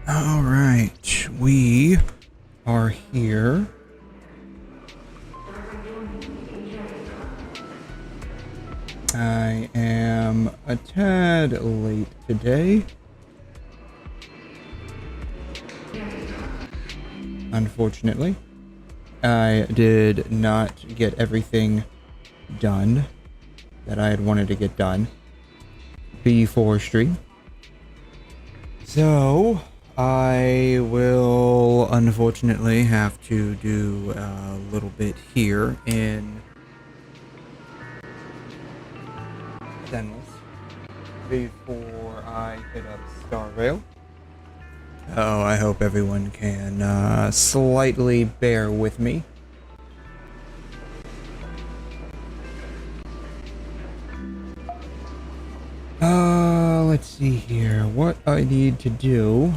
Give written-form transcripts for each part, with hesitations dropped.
Alright, we are here. I am a tad late today. Unfortunately, I did not get everything done that I had wanted to get done before stream. So, I will unfortunately have to do a little bit here in Dennis before I hit up Starvale. Oh, I hope everyone can slightly bear with me. Let's see here. What I need to do.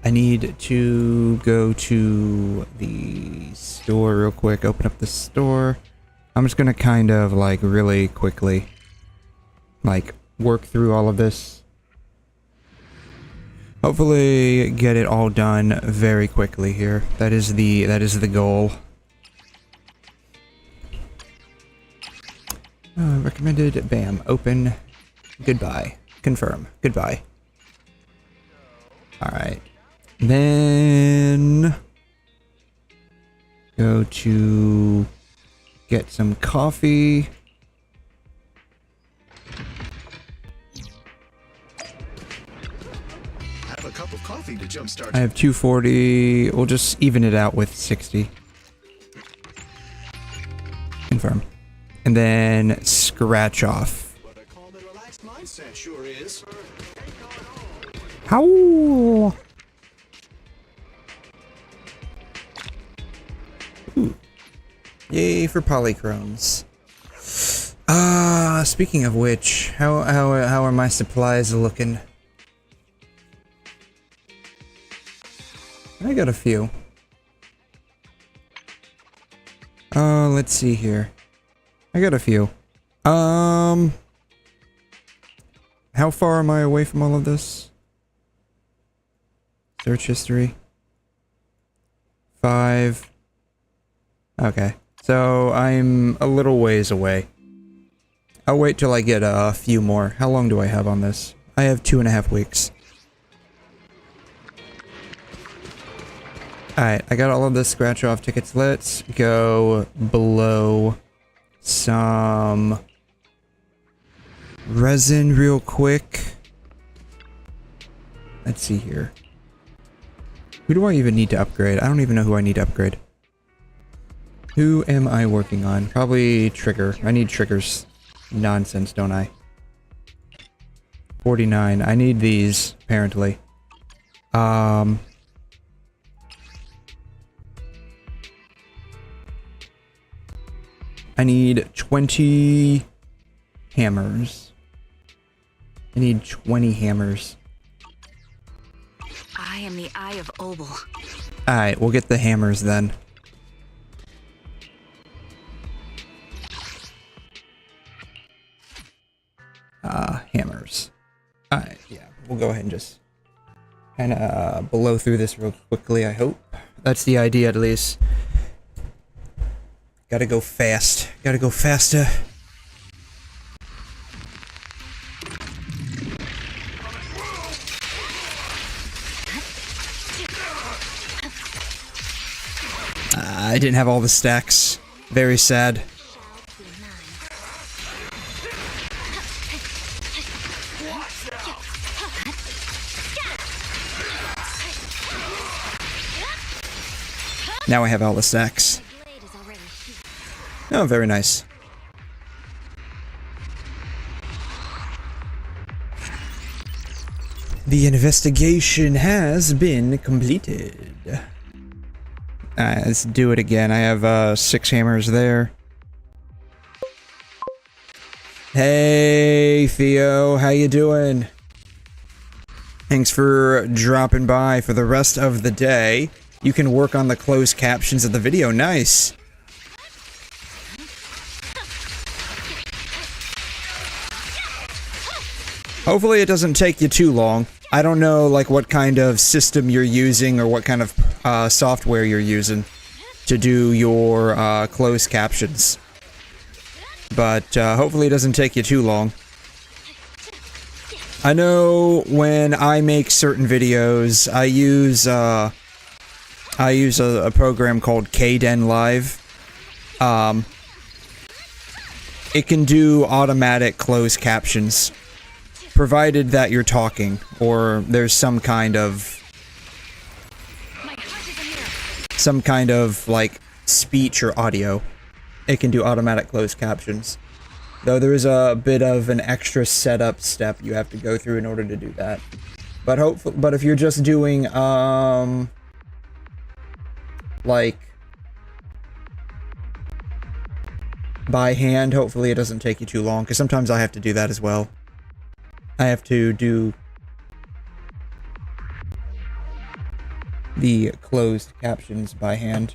I need to go to the store real quick, open up the store. I'm just gonna kind of like really quickly like work through all of this. Hopefully get it all done very quickly here. That is the goal. Recommended, bam, open, goodbye, confirm, goodbye. Alright. Then go to get some coffee. Have a cup of coffee to jumpstart. I have 240. We'll just even it out with 60. Confirm. And then scratch off. But a calm and relaxed mindset sure is. How? Ooh. Yay for polychromes. Speaking of which, how are my supplies looking? I got a few. Let's see here. I got a few. How far am I away from all of this? Search history. 5. Okay. So, I'm a little ways away. I'll wait till I get a few more. How long do I have on this? I have 2.5 weeks. Alright, I got all of the scratch off tickets. Let's go blow some resin real quick. Let's see here. Who do I even need to upgrade? I don't even know who I need to upgrade. Who am I working on? Probably Trigger. I need Trigger's nonsense, don't I? 49. I need these, apparently. I need 20 hammers. I need 20 hammers. I am the Eye of Obel. Alright, we'll get the hammers then. Hammers. Alright, yeah. We'll go ahead and just kinda blow through this real quickly, I hope. That's the idea, at least. Gotta go fast. Gotta go faster. I didn't have all the stacks. Very sad. Now I have all the stacks. Oh, very nice. The investigation has been completed. Let's do it again. I have 6 hammers there. Hey, Theo, how you doing? Thanks for dropping by for the rest of the day. You can work on the closed captions of the video. Nice. Hopefully it doesn't take you too long. I don't know, like, what kind of system you're using or what kind of software you're using to do your closed captions. But hopefully it doesn't take you too long. I know when I make certain videos, I use a program called Kdenlive. It can do automatic closed captions, provided that you're talking, or there's some kind of like speech or audio. It can do automatic closed captions. Though there is a bit of an extra setup step you have to go through in order to do that. But if you're just doing like by hand, hopefully it doesn't take you too long, because sometimes I have to do that as well. I have to do the closed captions by hand.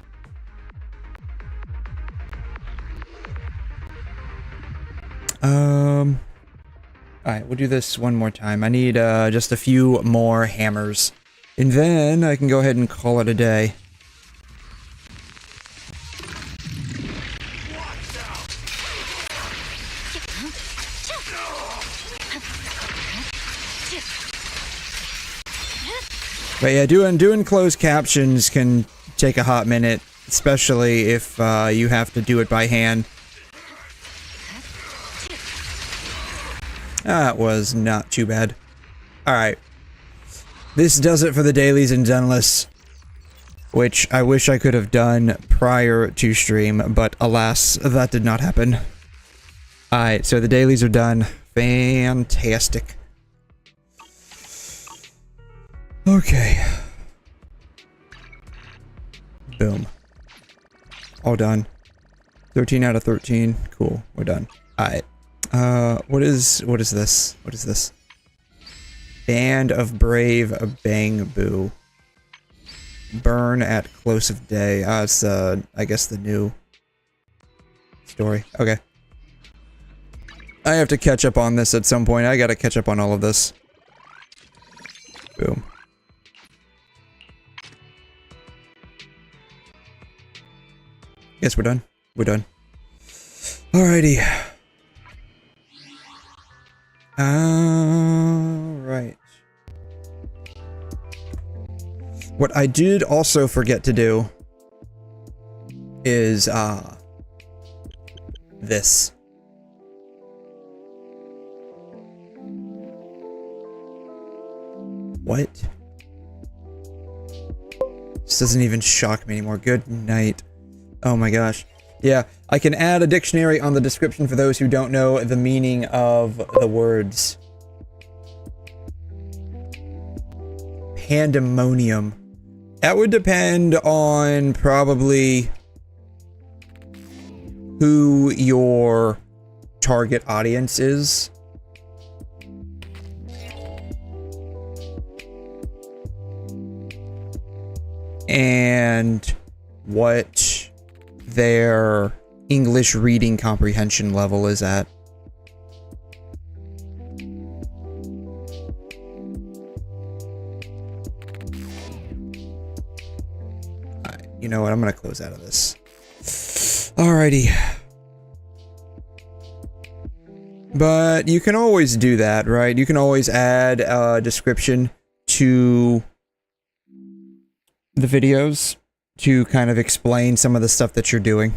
Alright, we'll do this one more time. I need just a few more hammers, and then I can go ahead and call it a day. But yeah, doing closed captions can take a hot minute, especially if you have to do it by hand. That was not too bad. Alright. This does it for the dailies and zenless, which I wish I could have done prior to stream, but alas, that did not happen. Alright, so the dailies are done. Fantastic. Okay. Boom. All done. 13 out of 13. Cool. We're done. Alright. What is this? What is this? Band of Brave Bang-Boo. Burn at close of day. It's, I guess the new story. Okay. I have to catch up on this at some point. I gotta catch up on all of this. Boom. Yes, we're done. We're done. Alrighty. Alright. What I did also forget to do is, this. What? This doesn't even shock me anymore. Good night. Oh my gosh. Yeah, I can add a dictionary on the description for those who don't know the meaning of the words. Pandemonium. That would depend on probably who your target audience is. And what their English reading comprehension level is at. Alright, you know what? I'm gonna close out of this. Alrighty. But you can always do that, right? You can always add a description to the videos to kind of explain some of the stuff that you're doing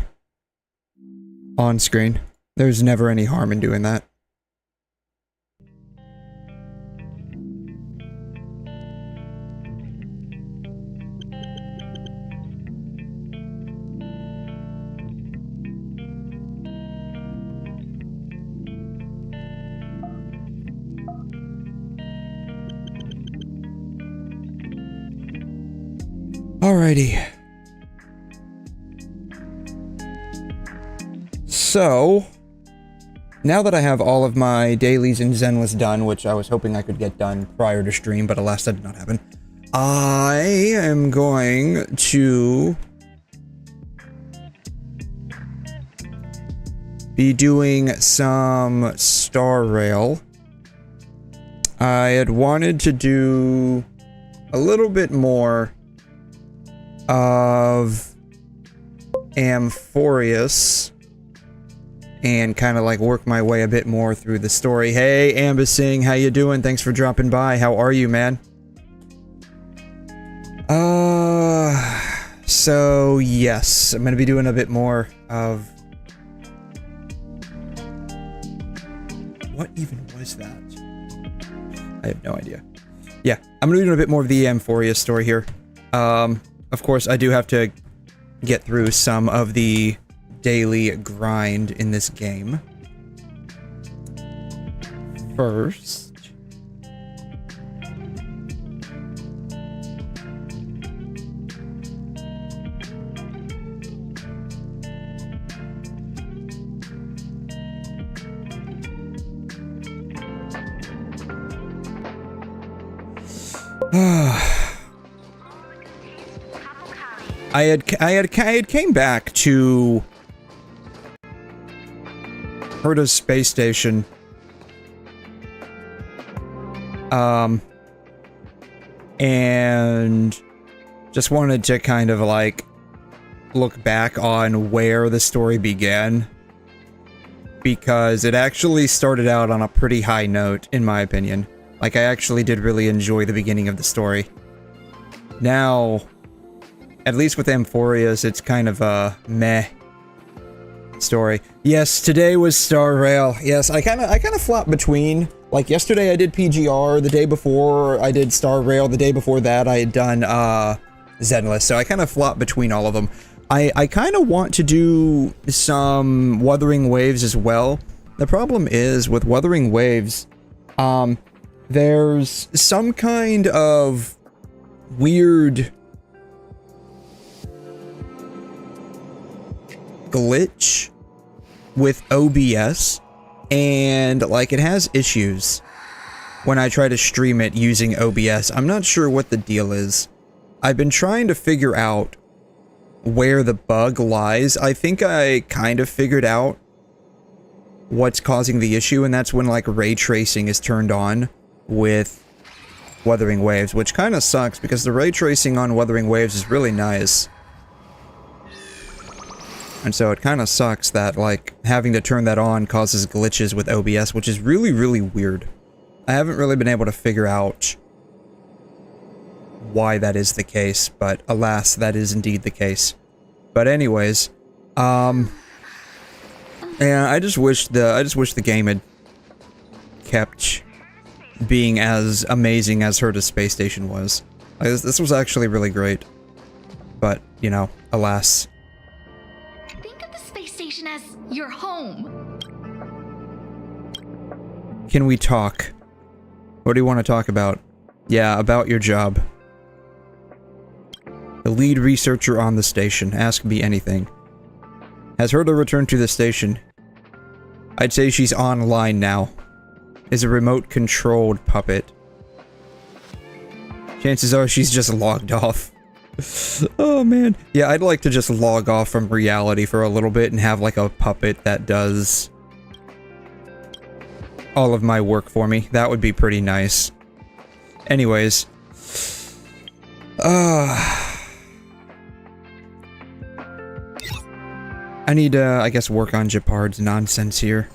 on screen. There's never any harm in doing that. Alrighty. So, now that I have all of my dailies and zenless done, which I was hoping I could get done prior to stream, but alas, that did not happen, I am going to be doing some Star Rail I had wanted to do a little bit more of AMPHOREUS and kind of like work my way a bit more through the story. Hey, 𝘵𝘮, how you doing? Thanks for dropping by. How are you, man? So yes, I'm gonna be doing a bit more of... What even was that? I have no idea. Yeah, I'm gonna be doing a bit more of the AMPHOREUS story here. Of course, I do have to get through some of the daily grind in this game. First... I had came back to 𝘠𝘮 space station. And just wanted to kind of like look back on where the story began, because it actually started out on a pretty high note, in my opinion. Like, I actually did really enjoy the beginning of the story. Now, at least with AMPHOREUS, it's kind of a meh story. Yes, today was Star Rail. Yes, I kind of flopped between. Like, yesterday I did PGR, the day before I did Star Rail, the day before that I had done, Zenless, so I kind of flopped between all of them. I kind of want to do some Wuthering Waves as well. The problem is, with Wuthering Waves, there's some kind of weird glitch with OBS, and like it has issues when I try to stream it using OBS. I'm not sure what the deal is. I've been trying to figure out where the bug lies. I think I kind of figured out what's causing the issue, and that's when like ray tracing is turned on with Wuthering Waves, which kind of sucks because the ray tracing on Wuthering Waves is really nice. And so it kind of sucks that, like, having to turn that on causes glitches with OBS, which is really, really weird. I haven't really been able to figure out why that is the case, but alas, that is indeed the case. But anyways, yeah, I just wish the game had kept being as amazing as 𝘠𝘮 space station was. Like, this was actually really great. But, you know, alas. Think of the space station as your home. Can we talk? What do you want to talk about? Yeah, about your job. The lead researcher on the station. Ask me anything. Has 𝘠𝘮 returned to the station? I'd say she's online now. Is a remote-controlled puppet. Chances are she's just logged off. Oh man. Yeah, I'd like to just log off from reality for a little bit and have like a puppet that does all of my work for me. That would be pretty nice. Anyways. I need to, I guess, work on 𝘵𝘮 nonsense here.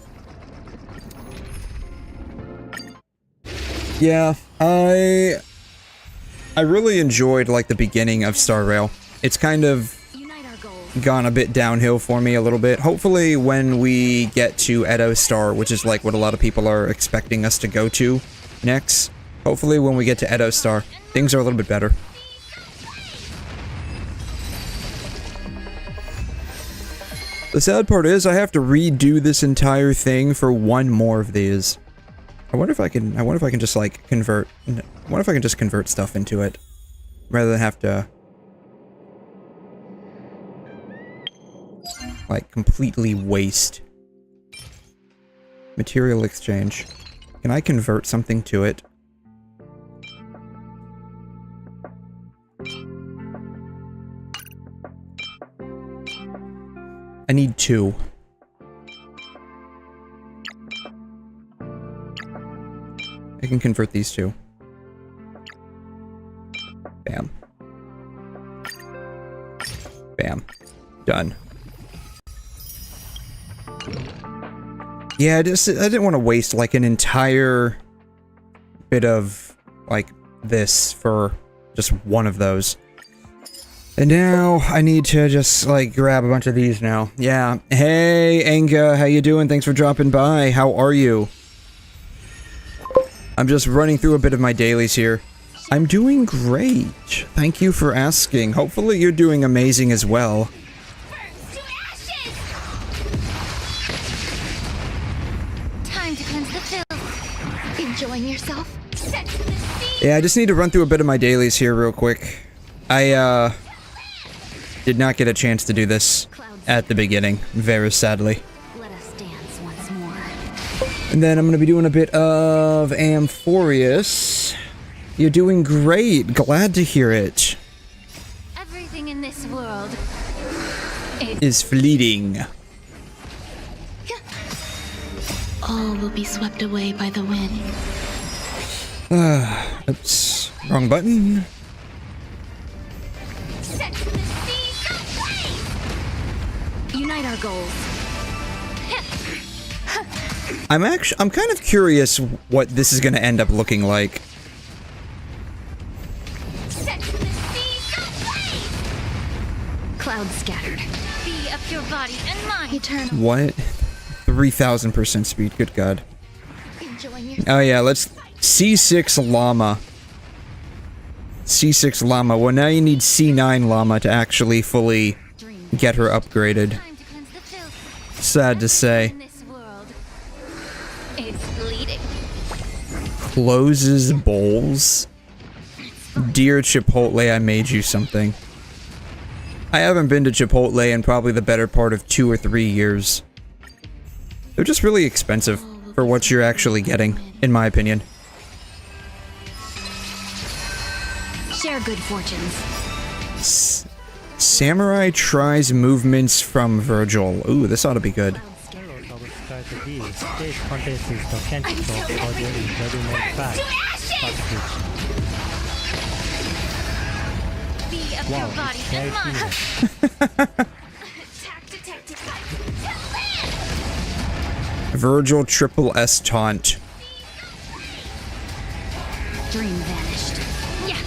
Yeah, I really enjoyed, like, the beginning of Star Rail. It's kind of gone a bit downhill for me a little bit. Hopefully when we get to Edo Star, which is, like, what a lot of people are expecting us to go to next, hopefully when we get to Edo Star, things are a little bit better. The sad part is I have to redo this entire thing for one more of these. I wonder if I can just like convert, I wonder if I can just convert stuff into it rather than have to like completely waste material exchange. Can I convert something to it? I need 2. I can convert these two. Bam. Bam. Done. Yeah, I didn't want to waste like an entire bit of like this for just one of those. And now I need to just like grab a bunch of these now. Yeah. Hey, Anga, how you doing? Thanks for dropping by. How are you? I'm just running through a bit of my dailies here. I'm doing great. Thank you for asking. Hopefully you're doing amazing as well. Time to cleanse the filth. Enjoying yourself? Set to the sea. Yeah, I just need to run through a bit of my dailies here real quick. I, did not get a chance to do this at the beginning, very sadly. Let us dance once more. And then I'm gonna be doing a bit of AMPHOREUS. You're doing great. Glad to hear it. Everything in this world Is fleeting. all will be swept away by the wind. Oops. Wrong button. Set to the sea, go blaze! Unite our goals. I'm kind of curious what this is gonna end up looking like. Set to the sea, go blaze! Clouds scattered. Be up your body and mind. Eternal. What? 3000% speed, good god. Enjoying your Oh yeah, let's... C6 llama. C6 llama. Well, now you need C9 llama to actually fully dream. get her upgraded. Time to cleanse the filth. Sad to say. In this world, it's bleeding. Closes bowls. Dear Chipotle, I made you something. I haven't been to Chipotle in probably the better part of 2 or 3 years. They're just really expensive for what you're actually getting, in my opinion. Share good fortunes. Samurai tries movements from Virgil. Ooh, this ought to be good. Stage contest is the candidate for the 𝘠𝘠𝘦𝘺𝘺 Be up Wow, your body it's and very mind. cool. Virgil triple S taunt. Dream vanished. Yeah.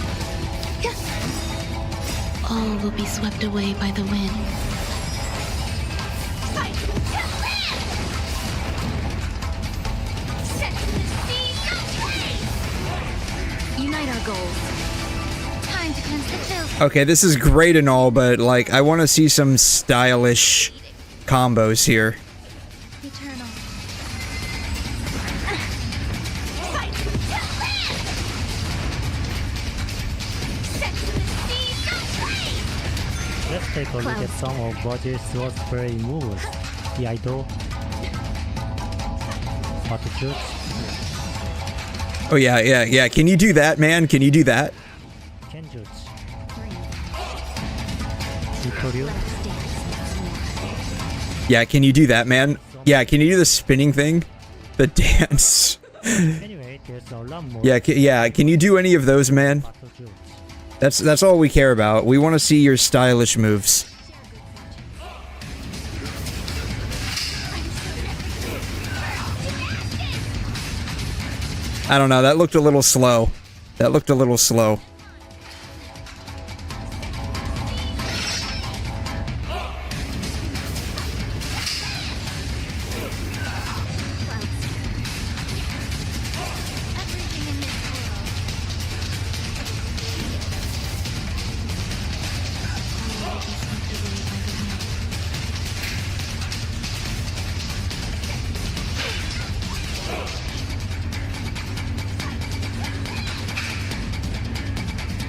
All will be swept away by the wind. Unite our goals. Time to cleanse the filth. Okay, this is great and all, but like, I want to see some stylish combos here. Eternal. Let's take a look at some of 𝘠𝘠𝘬𝘧 moves. 𝘬𝘰𝘮, 𝘠𝘠𝘬𝘧, Oh yeah. Can you do that, man? Can you do that? 𝘠𝑗𝑢𝑐, 𝘬𝘠𝑟𝑦𝑢, Yeah, can you do that, man? Yeah, can you do the spinning thing? The dance. Anyway, there's a lot more. Yeah, can you do any of those, man? 𝘠𝘠𝘬𝘧. That's all we care about. We want to see your stylish moves. I don't know, that looked a little slow. That looked a little slow. Everything in this world.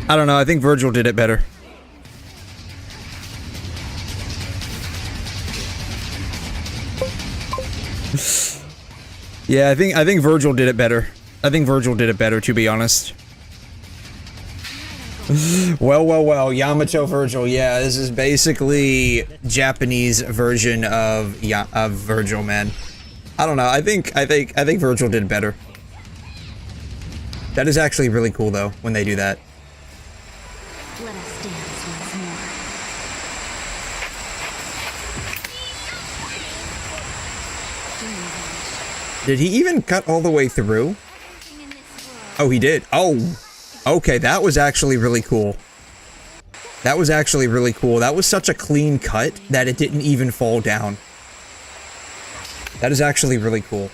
I don't know, I think Virgil did it better. Yeah, I think Virgil did it better. I think Virgil did it better, to be honest. Well, Yamato Virgil. Yeah, this is basically Japanese version of Virgil, man. I don't know. I think Virgil did better. That is actually really cool, though, when they do that. Let us dance once more. Did he even cut all the way through? Oh, he did. Oh, okay, that was actually really cool. That was actually really cool. That was such a clean cut that it didn't even fall down. That is actually really cool.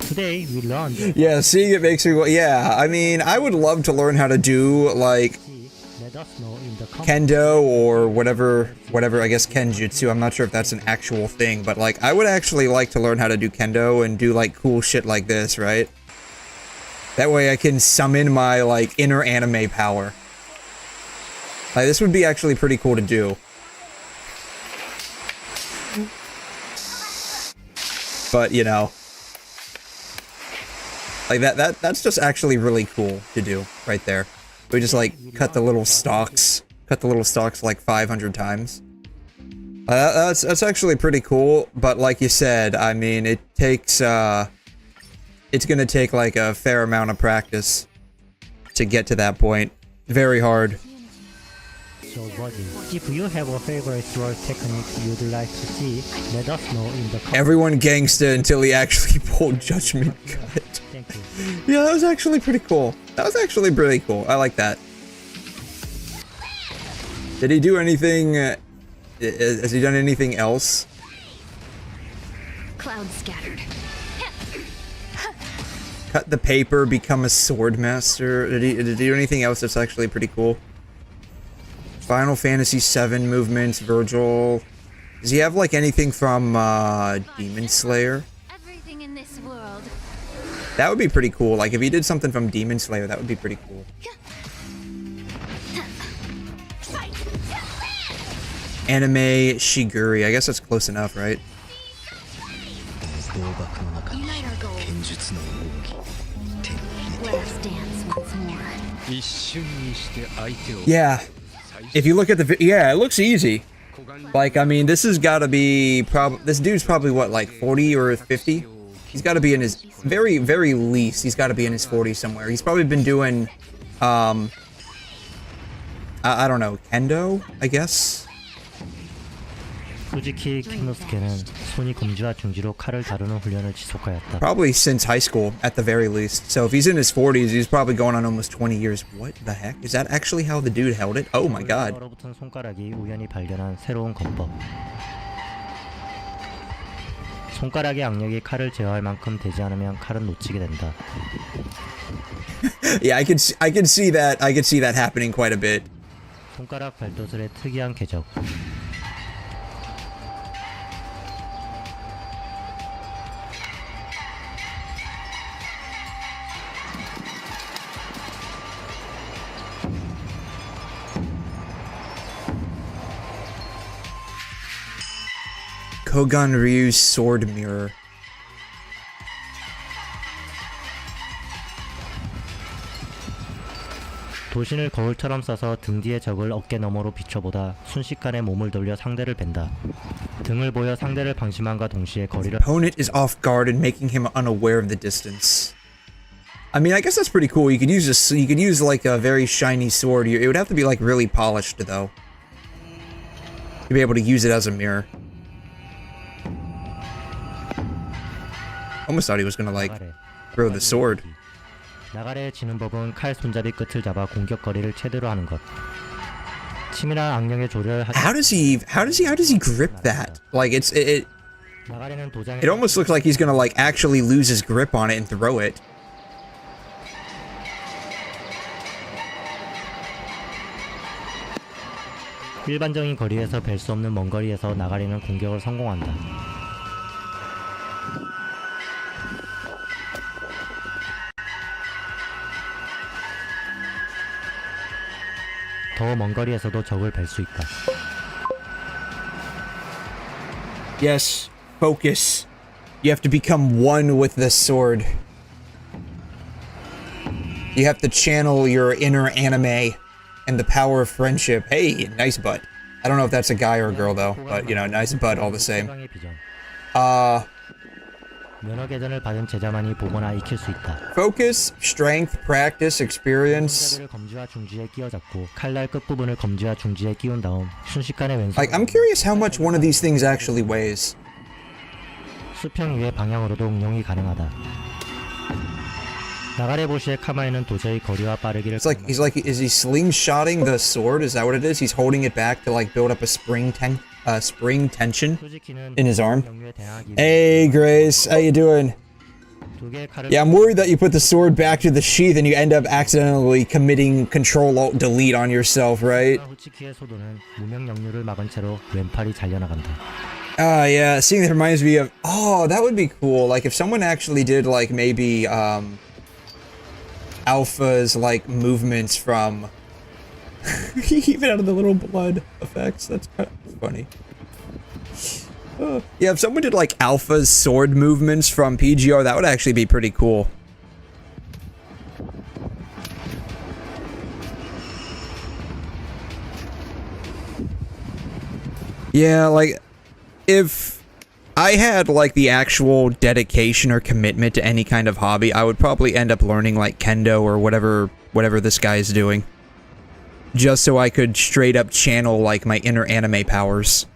Today we learned. Yeah, seeing it makes me. Yeah, I mean, I would love to learn how to do like Let us know in the comments. kendo or whatever. I guess kenjutsu. I'm not sure if that's an actual thing, but like, I would actually like to learn how to do kendo and do like cool shit like this, right? That way I can summon my like inner anime power. Like, this would be actually pretty cool to do. But, you know, like that's just actually really cool to do right there. We just like cut the little stalks like 500 times. That's actually pretty cool, but like you said, I mean, it takes it's gonna take like a fair amount of practice to get to that point. Very hard. So, buddy, if you have a favorite sword technique you'd like to see, let us know in the comments. Everyone gangsta until he actually pulled Judgment Cut. Thank you. Yeah, that was actually pretty cool. That was actually pretty cool. I like that. Did he do anything? Has he done anything else? Clouds scattered. Cut the paper, become a sword master. Did he do anything else that's actually pretty cool? Final Fantasy VII movements, Virgil. Does he have like anything from Demon Slayer? Everything in this world. That would be pretty cool. Like if he did something from Demon Slayer, that would be pretty cool. Anime Shiguri. I guess that's close enough, right? Unite our goals. Let us dance once more. Yeah. If you look at the yeah, it looks easy. Like, I mean, this has got to be this dude's probably what, like 40 or 50? He's got to be in his very least. He's got to be in his 40s somewhere. He's probably been doing I don't know, kendo, I guess. 솔직히 켄노스케는 손이 검지와 중지로 칼을 다루는 훈련을 지속하였다. Probably since high school, at the very least. So if he's in his 40s, he's probably going on almost 20 years. What the heck? Is that actually how the dude held it? Oh my god. 얼어붙은 손가락이 우연히 발견한 새로운 검법. 손가락의 악력이 칼을 제어할 만큼 되지 않으면 칼은 놓치게 된다. Yeah, I can see that happening quite a bit. 손가락 발도술의 특이한 궤적. Kogan Ryu's sword mirror. 도신을 거울처럼 써서 등 뒤의 적을 어깨 너머로 비춰보다 순식간에 몸을 돌려 상대를 벤다. 등을 보여 상대를 방심함과 동시에 거리를. Opponent is off guard and making him unaware of the distance. I mean, I guess that's pretty cool. You could use like a very shiny sword. It would have to be like really polished though. You'd be able to use it as a mirror. Almost thought he was gonna like throw the sword. 나가래의 지는 법은 칼 손잡이 끝을 잡아 공격 거리를 최대로 하는 것. 치밀한 악령의 조절. How does he grip that? Like it almost looks like he's gonna like actually lose his grip on it and throw it. 일반적인 거리에서 뵐 수 없는 먼 거리에서 나가리는 공격을 성공한다. 더 먼 거리에서도 적을 뵐 수 있다. Yes, focus. You have to become one with the sword. You have to channel your inner anime and the power of friendship. Hey, nice butt. I don't know if that's a guy or a girl though, but you know, nice butt all the same. 최강의 비전. Uh, 면허 개전을 받은 제자만이 보거나 익힐 수 있다. focus, strength, practice, experience. 자들을 검지와 중지에 끼워잡고 칼날 끝부분을 검지와 중지에 끼운 다음 순식간에 왼손. Like, I'm curious how much one of these things actually weighs. 수평 위의 방향으로도 응용이 가능하다. 나가레 보시의 카마에는 도저히 거리와 빠르기를. It's like is he slingshotting the sword? Is that what it is? He's holding it back to like build up a spring tension in his arm. Hey Grace, how you doing? Yeah, I'm worried that you put the sword back to the sheath and you end up accidentally committing Control-Alt-Delete on yourself, right? Ah, yeah, seeing that reminds me of... Oh, that would be cool. Like, if someone actually did, like, maybe, Alpha's, like, movements from... Even out of the little blood effects. That's kind of funny. Yeah, if someone did, like, Alpha's sword movements from PGR, that would actually be pretty cool. Yeah, like... If I had, like, the actual dedication or commitment to any kind of hobby, I would probably end up learning, like, kendo or whatever this guy is doing. Just so I could straight up channel, like, my inner anime powers.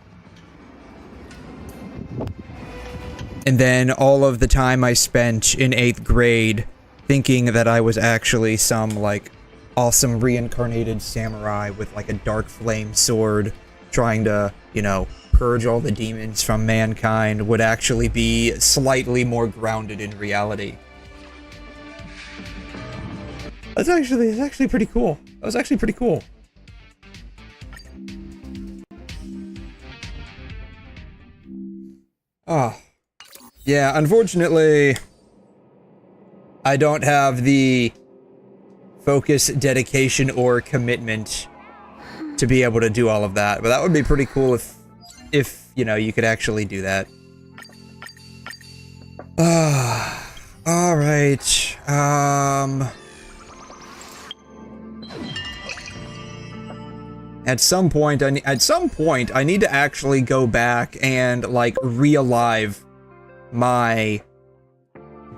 And then all of the time I spent in 8th grade thinking that I was actually some, like, awesome reincarnated samurai with, like, a dark flame sword trying to, you know, purge all the demons from mankind would actually be slightly more grounded in reality. That's actually pretty cool. That was actually pretty cool. Ah. Yeah, unfortunately, I don't have the focus, dedication, or commitment to be able to do all of that. But that would be pretty cool if you know, you could actually do that. Alright. At some point, I need to actually go back and, like, re-alive my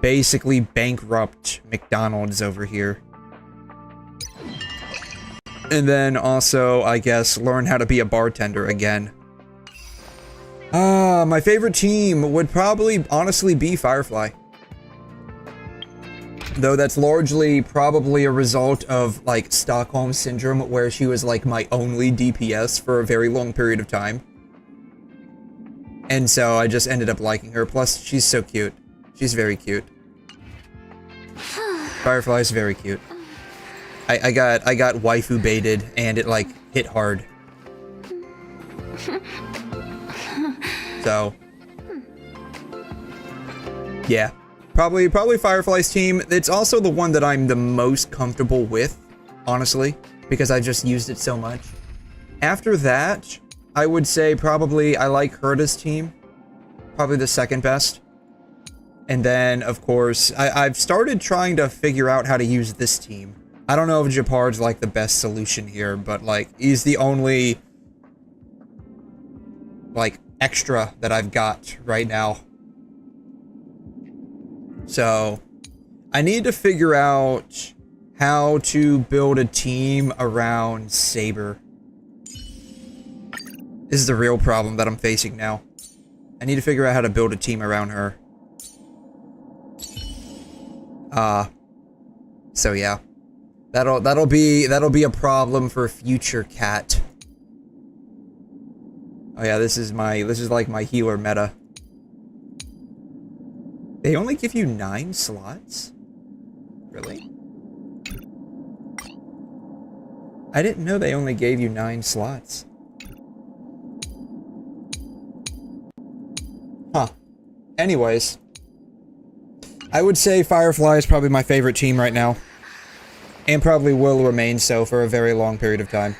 basically bankrupt McDonald's over here. And then also, I guess, learn how to be a bartender again. My favorite team would probably, honestly, be Firefly. Though that's largely probably a result of, like, Stockholm Syndrome, where she was, like, my only DPS for a very long period of time. And so I just ended up liking her. Plus, she's so cute. She's very cute. Firefly's very cute. I got waifu baited, and it, like, hit hard. So, yeah, probably Firefly's team. It's also the one that I'm the most comfortable with, honestly, because I just used it so much. After that, I would say probably I like 𝘠𝘮's team, probably the second best. And then, of course, I've started trying to figure out how to use this team. I don't know if 𝘠𝘮's, like, the best solution here, but, like, he's the only, like, extra that I've got right now. So, I need to figure out how to build a team around Saber. This is the real problem that I'm facing now. I need to figure out how to build a team around her. So yeah. That'll be a problem for future cat. Oh yeah, this is like my healer meta. They only give you 9 slots? Really? I didn't know they only gave you 9 slots. Huh. Anyways. I would say Firefly is probably my favorite team right now. And probably will remain so for a very long period of time.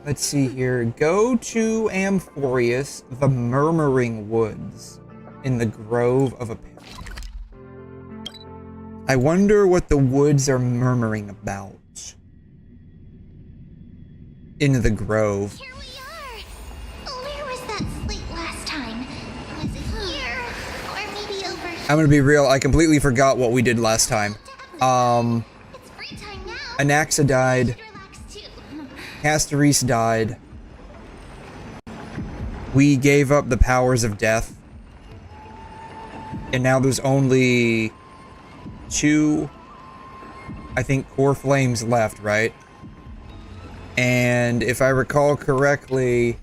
Let's see here. Go to AMPHOREUS, the Murmuring Woods, in the Grove of I wonder what the woods are murmuring about. In the grove. Here we are. Where was that slate last time? Was it here? Or maybe over here? I'm gonna be real, I completely forgot what we did last time. It's free time now. Anaxa died. You should relax too. 𝘧𝘬𝘬𝘕 died. We gave up the powers of death. And now there's only 2, I think, core flames left, right? And if I recall correctly,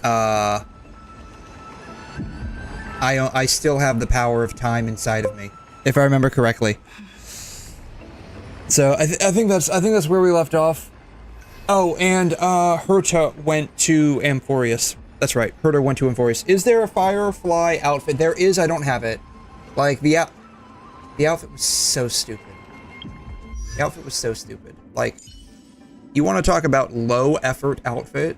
I still have the power of time inside of me, if I remember correctly. So I think that's where we left off. Oh, and 𝘠𝘠 went to AMPHOREUS. That's right, 𝘠𝘠 went to AMPHOREUS. Is there a Firefly outfit? There is. I don't have it. Like the outfit was so stupid. The outfit was so stupid. Like, you want to talk about low effort outfit?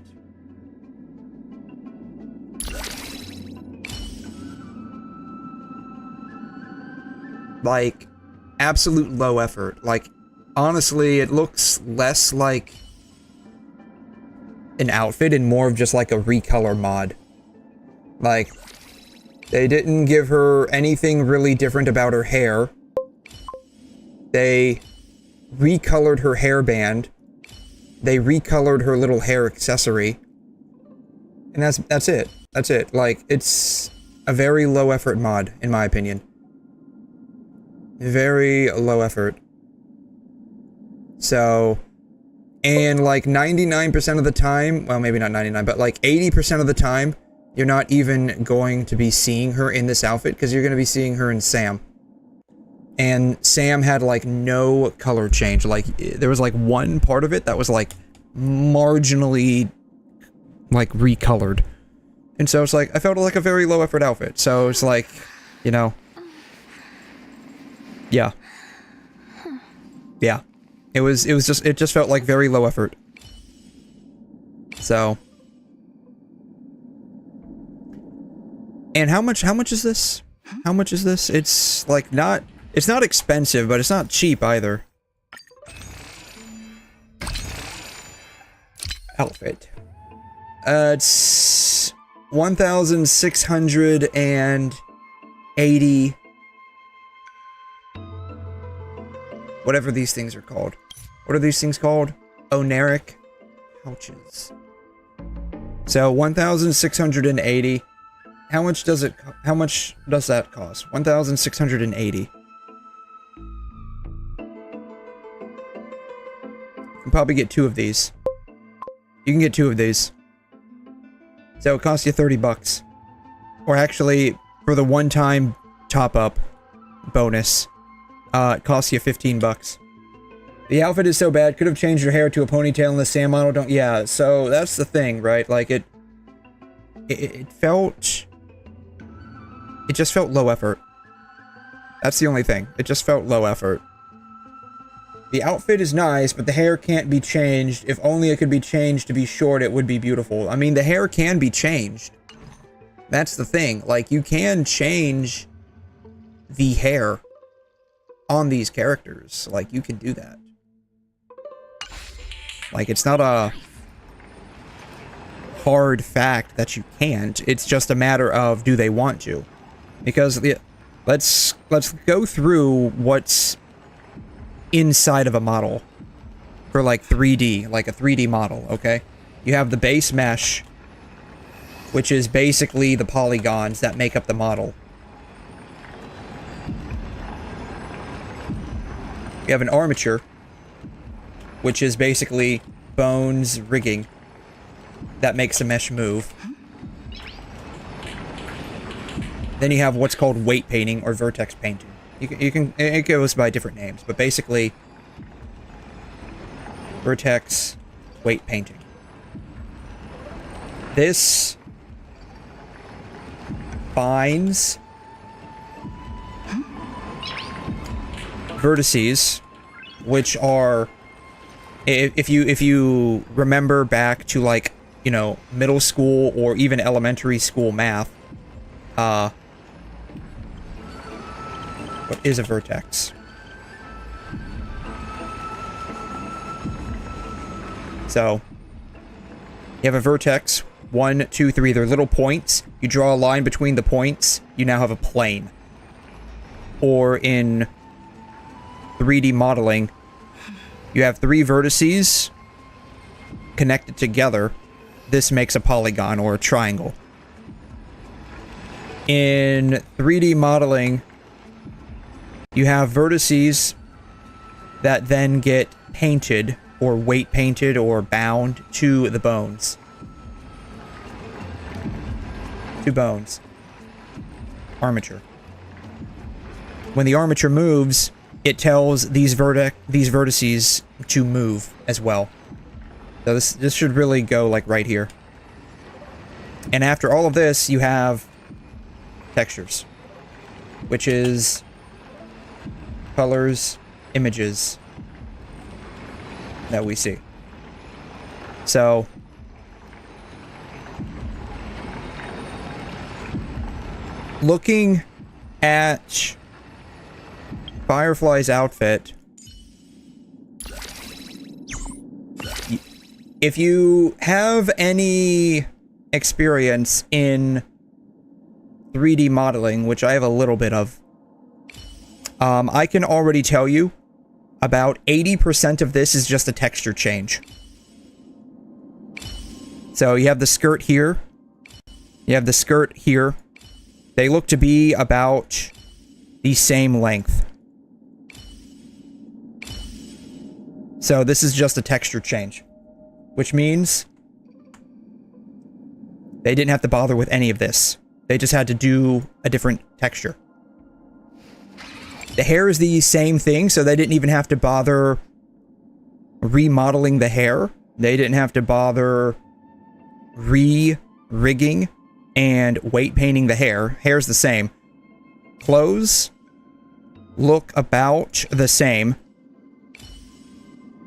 Like, absolute low effort. Like, honestly, it looks less like an outfit and more of just like a recolor mod. Like, they didn't give her anything really different about her hair. They recolored her hairband. They recolored her little hair accessory. And that's it. That's it. Like, it's a very low effort mod, in my opinion. Very low effort. So, and like 99% of the time, well, maybe not 99, but like 80% of the time, you're not even going to be seeing her in this outfit because you're going to be seeing her in Sam. And Sam had like no color change. Like, there was like one part of it that was like marginally like recolored. And so it's like, I felt like a very low effort outfit. So it's like, you know, yeah. Yeah. It just felt like very low effort. So. And how much is this? How much is this? It's like it's not expensive, but it's not cheap either. Outfit. It's 1,680. Whatever these things are called. What are these things called? Oneric pouches. So 1,680. How much does that cost? 1,680. You can probably get 2 of these. You can get 2 of these. So it costs you 30 bucks. Or actually, for the one-time top-up bonus, it costs you 15 bucks. The outfit is so bad, could have changed your hair to a ponytail in the Sam model, don't- yeah, so that's the thing, right? Like, it felt... It just felt low effort. That's the only thing. It just felt low effort. The outfit is nice, but the hair can't be changed. If only it could be changed to be short, it would be beautiful. I mean, the hair can be changed. That's the thing. Like, you can change the hair on these characters. Like, you can do that. Like, it's not a hard fact that you can't. It's just a matter of, do they want to? Because let's go through what's inside of a model for like 3D, like a 3D model, okay? You have the base mesh, which is basically the polygons that make up the model. You have an armature, which is basically bones rigging that makes the mesh move. Then you have what's called weight painting or vertex painting. It goes by different names, but basically vertex weight painting. This binds vertices, which are, if you remember back to, like, you know, middle school or even elementary school math, What is a vertex? So, you have a vertex, 1, 2, 3, they're little points. You draw a line between the points, you now have a plane. Or in 3D modeling, you have 3 vertices connected together. This makes a polygon or a triangle. In 3D modeling, you have vertices that then get painted or weight painted or bound to the bones. To bones. Armature. When the armature moves, it tells these vertices to move as well. So this should really go like right here. And after all of this, you have textures, which is colors, images that we see. So looking at Firefly's outfit, if you have any experience in 3D modeling, which I have a little bit of, I can already tell you about 80% of this is just a texture change. So you have the skirt here. You have the skirt here. They look to be about the same length. So this is just a texture change, which means they didn't have to bother with any of this. They just had to do a different texture. The hair is the same thing, so they didn't even have to bother remodeling the hair. They didn't have to bother re-rigging and weight painting the hair. Hair's the same. Clothes look about the same.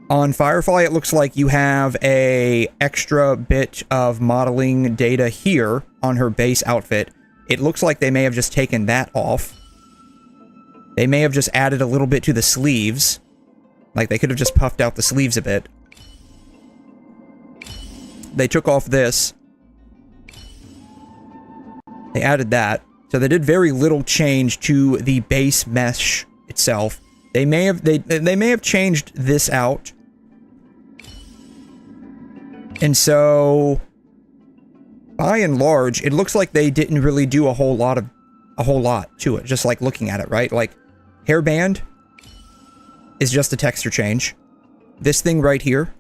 On Firefly, it looks like you have a extra bit of modeling data here on her base outfit. It looks like they may have just taken that off. They may have just added a little bit to the sleeves. Like, they could have just puffed out the sleeves a bit. They took off this. They added that. So they did very little change to the base mesh itself. They may have changed this out. And so, by and large, it looks like they didn't really do a whole lot to it, just like looking at it, right? Like, hairband is just a texture change. This thing right here,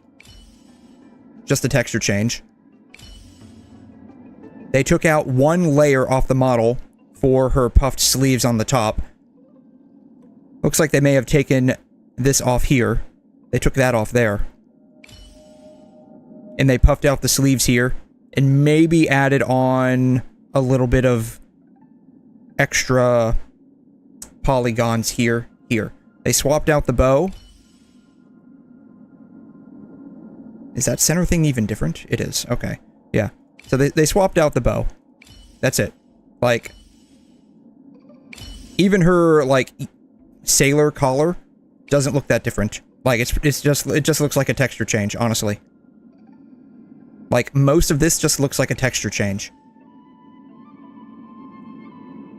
just a texture change. They took out one layer off the model for her puffed sleeves on the top. Looks like they may have taken this off here. They took that off there. And they puffed out the sleeves here. And maybe added on a little bit of extra polygons here. They swapped out the bow. Is that center thing even different? It is. Okay. Yeah. So they swapped out the bow. That's it. Like, even her, like, sailor collar doesn't look that different. Like, it just looks like a texture change, honestly. Like, most of this just looks like a texture change.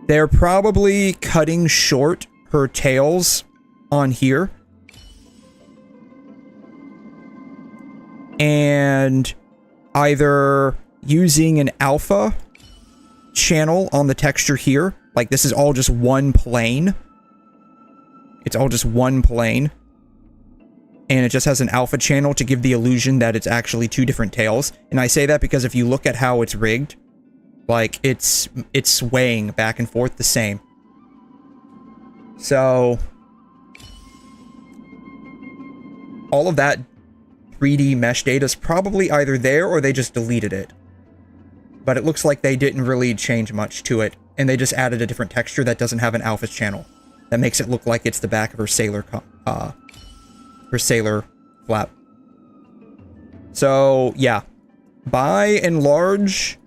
They're probably cutting short her tails on here. And either using an alpha channel on the texture here. Like, this is all just one plane. It's all just one plane. And it just has an alpha channel to give the illusion that it's actually two different tails. And I say that because if you look at how it's rigged, like, it's swaying back and forth the same. So, all of that 3D mesh data is probably either there or they just deleted it. But it looks like they didn't really change much to it. And they just added a different texture that doesn't have an alpha channel. That makes it look like it's the back of her sailor flap. So, yeah. By and large,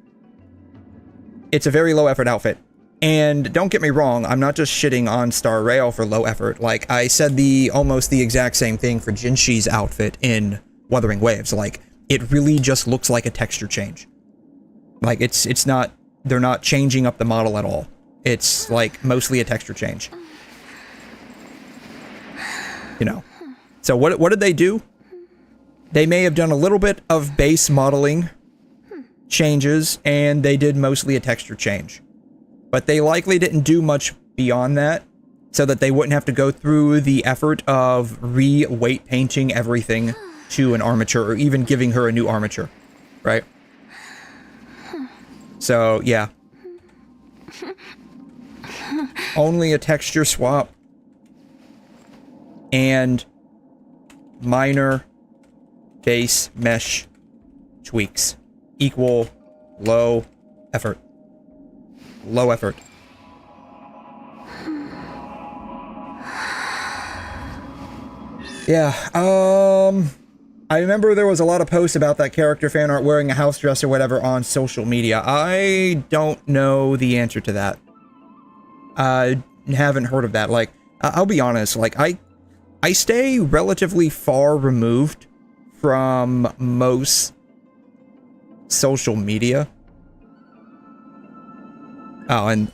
it's a very low effort outfit. And don't get me wrong, I'm not just shitting on Star Rail for low effort. Like, I said almost the exact same thing for Jinxi's outfit in Wuthering Waves. Like, it really just looks like a texture change. Like, it's not, they're not changing up the model at all. It's, like, mostly a texture change. You know. So what did they do? They may have done a little bit of base modeling changes, and they did mostly a texture change. But they likely didn't do much beyond that, so that they wouldn't have to go through the effort of re-weight painting everything to an armature, or even giving her a new armature, right? So, yeah. Only a texture swap and minor base mesh tweaks equal low effort. Low effort. Yeah, I remember there was a lot of posts about that character fan art wearing a house dress or whatever on social media. I don't know the answer to that. I haven't heard of that. Like, I'll be honest, like, I stay relatively far removed from most social media. Oh, and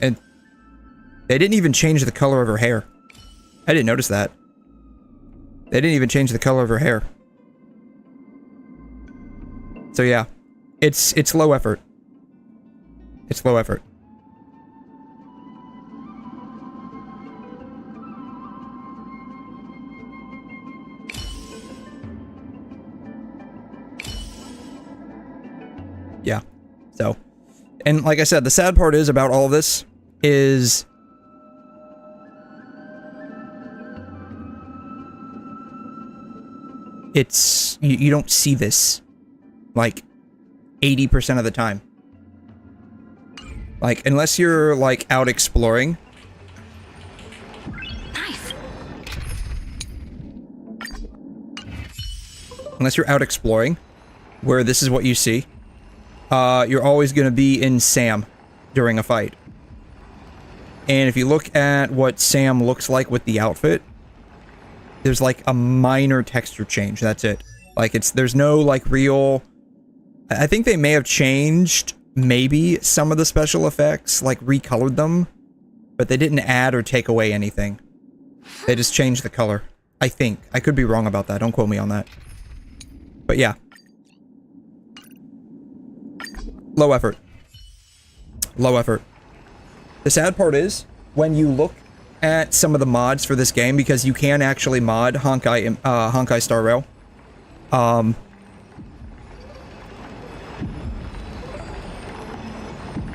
they didn't even change the color of her hair. I didn't notice that. They didn't even change the color of her hair. So yeah, it's low effort. It's low effort. Yeah. So, and like I said, the sad part is about all this is it's you don't see this like 80% of the time. Like, unless you're like out exploring. Nice. Unless you're out exploring, where this is what you see. You're always going to be in Sam during a fight. And if you look at what Sam looks like with the outfit, there's like a minor texture change. That's it. Like, there's no like real... I think they may have changed maybe some of the special effects, like recolored them, but they didn't add or take away anything. They just changed the color. I think. I could be wrong about that. Don't quote me on that. But yeah. Low effort. Low effort. The sad part is, when you look at some of the mods for this game, because you can actually mod Honkai Star Rail.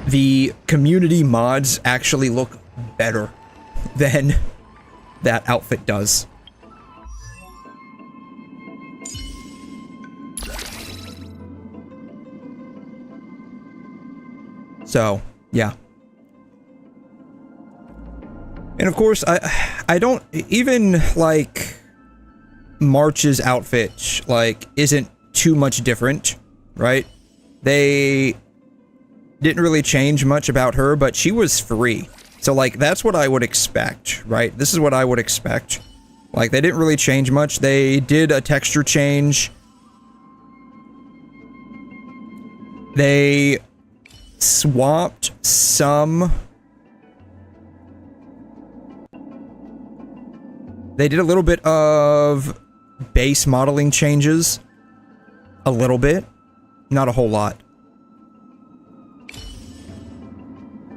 The community mods actually look better than that outfit does. So, yeah. And of course, I don't even like March's outfit like isn't too much different, right? They didn't really change much about her, but she was free. So like that's what I would expect, right? This is what I would expect. Like they didn't really change much. They did a texture change. They swapped some. They did a little bit of base modeling changes. A little bit. Not a whole lot.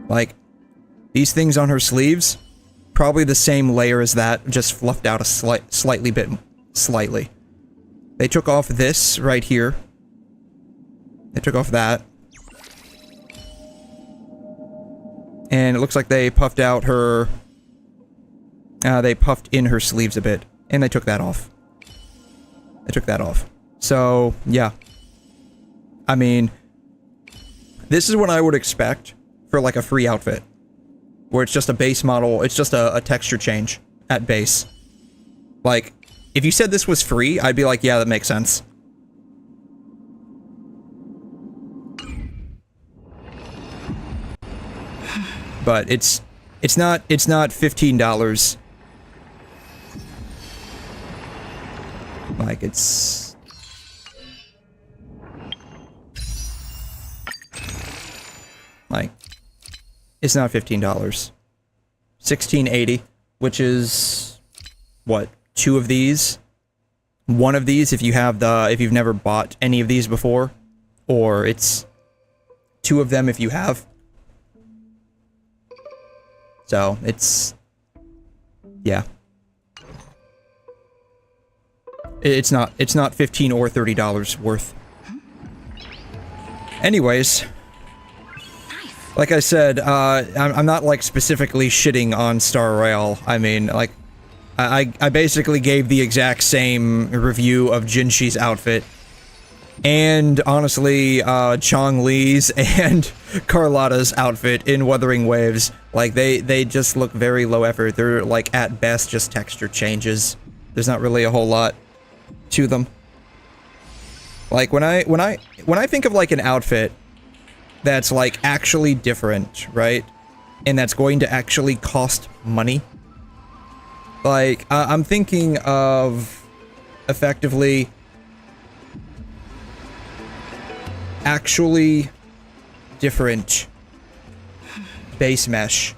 Like, these things on her sleeves, probably the same layer as that, just fluffed out a slightly. They took off this right here. They took off that. And it looks like they puffed out her... they puffed in her sleeves a bit. And they took that off. They took that off. So, yeah. I mean, this is what I would expect for like a free outfit. Where it's just a base model, it's just a texture change at base. Like, if you said this was free, I'd be like, yeah, that makes sense. but it's not $15. Like, it's... Like, it's not $15. $16.80, which is... What? 2 of these? 1 of these if you've never bought any of these before. Or it's 2 of them if you have. So, it's... Yeah. It's not $15 or $30 worth. Anyways, like I said, I'm not like specifically shitting on Star Royale. I mean, like, I basically gave the exact same review of Jinxi's outfit, and honestly, Chong-Li's and Carlotta's outfit in Wuthering Waves. Like, they just look very low effort. They're like at best just texture changes. There's not really a whole lot to them. Like, when I think of like an outfit that's like actually different, right? And that's going to actually cost money. Like, I'm thinking of effectively actually different base mesh.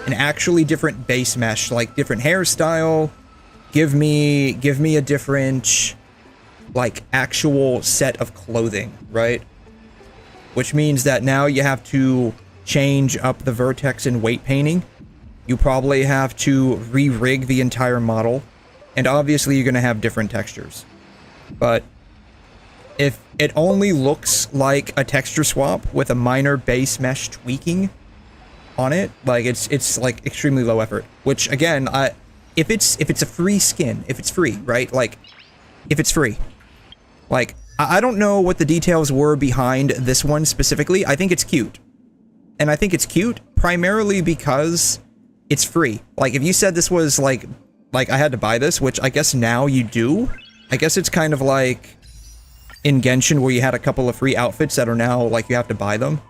An actually different base mesh, like different hairstyle. Give me a different, like, actual set of clothing, right? Which means that now you have to change up the vertex and weight painting. You probably have to re-rig the entire model. And obviously you're going to have different textures. But if it only looks like a texture swap with a minor base mesh tweaking on it, like, it's like extremely low effort. Which, again, if it's a free skin, if it's free, right? Like, if it's free. Like, I don't know what the details were behind this one specifically. I think it's cute. And I think it's cute primarily because it's free. Like, if you said this was like I had to buy this, which I guess now you do. I guess it's kind of like in Genshin where you had a couple of free outfits that are now, like, you have to buy them.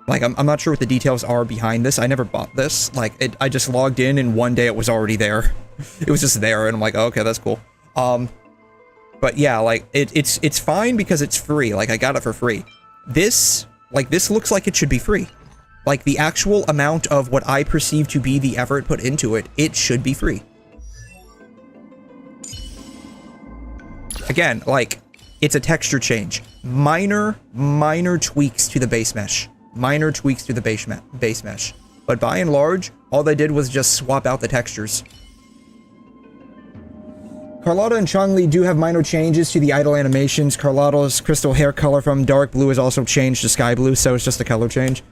Like, I'm not sure what the details are behind this. I never bought this. Like, I just logged in and one day it was already there. It was just there and I'm like, oh, okay, that's cool. But yeah, like, it's fine because it's free. Like, I got it for free. This looks like it should be free. Like, the actual amount of what I perceive to be the effort put into it, it should be free. Again, like, it's a texture change. Minor tweaks to the base mesh. Minor tweaks to the base mesh. But by and large, all they did was just swap out the textures. Carlotta and Chong-Li do have minor changes to the idle animations. Carlotta's crystal hair color from dark blue is also changed to sky blue, so it's just a color change.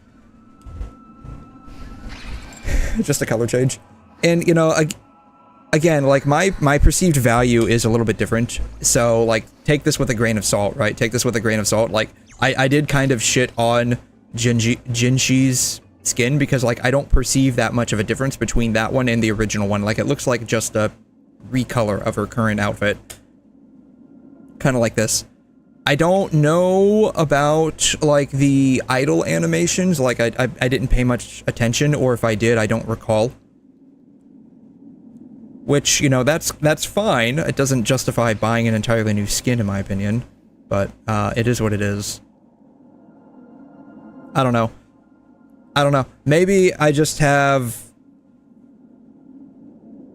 Just a color change. And, you know, again, like, my perceived value is a little bit different. So, like, take this with a grain of salt, right? Take this with a grain of salt. Like, I did kind of shit on Jinxi's skin because, like, I don't perceive that much of a difference between that one and the original one. Like, it looks like just a recolor of her current outfit. Kind of like this. I don't know about, like, the idle animations. Like, I didn't pay much attention, or if I did, I don't recall. Which, you know, that's fine. It doesn't justify buying an entirely new skin, in my opinion. But, it is what it is. I don't know. I don't know. Maybe I just have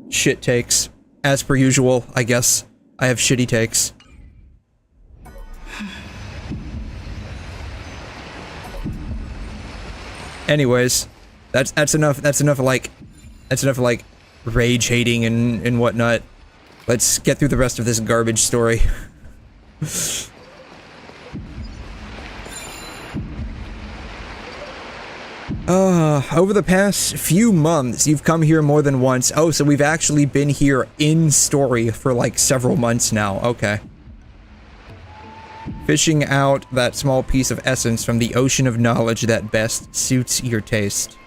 shit takes. As per usual, I guess. I have shitty takes. Anyways, that's enough like rage hating and whatnot. Let's get through the rest of this garbage story. Over the past few months, you've come here more than once. Oh, so we've actually been here in story for like several months now. Okay. Fishing out that small piece of essence from the ocean of knowledge that best suits your taste.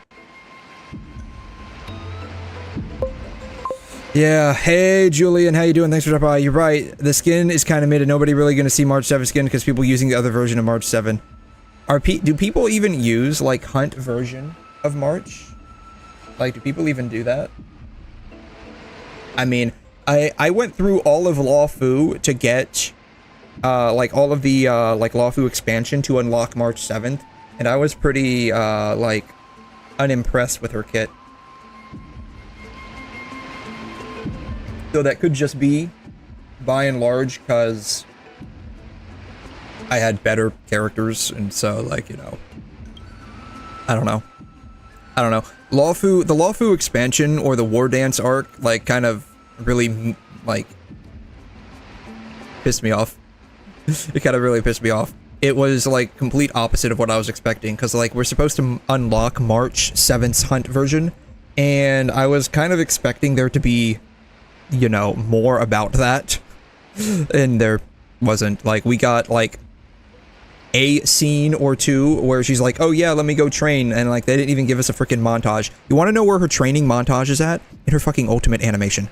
Yeah, hey Julian, how you doing? Thanks for dropping by. You're right, the skin is kind of mid and nobody really gonna see March 7 skin because people using the other version of March 7. Do people even use, like, hunt version of March? Like, do people even do that? I mean, I went through all of Lawfu to get, like, all of the, like, Lawfu expansion to unlock March 7th, and I was pretty, like, unimpressed with her kit. So that could just be, by and large, because I had better characters, and so, like, you know, I don't know. I don't know. The Lawfu expansion, or the War Dance arc, like, kind of really, like, pissed me off. It kind of really pissed me off. It was, like, complete opposite of what I was expecting, because, like, we're supposed to unlock March 7th's hunt version, and I was kind of expecting there to be, you know, more about that, and there wasn't. Like, we got, like, a scene or two where she's like, oh yeah, let me go train, and, like, they didn't even give us a freaking montage. You want to know where her training montage is at? In her fucking ultimate animation.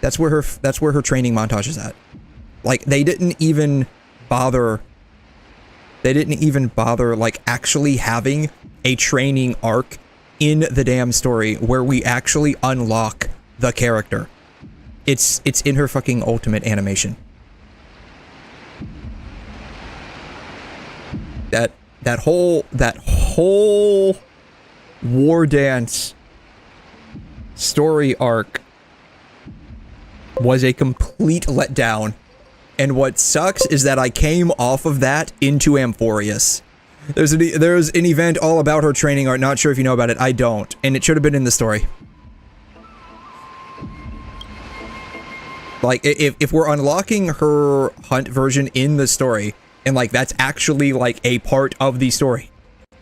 That's where her training montage is at. Like, they didn't even bother, like, actually having a training arc in the damn story where we actually unlock the character. It's in her fucking ultimate animation. That whole War Dance story arc was a complete letdown. And what sucks is that I came off of that into AMPHOREUS. There's an event all about her training art. Not sure if you know about it. I don't. And it should have been in the story. Like, if we're unlocking her hunt version in the story, and, like, that's actually, like, a part of the story,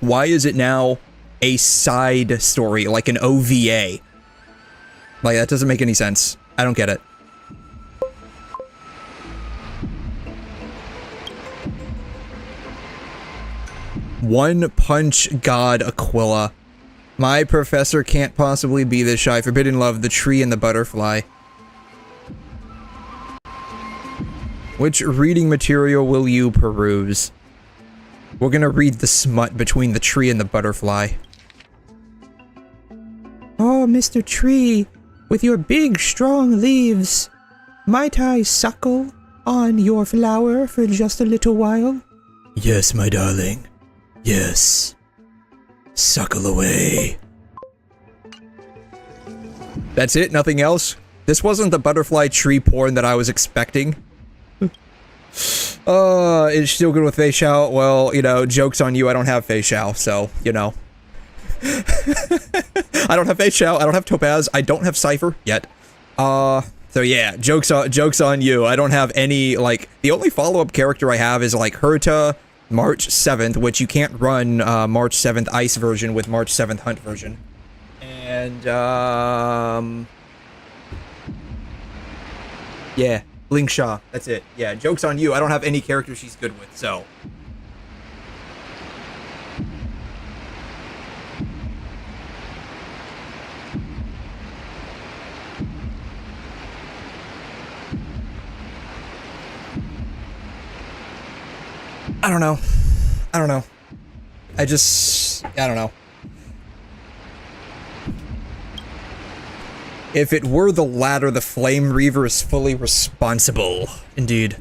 why is it now a side story, like an OVA? Like, that doesn't make any sense. I don't get it. One Punch God Aquila. My professor can't possibly be this shy. Forbidden Love, the tree and the butterfly. Which reading material will you peruse? We're gonna read the smut between the tree and the butterfly. Oh, Mr. Tree, with your big, strong leaves, might I suckle on your flower for just a little while? Yes, my darling. Yes. Suckle away. That's it? Nothing else? This wasn't the butterfly tree porn that I was expecting. Is still good with Fei-Xiao? Well, you know, joke's on you, I don't have Fei-Xiao, so, you know. I don't have Fei-Xiao, I don't have Topaz, I don't have Cypher yet. So yeah, joke's on you. I don't have any, like, the only follow-up character I have is, like, Herta, March 7th, which you can't run, March 7th Ice version with March 7th Hunt version. And, yeah. Lingsha, that's it. Yeah, joke's on you. I don't have any character she's good with, so. I don't know. I don't know. I don't know. If it were the latter, the Flame Reaver is fully responsible. Indeed.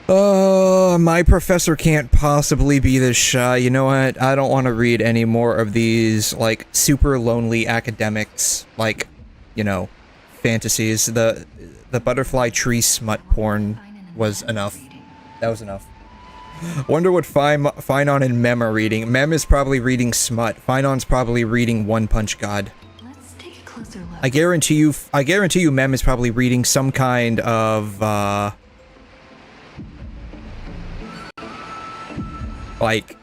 My professor can't possibly be this shy. You know what? I don't want to read any more of these, like, super lonely academics, like, you know, fantasies. The butterfly tree smut porn was enough. That was enough. Wonder what Finon and Mem are reading. Mem is probably reading smut. Finon's probably reading One Punch God. I guarantee you Mem is probably reading some kind of, like,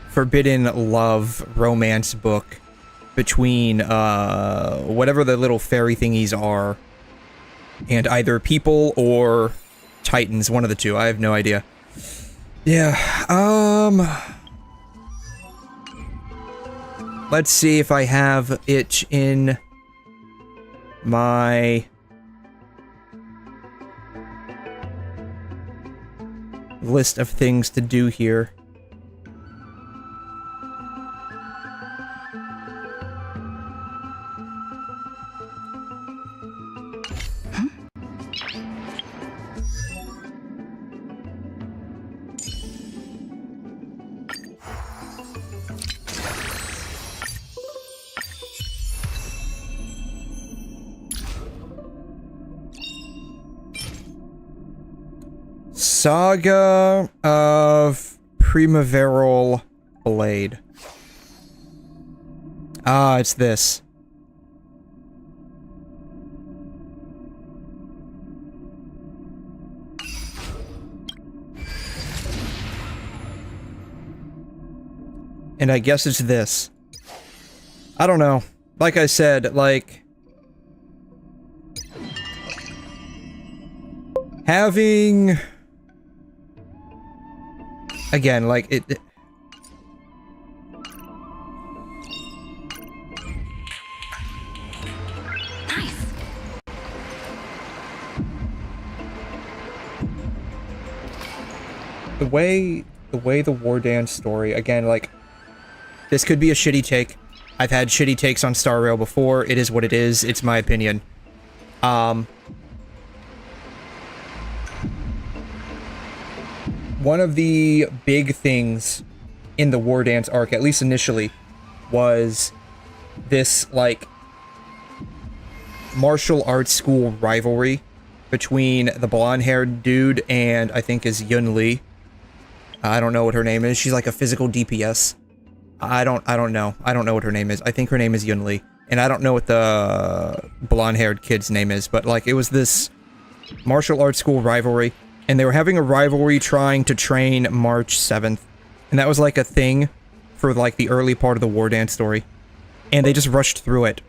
forbidden love romance book between, whatever the little fairy thingies are, and either people or titans, one of the two. I have no idea. Yeah, let's see if I have it in my list of things to do here. Saga of Primaveral Blade. Ah, it's this. And I guess it's this. I don't know. Like I said, like... having... Again, like, it... Nice. The way the War Dance story, again, like, this could be a shitty take. I've had shitty takes on Star Rail before. It is what it is. It's my opinion. One of the big things in the War Dance arc, at least initially, was this, like, martial arts school rivalry between the blonde-haired dude and, I think, is Yun-Li. I don't know what her name is. She's like a physical DPS. I don't know. I don't know what her name is. I think her name is Yun-Li. And I don't know what the blonde-haired kid's name is, but, like, it was this martial arts school rivalry. And they were having a rivalry trying to train March 7th. And that was like a thing for like the early part of the War Dance story. And they just rushed through it.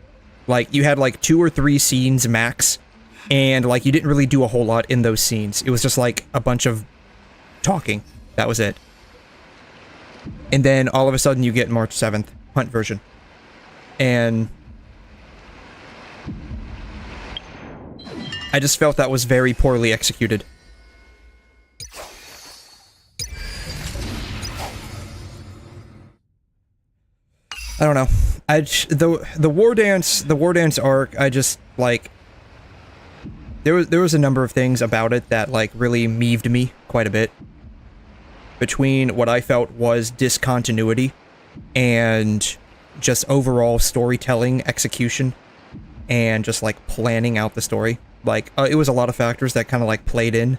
Like, you had like 2 or 3 scenes max. And like, you didn't really do a whole lot in those scenes. It was just like a bunch of talking. That was it. And then all of a sudden you get March 7th, Hunt version. And... I just felt that was very poorly executed. I don't know. The War Dance arc, I just like there was a number of things about it that like really meaved me quite a bit. Between what I felt was discontinuity and just overall storytelling execution and just like planning out the story. Like it was a lot of factors that kind of like played in,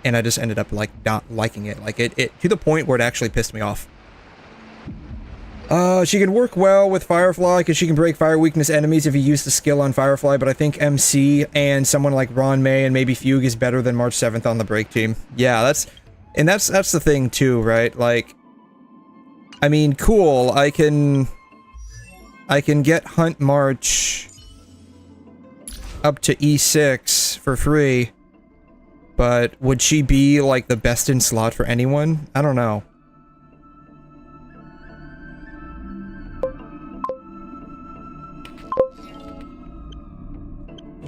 and I just ended up like not liking it. Like it to the point where it actually pissed me off. She can work well with Firefly because she can break fire weakness enemies if you use the skill on Firefly, but I think MC and someone like Ron May and maybe Fugue is better than March 7th on the break team. Yeah, that's the thing too, right? Like, I mean, cool, I can get Hunt March up to E6 for free, but would she be like the best in slot for anyone? I don't know.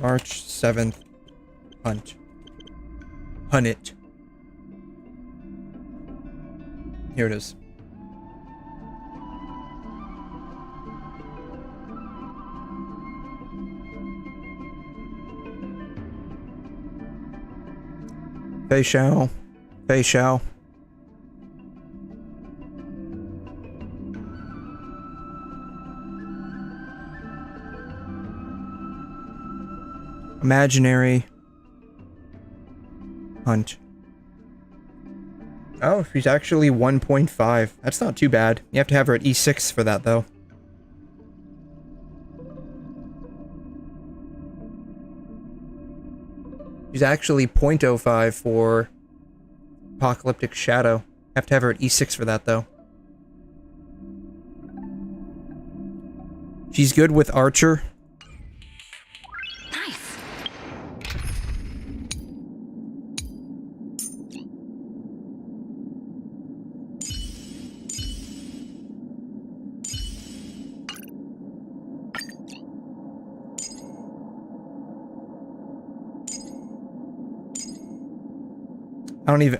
March 7th, Hunt. Hunt it. Here it is. 𝘬𝘬𝘬𝘬. 𝘬𝘬𝘬. Imaginary Hunt. Oh, she's actually 1.5. That's not too bad. You have to have her at E6 for that, though. She's actually 0.05 for Apocalyptic Shadow. You have to have her at E6 for that, though. She's good with Archer.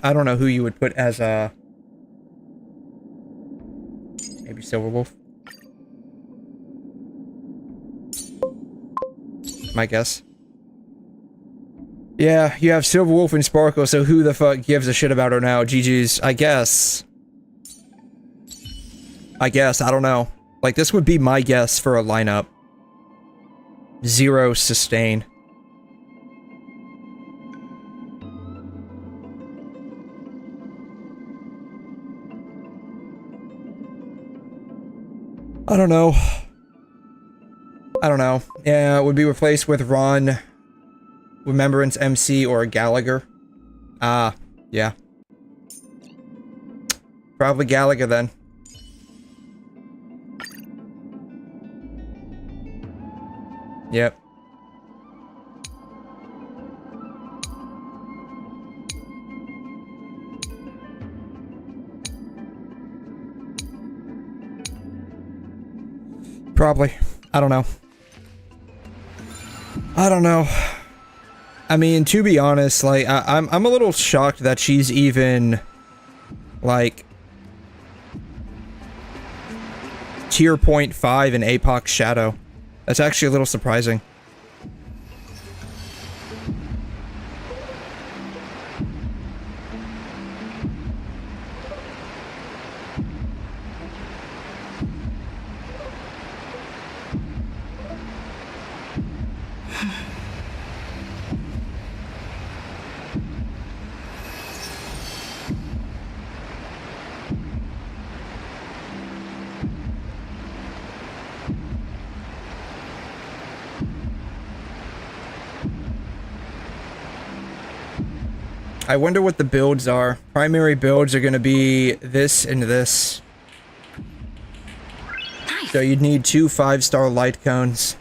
I don't know who you would put as maybe Silverwolf. My guess. Yeah, you have Silverwolf and Sparkle, so who the fuck gives a shit about her now? GG's, I guess. I don't know. Like, this would be my guess for a lineup. 0 sustain. I don't know. I don't know. Yeah, it would be replaced with Ron, Remembrance MC, or Gallagher. Ah, yeah. Probably Gallagher then. Yep. Probably. I don't know. I don't know. I mean, to be honest, like, I'm a little shocked that she's even, like, tier 0.5 in APOC's Shadow. That's actually a little surprising. I wonder what the builds are. Primary builds are going to be this and this. Nice. So you'd need 2 5-star light cones.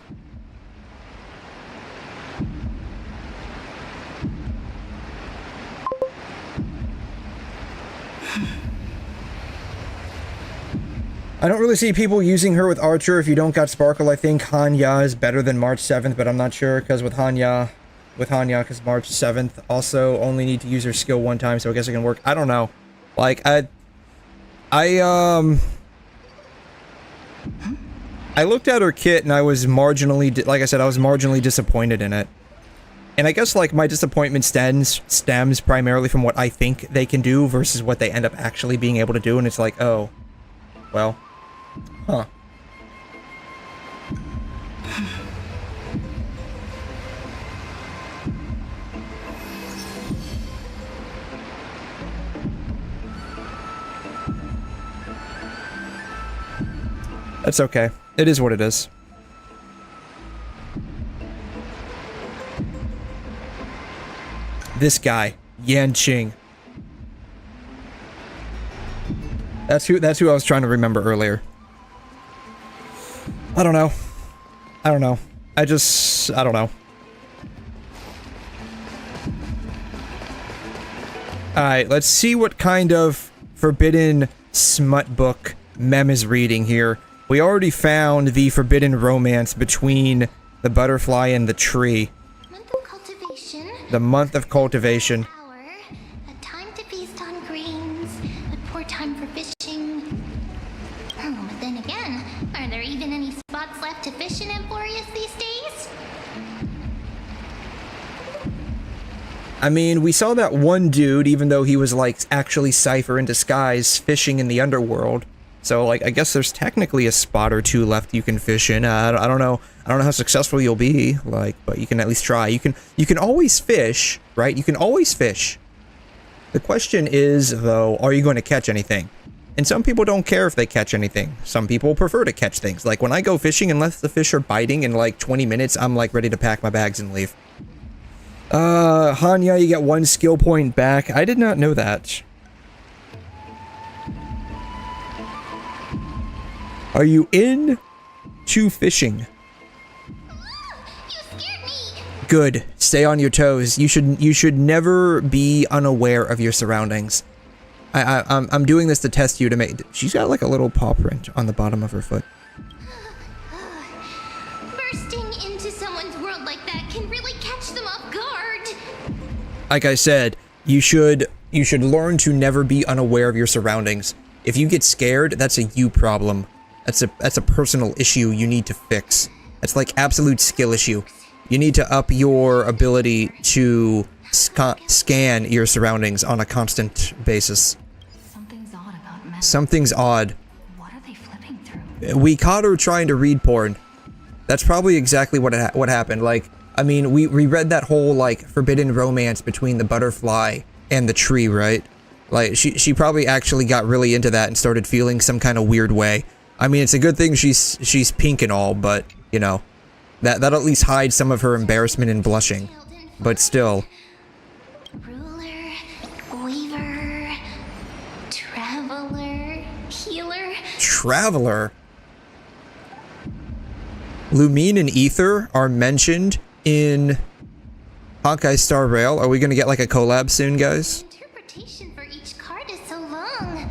I don't really see people using her with Archer if you don't got Sparkle. I think Hanya is better than March 7th, but I'm not sure because with Hanya, because March 7th also only need to use her skill 1 time, so I guess it can work. I don't know. Like, I looked at her kit and I was marginally, like I said, I was marginally disappointed in it. And I guess, like, my disappointment stems primarily from what I think they can do versus what they end up actually being able to do, and it's like, oh, well, huh. That's okay. It is what it is. This guy, Yanqing. That's who I was trying to remember earlier. I don't know. I don't know. I don't know. Alright, let's see what kind of forbidden smut book Mem is reading here. We already found the forbidden romance between the butterfly and the tree. Month of cultivation. The month of cultivation. Hour. A time to feast on greens. A poor time for fishing. Oh, but then again, are there even any spots left to fish in AMPHOREUS these days? I mean, we saw that one dude, even though he was, like, actually Cypher in disguise, fishing in the underworld. So, like, I guess there's technically a spot or 2 left you can fish in. I don't know. I don't know how successful you'll be, like, but you can at least try. You can always fish, right? You can always fish. The question is, though, are you going to catch anything? And some people don't care if they catch anything. Some people prefer to catch things. Like, when I go fishing, unless the fish are biting in, like, 20 minutes, I'm, like, ready to pack my bags and leave. Hanya, you get 1 skill point back. I did not know that. Are you in to fishing? You scared me! Good. Stay on your toes. You should never be unaware of your surroundings. I'm doing this to test you to make. She's got like a little paw print on the bottom of her foot. Bursting into someone's world like that can really catch them off guard. Like I said, you should learn to never be unaware of your surroundings. If you get scared, that's a you problem. That's a personal issue you need to fix. That's like absolute skill issue. You need to up your ability to scan your surroundings on a constant basis. Something's odd about Mem. Something's odd. What are they flipping through? We caught her trying to read porn. That's probably exactly what happened. Like, I mean, we read that whole, like, forbidden romance between the butterfly and the tree, right? Like, she probably actually got really into that and started feeling some kind of weird way. I mean, it's a good thing she's pink and all, but, you know, that'll at least hide some of her embarrassment and blushing. But still. Ruler, weaver, traveler, healer. Traveler? Lumine and Ether are mentioned in Honkai Star Rail. Are we gonna get like a collab soon, guys? Interpretation for each card is so long.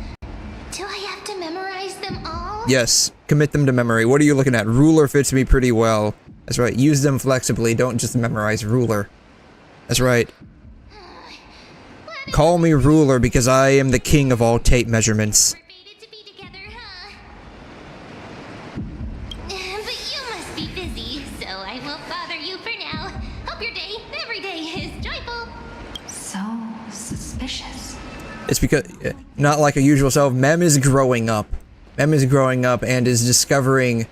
Do I have to memorize them all? Yes, commit them to memory. What are you looking at? Ruler fits me pretty well. That's right, use them flexibly, don't just memorize ruler. That's right. Call me ruler because I am the king of all tape measurements. We're fated to be together, huh? But you must be busy, so I won't bother you for now. Hope your day, every day, is joyful. So suspicious. It's because, not like a usual self, Mem is growing up. Mem is growing up and is discovering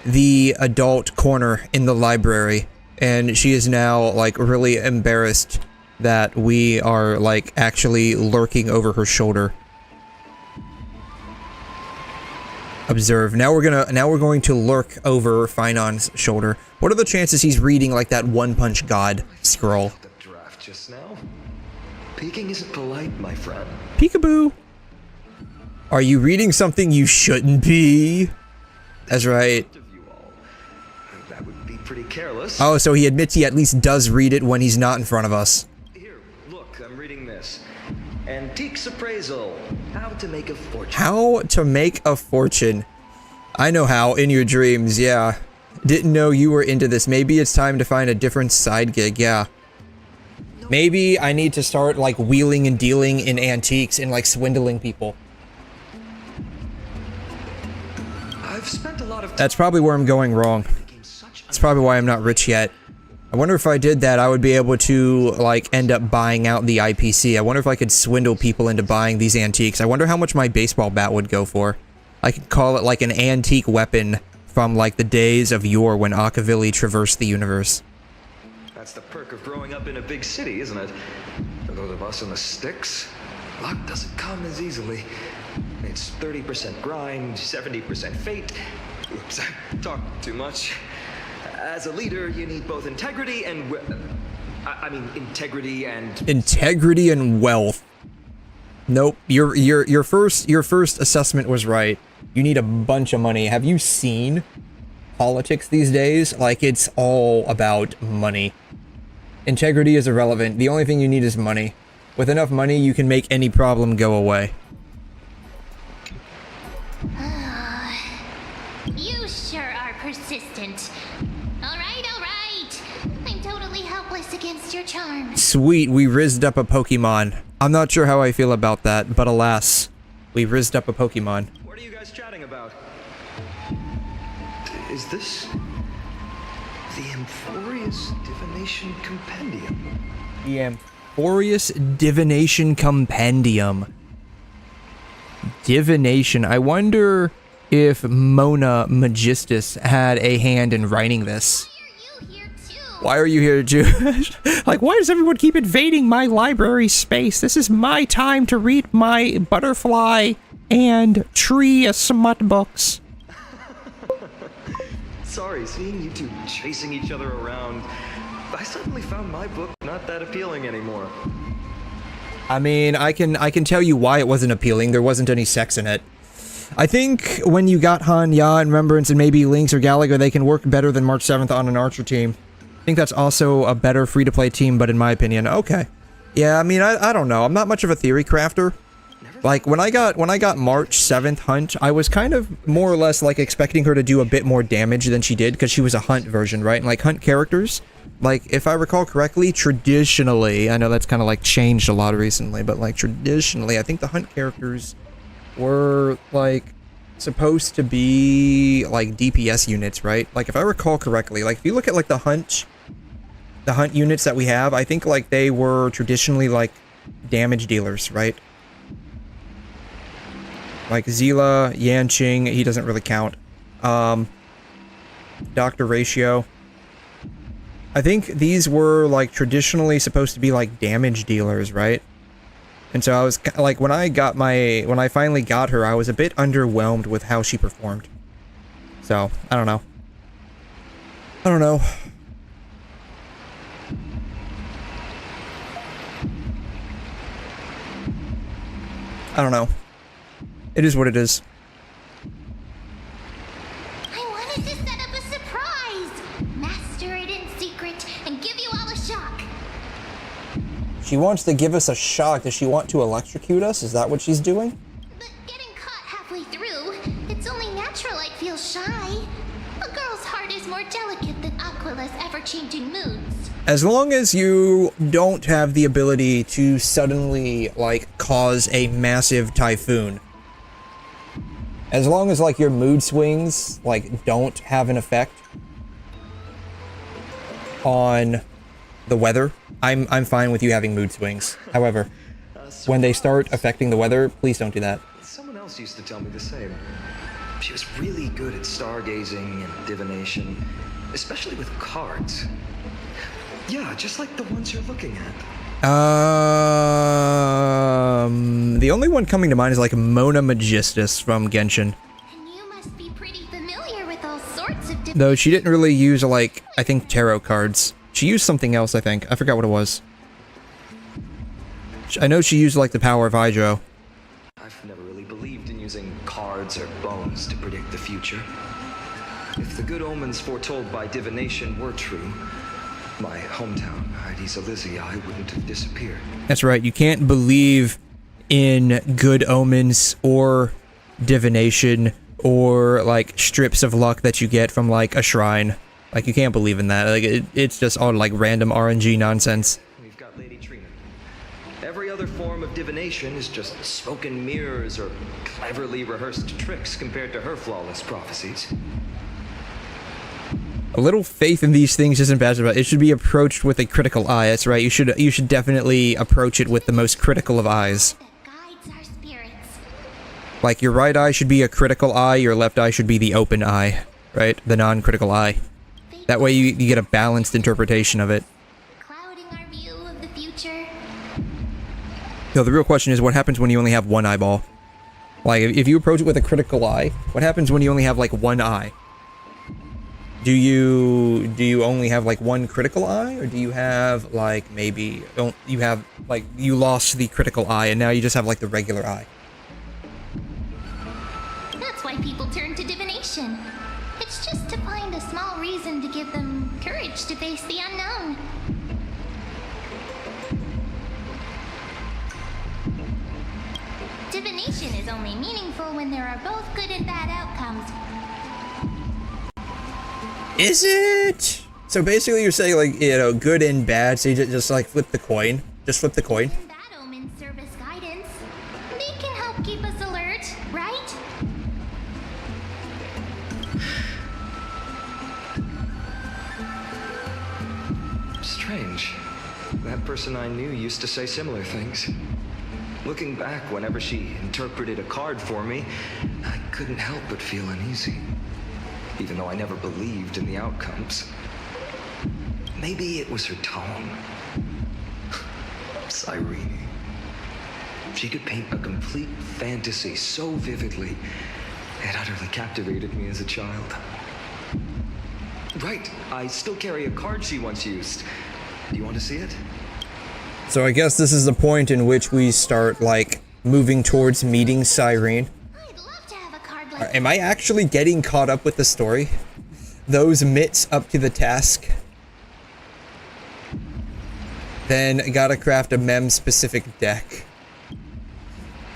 the adult corner in the library. And she is now, like, really embarrassed that we are, like, actually lurking over her shoulder. Observe. Now we're going to lurk over Finon's shoulder. What are the chances he's reading, like, that One Punch God scroll? The draft just now. Peeking isn't polite, my friend. Peekaboo! Are you reading something you shouldn't be? That's right. That would be pretty careless. Oh, so he admits he at least does read it when he's not in front of us. Here, look, I'm reading this. Antiques appraisal. How to make a fortune. How to make a fortune. I know how, in your dreams, yeah. Didn't know you were into this. Maybe it's time to find a different side gig, yeah. Maybe I need to start, like, wheeling and dealing in antiques and, like, swindling people. I've spent a lot of time. That's probably where I'm going wrong. That's probably why I'm not rich yet. I wonder if I did that, I would be able to, like, end up buying out the IPC. I wonder if I could swindle people into buying these antiques. I wonder how much my baseball bat would go for. I could call it, like, an antique weapon from, like, the days of yore when 𝘬𝑒 traversed the universe. That's the perk of growing up in a big city, isn't it? For those of us in the sticks, luck doesn't come as easily. It's 30% grind, 70% fate. Oops, I talked too much. As a leader, you need both integrity and integrity and wealth. Nope, your first assessment was right. You need a bunch of money. Have you seen politics these days? Like, it's all about money. Integrity is irrelevant. The only thing you need is money. With enough money, you can make any problem go away. You sure are persistent. Alright, alright. I'm totally helpless against your charms. Sweet, we rizzed up a Pokemon. I'm not sure how I feel about that, but alas, we rizzed up a Pokemon. What are you guys chatting about? Is this the AMPHOREUS Divination Compendium? The AMPHOREUS Divination Compendium. Divination. I wonder if Mona Magistus had a hand in writing this. Why are you here too? Like, why does everyone keep invading my library space? This is my time to read my butterfly and tree smut books. Sorry, seeing you two chasing each other around, I suddenly found my book not that appealing anymore. I mean, I can tell you why it wasn't appealing. There wasn't any sex in it. I think when you got Han, Ya, and Remembrance, and maybe Lynx or Galaga, they can work better than March 7th on an Archer team. I think that's also a better free-to-play team, but in my opinion, okay. Yeah, I mean, I don't know. I'm not much of a theory crafter. Like, when I got March 7th Hunt, I was kind of more or less, like, expecting her to do a bit more damage than she did, because she was a Hunt version, right? And, like, Hunt characters, like, if I recall correctly, traditionally, I know that's kind of, like, changed a lot recently, but, like, traditionally, I think the Hunt characters were, like, supposed to be, like, DPS units, right? Like, if I recall correctly, like, if you look at, like, the Hunt units that we have, I think, like, they were traditionally, like, damage dealers, right? Like, Zila, Yanqing, he doesn't really count. Dr. Ratio. I think these were, like, traditionally supposed to be, like, damage dealers, right? And so I was like, when I finally got her, I was a bit underwhelmed with how she performed. So, I don't know. I don't know. I don't know. It is what it is. I wanted to set up a surprise! Master it in secret and give you all a shock. She wants to give us a shock. Does she want to electrocute us? Is that what she's doing? But getting caught halfway through, it's only natural I'd feel shy. A girl's heart is more delicate than Aquila's ever-changing moods. As long as you don't have the ability to suddenly, like, cause a massive typhoon. As long as, like, your mood swings, like, don't have an effect on the weather, I'm fine with you having mood swings. However, when they start affecting the weather, please don't do that. Someone else used to tell me the same. She was really good at stargazing and divination, especially with cards. Yeah, just like the ones you're looking at. The only one coming to mind is like Mona Magistus from Genshin. And you must be pretty familiar with all sorts of Though she didn't really use, like, I think tarot cards. She used something else, I think. I forgot what it was. I know she used, like, the power of Hydro. I've never really believed in using cards or bones to predict the future. If the good omens foretold by divination were true, my hometown, 𝘬𝘗𝘕𝘖𝘗, wouldn't have disappeared. That's right, you can't believe in good omens or divination or, like, strips of luck that you get from, like, a shrine. Like, you can't believe in that. Like, it's just all, like, random RNG nonsense. We've got Lady Trina. Every other form of divination is just smoke and mirrors or cleverly rehearsed tricks compared to her flawless prophecies. A little faith in these things isn't bad, but it should be approached with a critical eye. That's right. You should definitely approach it with the most critical of eyes. that guides our spirits. Like, your right eye should be a critical eye, your left eye should be the open eye, right? The non-critical eye. That way you get a balanced interpretation of it. Clouding our view of the future. So the real question is, what happens when you only have one eyeball? Like, if you approach it with a critical eye, what happens when you only have, like, one eye? Do you only have, like, one critical eye, or do you have, like, maybe you have, like, you lost the critical eye and now you just have, like, the regular eye? That's why people turn to divination. It's just to find a small reason to give them courage to face the unknown. Divination is only meaningful when there are both good and bad outcomes. Is it? So basically you're saying, like, you know, good and bad, so you just like, flip the coin? Just flip the coin? And bad omens serve as guidance. They can help keep us alert, right? Strange. That person I knew used to say similar things. Looking back, whenever she interpreted a card for me, I couldn't help but feel uneasy. Even though I never believed in the outcomes. Maybe it was her tone. 𝘬𝘬𝘕. She could paint a complete fantasy so vividly, it utterly captivated me as a child. Right, I still carry a card she once used. Do you want to see it? So I guess this is the point in which we start, like, moving towards meeting 𝘬𝘬𝘕. I'd love to have a card like Am I actually getting caught up with the story? Those mitts up to the task? Then gotta craft a mem-specific deck.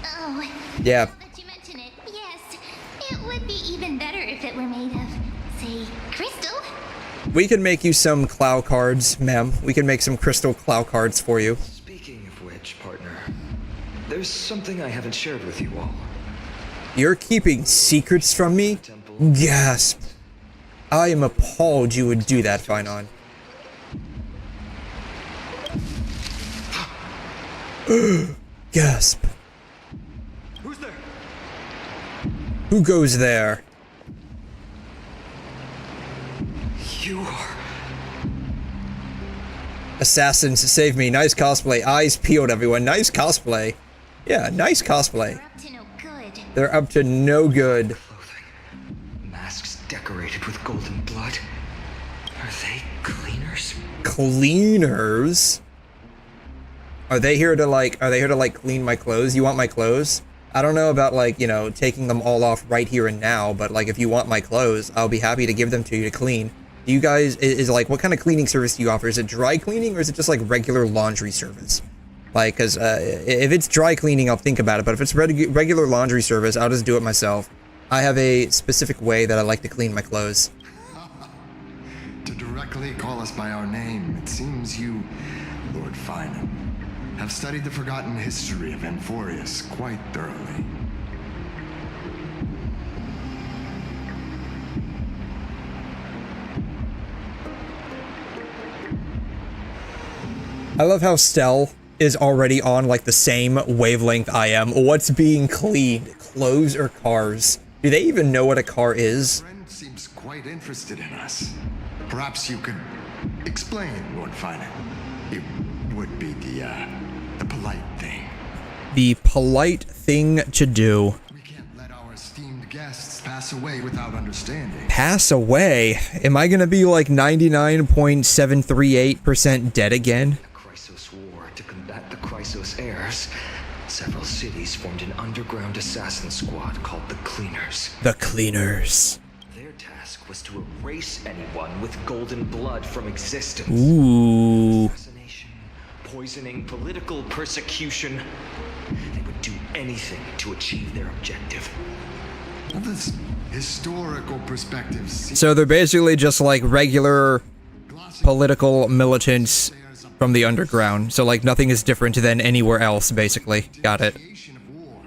Oh, Yeah. now that you mention it, yes. It would be even better if it were made of, say, crystal. We can make you some 𝘬𝘬 cards, ma'am. We can make some crystal 𝘬𝘬 cards for you. Speaking of which, partner, there's something I haven't shared with you all. You're keeping secrets from me? Gasp. I am appalled you would do that, Finon. Gasp. Who's there? Who goes there? You are... Assassins, save me. Nice cosplay. Eyes peeled, everyone. Nice cosplay. Yeah, nice cosplay. They're up to no good. They're up to no good. Clothing. Masks decorated with golden blood. Are they cleaners? Cleaners? Are they here to like clean my clothes? You want my clothes? I don't know about like, you know, taking them all off right here and now, but like if you want my clothes, I'll be happy to give them to you to clean. Do you guys, is like, what kind of cleaning service do you offer? Is it dry cleaning or is it just like regular laundry service? Like, cause if it's dry cleaning, I'll think about it, but if it's regular laundry service, I'll just do it myself. I have a specific way that I like to clean my clothes. To directly call us by our name, it seems you, Lord Finan, have studied the forgotten history of AMPHOREUS quite thoroughly. I love how 𝘬𝘮 is already on like the same wavelength I am. What's being cleaned? Clothes or cars? Do they even know what a car is? Friend seems quite interested in us. Perhaps you could explain, Lord Finan. It would be the polite thing. The polite thing to do. We can't let our esteemed guests pass away without understanding. Pass away? Am I gonna be like 99.738% dead again? The 𝘧𝘗 War to combat the 𝘧𝘗 several cities formed an underground assassin squad called the Cleaners. The Cleaners. Their task was to erase anyone with golden blood from existence. Ooh. Assassination, poisoning, political persecution. They would do anything to achieve their objective. Well, this historical perspective seems So they're basically just like regular political militants from the underground. So like nothing is different than anywhere else, basically. Got it. of war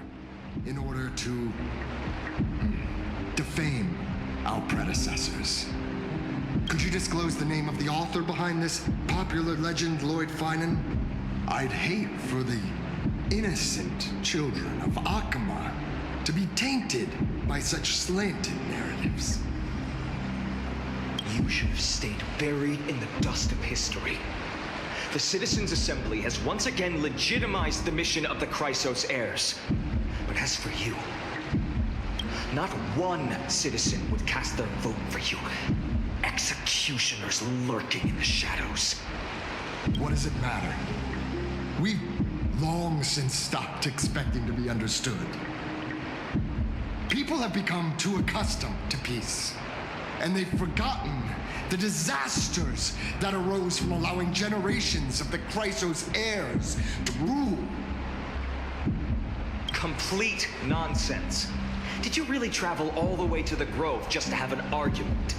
in order to defame our predecessors. Could you disclose the name of the author behind this popular legend, Lord Finan? I'd hate for the innocent children of 𝘐'𝘮 to be tainted by such slanted narratives. You should have stayed buried in the dust of history. The Citizens' Assembly has once again legitimized the mission of the 𝘧𝘗. But as for you, not one citizen would cast their vote for you. Executioners lurking in the shadows. What does it matter? We've long since stopped expecting to be understood. People have become too accustomed to peace, and they've forgotten the disasters that arose from allowing generations of the 𝘧𝘗 to rule. Complete nonsense. Did you really travel all the way to the Grove just to have an argument?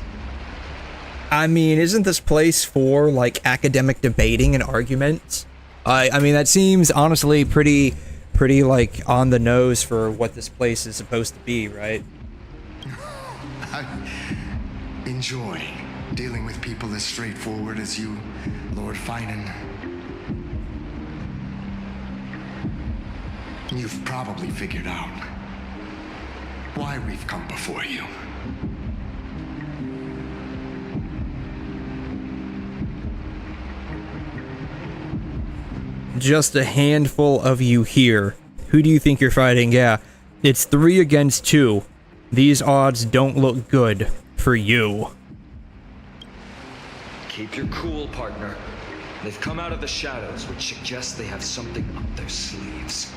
I mean, isn't this place for like academic debating and arguments? I mean, that seems honestly pretty like on the nose for what this place is supposed to be, right? I enjoy dealing with people as straightforward as you, Lord Finan. You've probably figured out why we've come before you. Just a handful of you here. Who do you think you're fighting? Yeah, it's 3 against 2. These odds don't look good for you. Keep your cool, partner. They've come out of the shadows, which suggests they have something up their sleeves.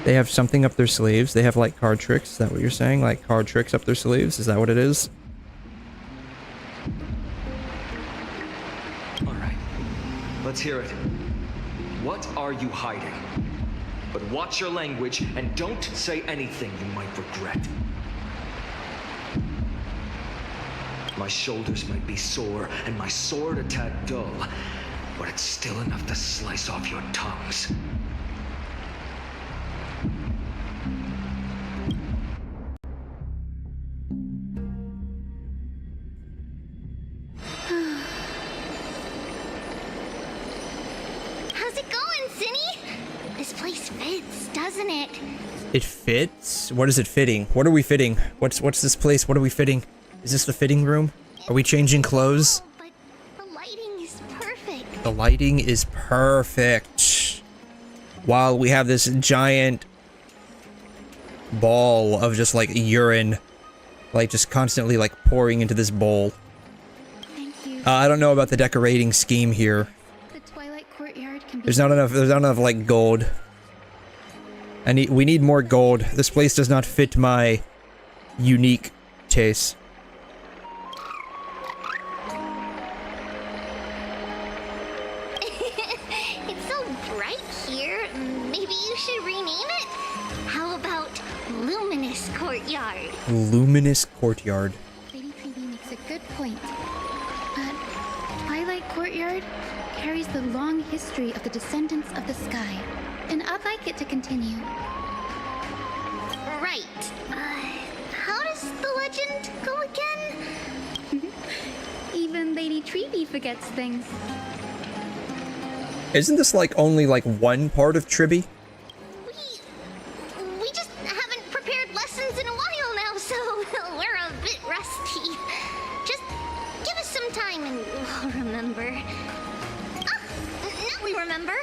They have something up their sleeves? They have like card tricks? Is that what you're saying? Like card tricks up their sleeves? Is that what it is? Alright, let's hear it. What are you hiding? But watch your language and don't say anything you might regret. My shoulders might be sore and my sword a tad dull, but it's still enough to slice off your tongues. How's it going, Cinny? This place fits, doesn't it? It fits? What is it fitting? What are we fitting? What's this place? What are we fitting? Is this the fitting room? Are we changing clothes? Oh, but the lighting is perfect. The lighting is perfect. while we have this giant ball of just like urine, like just constantly like pouring into this bowl. Thank you. I don't know about the decorating scheme here. The Twilight Courtyard can be. There's not enough like gold. We need more gold. This place does not fit my unique taste. It's so bright here. Maybe you should rename it? How about Luminous Courtyard? Luminous Courtyard. Lady Treevee makes a good point. But Twilight Courtyard carries the long history of the descendants of the sky, and I'd like it to continue. Right. How does the legend go again? Even Lady Treevee forgets things. Isn't this like only like one part of Tribby? We just haven't prepared lessons in a while now, so we're a bit rusty. Just give us some time and we'll remember. Ah, now we remember.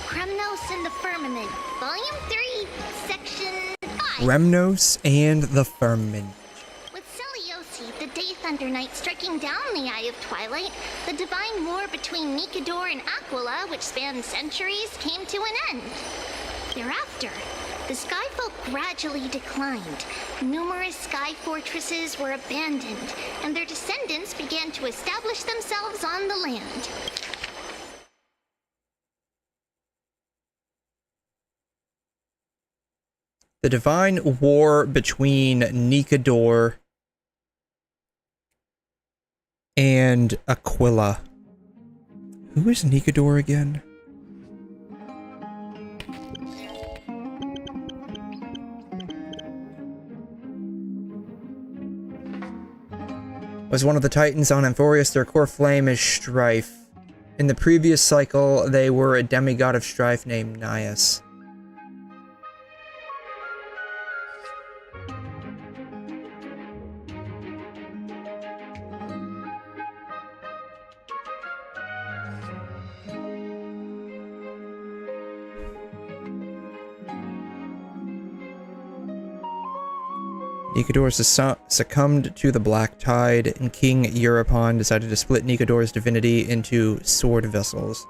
𝘠𝘮 and the Firmament, Volume 3, Section 5. 𝘠𝘮 and the Firmament. With 𝘧𝘢𝘬𝘬𝘦, the Day Thunder Knight, striking down the Eye of Twilight, the divine war between 𝘧𝘗𝘗 and Aquila, which spanned centuries, came to an end. Thereafter, the skyfolk gradually declined. Numerous sky fortresses were abandoned, and their descendants began to establish themselves on the land. The divine war between 𝘧𝘗𝘗 and Aquila. Who is 𝘧𝘗𝘗 again? Was one of the titans on AMPHOREUS. Their core flame is strife. In the previous cycle, they were a demigod of strife named Nias. 𝘧𝘗𝘗 succumbed to the Black Tide, and King 𝘧𝘀𝘀 decided to split 𝘧𝘗𝘗's divinity into sword vessels.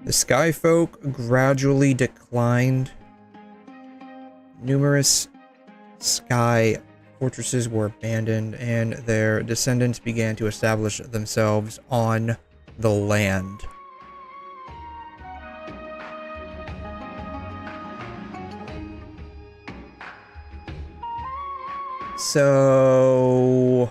The Skyfolk gradually declined. Numerous sky fortresses were abandoned, and their descendants began to establish themselves on the land. So...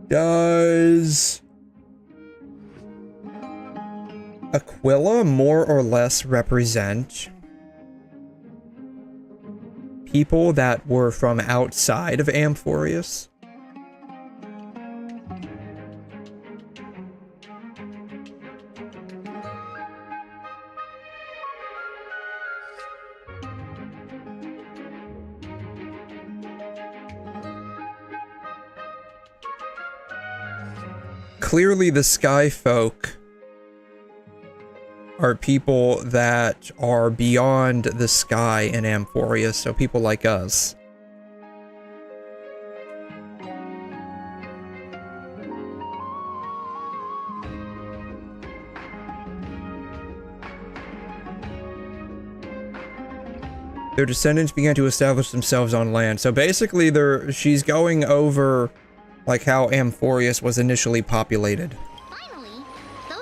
does Aquila more or less represent people that were from outside of AMPHOREUS? Clearly, the Skyfolk are people that are beyond the sky in AMPHOREUS, so people like us. Their descendants began to establish themselves on land. So basically, she's going over like how AMPHOREUS was initially populated. Finally, the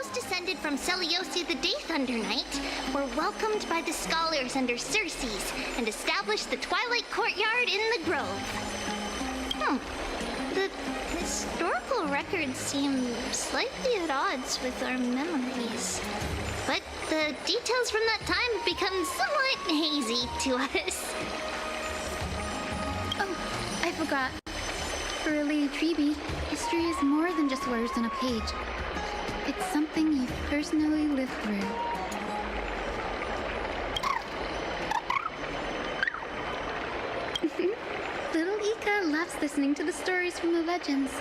Thunder Knight were welcomed by the scholars under 𝘧𝘲s and established the Twilight Courtyard in the Grove. The historical records seem slightly at odds with our memories. But the details from that time have become somewhat hazy to us. Oh, I forgot. For Lady 𝘬𝘗, history is more than just words on a page. It's something you've personally lived through. Little 𝘬𝘗 loves listening to the stories from the legends.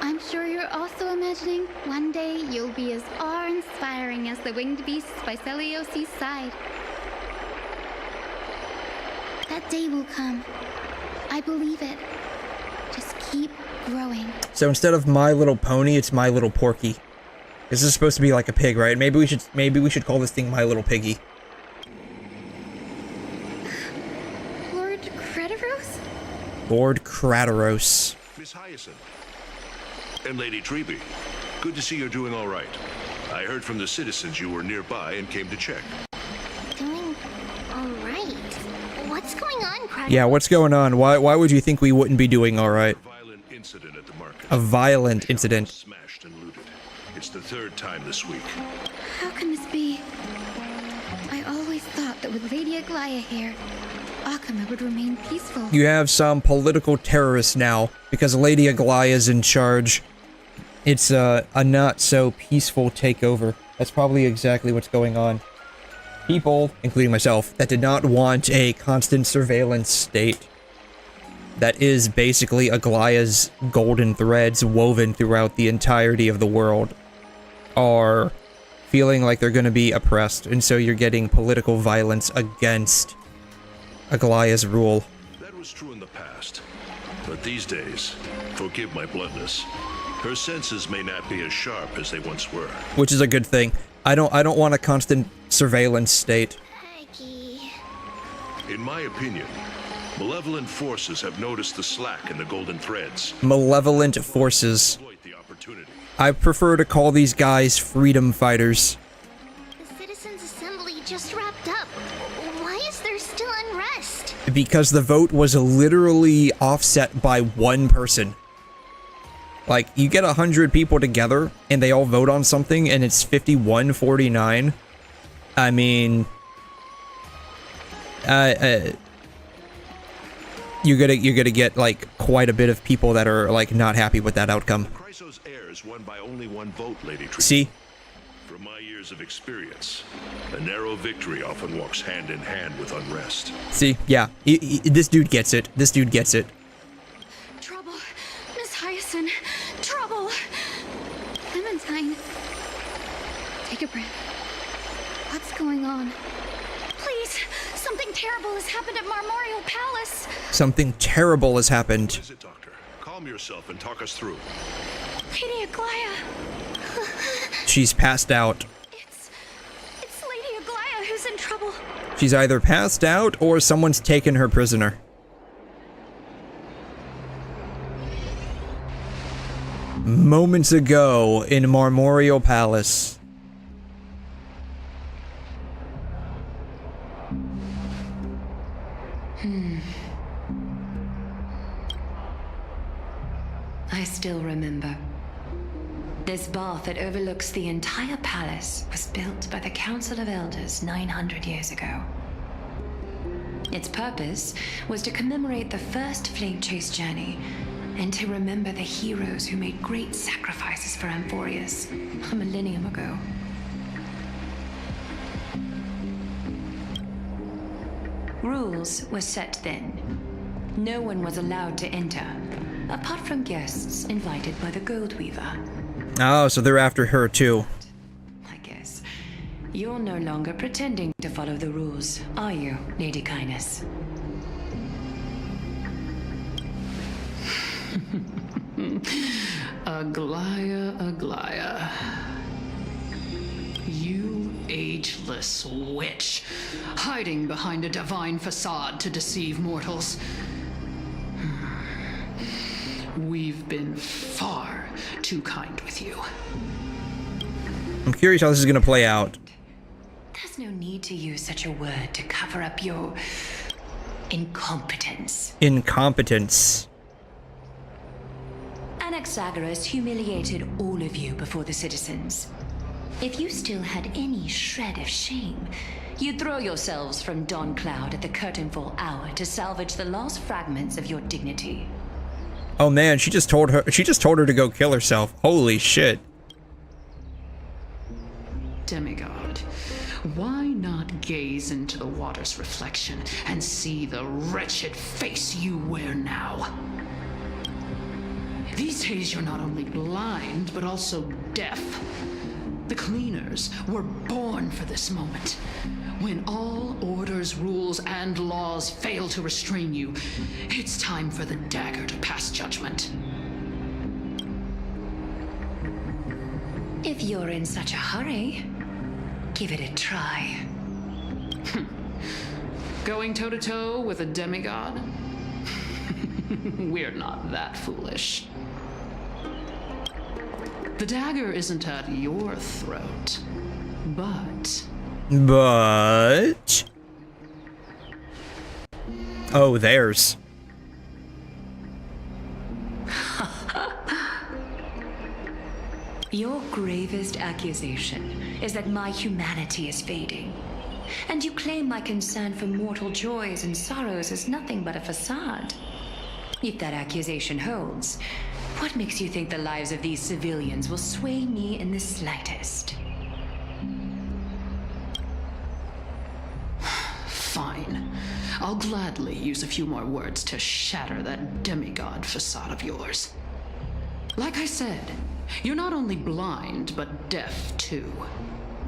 I'm sure you're also imagining one day you'll be as awe-inspiring as the winged beasts by 𝘬𝘲𝘳𝘗's side. That day will come. I believe it. Just keep growing. So instead of My Little Pony, it's My Little Porky. This is supposed to be like a pig, right? Maybe we should call this thing My Little Piggy. Lord 𝘬𝘗𝘬𝘳? Lord 𝘬𝘗𝘬𝘳. Miss Hyacinth. And Lady 𝘬𝘗. Good to see you're doing all right. I heard from the citizens you were nearby and came to check. Doing all right. What's going on, 𝘬𝘗𝘬𝘳? Yeah, what's going on? Why would you think we wouldn't be doing all right? A violent incident at the market. A violent incident. Smashed and looted. It's the third time this week. How can this be? I always thought that with Lady 𝘮𝘰 here, Aachen would remain peaceful. You have some political terrorists now, because Lady 𝘮𝘰 is in charge. It's a not so peaceful takeover. That's probably exactly what's going on. People, including myself, that did not want a constant surveillance state that is basically 𝘮𝘰's golden threads woven throughout the entirety of the world, are feeling like they're going to be oppressed, and so you're getting political violence against 𝘮𝘰's rule. That was true in the past. But these days, forgive my bluntness, her senses may not be as sharp as they once were. Which is a good thing. I don't want a constant surveillance state. Peggy. In my opinion, malevolent forces have noticed the slack in the golden threads. Malevolent forces. Exploit the opportunity. I prefer to call these guys freedom fighters. The Citizens' Assembly just wrapped up. Why is there still unrest? Because the vote was literally offset by one person. Like, you get 100 people together, and they all vote on something, and it's 51-49. I mean... you're gonna get, like, quite a bit of people that are, like, not happy with that outcome. 𝘧𝘗𝘬𝘗's heirs won by only one vote, Lady 𝘬𝘗. See? From my years of experience, a narrow victory often walks hand in hand with unrest. See? Yeah. This dude gets it. This dude gets it. Trouble. Miss Hyacinth. Trouble. Clementine. Take a breath. What's going on? Please. Something terrible has happened at Marmorial Palace. Something terrible has happened. What is it, Doctor? Calm yourself and talk us through. Lady 𝘮𝘰. She's passed out. It's Lady 𝘮𝘰 who's in trouble. She's either passed out or someone's taken her prisoner. Moments ago in Marmorial Palace. I still remember. This bath that overlooks the entire palace was built by the Council of Elders 900 years ago. Its purpose was to commemorate the first flame chase journey and to remember the heroes who made great sacrifices for AMPHOREUS a millennium ago. Rules were set then. No one was allowed to enter, apart from guests invited by the Gold Weaver. Oh, so they're after her too. I guess. You're no longer pretending to follow the rules, are you, Lady Kindness? 𝘮𝘰𝘮𝘰. You ageless witch, hiding behind a divine facade to deceive mortals. We've been far too kind with you. I'm curious how this is gonna play out. There's no need to use such a word to cover up your incompetence. Incompetence. Anaxagoras humiliated all of you before the citizens. If you still had any shred of shame, you'd throw yourselves from dawn cloud at the curtainfall hour to salvage the last fragments of your dignity. Oh man, she just told her to go kill herself. Holy shit. Demigod, why not gaze into the water's reflection and see the wretched face you wear now? These days you're not only blind, but also deaf. The cleaners were born for this moment. When all orders, rules, and laws fail to restrain you, it's time for the dagger to pass judgment. If you're in such a hurry, give it a try. Going toe-to-toe with a demigod? We're not that foolish. The dagger isn't at your throat, but... Oh, theirs. Your gravest accusation is that my humanity is fading. And you claim my concern for mortal joys and sorrows is nothing but a facade. If that accusation holds, what makes you think the lives of these civilians will sway me in the slightest? Fine. I'll gladly use a few more words to shatter that demigod facade of yours. Like I said, you're not only blind, but deaf too.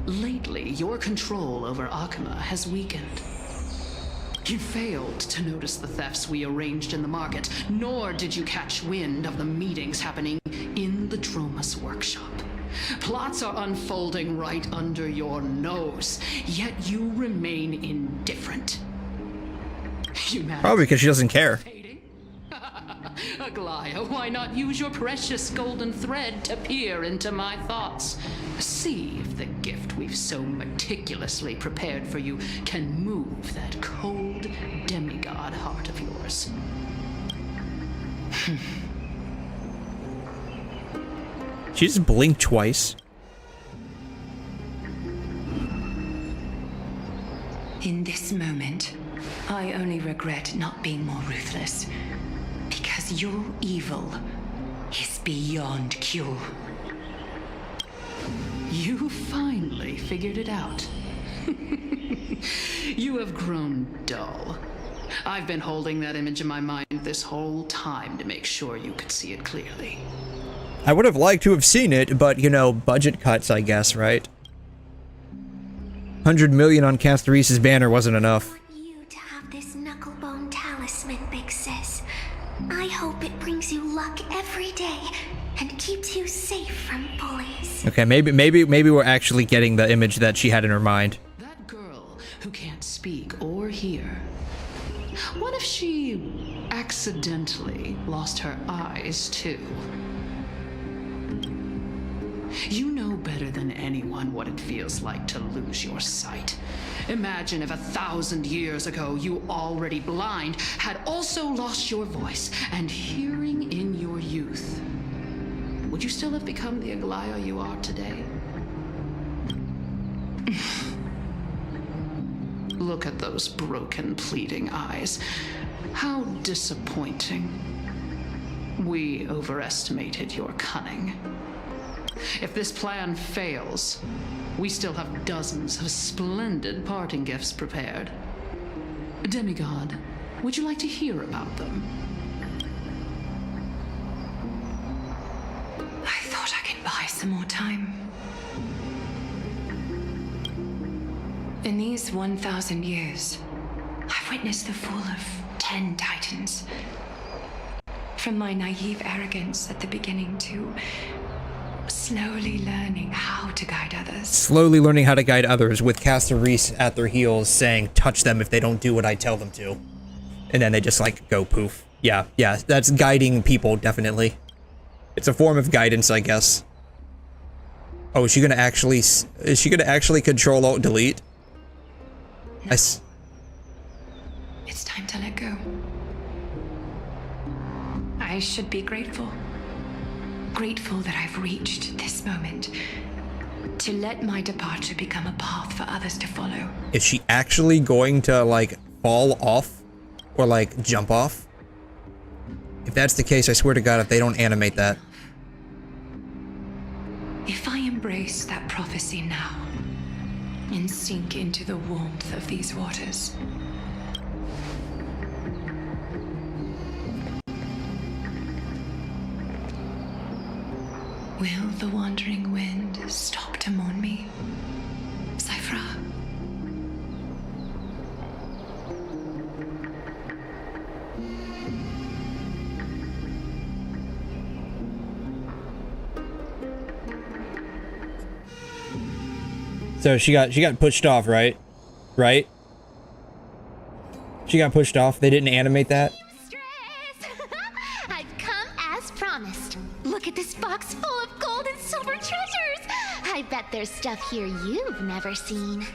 Lately, your control over Akuma has weakened. You failed to notice the thefts we arranged in the market, nor did you catch wind of the meetings happening in the Dromus workshop. Plots are unfolding right under your nose, yet you remain indifferent. Probably because she doesn't care. 𝘬𝘰𝘬𝘦𝘴, why not use your precious golden thread to peer into my thoughts? See if the gift we've so meticulously prepared for you can move that cold demigod heart of yours. She just blinked twice. In this moment, I only regret not being more ruthless. Because your evil is beyond cure. You finally figured it out. You have grown dull. I've been holding that image in my mind this whole time to make sure you could see it clearly. I would have liked to have seen it, but, you know, budget cuts, I guess, right? 100 million on 𝘧𝘬𝘗's banner wasn't enough. I want you to have this knucklebone talisman, Big Sis. I hope it brings you luck every day and keeps you safe from bullies. Okay, maybe we're actually getting the image that she had in her mind. That girl who can't speak or hear. What if she accidentally lost her eyes too? You know better than anyone what it feels like to lose your sight. Imagine if 1,000 years ago you, already blind, had also lost your voice and hearing in your youth. Would you still have become the 𝘬𝘬𝘬𝘦 you are today? Look at those broken, pleading eyes. How disappointing. We overestimated your cunning. If this plan fails, we still have dozens of splendid parting gifts prepared. Demigod, would you like to hear about them? I thought I could buy some more time. In these 1,000 years, I've witnessed the fall of 10 titans. From my naive arrogance at the beginning to slowly learning how to guide others. Slowly learning how to guide others with 𝘧𝘬𝘗 at their heels saying, touch them if they don't do what I tell them to. And then they just like go poof. Yeah, that's guiding people, definitely. It's a form of guidance, I guess. Oh, is she gonna actually control Alt Delete? It's time to let go. I should be grateful. Grateful that I've reached this moment. To let my departure become a path for others to follow. Is she actually going to, like, fall off? Or, like, jump off? If that's the case, I swear to God, if they don't animate that. If I embrace that prophecy now, and sink into the warmth of these waters, will the wandering wind stop to mourn me, 𝘧𝘬𝘂? So she got pushed off, right? Right? She got pushed off. They didn't animate that. I've come as promised. Look at this box full of gold and silver treasures. I bet there's stuff here you've never seen.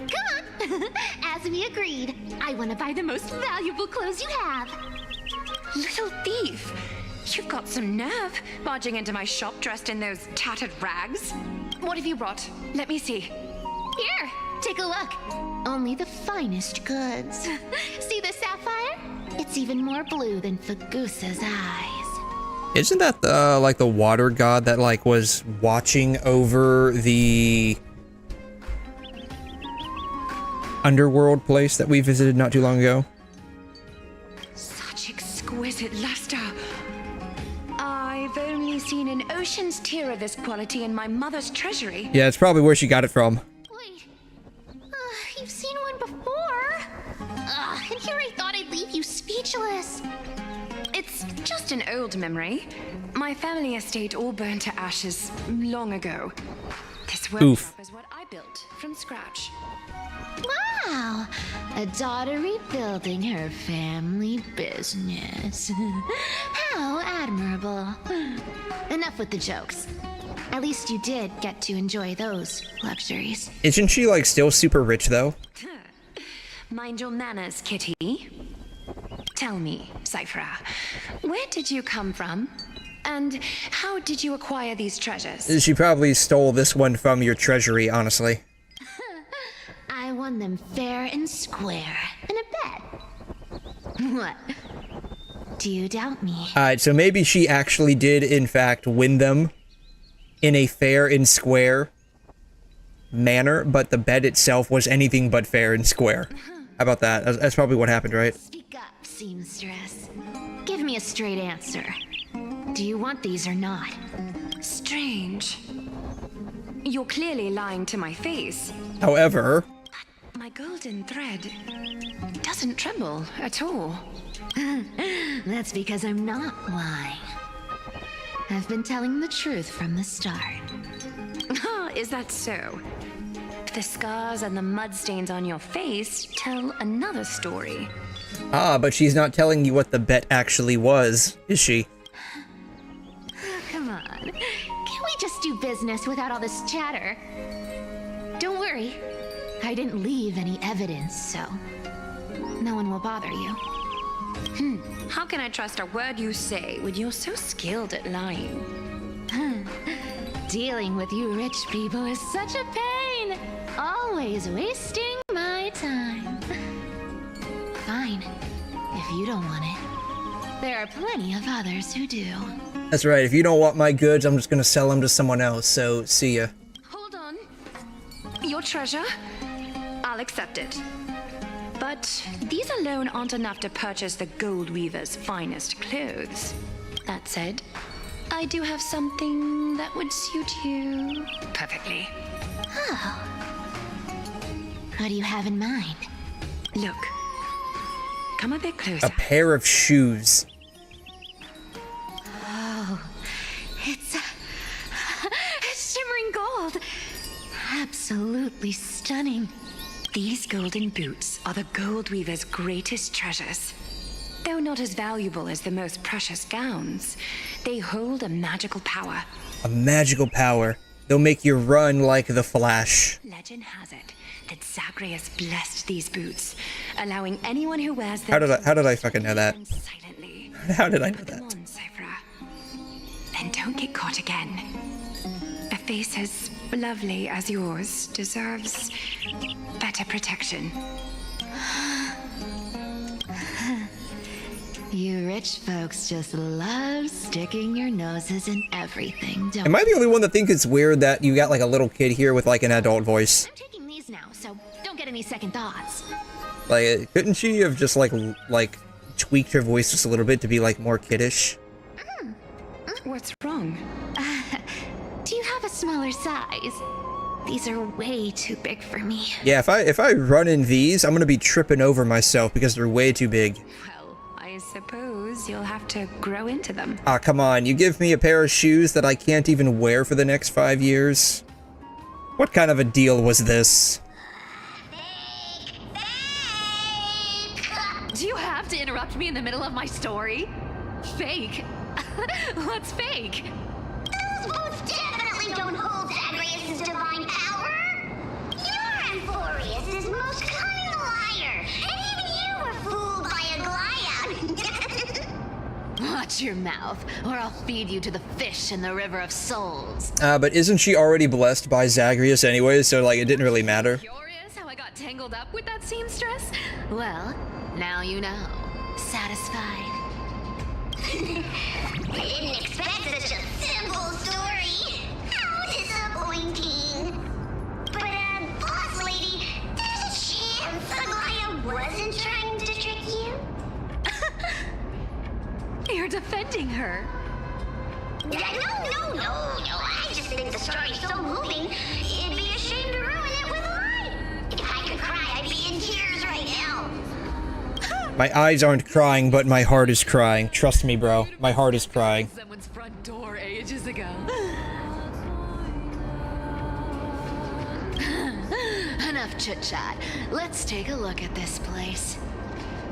Come on. As we agreed, I want to buy the most valuable clothes you have. Little thief! You've got some nerve, barging into my shop dressed in those tattered rags. What have you brought? Let me see. Here, take a look. Only the finest goods. See the sapphire? It's even more blue than Fagusa's eyes. Isn't that the, like, the water god that, like, was watching over the underworld place that we visited not too long ago? Such exquisite luster. I've only seen an ocean's tear of this quality in my mother's treasury. Yeah, it's probably where she got it from. Wait. You've seen one before. And here I thought I'd leave you speechless. It's just an old memory. My family estate all burned to ashes long ago. This workshop is what I built from scratch. Wow, a daughter rebuilding her family business. How admirable. Enough with the jokes. At least you did get to enjoy those luxuries. Isn't she, like, still super rich, though? Mind your manners, kitty. Tell me, 𝘧𝘬𝘂, where did you come from? And how did you acquire these treasures? She probably stole this one from your treasury, honestly. I won them fair and square in a bet. What? Do you doubt me? Alright, so maybe she actually did, in fact, win them in a fair and square manner, but the bet itself was anything but fair and square. How about that? That's probably what happened, right? Speak up, seamstress. Give me a straight answer. Do you want these or not? Strange. You're clearly lying to my face. However... My golden thread doesn't tremble at all. That's because I'm not lying. I've been telling the truth from the start. Is that so? The scars and the mud stains on your face tell another story. Ah, but she's not telling you what the bet actually was, is she? Come on. Can't we just do business without all this chatter? Don't worry. I didn't leave any evidence, so no one will bother you. How can I trust a word you say when you're so skilled at lying? Dealing with you rich people is such a pain. Always wasting my time. Fine, if you don't want it. There are plenty of others who do. That's right, if you don't want my goods, I'm just gonna sell them to someone else, so see ya. Hold on. Your treasure? I'll accept it. But these alone aren't enough to purchase the gold weaver's finest clothes. That said, I do have something that would suit you perfectly. Oh. What do you have in mind? Look. Come a bit closer. A pair of shoes. Oh, it's shimmering gold. Absolutely stunning. These golden boots are the gold weaver's greatest treasures. Though not as valuable as the most precious gowns, they hold a magical power. A magical power. They'll make you run like the Flash. Legend has it that Zagreus blessed these boots, allowing anyone who wears them. How did I fucking know that? Silently. How did I know that? Come on, Cypher. Then don't get caught again. A face as lovely as yours deserves better protection. You rich folks just love sticking your noses in everything, don't Am I the only one that thinks it's weird that you got like a little kid here with like an adult voice? I'm taking these now, so don't get any second thoughts. Like, couldn't she have just like tweaked her voice just a little bit to be like more kiddish? What's wrong? Do you have a smaller size? These are way too big for me. Yeah, if I run in these, I'm gonna be tripping over myself because they're way too big. Well, I suppose you'll have to grow into them. Ah, come on, you give me a pair of shoes that I can't even wear for the next 5 years? What kind of a deal was this? Do you have to interrupt me in the middle of my story? Fake? What's fake? Those boots definitely don't hold Zagreus' divine power. You're AMPHOREUS' most cunning liar, and even you were fooled by a Glion. Watch your mouth, or I'll feed you to the fish in the river of souls. But isn't she already blessed by Zagreus anyway, so like it didn't really matter? Curious how I got tangled up with that seamstress? Well, now you know. Satisfied? I didn't expect such a simple story. How disappointing. But, boss lady, there's a chance Aglaia wasn't trying to trick you? You're defending her. No. I just think the story's so moving, it'd be a shame to ruin it with a lie. If I could cry, I'd be in tears right now. My eyes aren't crying, but my heart is crying. Trust me, bro. My heart is crying. Someone's front door ages ago. Enough chit-chat. Let's take a look at this place.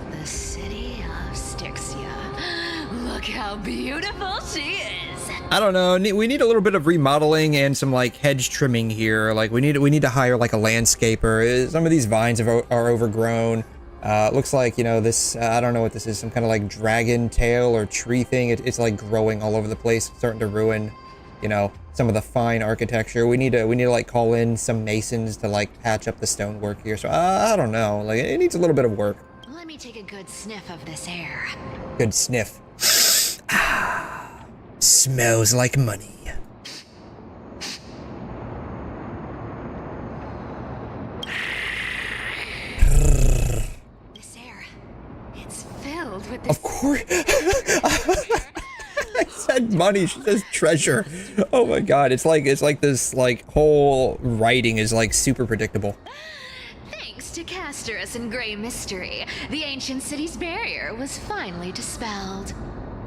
The city of 𝘧𝘖𝘗. Look how beautiful she is. I don't know. We need a little bit of remodeling and some like hedge trimming here. Like we need to hire like a landscaper. Some of these vines are overgrown. Looks like, you know, this, I don't know what this is, some kind of like dragon tail or tree thing. It's like growing all over the place, starting to ruin, you know, some of the fine architecture. We need to like call in some masons to like patch up the stonework here. So I don't know, like it needs a little bit of work. Let me take a good sniff of this air. Good sniff. Smells like money. Of course. I said money, she says treasure. Oh my god, it's like this like whole writing is like super predictable. Thanks to Castorus and Grey Mystery, the ancient city's barrier was finally dispelled.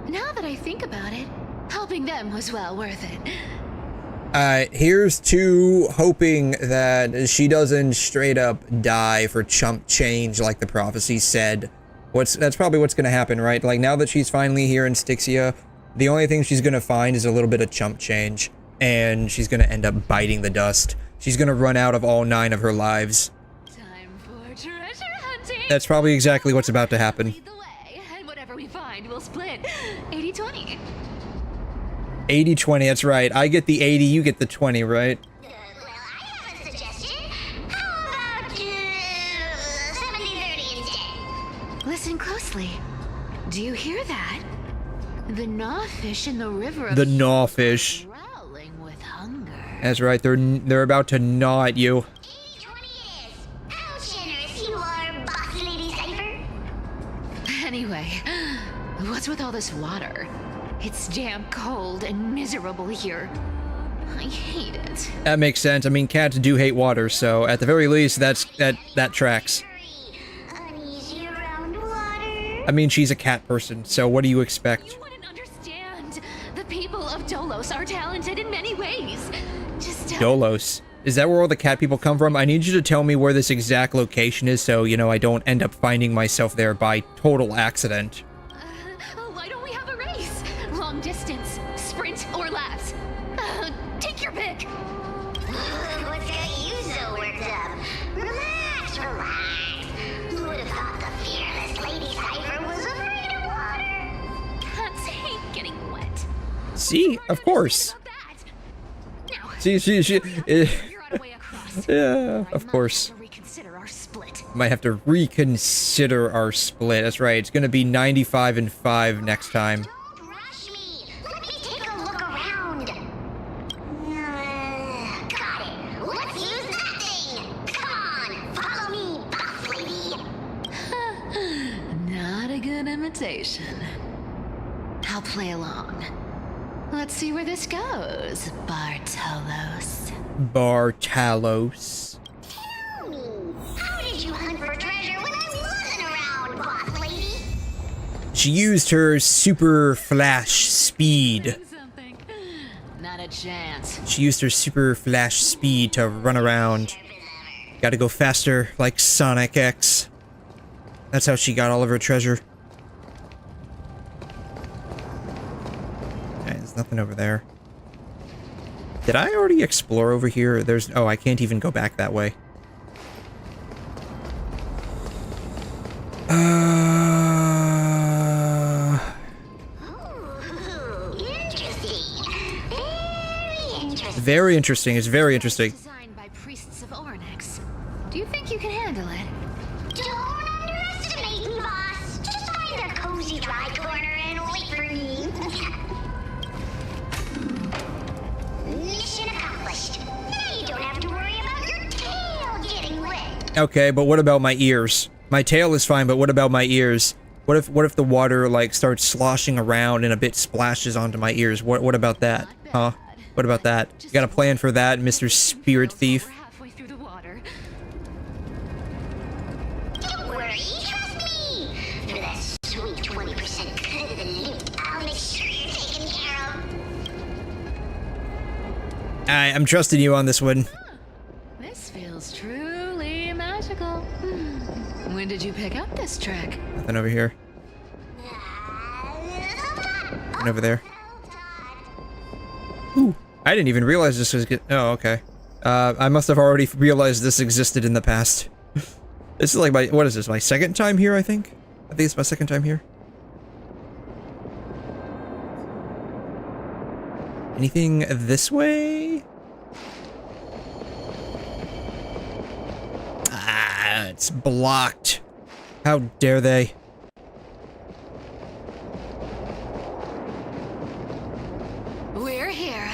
Now that I think about it, helping them was well worth it. Here's to hoping that she doesn't straight up die for chump change like the prophecy said. That's probably what's gonna happen, right? Like, now that she's finally here in 𝘧𝘖𝘗, the only thing she's gonna find is a little bit of chump change, and she's gonna end up biting the dust. She's gonna run out of all 9 of her lives. Time for treasure hunting. That's probably exactly what's about to happen. Lead the way, and whatever we find, we'll split 80-20. 80-20, that's right. I get the 80, you get the 20, right? Well, I have a suggestion. How about 70-30 instead? Listen closely. Do you hear that? The gnawfish in the river of The gnawfish. growling with hunger. That's right, they're about to gnaw at you. 80-20 is. How generous you are, boss lady Cypher. Anyway, what's with all this water? It's damn cold and miserable here. I hate it. That makes sense. I mean, cats do hate water, so at the very least, that tracks. Uneasy around water. I mean, she's a cat person, so what do you expect? You wouldn't understand. The people of Dolos are talented in many ways. Just Dolos. Is that where all the cat people come from? I need you to tell me where this exact location is so, you know, I don't end up finding myself there by total accident. Why don't we have a race? Long distance, sprint, or laps? Take your pick. What's got you so worked up? Remember See? Of course. See, yeah, of course. Might have to reconsider our split. That's right. It's gonna be 95-5 next time. Don't rush me. Let me take a look around. Got it. Let's use that thing. Come on, follow me, boss lady. Not a good imitation. I'll play along. Let's see where this goes, Bartolos. Bartalos. Tell me, how did you hunt for treasure when I wasn't around, boss lady? She used her super flash speed. Something. Not a chance. She used her super flash speed to run around. Gotta go faster, like Sonic X. That's how she got all of her treasure. Okay, there's nothing over there. Did I already explore over here? There's... Oh, I can't even go back that way. Very interesting. It's very interesting. Designed by priests of Ornyx. Do you think you can handle it? Don't underestimate me, boss. Just find a cozy dry corner and wait for me. Mission accomplished. Now you don't have to worry about your tail getting wet. Okay, but what about my ears? My tail is fine, but what about my ears? What if the water like starts sloshing around and a bit splashes onto my ears? What about that? Huh? What about that? You got a plan for that, Mr. Spirit Thief? Halfway through the water. Don't worry, trust me. For that sweet 20% cut of the loot, I'll make sure you're taken care of. I'm trusting you on this one. This feels truly magical. When did you pick up this trick? Nothing over here. And over there. Ooh, I didn't even realize this was good. Oh, okay. I must have already realized this existed in the past. This is like my, what is this, my second time here, I think? I think it's my second time here. Anything this way? Ah, it's blocked. How dare they? We're here.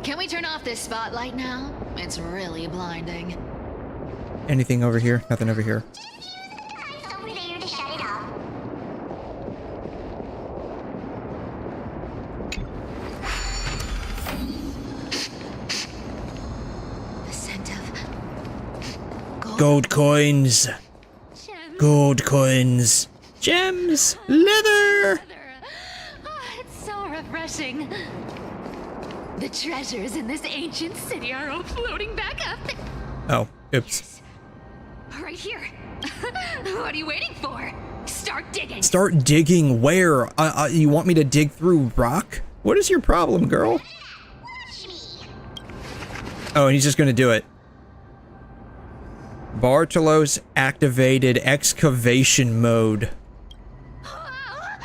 Can we turn off this spotlight now? It's really blinding. Anything over here? Nothing over here. It's over there to shut it off. The scent of Gold coins. gems. Gold coins. Gems. Leather. Oh, it's so refreshing. The treasures in this ancient city are all floating back up. Oh, oops. Right here. What are you waiting for? Start digging. Start digging where? You want me to dig through rock? What is your problem, girl? Oh, and he's just gonna do it. Bartolos activated excavation mode. Wow.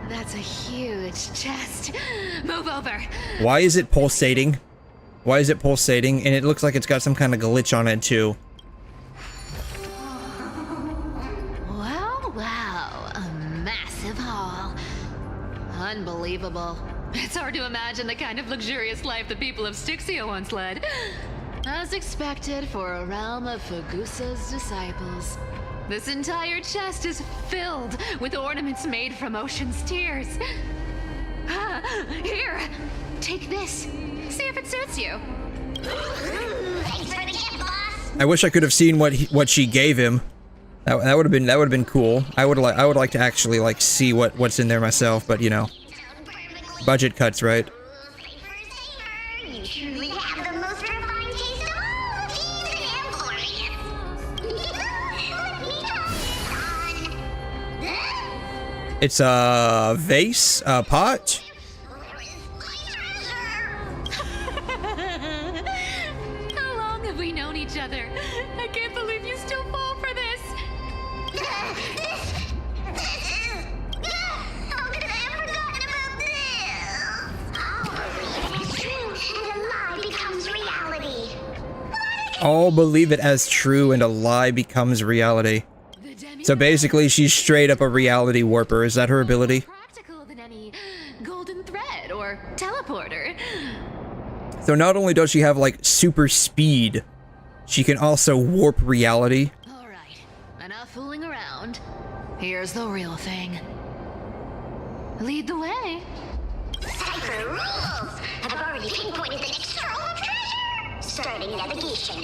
That's a huge chest. Move over. Why is it pulsating? Why is it pulsating? And it looks like it's got some kind of glitch on it too. Wow, wow. A massive haul. Unbelievable. It's hard to imagine the kind of luxurious life the people of Styxia once led. As expected for a realm of Fagusa's disciples. This entire chest is filled with ornaments made from ocean's tears. Here, take this. See if it suits you. Thanks for the gift, boss. I wish I could have seen what she gave him. That would have been cool. I would like to actually like see what's in there myself, but you know, budget cuts, right? You truly have the most refined taste of all of these AMPHOREUS. Let me try it on. It's a vase, a pot. How long have we known each other? I can't believe you still fall for this. How could I have forgotten about this? all believe it as true and a lie becomes reality. So basically, she's straight up a reality warper. Is that her ability? Practical than any golden thread or teleporter. So not only does she have, like, super speed, she can also warp reality. Alright, enough fooling around. Here's the real thing. Lead the way. Cipher rules! I've already pinpointed the next trove of treasure! Starting navigation.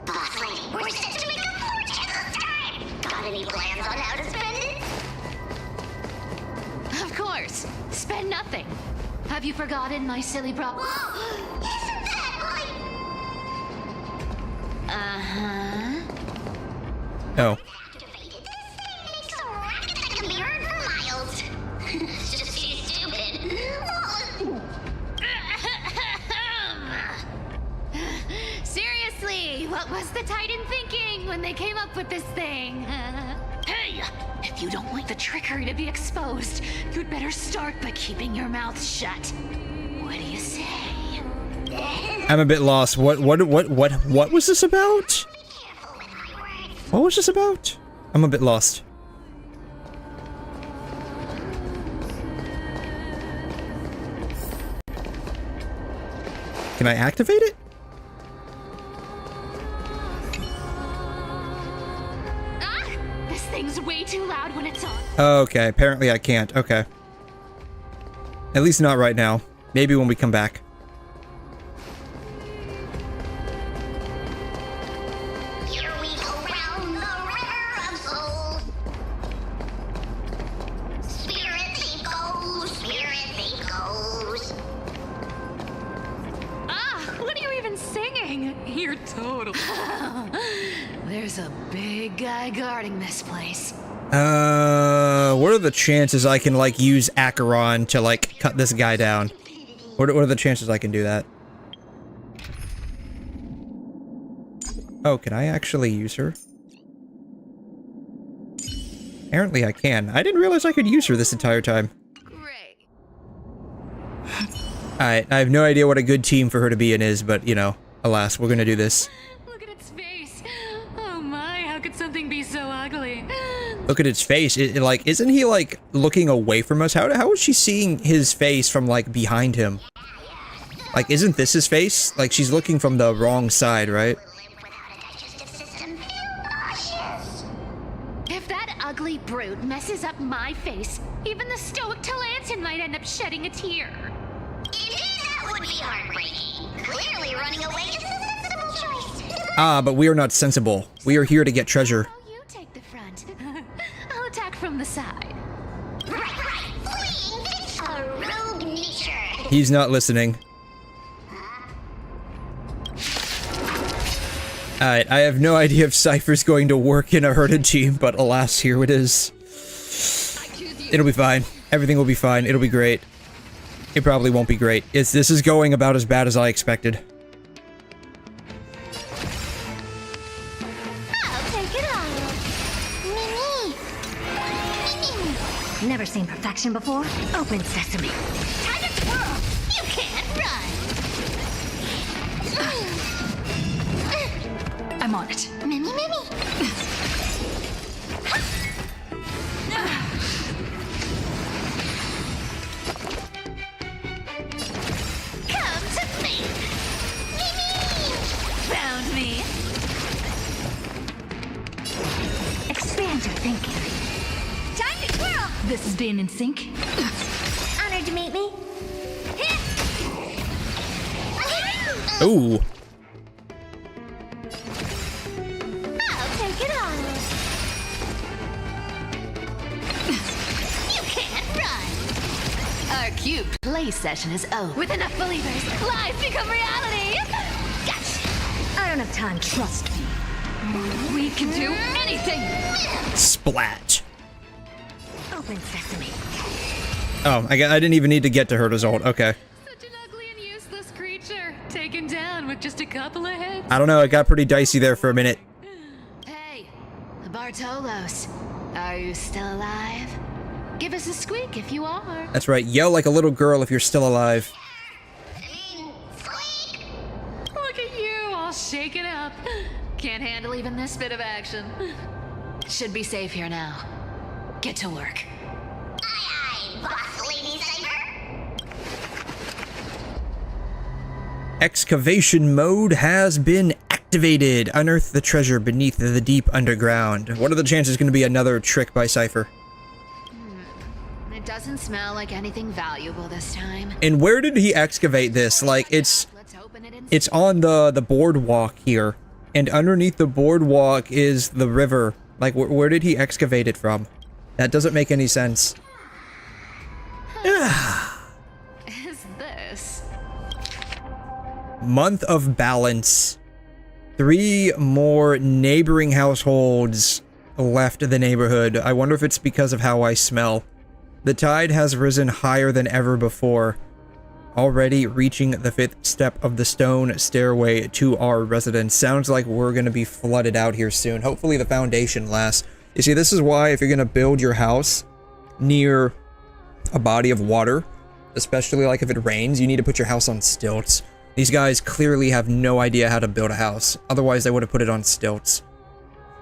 Boss lady, we're set to make a fortune this time! Got any plans on how to spend it? Of course. Spend nothing. Have you forgotten my silly problem? Whoa! Isn't that like... Uh-huh. Oh. Activated. This thing makes a racket that can be heard for miles. It's just too stupid. Seriously, what was the Titan thinking when they came up with this thing? Hey! If you don't want the trickery to be exposed, you'd better start by keeping your mouth shut. What do you say? I'm a bit lost. What was this about? What was this about? I'm a bit lost. Can I activate it? Ah! This thing's way too loud when it's on. Okay, apparently I can't. Okay. At least not right now. Maybe when we come back. Here we go round the river of souls. Spirit they go, spirit they goes. Ah! What are you even singing? You're total. There's a big guy guarding this place. What are the chances I can, like, use Acheron to, like, cut this guy down? What are the chances I can do that? Oh, can I actually use her? Apparently I can. I didn't realize I could use her this entire time. Great. Alright, I have no idea what a good team for her to be in is, but, you know, alas, we're gonna do this. Look at its face. Oh my, how could something be so ugly? Look at its face. Like, isn't he, like, looking away from us? How is she seeing his face from, like, behind him? Like, isn't this his face? Like, she's looking from the wrong side, right? If that ugly brute messes up my face, even the stoic 𝘨 might end up shedding a tear. Indeed, that would be heartbreaking. Clearly running away is the sensible choice. Ah, but we are not sensible. We are here to get treasure. Oh, you take the front. I'll attack from the side. Right. Fleeing fits a rogue nature. He's not listening. Alright, I have no idea if Cypher's going to work in a herded team, but alas, here it is. It'll be fine. Everything will be fine. It'll be great. It probably won't be great. This is going about as bad as I expected. I'll take it on. Mimi. Never seen perfection before? Open sesame. Time to twirl. You can't run. I'm on it. Mimi. Come to me. Mimi. Found me. Expand your thinking. Time to twirl. This is being in sync. Honored to meet me. Ooh. I'll take it on. You can't run. Our cute play session is over. With enough believers, lies become reality. Gotcha. I don't have time. Trust me. We can do anything. Splat. Open sesame. Oh, I didn't even need to get to her result. Okay. Such an ugly and useless creature, taken down with just a couple of hits. I don't know, it got pretty dicey there for a minute. Hey, Bartolos, are you still alive? Give us a squeak if you are. That's right, yell like a little girl if you're still alive. Look at you, all shaken up. Can't handle even this bit of action. Should be safe here now. Get to work. Aye, aye, boss lady Cypher. Excavation mode has been activated. Unearth the treasure beneath the deep underground. What are the chances going to be another trick by Cypher? It doesn't smell like anything valuable this time. And where did he excavate this? Like, it's on the boardwalk here. And underneath the boardwalk is the river. Like, where did he excavate it from? That doesn't make any sense. Is this? Month of balance. 3 more neighboring households left the neighborhood. I wonder if it's because of how I smell. The tide has risen higher than ever before, already reaching the 5th step of the stone stairway to our residence. Sounds like we're going to be flooded out here soon. Hopefully the foundation lasts. You see, this is why if you're going to build your house near a body of water, especially like if it rains, you need to put your house on stilts. These guys clearly have no idea how to build a house. Otherwise, they would have put it on stilts.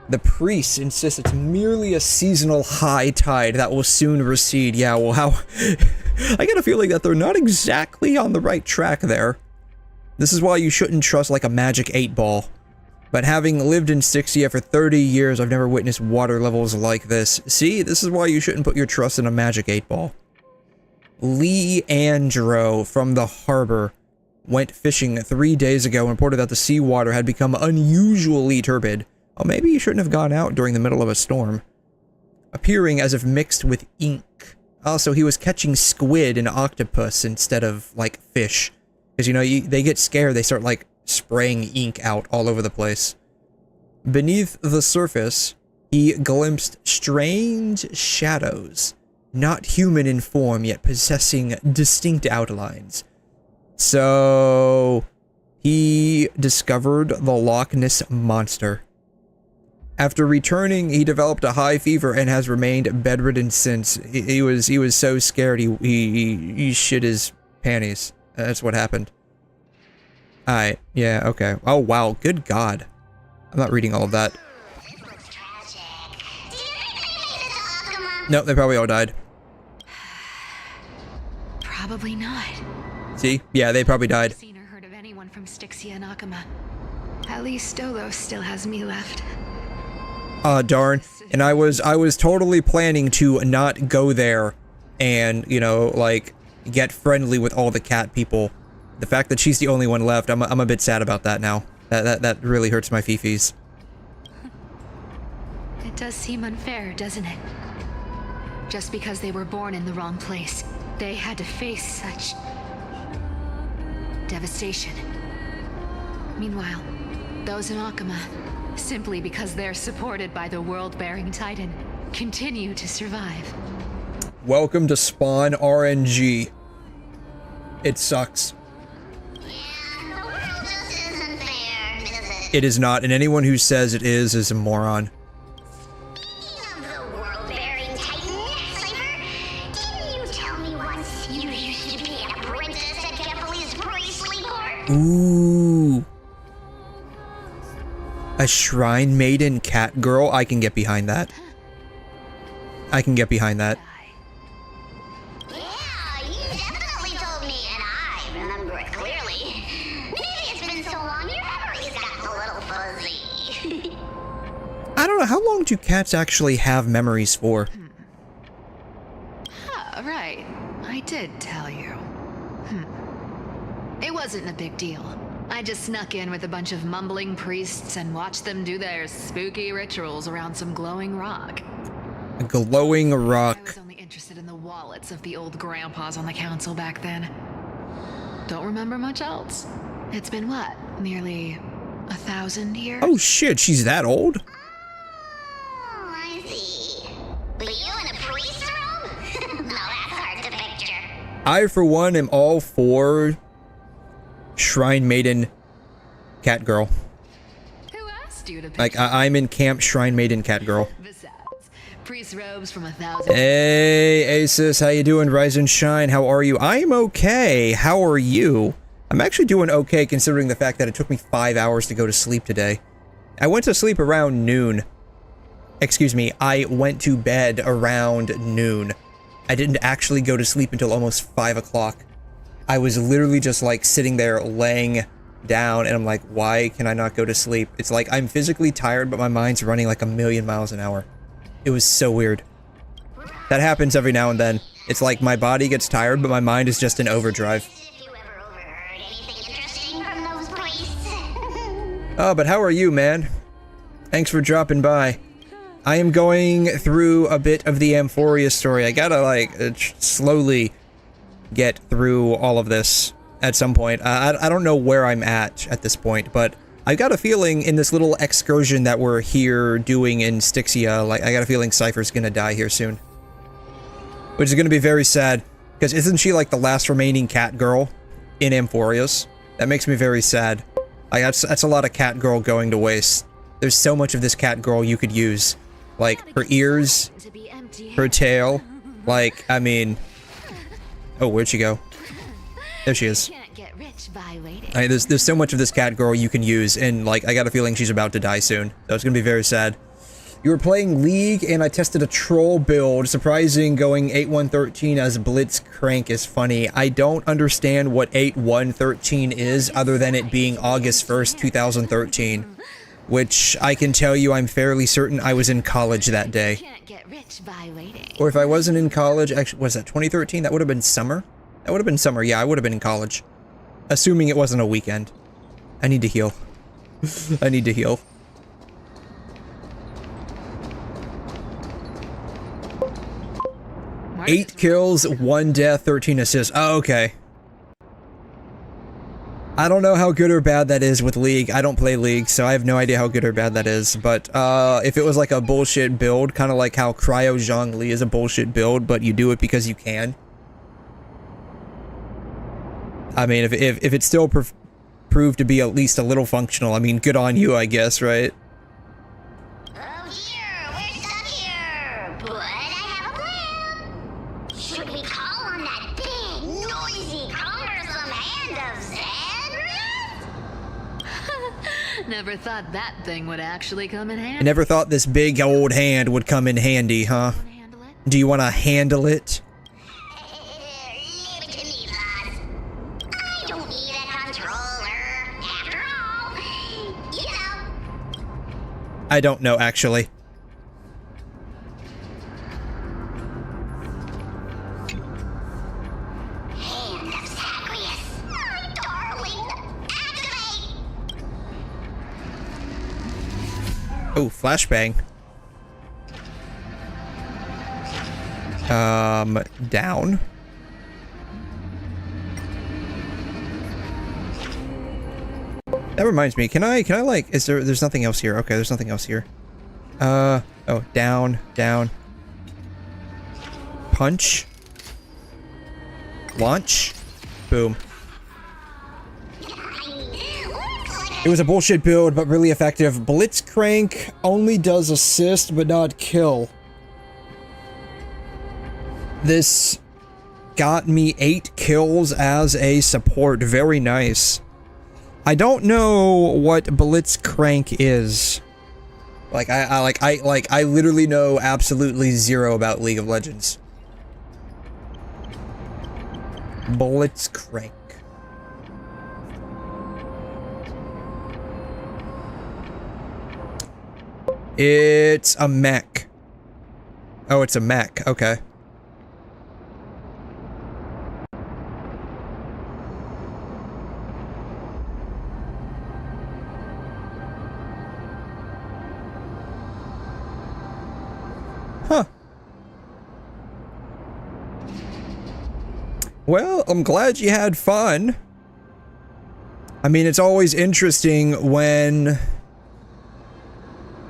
The priest insists it's merely a seasonal high tide that will soon recede. Yeah, well, how... I get a feeling that they're not exactly on the right track there. This is why you shouldn't trust like a magic 8-ball. But having lived in Styxia for 30 years, I've never witnessed water levels like this. See, this is why you shouldn't put your trust in a magic 8-ball. Leandro from the harbor went fishing 3 days ago and reported that the seawater had become unusually turbid. Oh, maybe you shouldn't have gone out during the middle of a storm. Appearing as if mixed with ink. Also, he was catching squid and octopus instead of, like, fish. Because, you know, they get scared, they start, like, spraying ink out all over the place. Beneath the surface, he glimpsed strange shadows. Not human in form, yet possessing distinct outlines. So, he discovered the Loch Ness Monster. After returning, he developed a high fever and has remained bedridden since. He was so scared he shit his panties. That's what happened. Alright, yeah, okay. Oh wow, good god. I'm not reading all of that. Nope, they probably all died. Probably not. See? Yeah, they probably died. Seen or heard of anyone from Styxia and Akama. At least Stolos still has me left. Darn. And I was totally planning to not go there and, you know, like, get friendly with all the cat people. The fact that she's the only one left, I'm a bit sad about that now. That really hurts my fifis. It does seem unfair, doesn't it? Just because they were born in the wrong place, they had to face such devastation. Meanwhile, those in Akama, simply because they're supported by the world-bearing Titan, continue to survive. Welcome to Spawn RNG. It sucks. Yeah, the world just isn't fair, is it? It is not, and anyone who says it is a moron. Speaking of the world-bearing Titan, Cypher, didn't you tell me once you used to be an apprentice at Japanese Priestly Court? Ooh. A shrine maiden cat girl? I can get behind that. I can get behind that. Yeah, you definitely told me, and I remember it clearly. Maybe it's been so long your memory's gotten a little fuzzy. I don't know, how long do cats actually have memories for? Right. I did tell you. It wasn't a big deal. I just snuck in with a bunch of mumbling priests and watched them do their spooky rituals around some glowing rock. A glowing rock. I was only interested in the wallets of the old grandpas on the council back then. Don't remember much else. It's been what? Nearly 1,000 years? Oh shit, she's that old? Oh, I see. But you in a priest robe? Now that's hard to picture. I, for one, am all for Shrine Maiden Cat Girl. Who asked you to pick? Like, I'm in camp Shrine Maiden Cat Girl. Besides, priest robes from 1,000. Hey, Asus, how you doing? Rise and shine, how are you? I'm okay. How are you? I'm actually doing okay considering the fact that it took me 5 hours to go to sleep today. I went to sleep around noon. Excuse me, I went to bed around noon. I didn't actually go to sleep until almost 5 o'clock. I was literally just like sitting there laying down and I'm like, why can I not go to sleep? It's like I'm physically tired, but my mind's running like 1,000,000 miles an hour. It was so weird. That happens every now and then. It's like my body gets tired, but my mind is just in overdrive. Oh, but how are you, man? Thanks for dropping by. I am going through a bit of the AMPHOREUS story. I gotta, like, slowly get through all of this at some point. I don't know where I'm at this point, but I've got a feeling in this little excursion that we're here doing in Styxia, like, I got a feeling Cypher's gonna die here soon. Which is gonna be very sad, because isn't she, like, the last remaining cat girl in AMPHOREUS? That makes me very sad. Like, that's a lot of cat girl going to waste. There's so much of this cat girl you could use. Like, her ears, her tail, like, I mean... Oh, where'd she go? There she is. There's so much of this cat girl you can use, and, like, I got a feeling she's about to die soon. So it's gonna be very sad. You were playing League, and I tested a troll build. Surprising going 8-1-13 as 𝘬𝘮 is funny. I don't understand what 8-1-13 is, other than it being August 1st, 2013. Which, I can tell you, I'm fairly certain I was in college that day. Or if I wasn't in college, actually, was that 2013? That would have been summer? That would have been summer, yeah, I would have been in college. Assuming it wasn't a weekend. I need to heal. I need to heal. Eight kills, 1 death, 13 assists. Oh, okay. I don't know how good or bad that is with League. I don't play League, so I have no idea how good or bad that is. But if it was like a bullshit build, kind of like how 𝘺𝘮 is a bullshit build, but you do it because you can. I mean, if it still proved to be at least a little functional, I mean, good on you, I guess, right? Never thought that thing would actually come in handy. I never thought this big old hand would come in handy, huh? Do you want to handle it? Leave it to me, lads. I don't need a controller. After all, you know. I don't know, actually. Hand of Zagreus. My darling. Activate. Oh, flashbang. Down. That reminds me, can I like, there's nothing else here. Okay, there's nothing else here. Oh, down, down. Punch. Launch. Boom. It was a bullshit build, but really effective. 𝘬𝘮 only does assist, but not kill. This got me 8 kills as a support. Very nice. I don't know what 𝘬𝘮 is. I literally know absolutely zero about League of Legends. 𝘬𝘮. It's a mech. Oh, it's a mech. Okay. Huh. Well, I'm glad you had fun. I mean, it's always interesting when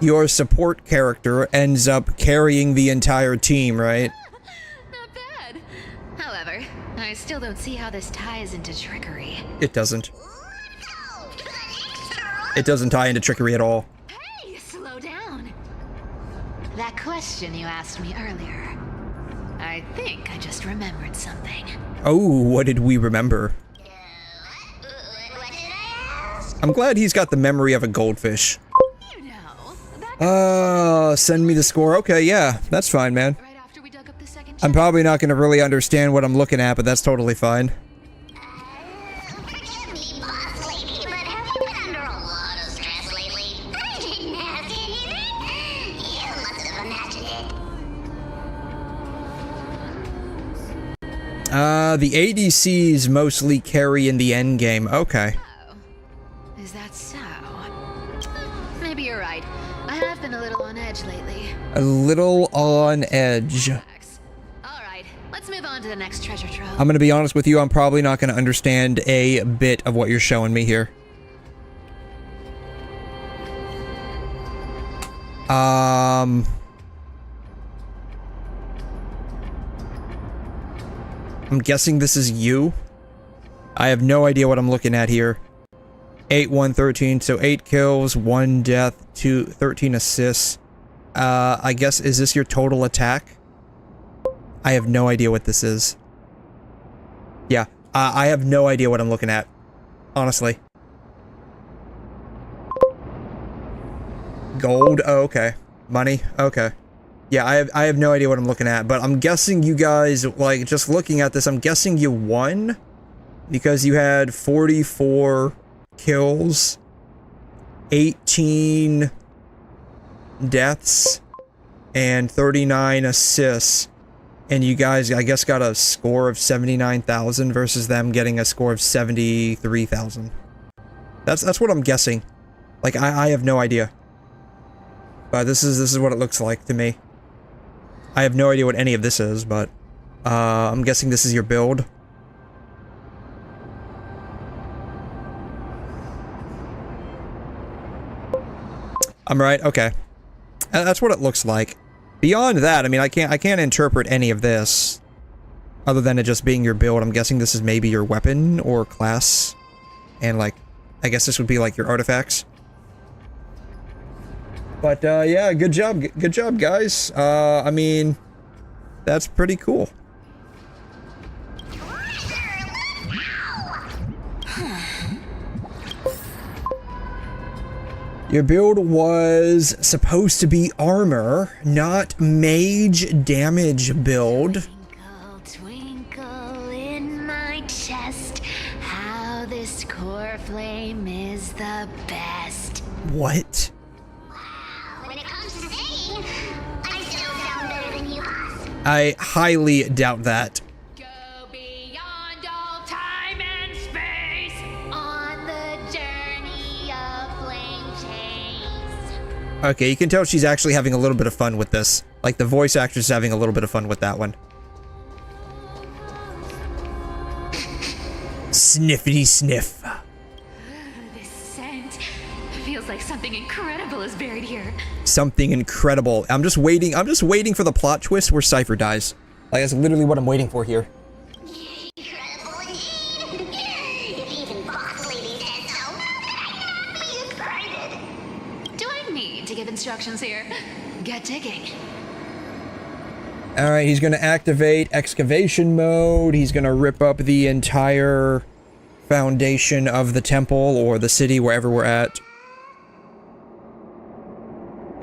your support character ends up carrying the entire team, right? Not bad. However, I still don't see how this ties into trickery. It doesn't. It doesn't tie into trickery at all. Hey, slow down. That question you asked me earlier. I think I just remembered something. Oh, what did we remember? I'm glad he's got the memory of a goldfish. You know, Send me the score. Okay, yeah, that's fine, man. right after we dug up the second I'm probably not gonna really understand what I'm looking at, but that's totally fine. Forgive me, boss lady, but have you been under a lot of stress lately? I didn't have anything. You must have imagined it. The ADCs mostly carry in the end game. Okay. Is that so? Maybe you're right. I have been a little on edge lately. A little on edge. Alright, let's move on to the next treasure trove. I'm gonna be honest with you, I'm probably not gonna understand a bit of what you're showing me here. I'm guessing this is you. I have no idea what I'm looking at here. 8, 1, 13, so 8 kills, 1 death, 13 assists. I guess, is this your total attack? I have no idea what this is. Yeah, I have no idea what I'm looking at. Honestly. Gold? Oh, okay. Money? Okay. Yeah, I have no idea what I'm looking at, but I'm guessing you guys, like, just looking at this, I'm guessing you won? Because you had 44 kills, 18 deaths, and 39 assists. And you guys, I guess, got a score of 79,000 versus them getting a score of 73,000. That's what I'm guessing. Like, I have no idea. But this is what it looks like to me. I have no idea what any of this is, but I'm guessing this is your build. I'm right. Okay, that's what it looks like. Beyond that, I mean, I can't interpret any of this other than it just being your build. I'm guessing this is maybe your weapon or class, and like, I guess this would be like your artifacts. But yeah, good job, guys. I mean, that's pretty cool. Your build was supposed to be armor, not mage damage build. Twinkle, twinkle in my chest, how this core flame is the best. What? When it comes to singing, I still sound better than you, boss. I highly doubt that. Go beyond all time and space On the journey of flame chase. Okay, you can tell she's actually having a little bit of fun with this. Like, the voice actress is having a little bit of fun with that one. Sniffity sniff. This scent feels like something incredible is buried here. Something incredible. I'm just waiting for the plot twist where Cypher dies. Like, that's literally what I'm waiting for here. Incredible indeed. Even boss lady said so. I'm really excited. Do I need to give instructions here? Get digging. Alright, he's gonna activate excavation mode. He's gonna rip up the entire foundation of the temple or the city, wherever we're at.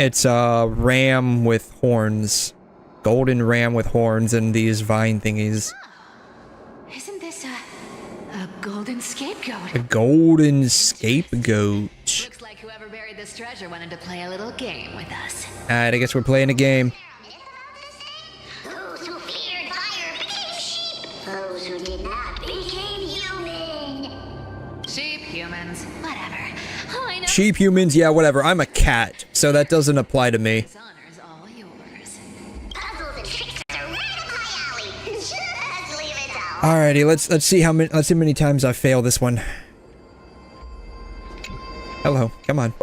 It's a ram with horns. Golden ram with horns and these vine thingies. Isn't this a golden scapegoat? A golden scapegoat. Looks like whoever buried this treasure wanted to play a little game with us. Alright, I guess we're playing a game. Those who feared fire became sheep. Those who did not became human. Sheep, humans, whatever. I know. Sheep, humans, yeah, whatever. I'm a cat, so that doesn't apply to me. This honor's all yours. Puzzles and tricks are right up my alley. Just leave it out. Alrighty, let's see how many times I fail this one. Hello, come on.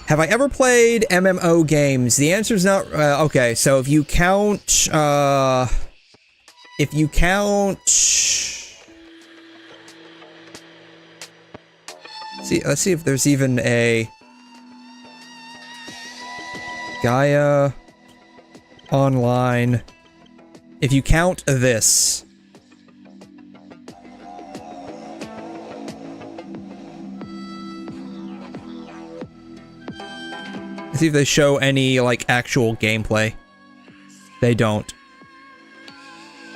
Have I ever played MMO games? The answer's not. Okay, so if you count, let's see if there's even a Gaia Online. If you count this. Let's see if they show any, like, actual gameplay. They don't.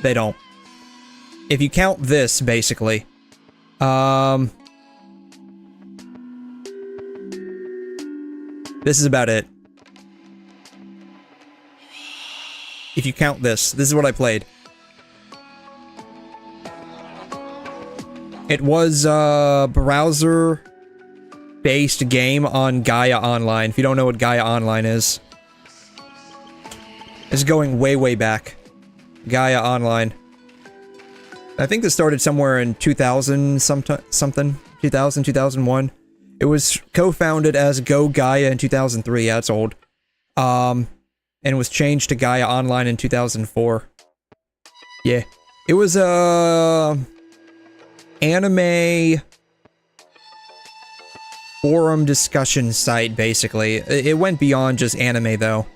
They don't. If you count this, basically. This is about it. If you count this is what I played. It was a browser-based game on Gaia Online. If you don't know what Gaia Online is. It's going way, way back. Gaia Online. I think this started somewhere in 2000 something. 2000, 2001. It was co-founded as Go Gaia in 2003. Yeah, it's old. And it was changed to Gaia Online in 2004. Yeah. It was a anime forum discussion site, basically. It went beyond just anime, though.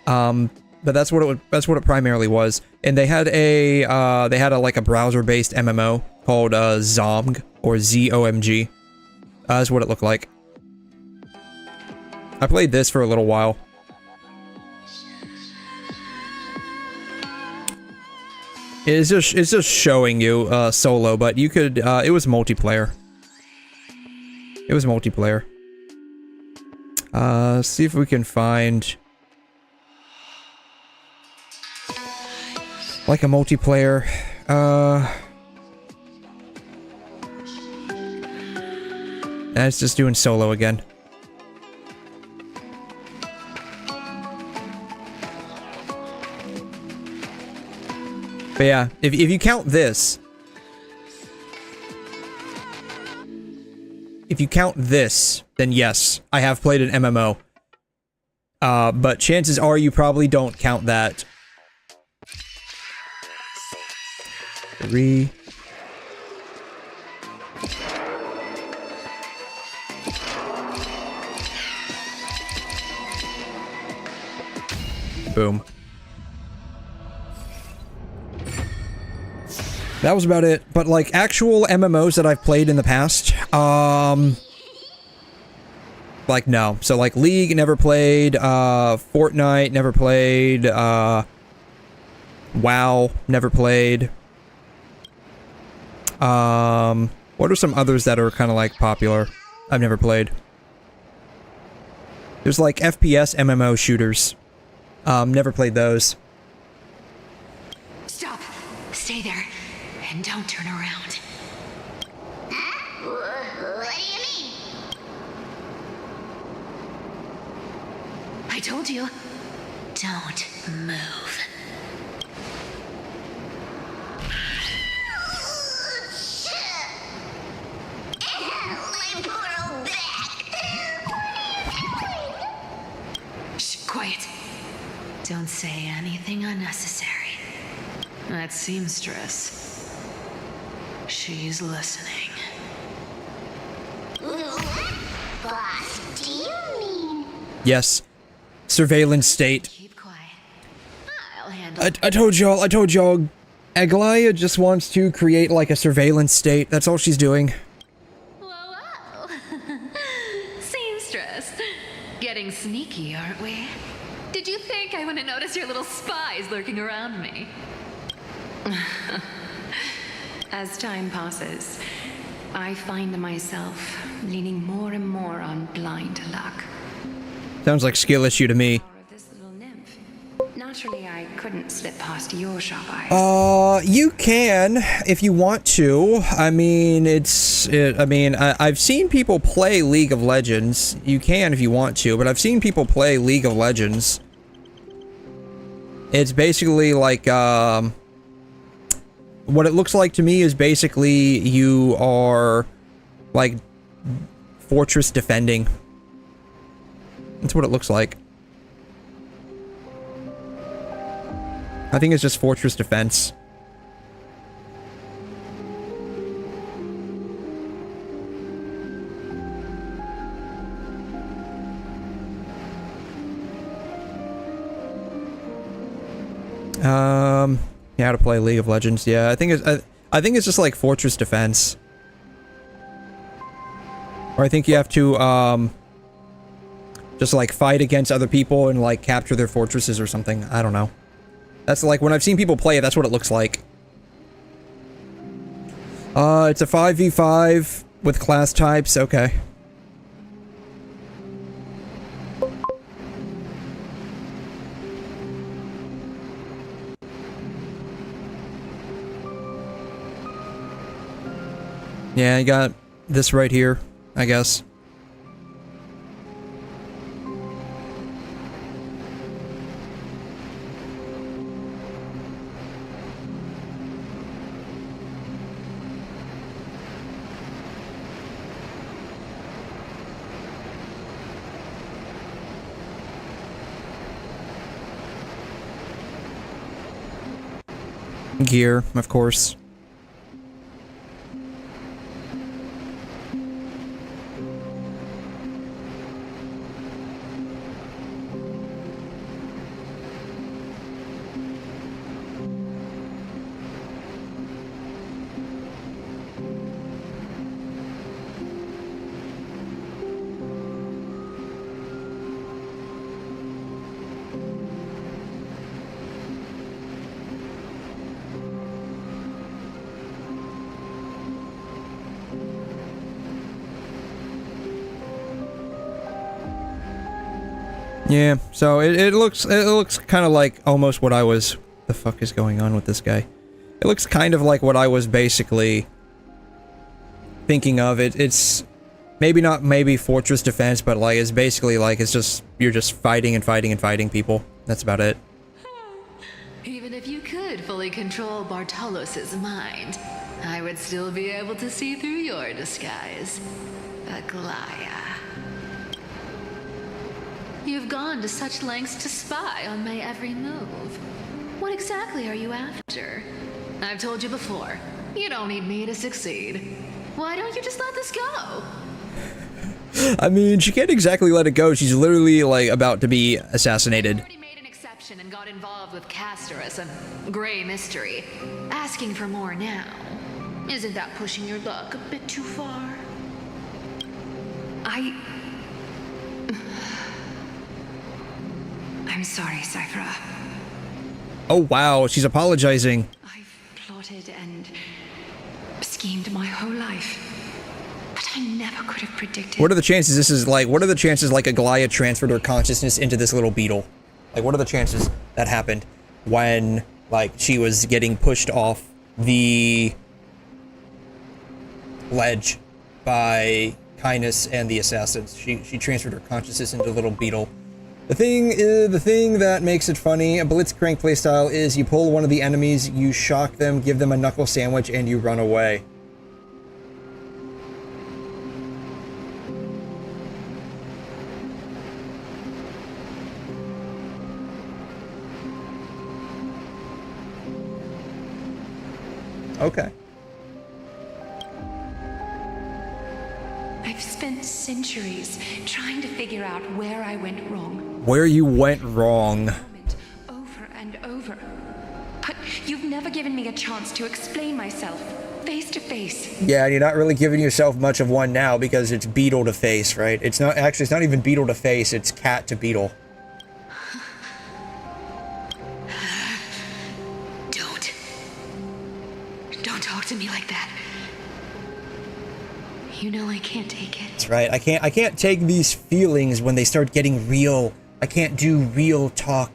But that's what it primarily was. And they had like a browser-based MMO called Zomg or ZOMG. That's what it looked like. I played this for a little while. It's just showing you solo, but you could it was multiplayer. It was multiplayer. See if we can find like a multiplayer. And it's just doing solo again. But yeah, if you count this... If you count this, then yes, I have played an MMO. But chances are you probably don't count that. 3... Boom. That was about it. But like actual MMOs that I've played in the past, like no. So like League never played, Fortnite never played, WoW never played. What are some others that are kind of like popular? I've never played. There's like FPS MMO shooters. Never played those. Stop. Stay there. And don't turn around. Huh? What do you mean? I told you. Don't move. My poor old back. Shh, quiet. Don't say anything unnecessary. That seamstress. She's listening. Boss, do you mean? Yes. Surveillance state. Keep quiet. I'll handle I told y'all, 𝘬𝘰𝘬𝘦𝘥 just wants to create like a surveillance state. That's all she's doing. Whoa. Seamstress. Getting sneaky, aren't we? Did you think I wouldn't notice your little spies lurking around me? As time passes, I find myself leaning more and more on blind luck. Sounds like skill issue to me. This little nymph. Naturally, I couldn't slip past your sharp eyes. You can if you want to. I mean, I've seen people play League of Legends. You can if you want to, but I've seen people play League of Legends. It's basically like, what it looks like to me is basically you are, like, fortress defending. That's what it looks like. I think it's just fortress defense. Yeah, how to play League of Legends. Yeah, I think it's just like fortress defense. Or I think you have to Just like fight against other people and like capture their fortresses or something. I don't know. That's like when I've seen people play it, that's what it looks like. It's a 5v5 with class types. Okay. Yeah, you got this right here, I guess. Gear, of course. Yeah, so it looks kind of like almost what I was... The fuck is going on with this guy? It looks kind of like what I was basically thinking of. It's maybe fortress defense, but like it's basically like it's just you're just fighting and fighting and fighting people. That's about it. Even if you could fully control Bartolos's mind, I would still be able to see through your disguise, Aglaya. You've gone to such lengths to spy on my every move. What exactly are you after? I've told you before, you don't need me to succeed. Why don't you just let this go? I mean, she can't exactly let it go. She's literally, like, about to be assassinated. I already made an exception and got involved with 𝘐'𝘮 and 𝘬𝘧𝘧. Asking for more now. Isn't that pushing your luck a bit too far? I'm sorry, Cypher. Oh wow, she's apologizing. I've plotted and schemed my whole life, but I never could have predicted. What are the chances this is like, what are the chances like Aglaya transferred her consciousness into this little beetle? Like, what are the chances that happened when, like, she was getting pushed off the ledge by Kindness and the assassins? She transferred her consciousness into a little beetle. The thing that makes it funny, a Blitzcrank playstyle is you pull one of the enemies, you shock them, give them a knuckle sandwich, and you run away. Okay. I've spent centuries trying to figure out where I went wrong. Where you went wrong. Over and over. But you've never given me a chance to explain myself, face to face. Yeah, you're not really giving yourself much of one now because it's beetle to face, right? It's not actually, it's not even beetle to face, it's cat to beetle. Don't talk to me like that. You know I can't take it. That's right. I can't take these feelings when they start getting real. I can't do real talk.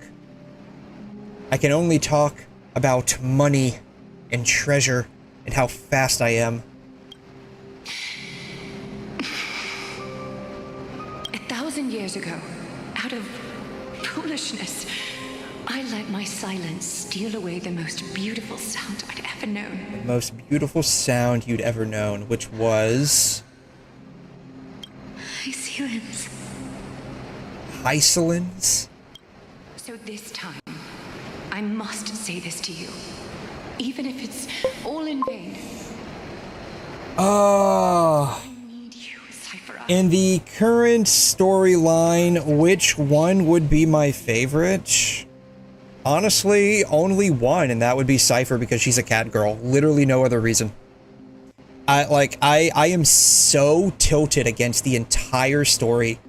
I can only talk about money and treasure and how fast I am. 1,000 years ago, out of foolishness, I let my silence steal away the most beautiful sound I'd ever known. The most beautiful sound you'd ever known, which was... Hycelins. Hycelins? So this time, I must say this to you. Even if it's all in vain. Oh. I need you, Cypher. In the current storyline, which one would be my favorite? Honestly, only one, and that would be Cypher because she's a cat girl. Literally no other reason. I am so tilted against the entire story.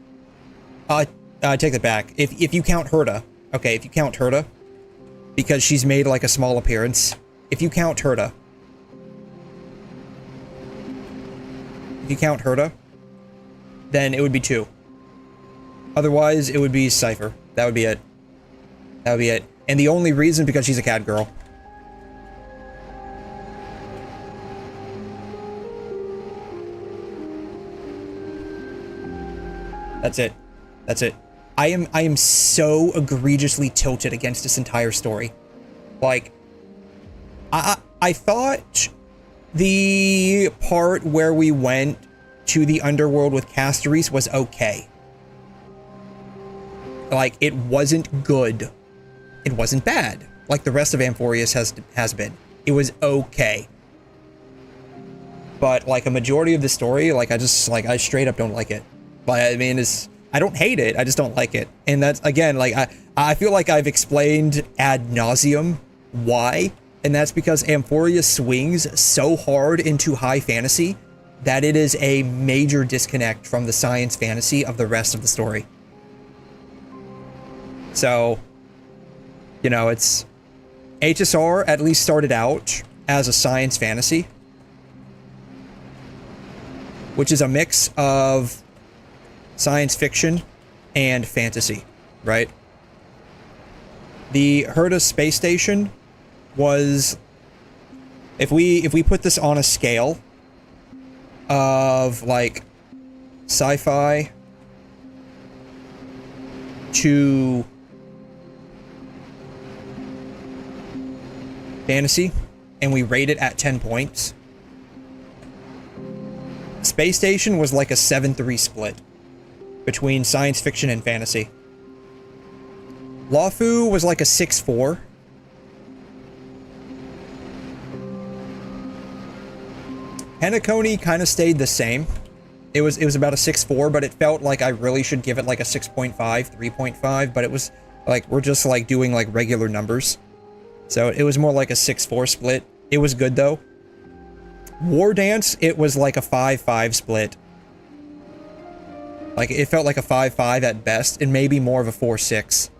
I take that back. If you count 𝘠𝘠, okay, if you count 𝘠𝘠, because she's made like a small appearance. If you count 𝘠𝘠, then it would be 2. Otherwise, it would be Cypher. That would be it. That would be it. And the only reason, because she's a cat girl. That's it. That's it. I am so egregiously tilted against this entire story. Like, I thought the part where we went to the underworld with 𝘧𝘬𝘬𝘕 was okay. Like, it wasn't good. It wasn't bad, like the rest of AMPHOREUS has been. It was okay. But, like, a majority of the story, like, I straight up don't like it. Like, I mean, I don't hate it, I just don't like it. And that's, again, like, I feel like I've explained ad nauseum why, and that's because AMPHOREUS swings so hard into high fantasy that it is a major disconnect from the science fantasy of the rest of the story. So, you know, it's... HSR at least started out as a science fantasy, which is a mix of science fiction and fantasy, right? The 𝘠𝘠 space station was... If we put this on a scale of, like, sci-fi to fantasy, and we rate it at 10 points, Space Station was like a 7-3 split between science fiction and fantasy. 𝘠𝑒𝑤 was like a 6-4. 𝘐'𝘮 kind of stayed the same. It was about a 6-4, but it felt like I really should give it like a 6.5, 3.5, but it was like, we're just like doing like regular numbers. So it was more like a 6-4 split. It was good though. War Dance, it was like a 5-5 split. Like, it felt like a 5-5 at best, and maybe more of a 4-6.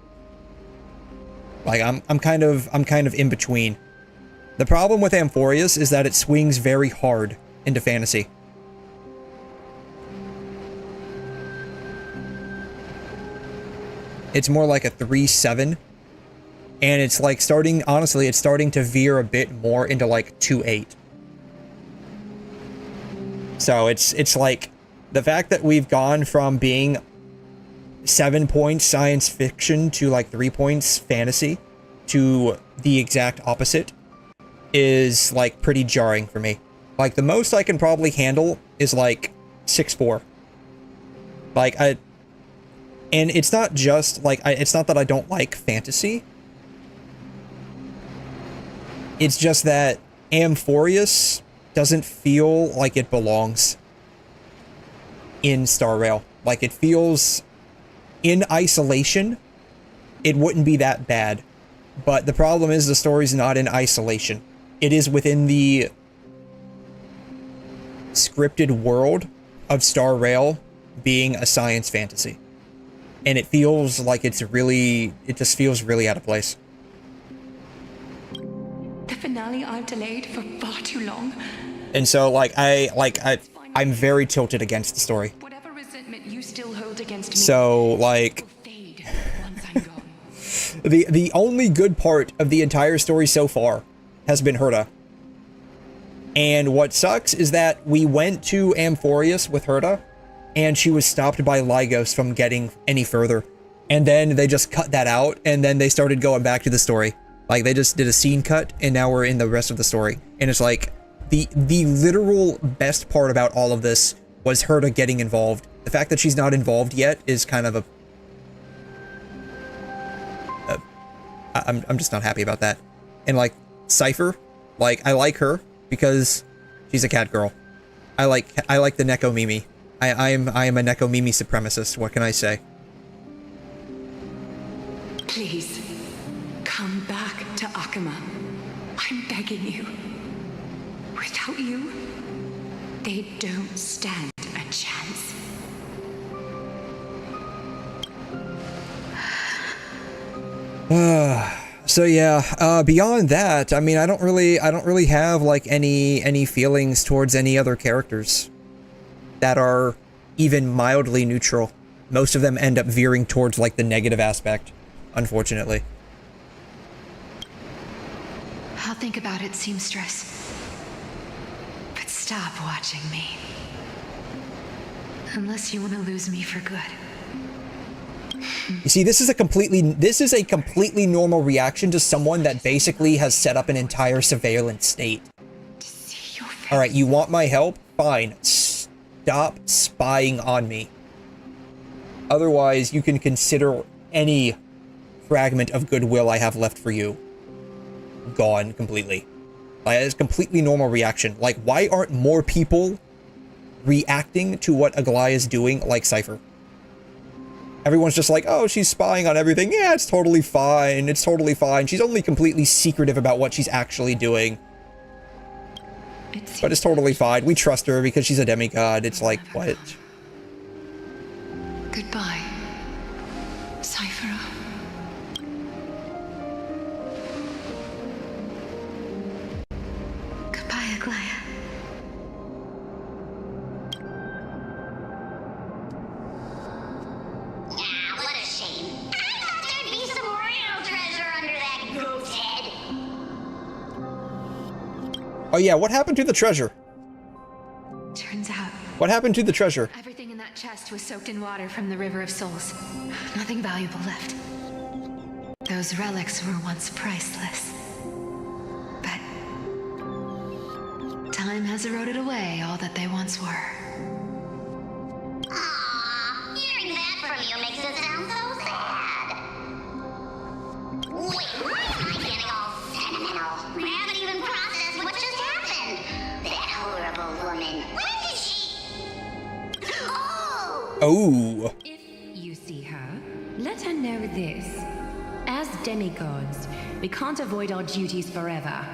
Like, I'm kind of in between. The problem with AMPHOREUS is that it swings very hard into fantasy. It's more like a 3-7. And it's like starting, honestly, it's starting to veer a bit more into like 2-8. So it's like the fact that we've gone from being 7 points science fiction to like 3 points fantasy to the exact opposite is like pretty jarring for me. Like, the most I can probably handle is like 6-4. Like, and it's not just like, it's not that I don't like fantasy. It's just that AMPHOREUS doesn't feel like it belongs in Star Rail. Like, it feels, in isolation, it wouldn't be that bad. But the problem is the story's not in isolation. It is within the scripted world of Star Rail being a science fantasy. And it feels like it's really, it just feels really out of place. The finale I've delayed for far too long. And so, like, I'm very tilted against the story. Whatever resentment you still hold against me. So, like, Fade once I'm gone. the only good part of the entire story so far has been 𝘠𝘠. And what sucks is that we went to AMPHOREUS with 𝘠𝘠, and she was stopped by Lygos from getting any further. And then they just cut that out, and then they started going back to the story. Like, they just did a scene cut, and now we're in the rest of the story. And it's like, the literal best part about all of this was 𝘠𝘠 getting involved. The fact that she's not involved yet is kind of I'm just not happy about that. And, like, Cypher, like, I like her because she's a cat girl. I like the 𝘠𝘮 I am a 𝘠𝘮 supremacist. What can I say? Please, come back to 𝘤𝘮. I'm begging you. Without you, they don't stand a chance. So yeah, beyond that, I mean, I don't really have like any feelings towards any other characters that are even mildly neutral. Most of them end up veering towards like the negative aspect, unfortunately. I'll think about it, seamstress. But stop watching me. Unless you want to lose me for good. You see, this is a completely normal reaction to someone that basically has set up an entire surveillance state. Alright, you want my help? Fine. Stop spying on me. Otherwise, you can consider any fragment of goodwill I have left for you gone completely. Like, it's a completely normal reaction. Like, why aren't more people reacting to what 𝘬𝘬𝘧 is doing like Cypher? Everyone's just like, oh, she's spying on everything. Yeah, it's totally fine. It's totally fine. She's only completely secretive about what she's actually doing. But it's totally fine. We trust her because she's a demigod. It's like, what? Goodbye, Cypher. Goodbye, 𝘬𝘬𝘧. What a shame. I thought there'd be some real treasure under that goat's head. Oh yeah, what happened to the treasure? Turns out, What happened to the treasure? everything in that chest was soaked in water from the River of Souls. Nothing valuable left. Those relics were once priceless. But time has eroded away all that they once were. Aww, hearing that from you makes it sound so sad. Wait, why am I getting all sentimental? I haven't even processed what just happened. That horrible woman. When did she... Oh! Oh. If you see her, let her know this. As demigods, we can't avoid our duties forever.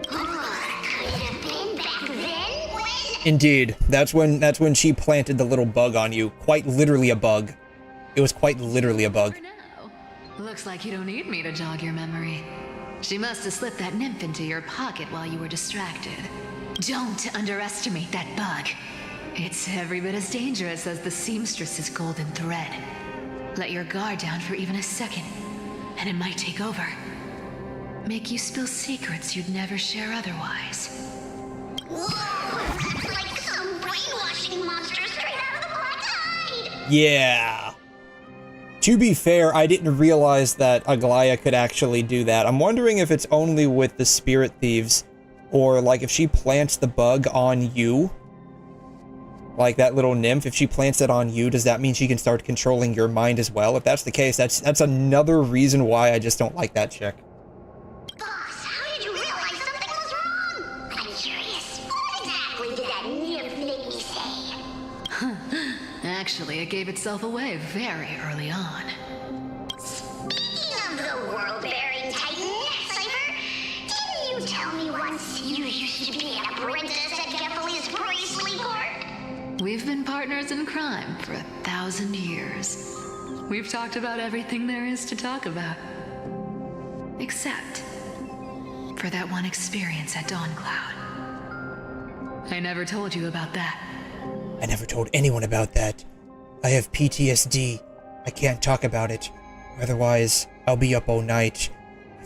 Could it have been back then? When... Indeed. That's when she planted the little bug on you. Quite literally a bug. It was quite literally a bug. For now, looks like you don't need me to jog your memory. She must have slipped that nymph into your pocket while you were distracted. Don't underestimate that bug. It's every bit as dangerous as the seamstress's golden thread. Let your guard down for even a second, and it might take over. Make you spill secrets you'd never share otherwise. Whoa! That's like some brainwashing monster straight out of the Black Tide! Yeah. To be fair, I didn't realize that 𝘬𝘬𝘧 could actually do that. I'm wondering if it's only with the spirit thieves, or like if she plants the bug on you, like that little nymph, if she plants it on you, does that mean she can start controlling your mind as well? If that's the case, that's another reason why I just don't like that chick. Boss, how did you realize something was wrong? I'm curious. What exactly did that nymph make me say? Actually, it gave itself away very early on. Speaking of the world-bearing titan, Cypher, didn't you tell me once you used to be an apprentice at 𝘬𝘩𝘦𝘧's priestly court? We've been partners in crime for 1,000 years. We've talked about everything there is to talk about. Except for that one experience at Dawncloud. I never told you about that. I never told anyone about that. I have PTSD. I can't talk about it. Otherwise, I'll be up all night.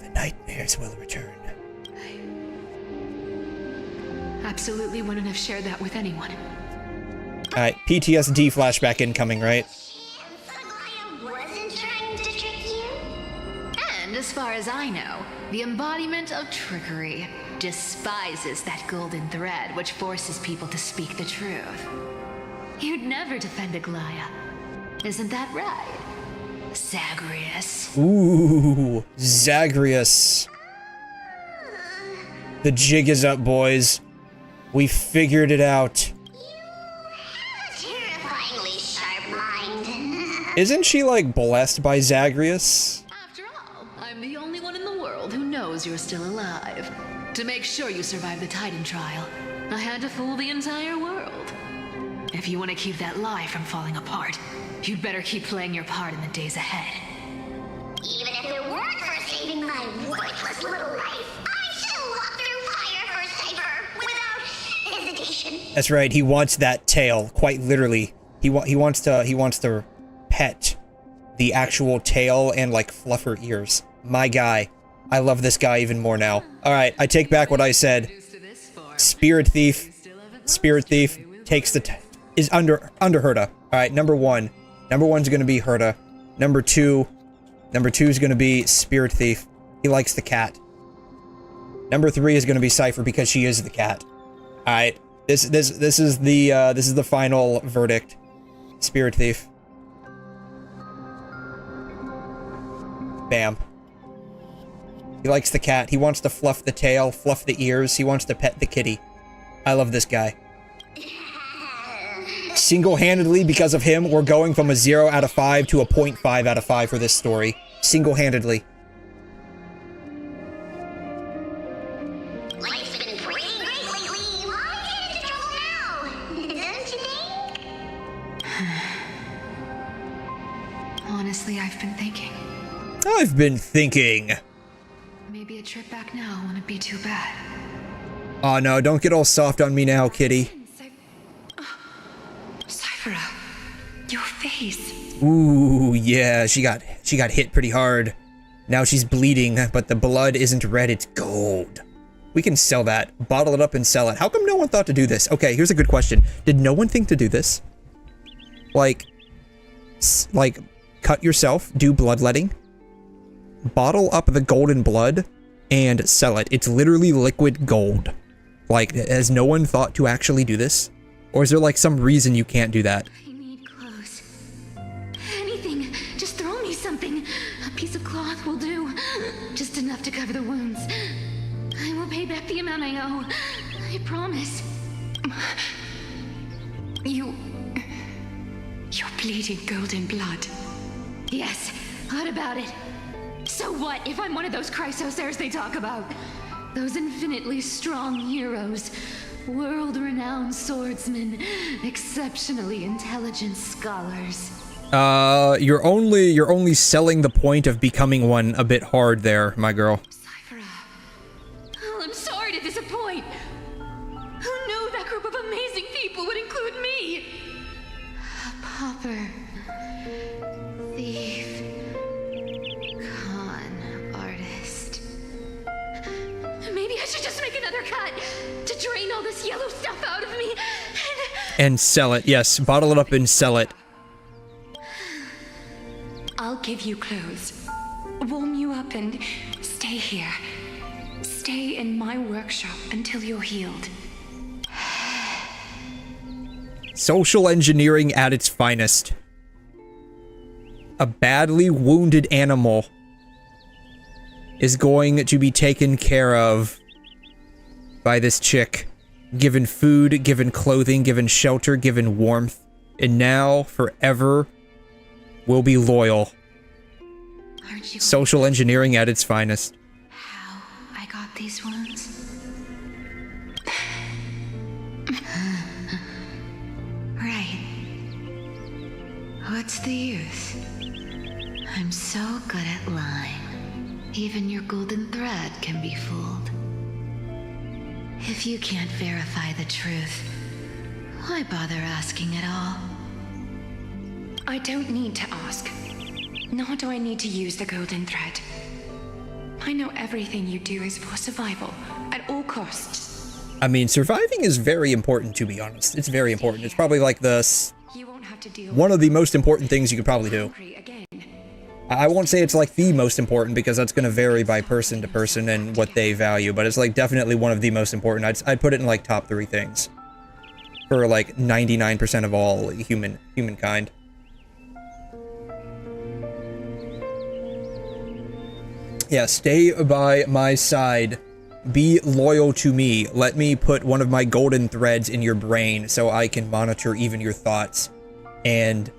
The nightmares will return. I absolutely wouldn't have shared that with anyone. Alright, PTSD flashback incoming, right? 𝘬𝘬𝘧 wasn't trying to trick you? And as far as I know, the embodiment of trickery despises that golden thread which forces people to speak the truth. You'd never defend 𝘬𝘬𝘧. Isn't that right, Zagreus? Ooh, Zagreus. The jig is up, boys. We figured it out. Terrifyingly sharp mind. Isn't she, like, blessed by Zagreus? After all, I'm the only one in the world who knows you're still alive. To make sure you survive the Titan trial, I had to fool the entire world. If you want to keep that lie from falling apart, you'd better keep playing your part in the days ahead. Even if there were worthless little life. I shall walk through fire for Cypher without hesitation. That's right. He wants that tail, quite literally. He wants to pet the actual tail and like fluff her ears. My guy. I love this guy even more now. All right, I take back what I said. Spirit Thief takes is under 𝘠𝘠𝘧. All right, number one's gonna be 𝘠𝘠𝘧. Number two is gonna be Spirit Thief. He likes the cat. Number 3 is gonna be Cypher because she is the cat. All right, this is the final verdict. Spirit Thief. Bam. He likes the cat. He wants to fluff the tail, fluff the ears. He wants to pet the kitty. I love this guy. Single-handedly, because of him, we're going from a 0 out of 5 to a 0.5 out of 5 for this story. Single-handedly. Life's been pretty great lately. Why get into trouble now? Don't you think? Honestly, I've been thinking. I've been thinking. Maybe a trip back now wouldn't be too bad. Oh no, don't get all soft on me now, kitty. Cypher, your face. Ooh, yeah, she got hit pretty hard. Now she's bleeding, but the blood isn't red, it's gold. We can sell that, bottle it up and sell it. How come no one thought to do this? Okay, here's a good question. Did no one think to do this? Like, cut yourself, do bloodletting, bottle up the golden blood, and sell it. It's literally liquid gold. Like, has no one thought to actually do this? Or is there like some reason you can't do that? I need clothes. Anything. Just throw me something. A piece of cloth will do. Just enough to cover the wounds. I will pay back the amount I owe. I promise. You're bleeding golden blood. Yes. What about it? So what if I'm one of those Chrysosaurs they talk about? Those infinitely strong heroes, world-renowned swordsmen, exceptionally intelligent scholars. You're only selling the point of becoming one a bit hard there, my girl. Cypher. Oh, I'm sorry to disappoint. Who knew that group of amazing people would include me? A pauper. Thief. Maybe I should just make another cut to drain all this yellow stuff out of me and sell it. Yes, bottle it up and sell it. I'll give you clothes, warm you up, and stay here. Stay in my workshop until you're healed. Social engineering at its finest. A badly wounded animal is going to be taken care of by this chick. Given food, given clothing, given shelter, given warmth, and now, forever, will be loyal. Aren't you Social engineering at its finest. how I got these wounds? Right. What's the use? I'm so good at lying. Even your golden thread can be fooled. If you can't verify the truth, why bother asking at all? I don't need to ask. Nor do I need to use the golden thread. I know everything you do is for survival, at all costs. I mean, surviving is very important, to be honest. It's very important. It's probably like one of the most important things you could probably do. I won't say it's like the most important because that's going to vary by person to person and what they value, but it's like definitely one of the most important. I'd put it in like top 3 things for like 99% of all humankind. Yeah, stay by my side. Be loyal to me. Let me put one of my golden threads in your brain so I can monitor even your thoughts and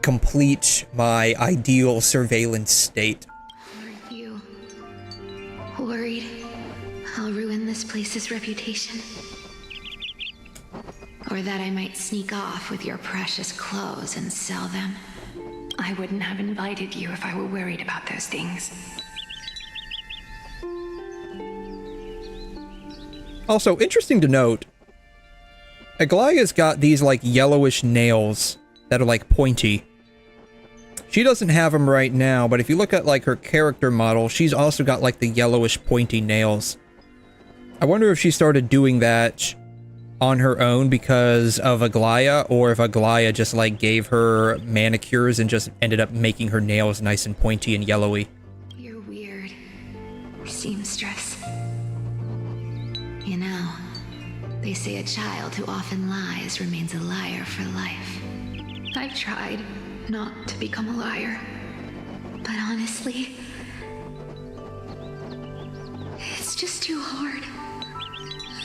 complete my ideal surveillance state. Aren't you worried I'll ruin this place's reputation? Or that I might sneak off with your precious clothes and sell them? I wouldn't have invited you if I were worried about those things. Also, interesting to note, Aglaya's got these, like, yellowish nails that are, like, pointy. She doesn't have them right now, but if you look at, like, her character model, she's also got, like, the yellowish pointy nails. I wonder if she started doing that on her own because of Aglaya, or if Aglaya just, like, gave her manicures and just ended up making her nails nice and pointy and yellowy. You're weird, seamstress. You know, they say a child who often lies remains a liar for life. I've tried not to become a liar, but honestly, it's just too hard.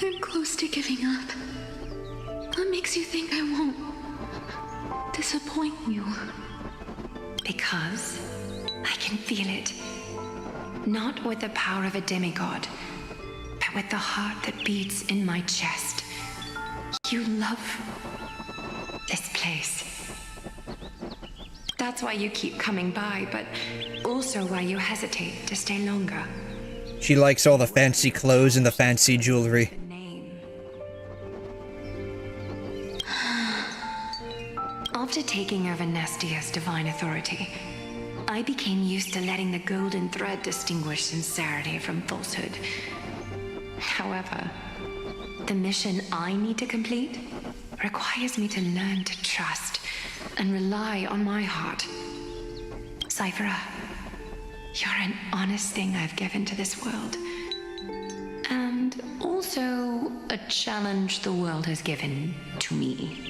I'm close to giving up. What makes you think I won't disappoint you? Because I can feel it. Not with the power of a demigod, but with the heart that beats in my chest. You love this place. That's why you keep coming by, but also why you hesitate to stay longer. She likes all the fancy clothes and the fancy jewelry. After taking over Nestia's divine authority, I became used to letting the golden thread distinguish sincerity from falsehood. However, the mission I need to complete requires me to learn to trust and rely on my heart. Cyphera, you're an honest thing I've given to this world. And also a challenge the world has given to me.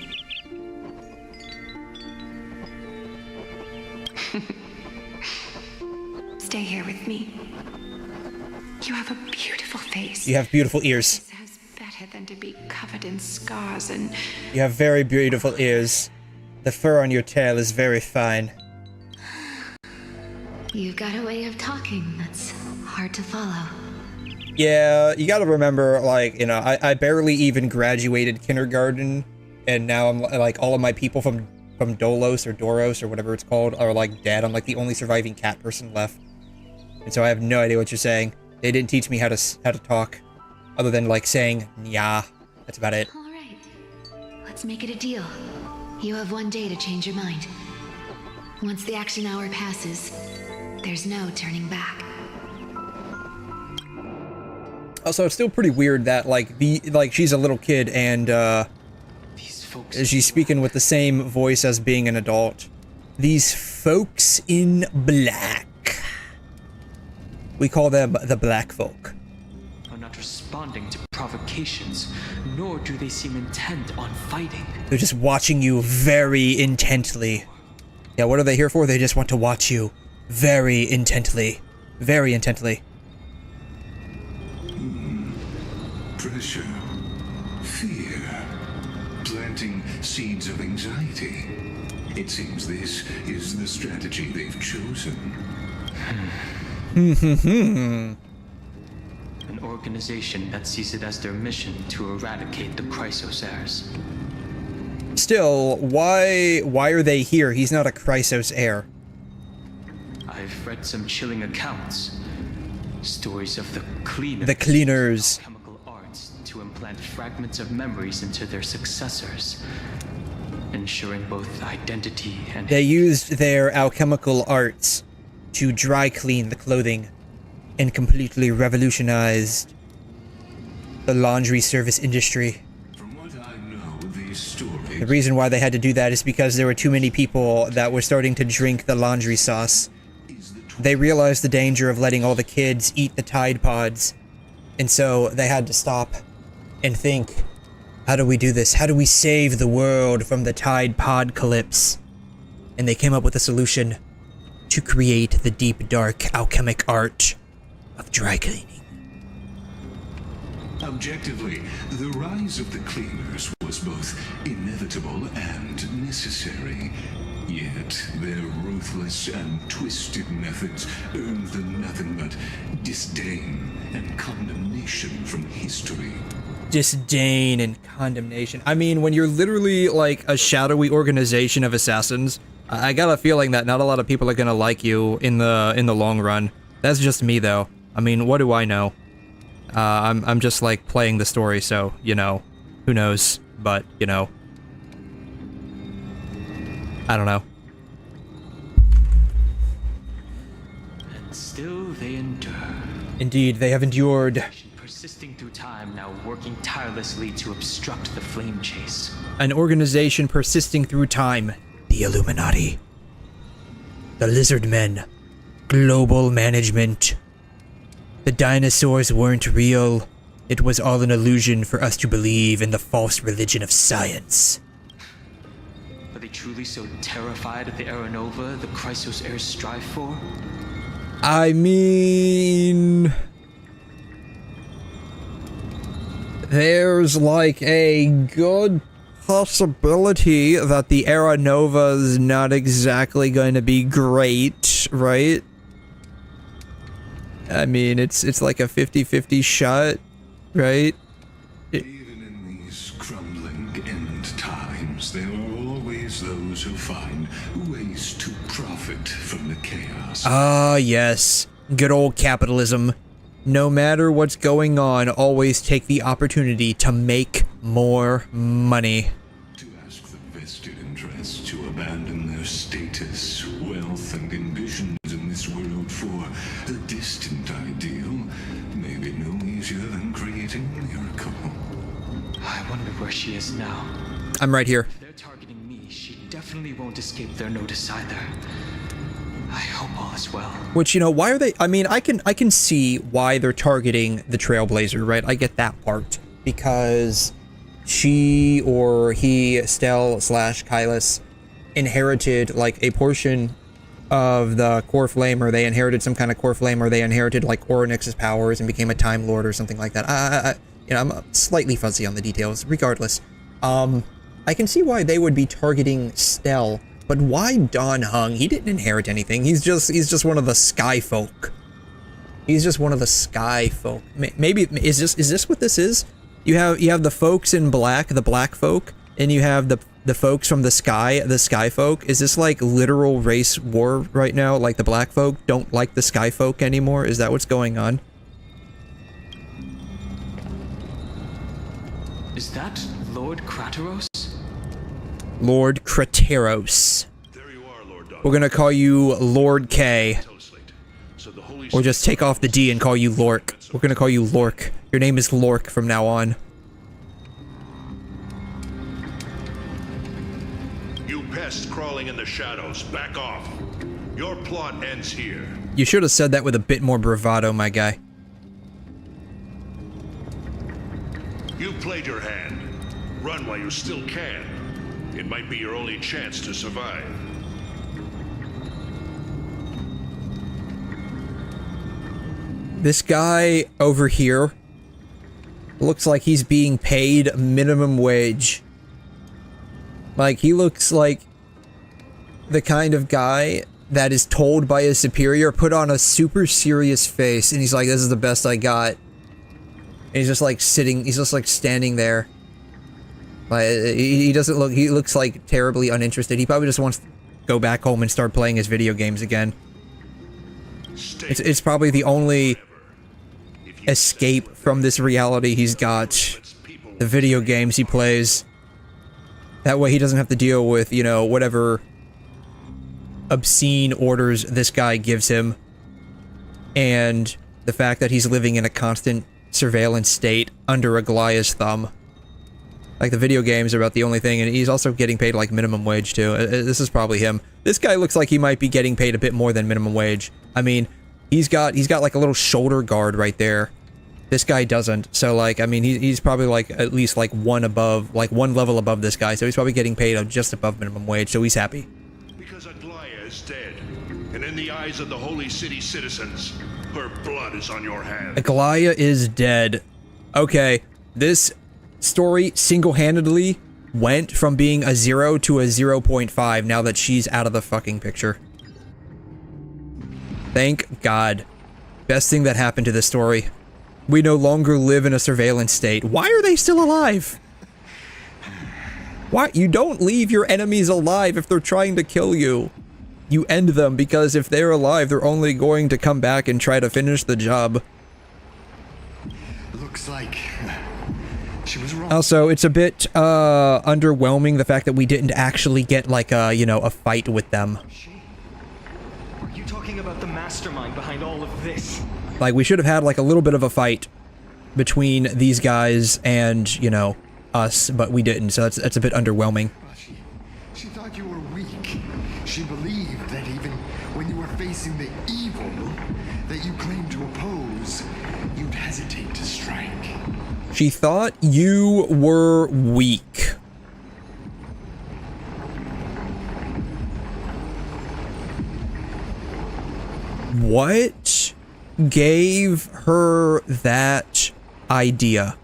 Stay here with me. You have a beautiful face. You have beautiful ears. It deserves better than to be covered in scars and... You have very beautiful ears. The fur on your tail is very fine. You've got a way of talking that's hard to follow. Yeah, you gotta remember, like, you know, I barely even graduated kindergarten, and now I'm, like, all of my people from Dolos or Doros or whatever it's called are, like, dead. I'm, like, the only surviving cat person left. And so I have no idea what you're saying. They didn't teach me how to talk, other than, like, saying, "Nya." That's about it. All right, let's make it a deal. You have 1 day to change your mind. Once the action hour passes, there's no turning back. Also, it's still pretty weird that, like, she's a little kid and, she's speaking with the same voice as being an adult. These folks in black. We call them the black folk. Are not responding to provocations, nor do they seem intent on fighting. They're just watching you very intently. Yeah, what are they here for? They just want to watch you very intently. Very intently. Pressure. Fear. Planting seeds of anxiety. It seems this is the strategy they've chosen. An organization that sees it as their mission to eradicate the Chrysos heirs. Still, why are they here? He's not a Chrysos heir. I've read some chilling accounts. Stories of the cleaners. The cleaners. Chemical arts to implant fragments of memories into their successors, ensuring both identity and... They used their alchemical arts to dry clean the clothing and completely revolutionized the laundry service industry. From what I know, these stories... The reason why they had to do that is because there were too many people that were starting to drink the laundry sauce. They realized the danger of letting all the kids eat the Tide Pods, and so they had to stop and think, how do we do this? How do we save the world from the Tide Podcalypse? And they came up with a solution to create the deep, dark, alchemic art of dry cleaning. Objectively, the rise of the cleaners was both inevitable and necessary. Yet, their ruthless and twisted methods earned them nothing but disdain and condemnation from history. Disdain and condemnation. I mean, when you're literally like a shadowy organization of assassins, I got a feeling that not a lot of people are gonna like you in the long run. That's just me though. I mean, what do I know? I'm just like playing the story, so, you know, who knows, but, you know, I don't know. And still they endure. Indeed, they have endured. Persisting through time, now working tirelessly to obstruct the flame chase. An organization persisting through time. The Illuminati. The Lizard Men. Global management. The dinosaurs weren't real. It was all an illusion for us to believe in the false religion of science. Are they truly so terrified of the Aranova the Chrysos heirs strive for? I mean... there's like a good possibility that the Aranova is not exactly going to be great, right? I mean, it's like a 50-50 shot, right? Even in these crumbling end times, there are always those who find ways to profit from the chaos. Ah, yes. Good old capitalism. No matter what's going on, always take the opportunity to make more money. To ask the vested interests to abandon their status, wealth, and ambitions in this world for a distant ideal may be no easier than creating a miracle. I wonder where she is now. I'm right here. If they're targeting me, she definitely won't escape their notice either. I hope all is well. Which, you know, why are they... I mean, I can see why they're targeting the Trailblazer, right? I get that part. Because she or he, 𝘬/𝘬𝘬, inherited, like, a portion of the core flame, or they inherited some kind of core flame, or they inherited, like, Oronyx's powers and became a Time Lord or something like that. You know, I'm slightly fuzzy on the details. Regardless, I can see why they would be targeting 𝘬. But why Dan Heng? He didn't inherit anything. He's just one of the sky folk. He's just one of the sky folk. Maybe is this what this is? You have the folks in black, the black folk, and you have the folks from the sky folk. Is this like literal race war right now? Like the black folk don't like the sky folk anymore? Is that what's going on? Is that Lord Krateros? Lord Krateros. We're gonna call you Lord K. Or just take off the D and call you Lork. We're gonna call you Lork. Your name is Lork from now on. You pests crawling in the shadows, back off. Your plot ends here. You should have said that with a bit more bravado, my guy. You played your hand. Run while you still can. It might be your only chance to survive. This guy over here looks like he's being paid minimum wage. Like, he looks like the kind of guy that is told by his superior, put on a super serious face, and he's like, this is the best I got. And he's just like sitting, he's just like standing there. Like, he doesn't look, he looks like terribly uninterested. He probably just wants to go back home and start playing his video games again. It's probably the only escape from this reality he's got. The video games he plays. That way he doesn't have to deal with, you know, whatever obscene orders this guy gives him. And the fact that he's living in a constant surveillance state under a Goliath's thumb. Like, the video games are about the only thing, and he's also getting paid, like, minimum wage, too. This is probably him. This guy looks like he might be getting paid a bit more than minimum wage. I mean, he's got like, a little shoulder guard right there. This guy doesn't. So, like, I mean, he's probably, like, at least, like, one level above this guy. So he's probably getting paid just above minimum wage, so he's happy. Because 𝘬𝘬𝘬 is dead, and in the eyes of the Holy City citizens, her blood is on your hands. 𝘬𝘬𝘬 is dead. Okay, this story single-handedly went from being a 0 to a 0.5 now that she's out of the fucking picture. Thank God. Best thing that happened to this story. We no longer live in a surveillance state. Why are they still alive? Why? You don't leave your enemies alive if they're trying to kill you. You end them, because if they're alive, they're only going to come back and try to finish the job. Looks like she was wrong. Also, it's a bit underwhelming, the fact that we didn't actually get like a, you know, a fight with them. Are you talking about the mastermind behind all of this? Like, we should have had like a little bit of a fight between these guys and, you know, us, but we didn't, so that's a bit underwhelming. She thought you were weak. She believed that even when you were facing the evil that you claimed to oppose, you'd hesitate to strike. She thought you were weak. What gave her that idea?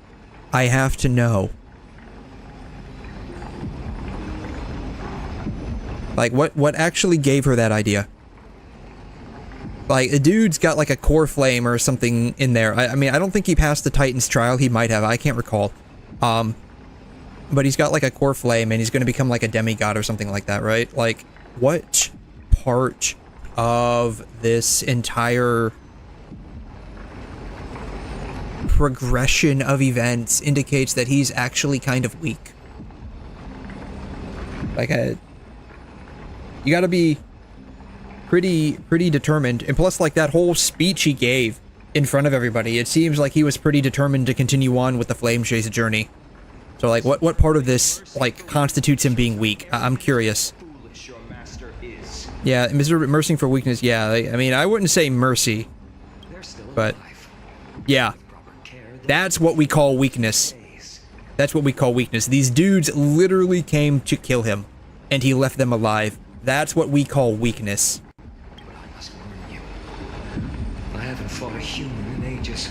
I have to know. Like, what actually gave her that idea? Like, the dude's got like a core flame or something in there. I mean, I don't think he passed the Titan's trial. He might have. I can't recall. But he's got like a core flame and he's going to become like a demigod or something like that, right? Like, what part of this entire progression of events indicates that he's actually kind of weak? Like, you gotta be pretty determined. And plus, like, that whole speech he gave in front of everybody, it seems like he was pretty determined to continue on with the flame chase journey. So, like, what part of this, like, constitutes him being weak? I'm curious. Yeah, mercy for weakness, yeah. I mean, I wouldn't say mercy, but yeah. That's what we call weakness. That's what we call weakness. These dudes literally came to kill him, and he left them alive. That's what we call weakness. But I must warn you. I haven't fought a human in ages.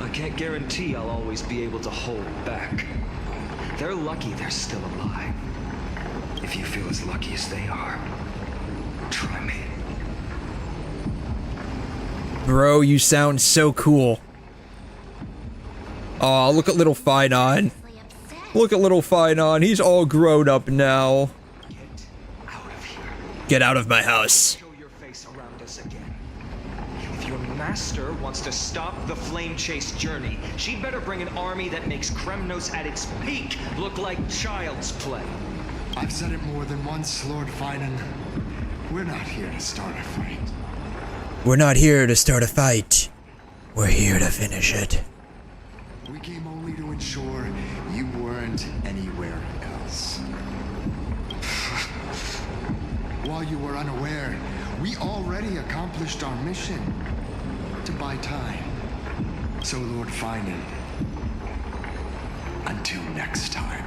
I can't guarantee I'll always be able to hold back. They're lucky they're still alive. If you feel as lucky as they are, try me. Bro, you sound so cool. Aw, look at little Phynon. Look at little Phynon. He's all grown up now. Get out of my house. Show your face around us again. If your master wants to stop the flame chase journey, she'd better bring an army that makes 𝘠𝘮 at its peak look like child's play. I've said it more than once, Lord Phynon. We're not here to start a fight. We're not here to start a fight. We're here to finish it. We came only to ensure you weren't anywhere else. While you were unaware, we already accomplished our mission to buy time. So, Lord Phynon, until next time.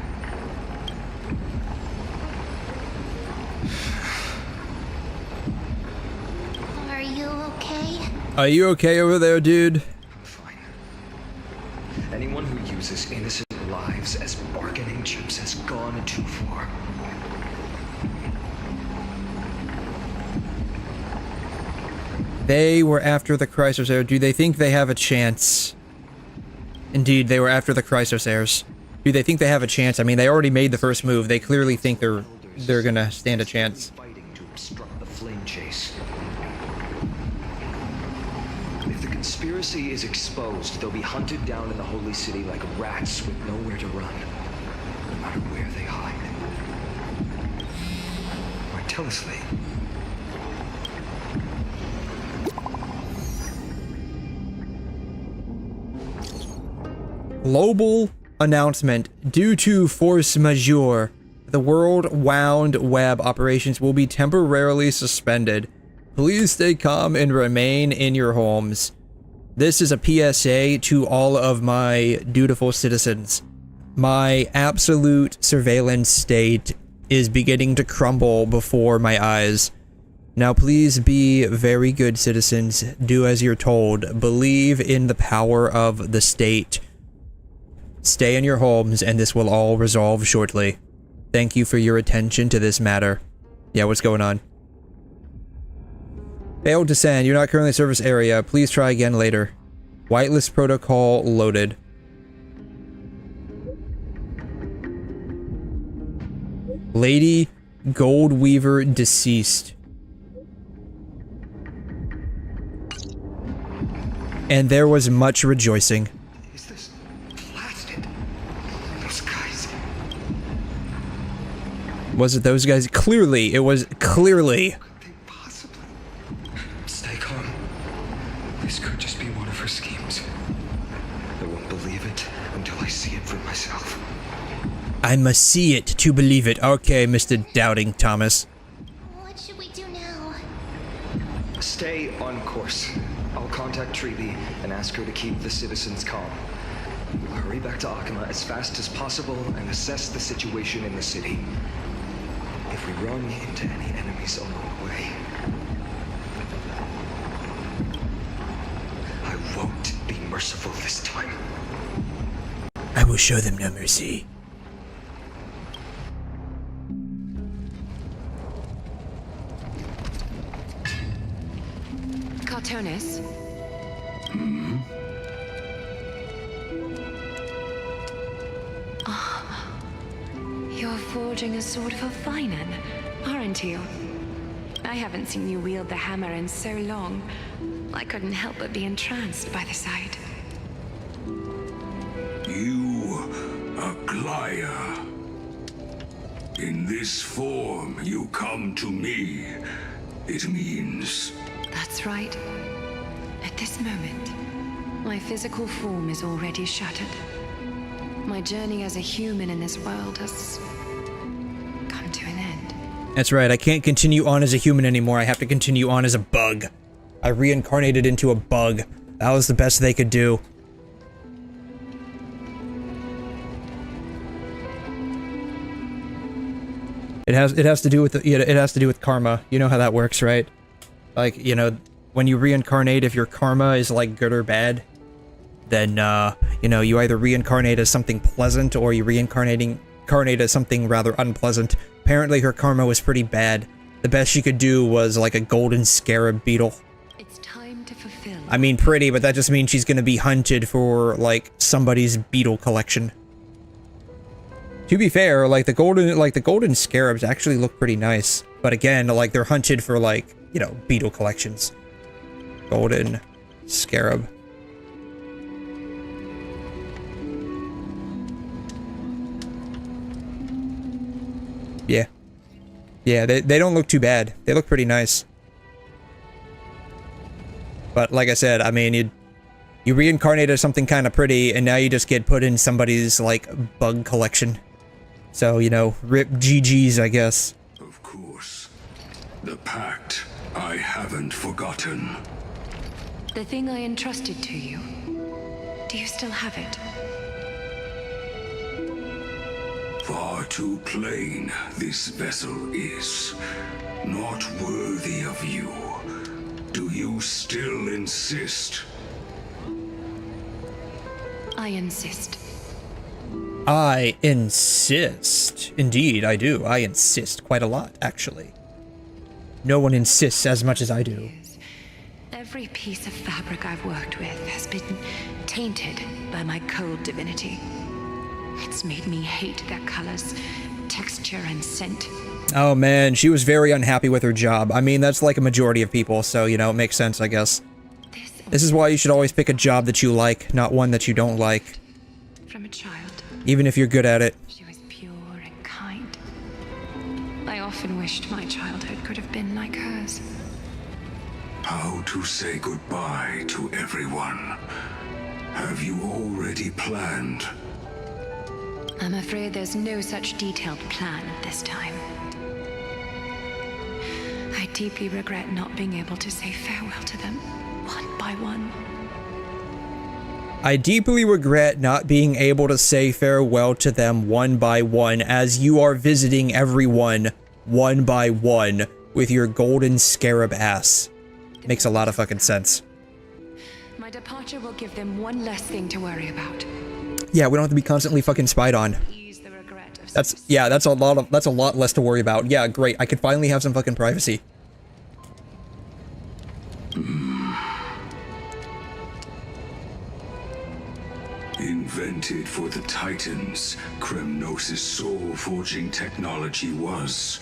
Are you okay? Are you okay over there, dude? I'm fine. Anyone who uses innocent lives as bargaining chips has gone too far. They were after the Chrysosauros. Do they think they have a chance? Indeed, they were after the Chrysosauros. Do they think they have a chance? I mean, they already made the first move. They clearly think they're gonna stand a chance. Fighting to obstruct the flame chase. If the conspiracy is exposed, they'll be hunted down in the Holy City like rats with nowhere to run, no matter where they hide. Right, tell us, Lee. Global announcement. Due to force majeure, the World Wound Web operations will be temporarily suspended. Please stay calm and remain in your homes. This is a PSA to all of my dutiful citizens. My absolute surveillance state is beginning to crumble before my eyes. Now please be very good citizens. Do as you're told. Believe in the power of the state. Stay in your homes and this will all resolve shortly. Thank you for your attention to this matter. Yeah, what's going on? Failed to send. You're not currently in service area. Please try again later. Whitelist protocol loaded. Lady Goldweaver deceased. and there was much rejoicing. Is this blasted? Those guys. Was it those guys? Clearly, it was clearly. Stay calm. This could just be one of her schemes. I won't believe it until I see it for myself. I must see it to believe it. Okay, Mr. Doubting Thomas. What should we do now? Stay on course. I'll contact 𝘧𝘬𝘕 and ask her to keep the citizens calm. We'll hurry back to 𝘬𝘮 as fast as possible and assess the situation in the city. If we run into any enemies along the way, I won't be merciful this time. I will show them no mercy. Cartonis? You're forging a sword for Finan, aren't you? I haven't seen you wield the hammer in so long. I couldn't help but be entranced by the sight. You are 𝘬𝘮. In this form, you come to me. It means... That's right. At this moment, my physical form is already shattered. My journey as a human in this world has come to an end. That's right, I can't continue on as a human anymore. I have to continue on as a bug. I reincarnated into a bug. That was the best they could do. It has to do with it has to do with karma. You know how that works, right? Like, you know, when you reincarnate, if your karma is like good or bad, then you know, you either reincarnate as something pleasant or you reincarnate as something rather unpleasant. Apparently her karma was pretty bad. The best she could do was like a golden scarab beetle. It's time to fulfill. I mean pretty, but that just means she's gonna be hunted for like somebody's beetle collection. To be fair, like the golden scarabs actually look pretty nice. But again, like they're hunted for like, you know, beetle collections. Golden scarab. Yeah. Yeah, they don't look too bad. They look pretty nice. But like I said, I mean, you reincarnate as something kind of pretty, and now you just get put in somebody's, like, bug collection. So, you know, rip GG's, I guess. Of course. The pact, I haven't forgotten. The thing I entrusted to you, do you still have it? Far too plain this vessel is. Not worthy of you. Do you still insist? I insist. I insist. Indeed, I do. I insist quite a lot, actually. No one insists as much as I do. Every piece of fabric I've worked with has been tainted by my cold divinity. It's made me hate their colors, texture, and scent. Oh man, she was very unhappy with her job. I mean, that's like a majority of people, so, you know, it makes sense, I guess. This is why you should always pick a job that you like, not one that you don't like. From a child. Even if you're good at it. She was pure and kind. I often wished my childhood could have been like hers. How to say goodbye to everyone? Have you already planned? I'm afraid there's no such detailed plan at this time. I deeply regret not being able to say farewell to them, one by one. I deeply regret not being able to say farewell to them one by one, as you are visiting everyone one by one with your golden scarab ass. Makes a lot of fucking sense. My departure will give them one less thing to worry about. Yeah, we don't have to be constantly fucking spied on. That's a lot less to worry about. Yeah, great. I could finally have some fucking privacy. Invented for the Titans, 𝘬𝘮 soul-forging technology was.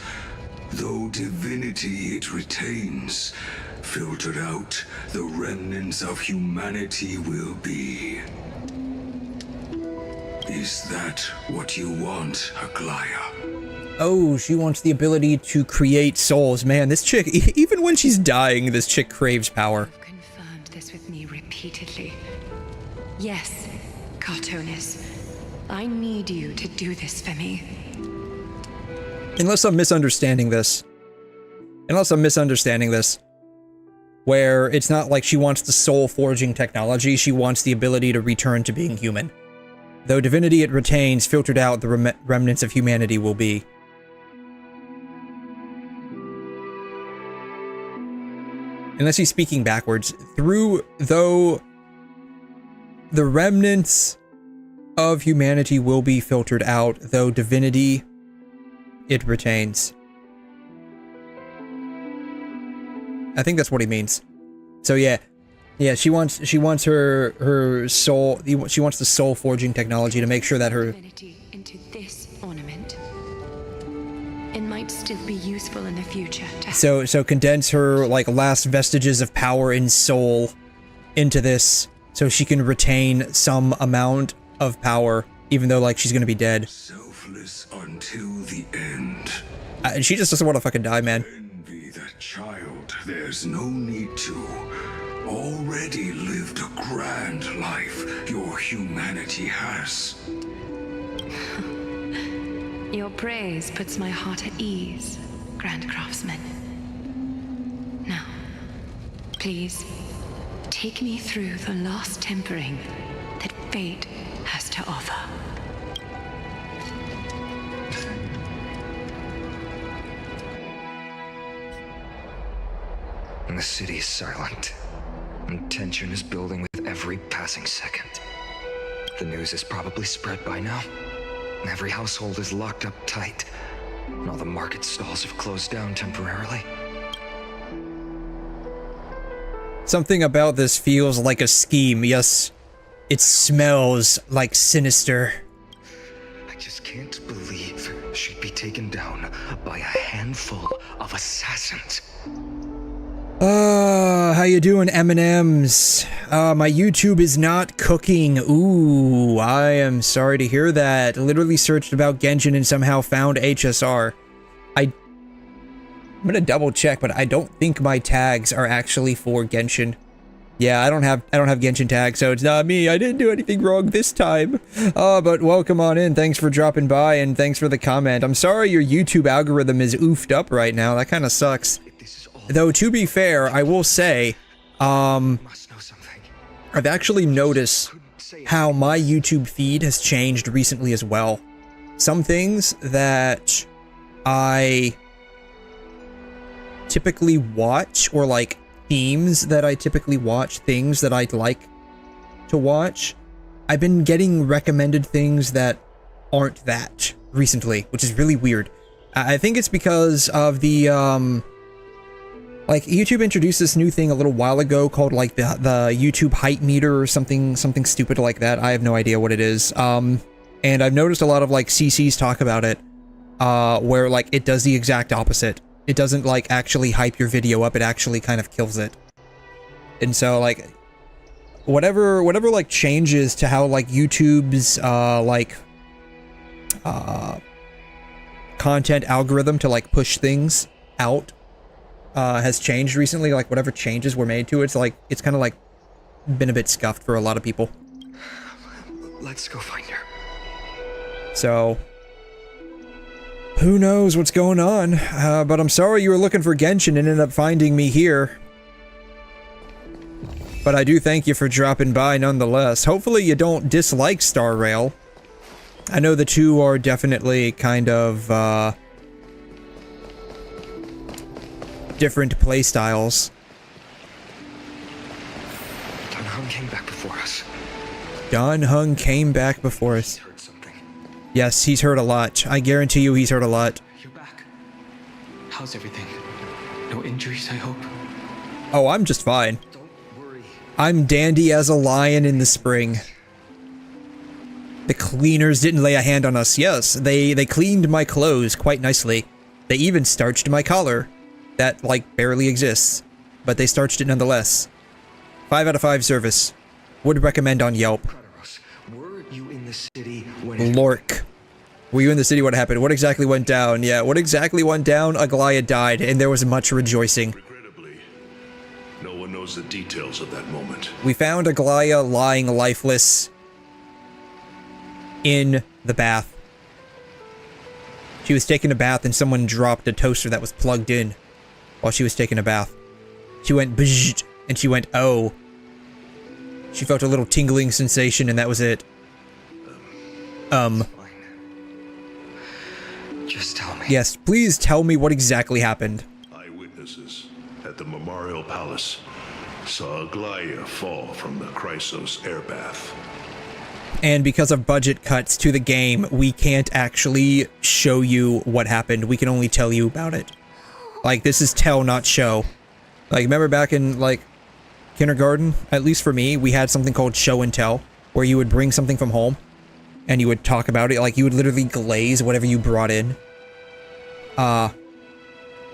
Though divinity it retains, filtered out, the remnants of humanity will be. Is that what you want, Aglaia? Oh, she wants the ability to create souls. Man, this chick, even when she's dying, this chick craves power. You've confirmed this with me repeatedly. Yes, Cartoonus. I need you to do this for me. Unless I'm misunderstanding this. Where it's not like she wants the soul forging technology, she wants the ability to return to being human. Though divinity it retains, filtered out, the remnants of humanity will be. Unless he's speaking backwards. Though the remnants of humanity will be filtered out, though divinity it retains. I think that's what he means. So yeah, she wants her soul. She wants the soul forging technology to make sure that her Divinity into this ornament. It might still be useful in the future. so condense her like last vestiges of power and soul into this, so she can retain some amount of power, even though like she's gonna be dead. Selfless until the end. She just doesn't want to fucking die, man. Envy that child. There's no need to. Already lived a grand life your humanity has. Your praise puts my heart at ease, Grand Craftsman. Now, please, take me through the last tempering that fate has to offer. And the city is silent, and tension is building with every passing second. The news is probably spread by now. Every household is locked up tight, and all the market stalls have closed down temporarily. Something about this feels like a scheme. Yes, it smells like sinister. I just can't believe she'd be taken down by a handful of assassins. How you doing, M&Ms? My YouTube is not cooking. Ooh, I am sorry to hear that. Literally searched about Genshin and somehow found HSR. I'm gonna double check, but I don't think my tags are actually for Genshin. Yeah, I don't have Genshin tags, so it's not me. I didn't do anything wrong this time. But welcome on in. Thanks for dropping by and thanks for the comment. I'm sorry your YouTube algorithm is oofed up right now. That kind of sucks. Though, to be fair, I will say, I've actually noticed how my YouTube feed has changed recently as well. Some things that I typically watch, or like themes that I typically watch, things that I'd like to watch, I've been getting recommended things that aren't that recently, which is really weird. I think it's because of the, like, YouTube introduced this new thing a little while ago called, like, the YouTube height meter or something stupid like that. I have no idea what it is. And I've noticed a lot of, like, CCs talk about it, where, like, it does the exact opposite. It doesn't, like, actually hype your video up, it actually kind of kills it. And so, like, whatever, like, changes to how, like, YouTube's, content algorithm to, like, push things out, has changed recently. Like, whatever changes were made to it, it's kind of like been a bit scuffed for a lot of people. Let's go find her. So who knows what's going on, but I'm sorry you were looking for Genshin and ended up finding me here. But I do thank you for dropping by nonetheless. Hopefully you don't dislike Star Rail. I know the two are definitely kind of different playstyles. Don Hung came back before us. Don Hung came back before us. He's heard something. Yes, he's heard a lot. I guarantee you he's heard a lot. You're back. How's everything? No injuries, I hope? Oh, I'm just fine. Don't worry. I'm dandy as a lion in the spring. The cleaners didn't lay a hand on us. Yes, they cleaned my clothes quite nicely. They even starched my collar. That, like, barely exists. but they starched it nonetheless. 5 out of 5 service. Would recommend on Yelp. Were you in the city when Lork. Were you in the city? What happened? What exactly went down? Yeah, what exactly went down? 𝘬𝘰𝘬𝘦 died, and there was much rejoicing. Regrettably, no one knows the details of that moment. We found 𝘬𝘬𝘬 lying lifeless in the bath. She was taking a bath and someone dropped a toaster that was plugged in while she was taking a bath. She went bzzzt, and she went oh. She felt a little tingling sensation and that was it. Just tell me. Yes, please tell me what exactly happened. Eyewitnesses at the Memorial Palace saw 𝘬𝘬𝘬 fall from the 𝘧𝘮 air bath. And because of budget cuts to the game, we can't actually show you what happened. We can only tell you about it. Like, this is tell, not show. Like, remember back in, like, kindergarten? At least for me, we had something called show and tell, where you would bring something from home, and you would talk about it. Like, you would literally glaze whatever you brought in.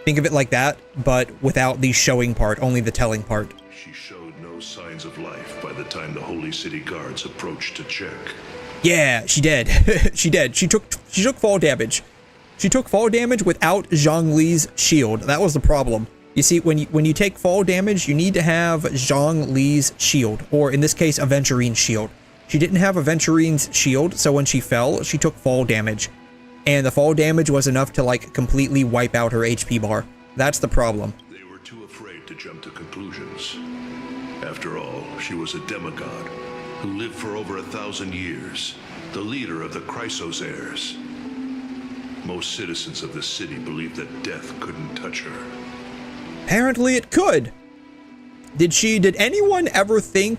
Think of it like that, but without the showing part, only the telling part. She showed no signs of life by the time the Holy City guards approached to check. Yeah, she did. She did. She took fall damage. She took fall damage without Zhongli's shield. That was the problem. You see, when you take fall damage, you need to have Zhongli's shield, or in this case, Aventurine's shield. She didn't have Aventurine's shield, so when she fell, she took fall damage. And the fall damage was enough to, like, completely wipe out her HP bar. That's the problem. They were too afraid to jump to conclusions. After all, she was a demigod who lived for over 1,000 years, the leader of the 𝘧𝘮 heirs. Most citizens of the city believed that death couldn't touch her. Apparently it could. Did anyone ever think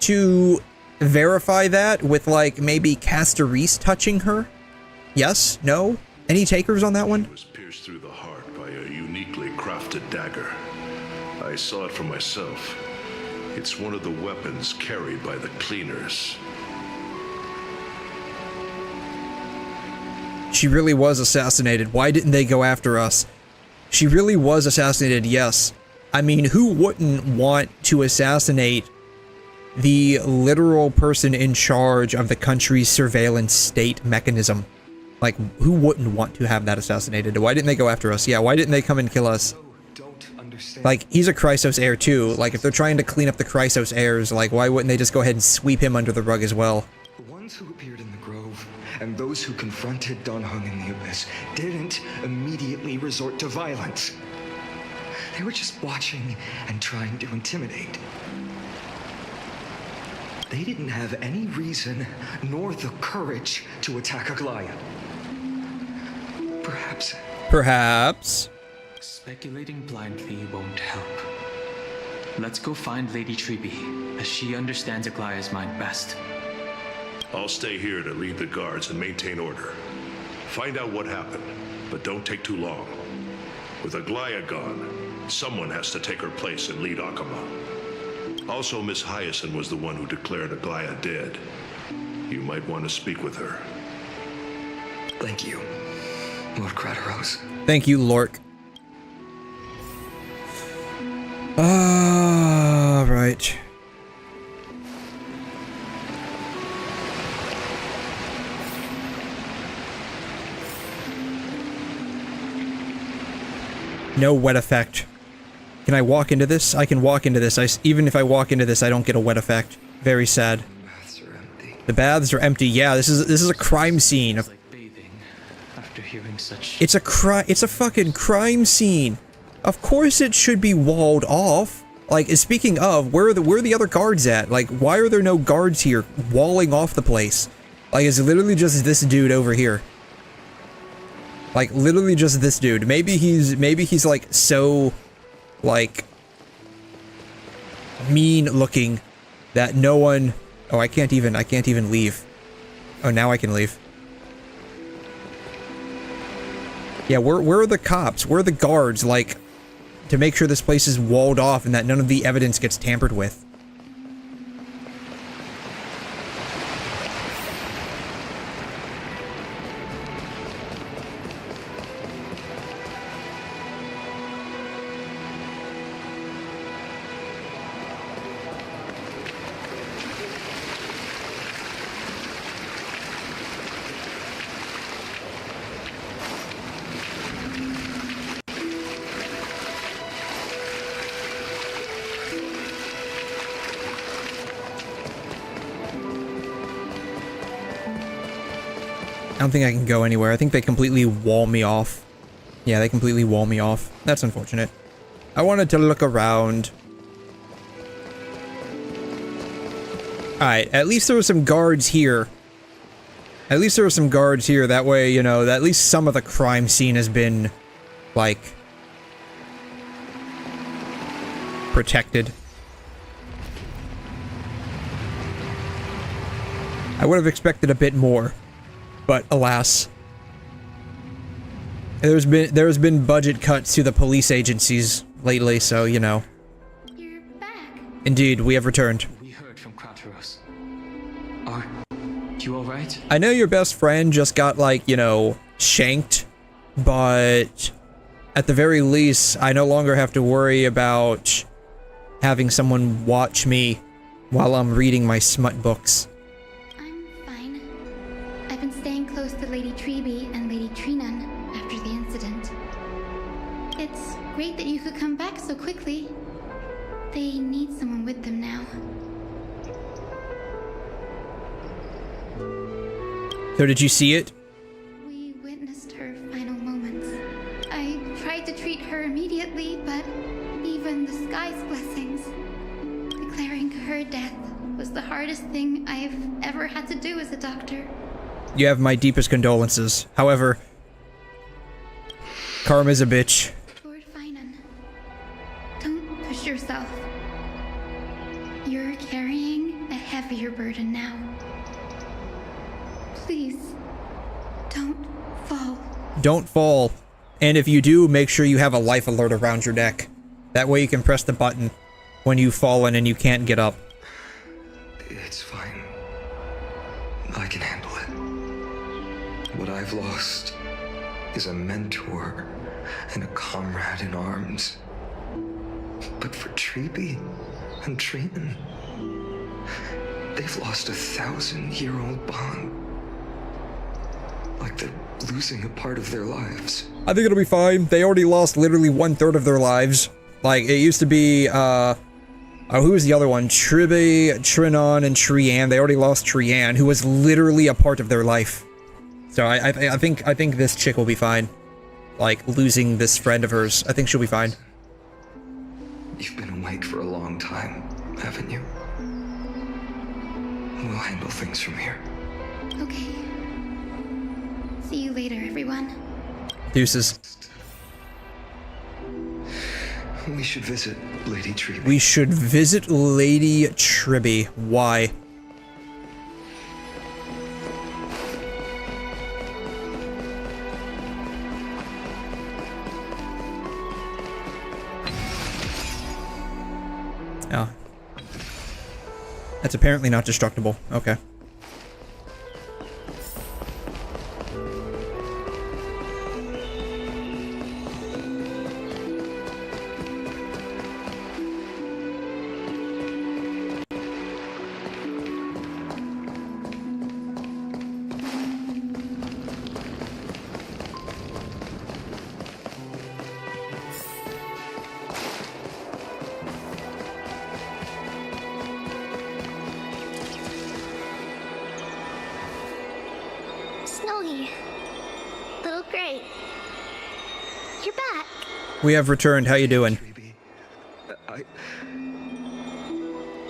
to verify that with, like, maybe Castorice touching her? Yes? No? Any takers on that one? She was pierced through the heart by a uniquely crafted dagger. I saw it for myself. It's one of the weapons carried by the cleaners. She really was assassinated. Why didn't they go after us? She really was assassinated, yes. I mean, who wouldn't want to assassinate the literal person in charge of the country's surveillance state mechanism? Like, who wouldn't want to have that assassinated? Why didn't they go after us? Yeah, why didn't they come and kill us? Like, he's a 𝘧𝘮 heir too. Like, if they're trying to clean up the 𝘧𝘮 heirs, like, why wouldn't they just go ahead and sweep him under the rug as well? The ones who appeared in the grove and those who confronted Dan Heng in the abyss didn't immediately resort to violence. They were just watching and trying to intimidate. They didn't have any reason nor the courage to attack 𝘬𝘬𝘬. Perhaps. Speculating blindly won't help. Let's go find Lady Treeby, as she understands 𝘬𝘬𝘬's mind best. I'll stay here to lead the guards and maintain order. Find out what happened, but don't take too long. With 𝘬𝘬𝘬 gone, someone has to take her place and lead Akama. Also, Miss Hyacinth was the one who declared 𝘬𝘬𝘬 dead. You might want to speak with her. Thank you, Lord Kratos. Thank you, Lork. Right. No wet effect. Can I walk into this? I can walk into this. Even if I walk into this, I don't get a wet effect. Very sad. The baths are empty. Yeah, this is a crime scene. It's a fucking crime scene. Of course it should be walled off. Like, speaking of, where are the other guards at? Like, why are there no guards here walling off the place? Like, it's literally just this dude over here. Like, literally just this dude. Maybe he's like so, like, mean looking that no one. Oh, I can't even leave. Oh, now I can leave. Yeah, where are the cops? Where are the guards, like, to make sure this place is walled off and that none of the evidence gets tampered with? I don't think I can go anywhere. I think they completely wall me off. Yeah, they completely wall me off. That's unfortunate. I wanted to look around. Alright, at least there were some guards here. At least there were some guards here. That way, you know, at least some of the crime scene has been, like, protected. I would have expected a bit more, but alas. There's been budget cuts to the police agencies lately, so, you know. You're back. Indeed, we have returned. We heard from Kratos. Are you alright? I know your best friend just got, like, you know, shanked, but at the very least, I no longer have to worry about having someone watch me while I'm reading my smut books. I'm fine. I've been staying close to Lady 𝘬𝘗 and Lady 𝘬𝘮 after the incident. It's great that you could come back so quickly. They need someone with them now. So did you see it? We witnessed her final moments. I tried to treat her immediately, but even the sky's blessings. Declaring her death was the hardest thing I've ever had to do as a doctor. You have my deepest condolences. However, karma's a bitch. Lord Finan, don't push yourself. You're carrying a heavier burden now. Please, don't fall. Don't fall. And if you do, make sure you have a life alert around your neck. That way you can press the button when you've fallen and you can't get up. It's fine. I can handle it. What I've lost is a mentor and a comrade in arms. But for 𝘬𝘗 and 𝘬𝘮, they've lost a 1,000-year-old bond. Like they're losing a part of their lives. I think it'll be fine. They already lost literally 1/3 of their lives. Like, it used to be, who was the other one? 𝘬𝘗, 𝘬𝑛𝑏, and 𝘬𝑎n. They already lost 𝘬𝑎n, who was literally a part of their life. So I think this chick will be fine. Like, losing this friend of hers. I think she'll be fine. You've been awake for a long time, haven't you? We'll handle things from here. Okay. See you later, everyone. Deuces. We should visit Lady 𝘬𝘗. We should visit Lady 𝘬𝘗. Why? Oh. That's apparently not destructible. Okay. Snowy. Little Gray. You're back. We have returned. How you doing?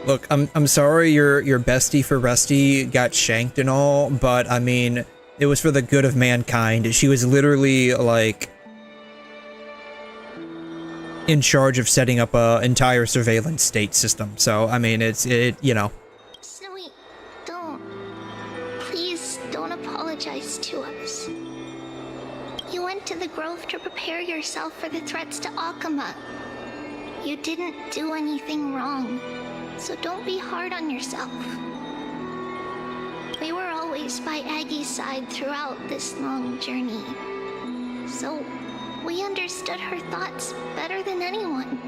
Look, I'm sorry your bestie for Rusty got shanked and all, but I mean, it was for the good of mankind. She was literally, like, in charge of setting up a entire surveillance state system. So, I mean, you know. Snowy, don't. Please don't apologize to us. You went to the Grove to prepare yourself for the threats to 𝘐𝘮. You didn't do anything wrong, so don't be hard on yourself. We were always by Aggie's side throughout this long journey, so we understood her thoughts better than anyone.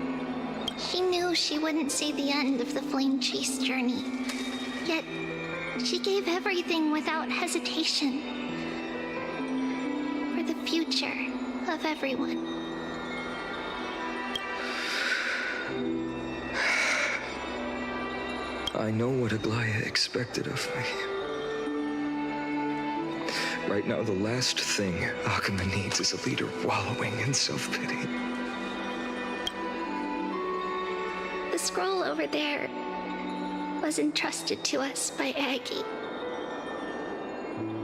She knew she wouldn't see the end of the flame chase journey, yet she gave everything without hesitation for the future of everyone. I know what 𝘬𝑰𝑎 expected of me. Right now, the last thing Akuma needs is a leader wallowing in self-pity. The scroll over there was entrusted to us by Aggie.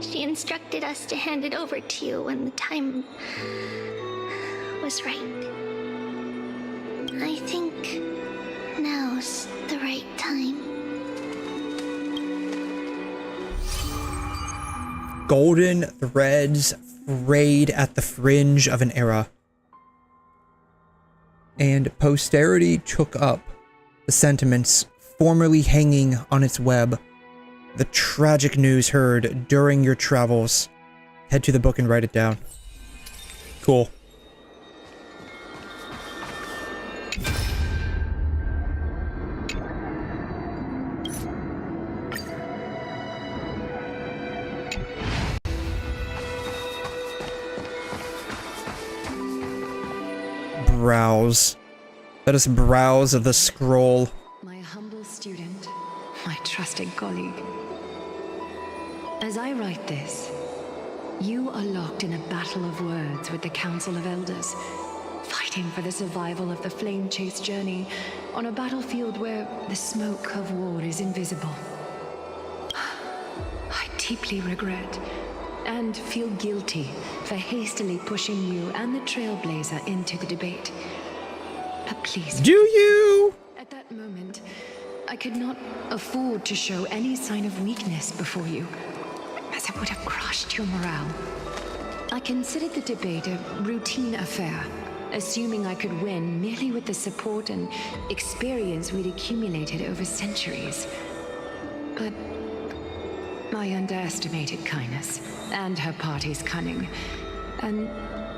She instructed us to hand it over to you when the time was right. I think now's the right time. Golden threads frayed at the fringe of an era, and posterity took up the sentiments formerly hanging on its web. The tragic news heard during your travels. Head to the book and write it down. Cool. Browse. Let us browse the scroll. My humble student, my trusted colleague. As I write this, you are locked in a battle of words with the Council of Elders, fighting for the survival of the flame-chased journey on a battlefield where the smoke of war is invisible. I deeply regret and feel guilty for hastily pushing you and the Trailblazer into the debate. But please... Do you? At that moment, I could not afford to show any sign of weakness before you, as it would have crushed your morale. I considered the debate a routine affair, assuming I could win merely with the support and experience we'd accumulated over centuries. But I underestimated Kindness and her party's cunning, and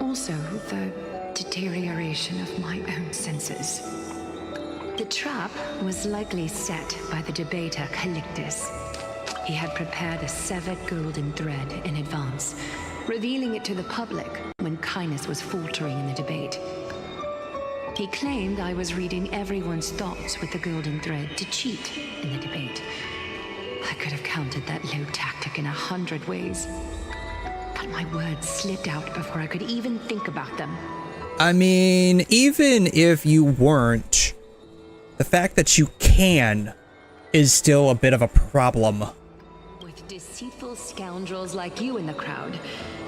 also the deterioration of my own senses. The trap was likely set by the debater Calictus. He had prepared a severed golden thread in advance, revealing it to the public when Kindness was faltering in the debate. He claimed I was reading everyone's thoughts with the golden thread to cheat in the debate. I could have countered that low tactic in 100 ways, but my words slipped out before I could even think about them. I mean, even if you weren't, the fact that you can is still a bit of a problem. With deceitful scoundrels like you in the crowd,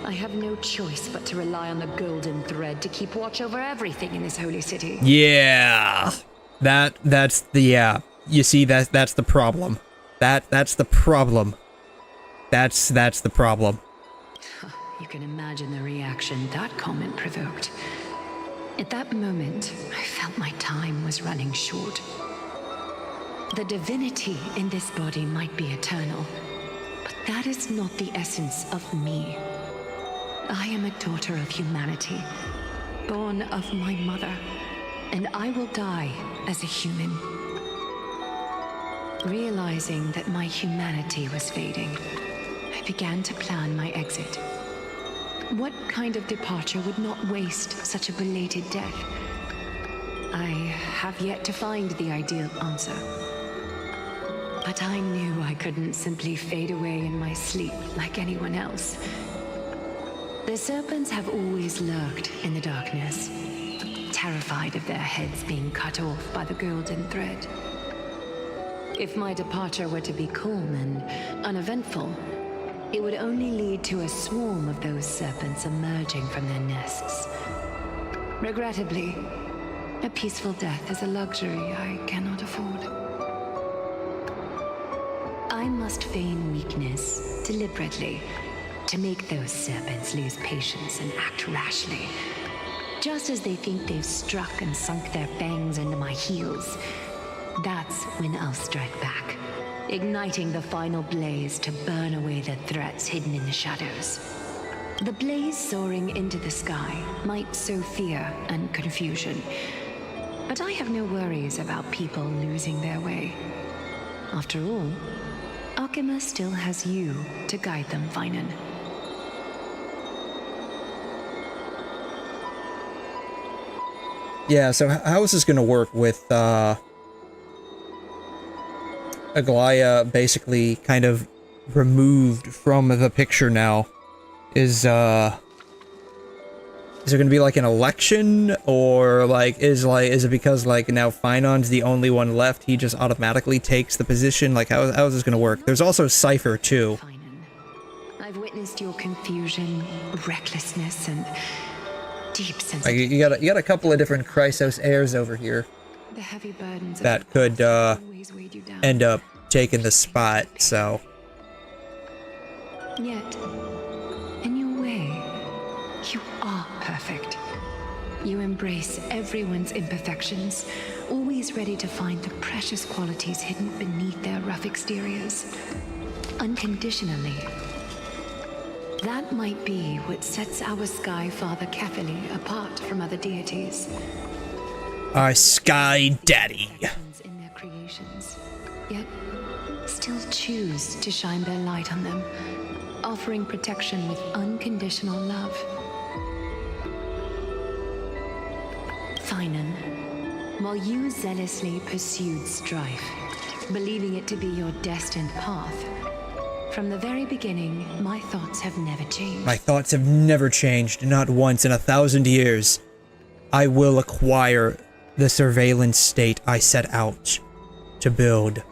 I have no choice but to rely on the golden thread to keep watch over everything in this holy city. Yeah. That's the, yeah. You see, that's the problem. That's the problem. That's the problem. You can imagine the reaction that comment provoked. At that moment, I felt my time was running short. The divinity in this body might be eternal, but that is not the essence of me. I am a daughter of humanity, born of my mother, and I will die as a human. Realizing that my humanity was fading, I began to plan my exit. What kind of departure would not waste such a belated death? I have yet to find the ideal answer. But I knew I couldn't simply fade away in my sleep like anyone else. The serpents have always lurked in the darkness, terrified of their heads being cut off by the golden thread. If my departure were to be calm and uneventful, it would only lead to a swarm of those serpents emerging from their nests. Regrettably, a peaceful death is a luxury I cannot afford. I must feign weakness deliberately to make those serpents lose patience and act rashly. Just as they think they've struck and sunk their fangs into my heels, that's when I'll strike back, igniting the final blaze to burn away the threats hidden in the shadows. The blaze soaring into the sky might sow fear and confusion, but I have no worries about people losing their way. After all, Alchema still has you to guide them, Vinan. Yeah, so how is this going to work with Aglaya basically kind of removed from the picture now? Is there gonna be like an election, or like is it because like now Finon's the only one left, he just automatically takes the position? Like how is this gonna work? There's also Cypher too. I've witnessed your confusion, recklessness, and deep sense. Like you got a couple of different Chrysos heirs over here the heavy burdens that could end up taking the spot. So yet, in your way, you are perfect. You embrace everyone's imperfections, always ready to find the precious qualities hidden beneath their rough exteriors. Unconditionally. That might be what sets our Sky Father 𝘁𝑒𝑙𝑒 apart from other deities. Our Sky Daddy. In their creations, yet still choose to shine their light on them, offering protection with unconditional love. Finan, while you zealously pursued strife, believing it to be your destined path, from the very beginning, my thoughts have never changed. My thoughts have never changed, not once in 1,000 years. I will acquire the surveillance state I set out to build.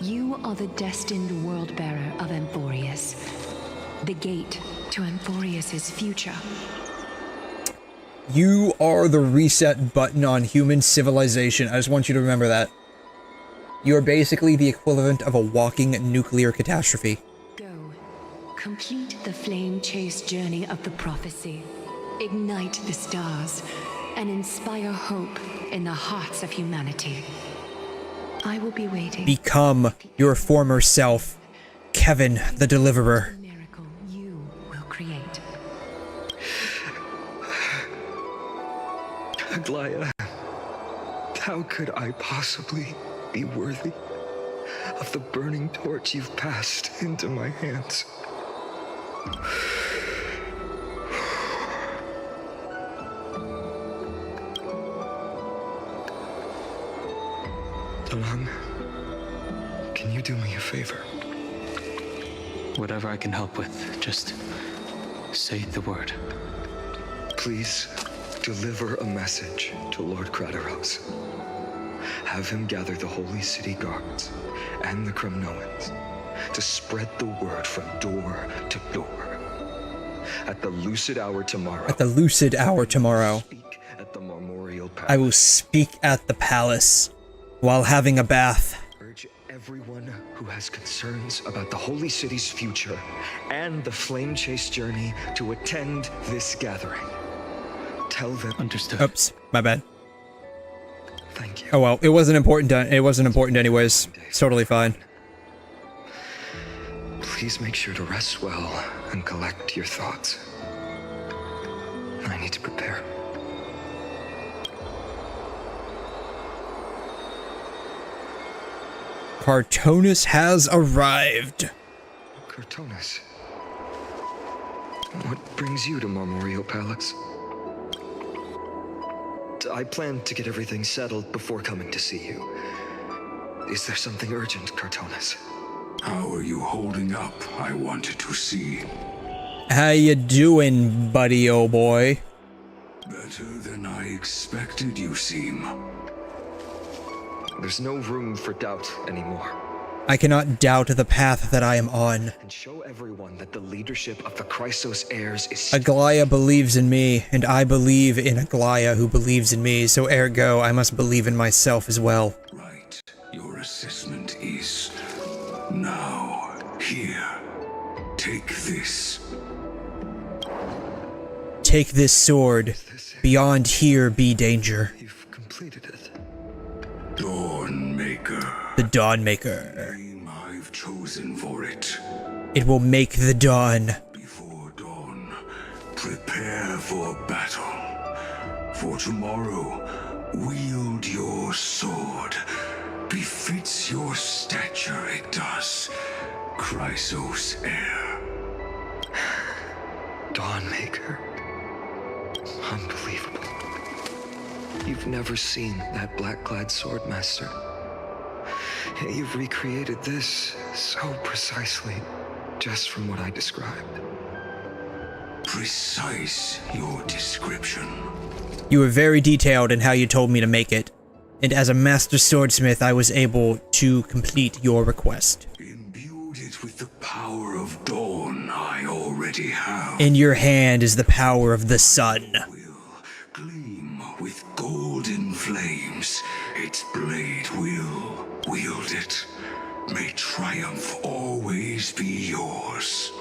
You are the destined world bearer of AMPHOREUS, the gate to AMPHOREUS' future. You are the reset button on human civilization. I just want you to remember that. You are basically the equivalent of a walking nuclear catastrophe. Go, complete the flame-chased journey of the prophecy, ignite the stars, and inspire hope in the hearts of humanity. I will be waiting. Become your former self, 𝘐'𝘮 the Deliverer. The miracle you will create. Aglaia, how could I possibly be worthy of the burning torch you've passed into my hands? Dalang, can you do me a favor? Whatever I can help with, just say the word. Please deliver a message to Lord Krateros. Have him gather the Holy City guards and the Cremnoans to spread the word from door to door. At the lucid hour tomorrow. At the lucid hour tomorrow. Speak at the Marmorial Palace. I will speak at the palace while having a bath. Urge everyone who has concerns about the Holy City's future and the flame-chased journey to attend this gathering. Tell them. Understood. Oops, my bad. Thank you. Oh well, it wasn't important. It wasn't important anyways. It's totally fine. Please make sure to rest well and collect your thoughts. I need to prepare. Cartonis has arrived. Cartonis, what brings you to Marmorial Palace? I plan to get everything settled before coming to see you. Is there something urgent, Cartonis? How are you holding up? I wanted to see. How you doing, buddy, old boy? Better than I expected, you seem. There's no room for doubt anymore. I cannot doubt the path that I am on. And show everyone that the leadership of the Chrysos heirs is... Aglaia believes in me, and I believe in Aglaia who believes in me, so ergo, I must believe in myself as well. Right. Your assessment is... now. Here. Take this. Take this sword. Beyond here be danger. You've completed it. Dawnmaker. The Dawnmaker. Name I've chosen for it. It will make the dawn. Before dawn, prepare for battle. For tomorrow, wield your sword. Befits your stature, it does. Chrysos heir. Dawnmaker. Unbelievable. You've never seen that black-clad swordmaster. You've recreated this so precisely. just from what I described. Precise, your description. You were very detailed in how you told me to make it, and as a master swordsmith, I was able to complete your request. Imbued it with the power of dawn I already have. In your hand is the power of the sun. Gleam with golden flames. Its blade will wield it. May triumph always be yours.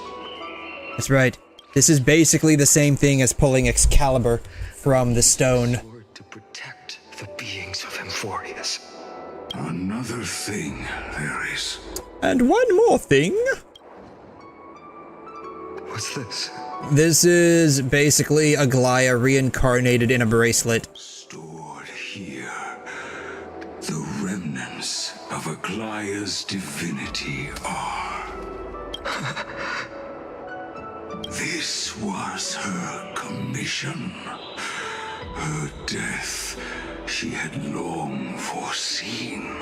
That's right. This is basically the same thing as pulling 𝘐'𝘮 from the stone. To protect the beings of AMPHOREUS. Another thing there is. And one more thing. What's this? This is basically a 𝘬𝘰𝘬𝘦𝘴 reincarnated in a bracelet. Stored here, the remnants of 𝘬𝘰𝘬's divinity are. This was her commission. Her death she had long foreseen.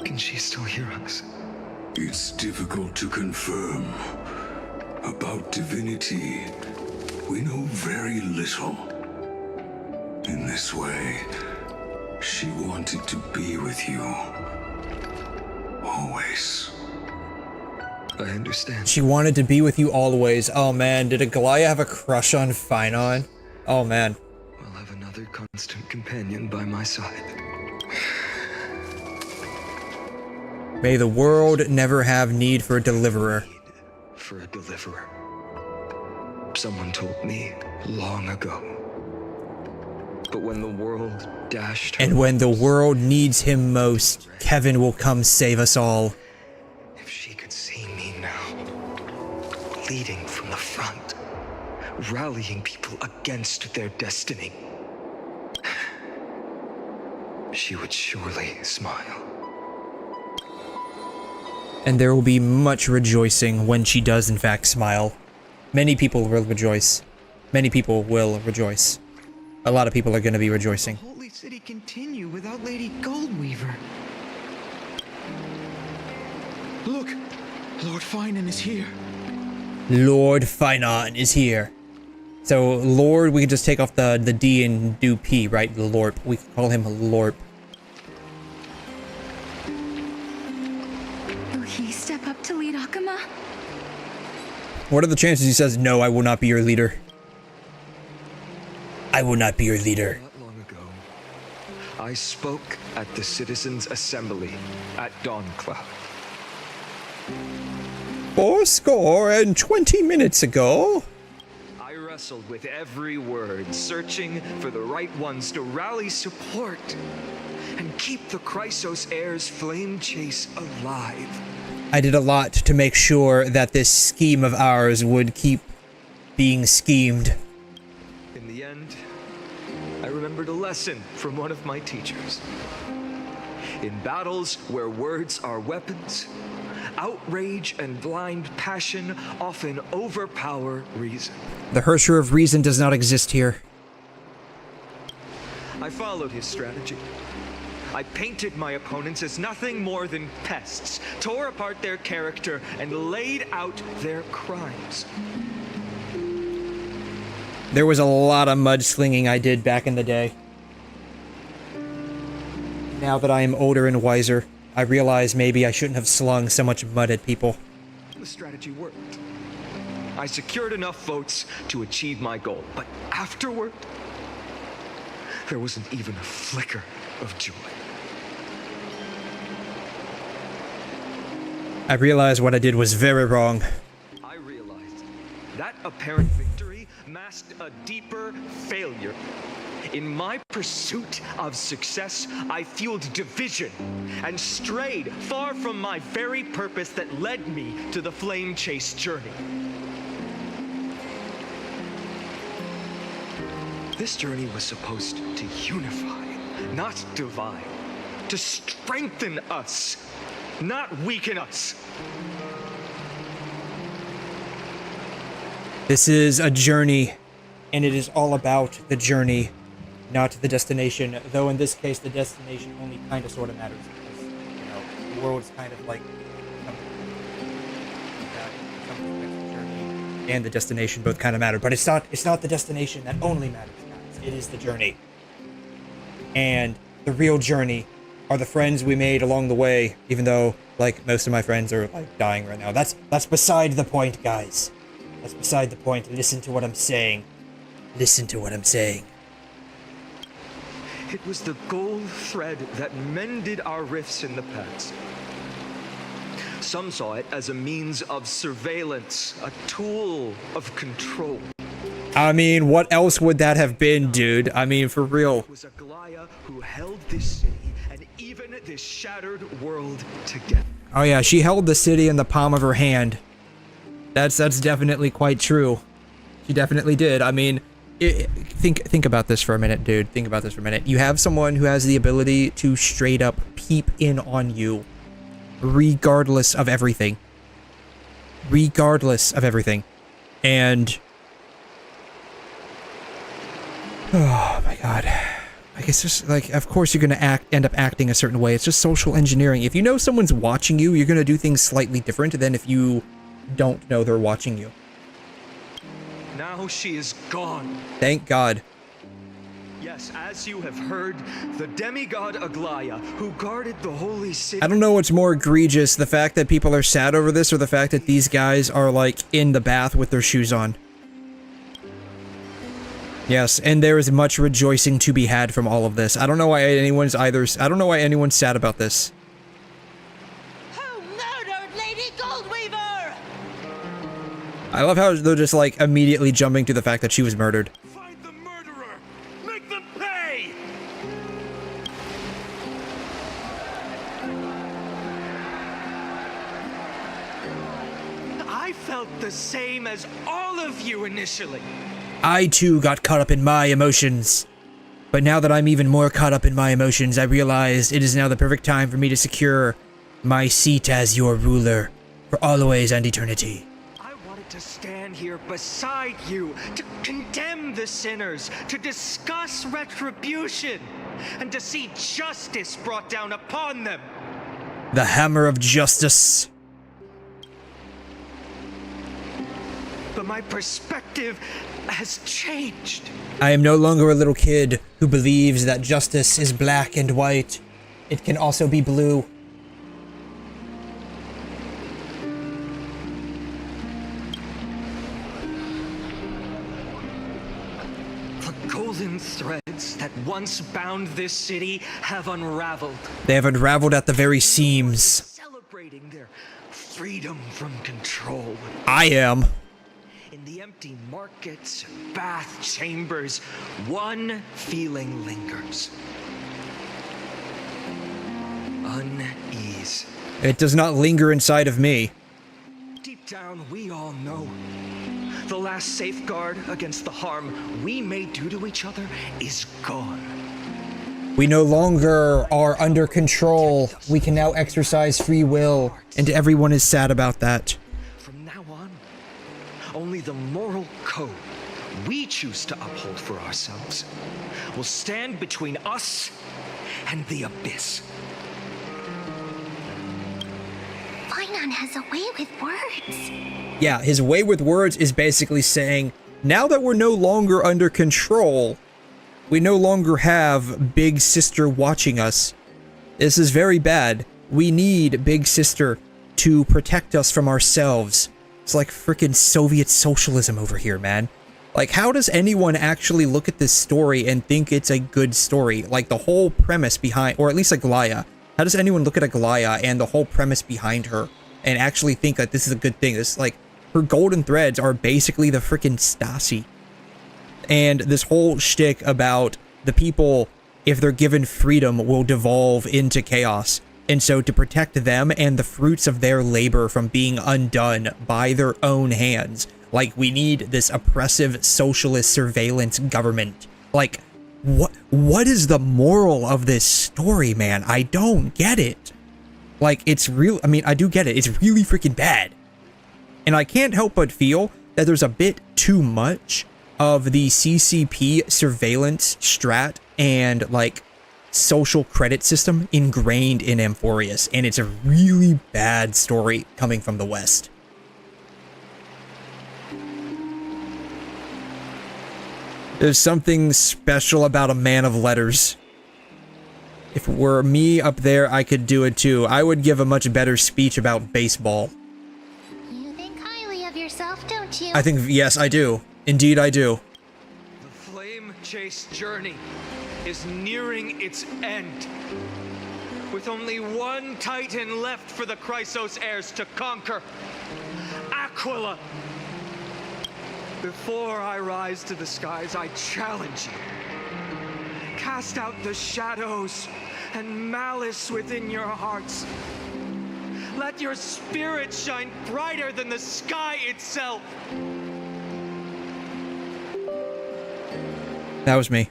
Can she still hear us? It's difficult to confirm. About divinity, we know very little. In this way, she wanted to be with you. Always. I understand. She wanted to be with you always. Oh man, did 𝘬𝘬𝘬 have a crush on Phynon? Oh man. I'll have another constant companion by my side. May the world never have need for a deliverer. For a deliverer. Someone told me long ago. But when the world dashed her, And when the world needs him most, Kevin will come save us all. if she could see me now, leading from the front, rallying people against their destiny, she would surely smile. And there will be much rejoicing when she does in fact smile. Many people will rejoice. Many people will rejoice. A lot of people are going to be rejoicing. Holy City continue without Lady Goldweaver. Look, Lord Finan is here. Lord Phynon is here. So Lord, we can just take off the D and do P, right? Lorp. We can call him Lorp. Will he step up to lead Akama? What are the chances he says, no, I will not be your leader? I will not be your leader. Not long ago, I spoke at the Citizens' Assembly at Dawncloud. 20 minutes ago. I wrestled with every word, searching for the right ones to rally support and keep the Chrysos heirs' flame chase alive. I did a lot to make sure that this scheme of ours would keep being schemed. In the end, I remembered a lesson from one of my teachers. In battles where words are weapons, outrage and blind passion often overpower reason. The Herrscher of Reason does not exist here. I followed his strategy. I painted my opponents as nothing more than pests, tore apart their character, and laid out their crimes. There was a lot of mudslinging I did back in the day. Now that I am older and wiser, I realize maybe I shouldn't have slung so much mud at people. The strategy worked. I secured enough votes to achieve my goal, but afterward, there wasn't even a flicker of joy. I realized what I did was very wrong. I realized that apparent victory masked a deeper failure. In my pursuit of success, I fueled division and strayed far from my very purpose that led me to the flame chase journey. This journey was supposed to unify, not divide, to strengthen us, not weaken us. This is a journey, and it is all about the journey, not the destination. Though in this case, the destination only kind of sort of matters because, you know, the world's kind of like and the destination both kind of matter, but it's not the destination that only matters, guys. It is the journey. And the real journey are the friends we made along the way, even though, like, most of my friends are, like, dying right now. That's beside the point, guys. That's beside the point. Listen to what I'm saying. Listen to what I'm saying. It was the gold thread that mended our rifts in the past. Some saw it as a means of surveillance, a tool of control. I mean, what else would that have been, dude? I mean, for real. It was a 𝘬𝘬 who held this city and even this shattered world together. Oh yeah, she held the city in the palm of her hand. That's definitely quite true. She definitely did. I mean, think about this for a minute, dude. Think about this for a minute. You have someone who has the ability to straight up peep in on you, regardless of everything. Regardless of everything. And oh my god. I guess just like, of course you're gonna end up acting a certain way. It's just social engineering. If you know someone's watching you, you're gonna do things slightly different than if you don't know they're watching you. Now she is gone. Thank God. Yes, as you have heard, the demigod 𝘬𝘬, who guarded the holy city. I don't know what's more egregious, the fact that people are sad over this or the fact that these guys are like in the bath with their shoes on. Yes, and there is much rejoicing to be had from all of this. I don't know why anyone's sad about this. Who murdered Lady Goldweaver? I love how they're just like immediately jumping to the fact that she was murdered. Find the murderer! Make them pay! I felt the same as all of you initially. I too got caught up in my emotions. But now that I'm even more caught up in my emotions, I realized it is now the perfect time for me to secure my seat as your ruler for always and eternity. I wanted to stand here beside you, to condemn the sinners, to discuss retribution, and to see justice brought down upon them. The hammer of justice. But my perspective has changed. I am no longer a little kid who believes that justice is black and white. It can also be blue. The golden threads that once bound this city have unraveled. They have unraveled at the very seams. Celebrating their freedom from control. I am. In the empty markets and bath chambers, one feeling lingers. Unease. It does not linger inside of me. Deep down, we all know the last safeguard against the harm we may do to each other is gone. We no longer are under control. We can now exercise free will, and everyone is sad about that. From now on, only the moral code we choose to uphold for ourselves will stand between us and the abyss. Fainan has a way with words. Yeah, his way with words is basically saying, now that we're no longer under control, we no longer have Big Sister watching us. This is very bad. We need Big Sister to protect us from ourselves. It's like frickin' Soviet socialism over here, man. Like, how does anyone actually look at this story and think it's a good story? Like, the whole premise behind, or at least 𝘬𝘬. How does anyone look at 𝘬𝘬 and the whole premise behind her and actually think that this is a good thing? This, like, her golden threads are basically the frickin' Stasi. And this whole shtick about the people, if they're given freedom, will devolve into chaos. And so to protect them and the fruits of their labor from being undone by their own hands, like, we need this oppressive socialist surveillance government. Like, what is the moral of this story, man? I don't get it. Like, it's real. I mean, I do get it. It's really freaking bad. And I can't help but feel that there's a bit too much of the CCP surveillance strat and, like, social credit system ingrained in AMPHOREUS, and it's a really bad story coming from the West. There's something special about a man of letters. If it were me up there, I could do it too. I would give a much better speech about baseball. You think highly of yourself, don't you? I think, yes, I do. Indeed, I do. The flame-chased journey is nearing its end. With only one titan left for the Chrysos heirs to conquer. Aquila! Before I rise to the skies, I challenge you. Cast out the shadows and malice within your hearts. Let your spirit shine brighter than the sky itself. That was me.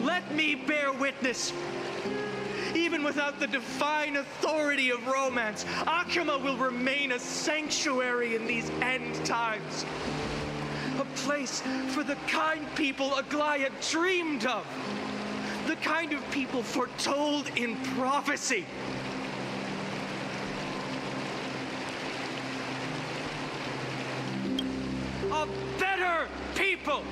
Let me bear witness. Even without the divine authority of romance, Akama will remain a sanctuary in these end times. A place for the kind people Aglaia dreamed of. The kind of people foretold in prophecy. A better people!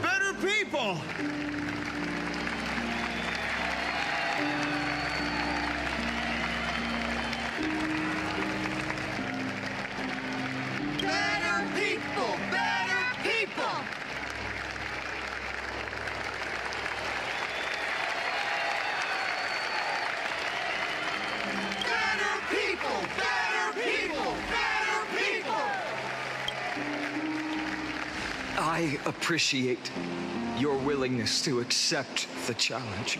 Better people! Better people! Better people! Better people! Better people! Better people! I appreciate your willingness to accept the challenge.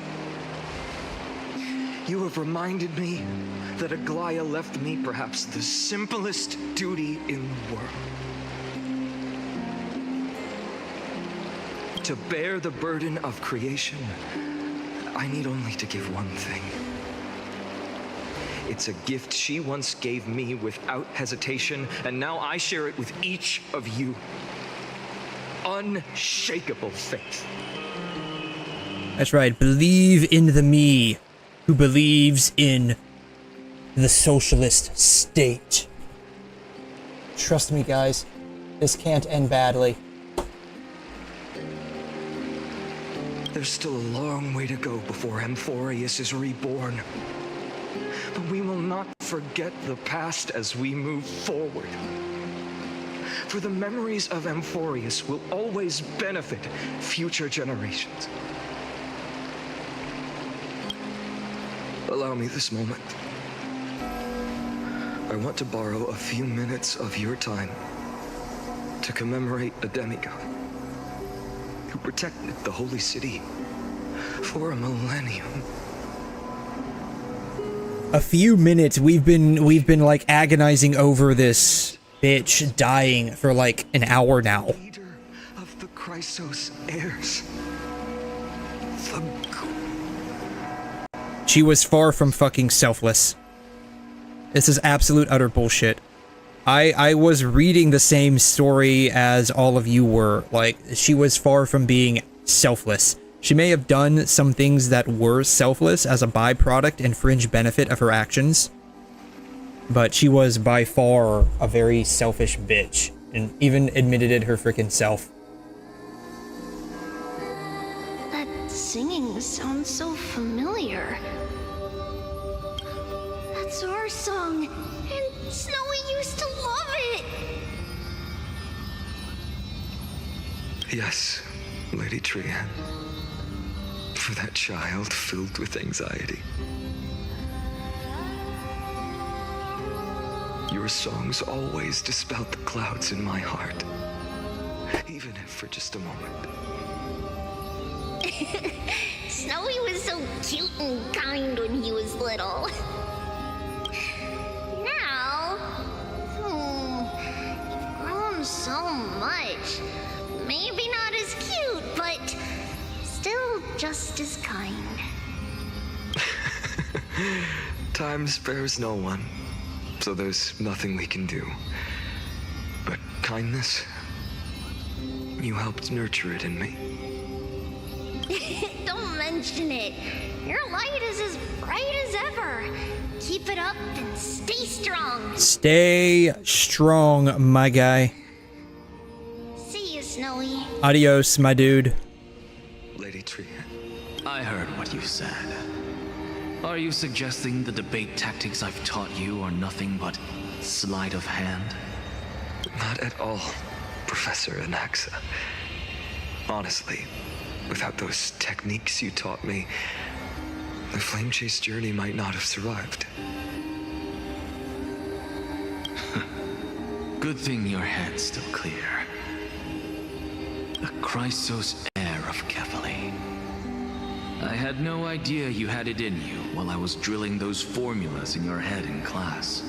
You have reminded me that Aglaia left me perhaps the simplest duty in the world. To bear the burden of creation, I need only to give one thing. It's a gift she once gave me without hesitation, and now I share it with each of you. Unshakable faith. That's right. Believe in the me who believes in the socialist state. Trust me, guys. This can't end badly. There's still a long way to go before AMPHOREUS is reborn. But we will not forget the past as we move forward. For the memories of AMPHOREUS will always benefit future generations. Allow me this moment. I want to borrow a few minutes of your time to commemorate a demigod who protected the holy city for a millennium. A few minutes. We've been like agonizing over this bitch dying for like an hour now. Leader of the Chrysos heirs. She was far from fucking selfless. This is absolute utter bullshit. I was reading the same story as all of you were. Like, she was far from being selfless. She may have done some things that were selfless as a byproduct and fringe benefit of her actions, but she was by far a very selfish bitch, and even admitted it her freaking self. That singing sounds so familiar. That's our song, and Snowy used to love it. Yes, Lady Trian. For that child filled with anxiety. Your songs always dispelled the clouds in my heart. Even if for just a moment. Snowy was so cute and kind when he was little. Now, you've grown so much. Maybe not as cute, but still just as kind. Time spares no one, so there's nothing we can do. But kindness, you helped nurture it in me. Don't mention it. Your light is as bright as ever. Keep it up and stay strong. Stay strong, my guy. See you, Snowy. Adios, my dude. Lady Tree, I heard what you said. Are you suggesting the debate tactics I've taught you are nothing but sleight of hand? Not at all, Professor Anaxa. Honestly, without those techniques you taught me, the Flame Chase journey might not have survived. Good thing your head's still clear. The 𝘧𝘮 heir of 𝘤𝑩𝑦𝘐𝘗. I had no idea you had it in you while I was drilling those formulas in your head in class.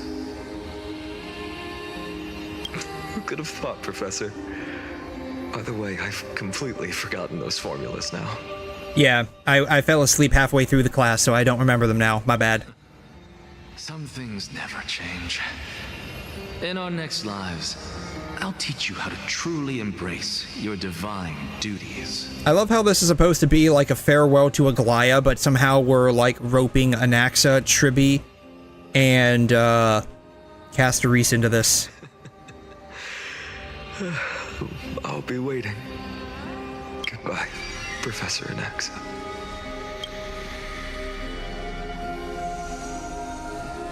Who could have thought, Professor? By the way, I've completely forgotten those formulas now. Yeah, I fell asleep halfway through the class, so I don't remember them now. My bad. Some things never change. In our next lives, I'll teach you how to truly embrace your divine duties. I love how this is supposed to be like a farewell to Aglaia, but somehow we're like roping Anaxa, 𝘬𝘁, and 𝘧𝘂 into this. I'll be waiting. Goodbye, Professor Anaxa.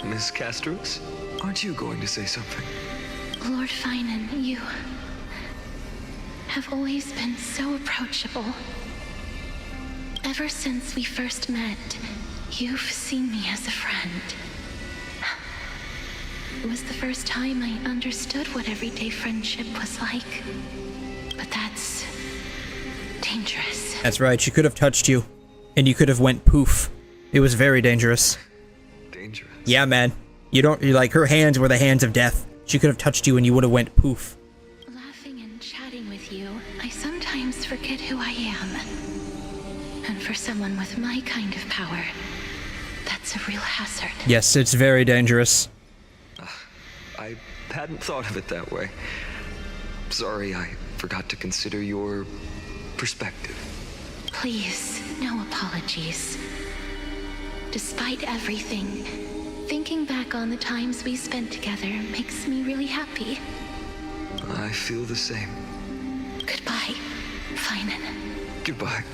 Miss Castorus, aren't you going to say something? Lord Finan, you have always been so approachable. Ever since we first met, you've seen me as a friend. It was the first time I understood what everyday friendship was like. But that's dangerous. That's right, she could have touched you, and you could have went poof. It was very dangerous. Dangerous? Yeah, man. You're like, her hands were the hands of death. She could have touched you and you would have went poof. Laughing and chatting with you, I sometimes forget who I am. And for someone with my kind of power, that's a real hazard. Yes, it's very dangerous. I hadn't thought of it that way. Sorry, I forgot to consider your perspective. Please, no apologies. Despite everything, thinking back on the times we spent together makes me really happy. I feel the same. Goodbye, Finan. Goodbye,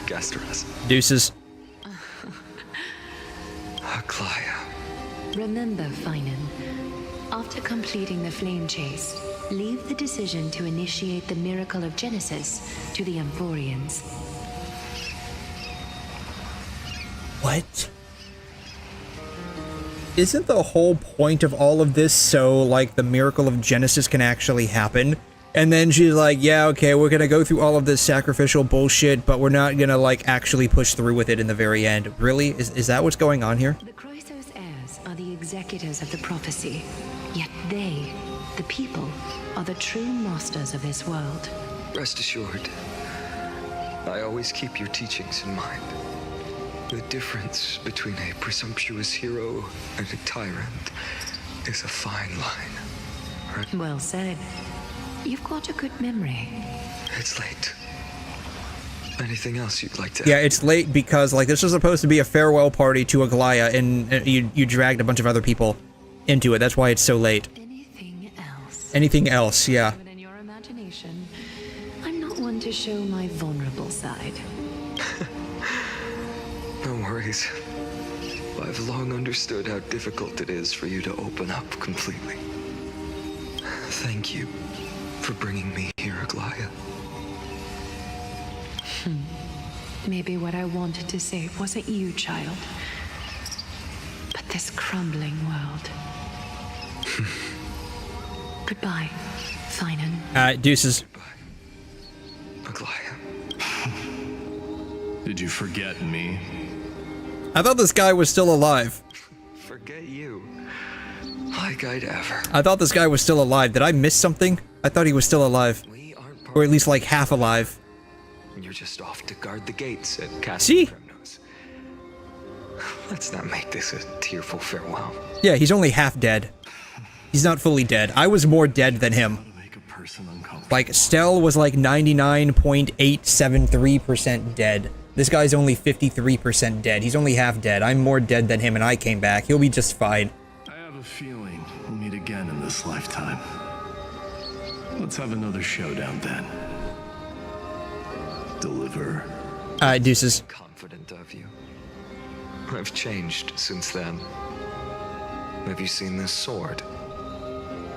Castorus. Deuces. Aglaia. Remember, Finan, after completing the flame chase, leave the decision to initiate the miracle of Genesis to the Amphorians. What? Isn't the whole point of all of this so, like, the miracle of Genesis can actually happen? And then she's like, yeah, okay, we're gonna go through all of this sacrificial bullshit, but we're not gonna, like, actually push through with it in the very end. Really? Is that what's going on here? The 𝘧𝘮 heirs are the executors of the prophecy, yet they, the people, are the true masters of this world. Rest assured, I always keep your teachings in mind. The difference between a presumptuous hero and a tyrant is a fine line, right? Well said. You've got a good memory. It's late. Anything else you'd like to Yeah, it's late because, like, this was supposed to be a farewell party to Aglaia, and you dragged a bunch of other people into it. That's why it's so late. Anything else? Anything else, yeah. Even in your imagination, I'm not one to show my vulnerable side. No worries. I've long understood how difficult it is for you to open up completely. Thank you for bringing me here, Aglaia. Maybe what I wanted to say wasn't you, child, but this crumbling world. Goodbye, Finan. Deuces. Aglaia. Did you forget me? I thought this guy was still alive. Forget you. Like I'd ever. I thought this guy was still alive. Did I miss something? I thought he was still alive. Or at least like half alive. You're just off to guard the gates at Castle See? Primrose. Let's not make this a tearful farewell. Yeah, he's only half dead. He's not fully dead. I was more dead than him. Like, Stell was like 99.873% dead. This guy's only 53% dead. He's only half dead. I'm more dead than him, and I came back. He'll be just fine. I have a feeling we'll meet again in this lifetime. Let's have another showdown then. Deliver. Alright, deuces. Confident of you. I've changed since then. Have you seen this sword?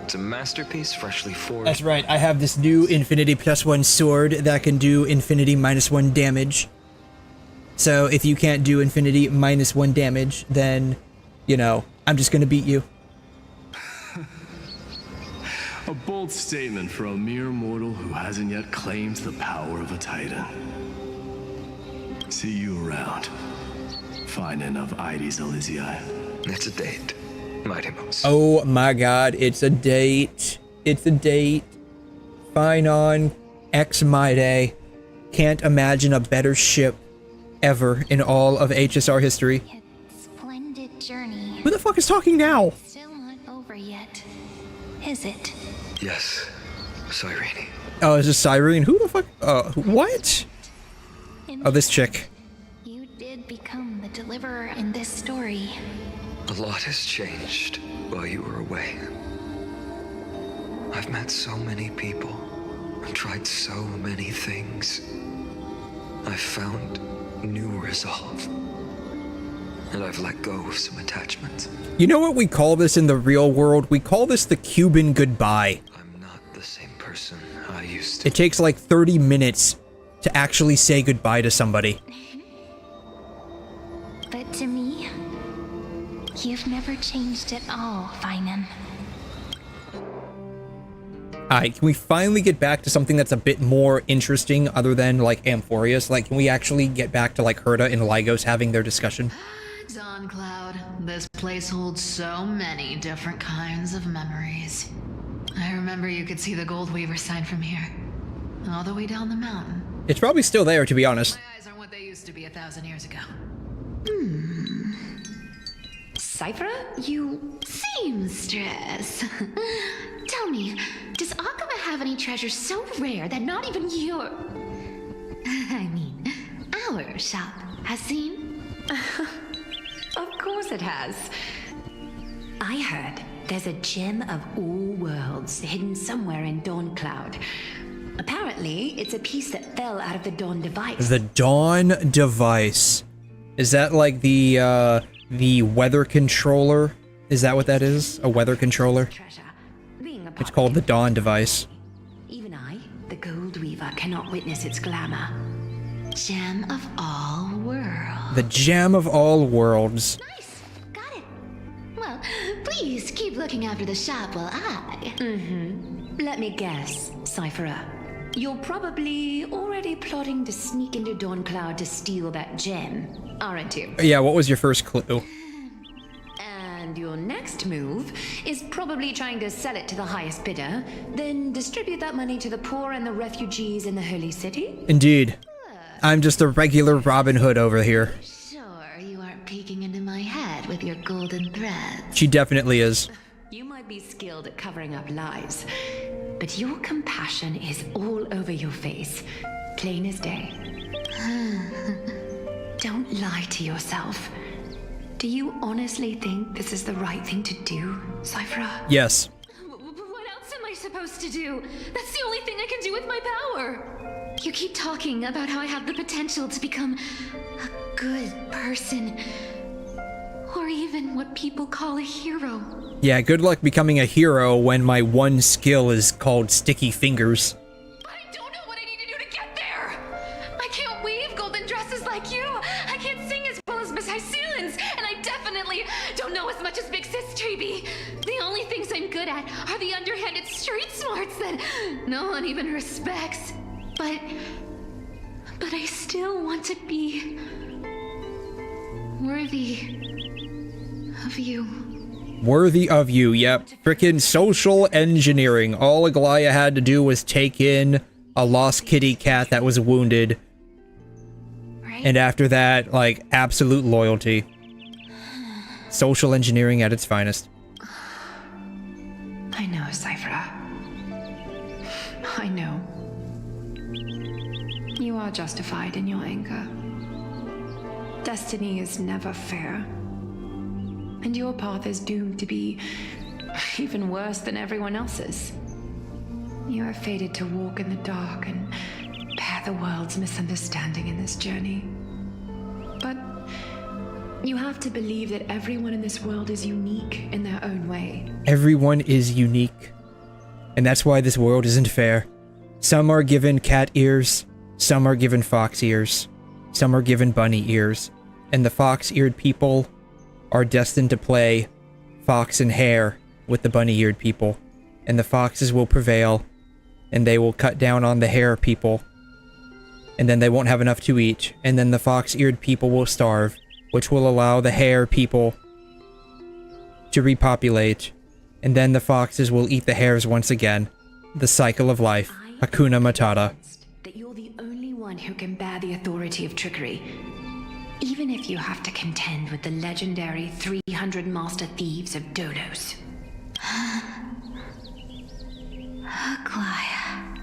It's a masterpiece, freshly forged. That's right, I have this new Infinity +1 sword that can do Infinity -1 damage. So if you can't do Infinity -1 damage, then, you know, I'm just gonna beat you. A bold statement for a mere mortal who hasn't yet claimed the power of a titan. See you around. Finan of 𝘬𝘰𝘬𝘦. It's a date. Mighty Mouse. Oh my god, it's a date. It's a date. Finan 𝘬𝘰𝘬𝘦. Can't imagine a better ship ever in all of HSR history. Splendid journey. Who the fuck is talking now? Still not over yet, is it? Yes, Cyrene. Oh, is this Cyrene? Who the fuck? What? Oh, this chick. You did become the deliverer in this story. A lot has changed while you were away. I've met so many people. I've tried so many things. I've found new resolve. And I've let go of some attachments. You know what we call this in the real world? We call this the Cuban goodbye. I'm not the same person I used to. It takes like 30 minutes to actually say goodbye to somebody. But to me, you've never changed at all, Finan. Alright, can we finally get back to something that's a bit more interesting other than, like, AMPHOREUS? Like, can we actually get back to, like, Herta and Lygos having their discussion? Dawn Cloud, this place holds so many different kinds of memories. I remember you could see the Gold Weaver sign from here, all the way down the mountain. It's probably still there, to be honest. My eyes aren't what they used to be 1,000 years ago. Cypher, You seamstress. Tell me, does Akaba have any treasures so rare that not even your... I mean, our shop has seen? of course it has. I heard there's a gem of all worlds hidden somewhere in Dawn Cloud. Apparently, it's a piece that fell out of the Dawn device. The Dawn device. Is that like the weather controller? Is that what that is? A weather controller? It's called the Dawn device. Even I, the Gold Weaver, cannot witness its glamour. Gem of all worlds. The gem of all worlds. Nice, got it. Well, please keep looking after the shop while I... Let me guess, Cypherer. You're probably already plotting to sneak into Dawn Cloud to steal that gem, aren't you? Yeah, what was your first clue? And your next move is probably trying to sell it to the highest bidder, then distribute that money to the poor and the refugees in the Holy City? Indeed. I'm just a regular Robin Hood over here. Sure, you aren't peeking into my head with your golden threads. She definitely is. You might be skilled at covering up lies, but your compassion is all over your face, plain as day. Don't lie to yourself. Do you honestly think this is the right thing to do, Cypherer? Yes. What else am I supposed to do? That's the only thing I can do with my power. You keep talking about how I have the potential to become a good person. Or even what people call a hero. Yeah, good luck becoming a hero when my one skill is called Sticky Fingers. I don't know what I need to do to get there. I can't weave golden dresses like you. I can't sing as well as Miss Hycelan's. And I definitely don't know as much as Big Sis Treeby. The only things I'm good at are the underhanded street smarts that no one even respects. But I still want to be worthy of you. Worthy of you, yep. Frickin' social engineering. All Aglaia had to do was take in a lost kitty cat that was wounded. Right? And after that, like, absolute loyalty. Social engineering at its finest. I know, Cypherer. I know. You are justified in your anger. Destiny is never fair. And your path is doomed to be even worse than everyone else's. You are fated to walk in the dark and bear the world's misunderstanding in this journey. But you have to believe that everyone in this world is unique in their own way. Everyone is unique. And that's why this world isn't fair. Some are given cat ears, some are given fox ears, some are given bunny ears, and the fox-eared people are destined to play fox and hare with the bunny-eared people, and the foxes will prevail, and they will cut down on the hare people, and then they won't have enough to eat, and then the fox-eared people will starve, which will allow the hare people to repopulate, and then the foxes will eat the hares once again. The cycle of life. Hakuna Matata. That you're the only one who can bear the authority of trickery. Even if you have to contend with the legendary 300 master thieves of Dolos. Aglaia.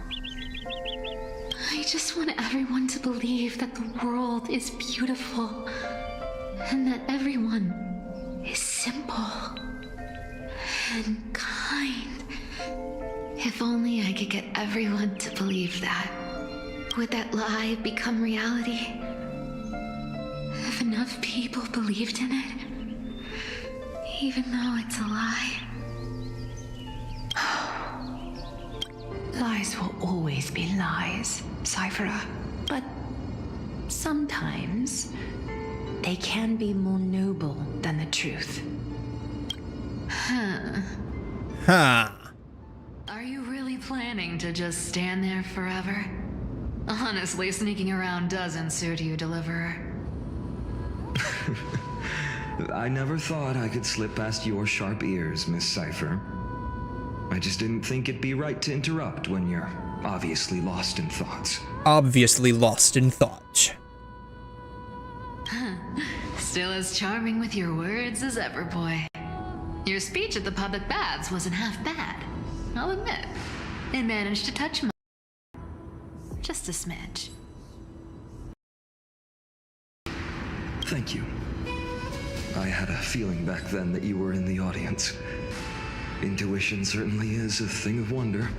I just want everyone to believe that the world is beautiful. And that everyone is simple. And kind. If only I could get everyone to believe that. Would that lie become reality? If enough people believed in it, even though it's a lie. Lies will always be lies, Cyphera. But sometimes they can be more noble than the truth. Huh. Are you really planning to just stand there forever? Honestly, sneaking around doesn't suit you, Deliverer. I never thought I could slip past your sharp ears, Miss Cypher. I just didn't think it'd be right to interrupt when you're obviously lost in thoughts. Obviously lost in thought. Still as charming with your words as ever, boy. Your speech at the public baths wasn't half bad. I'll admit. It managed to touch my... just a smidge. Thank you. I had a feeling back then that you were in the audience. Intuition certainly is a thing of wonder.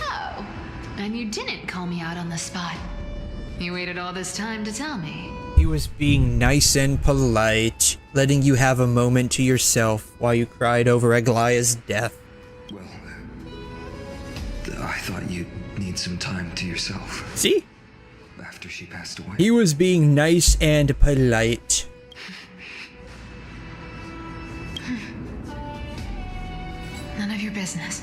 Oh, and you didn't call me out on the spot. You waited all this time to tell me. He was being nice and polite, letting you have a moment to yourself while you cried over Aglaia's death. Well, I thought you'd need some time to yourself. See? After she passed away. He was being nice and polite. None of your business.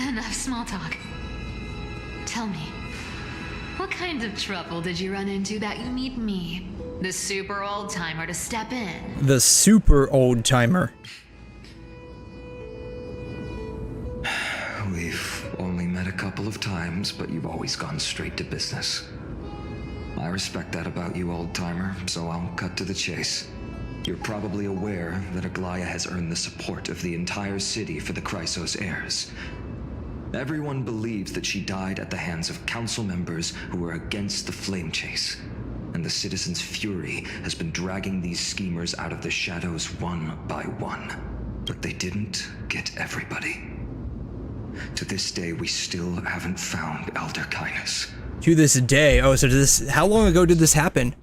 Enough small talk. Tell me, what kind of trouble did you run into that you need me, the super old-timer, to step in? The super old-timer. We've only met a couple of times, but you've always gone straight to business. I respect that about you, old-timer, so I'll cut to the chase. You're probably aware that Aglaia has earned the support of the entire city for the 𝘧'𝘮 heirs. Everyone believes that she died at the hands of council members who were against the flame chase, and the citizens' fury has been dragging these schemers out of the shadows one by one. But they didn't get everybody. To this day, we still haven't found Elder Kynes. To this day? Oh, so this... How long ago did this happen?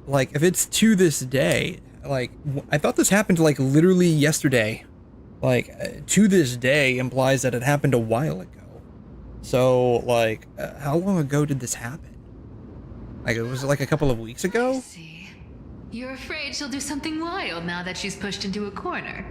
Like, if it's to this day, like, I thought this happened, like, literally yesterday. Like, to this day implies that it happened a while ago. So, like, how long ago did this happen? Like, it was like a couple of weeks ago? I see. You're afraid she'll do something wild now that she's pushed into a corner,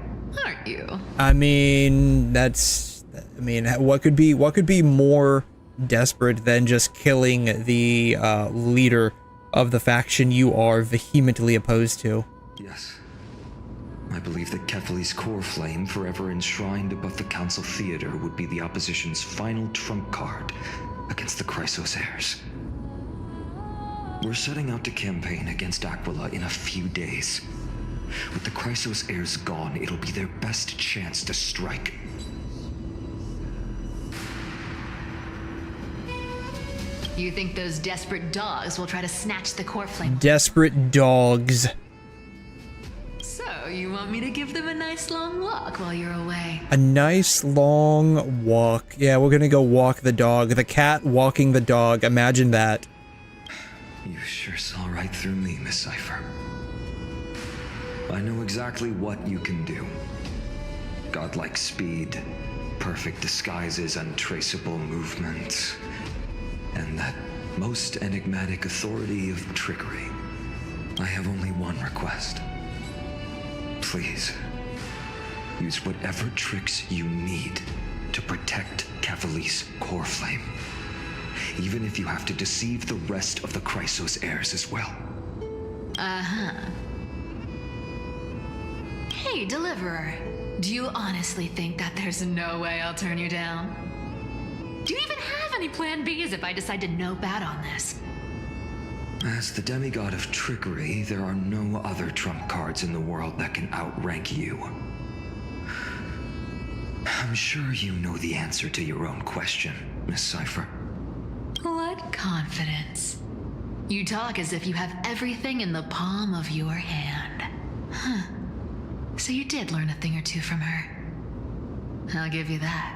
aren't you? I mean, that's... I mean, what could be more desperate than just killing the leader of the faction you are vehemently opposed to? Yes. I believe that Kefali's core flame, forever enshrined above the council theater, would be the opposition's final trump card against the 𝘧'𝘮 heirs. We're setting out to campaign against Aquila in a few days. With the Chrysos heirs gone, it'll be their best chance to strike. You think those desperate dogs will try to snatch the core flame? Desperate dogs. So, you want me to give them a nice long walk while you're away? A nice long walk. Yeah, we're gonna go walk the dog. The cat walking the dog. Imagine that. You sure saw right through me, Miss Cypher. I know exactly what you can do. Godlike speed, perfect disguises, untraceable movements, and that most enigmatic authority of trickery. I have only one request. Please, use whatever tricks you need to protect 𝘐𝘮 core flame. Even if you have to deceive the rest of the Chrysos heirs as well. Uh-huh. Hey, Deliverer. Do you honestly think that there's no way I'll turn you down? Do you even have any plan Bs if I decide to nope out on this? As the demigod of trickery, there are no other trump cards in the world that can outrank you. I'm sure you know the answer to your own question, Miss Cypher. What confidence. You talk as if you have everything in the palm of your hand. Huh. So you did learn a thing or two from her. I'll give you that.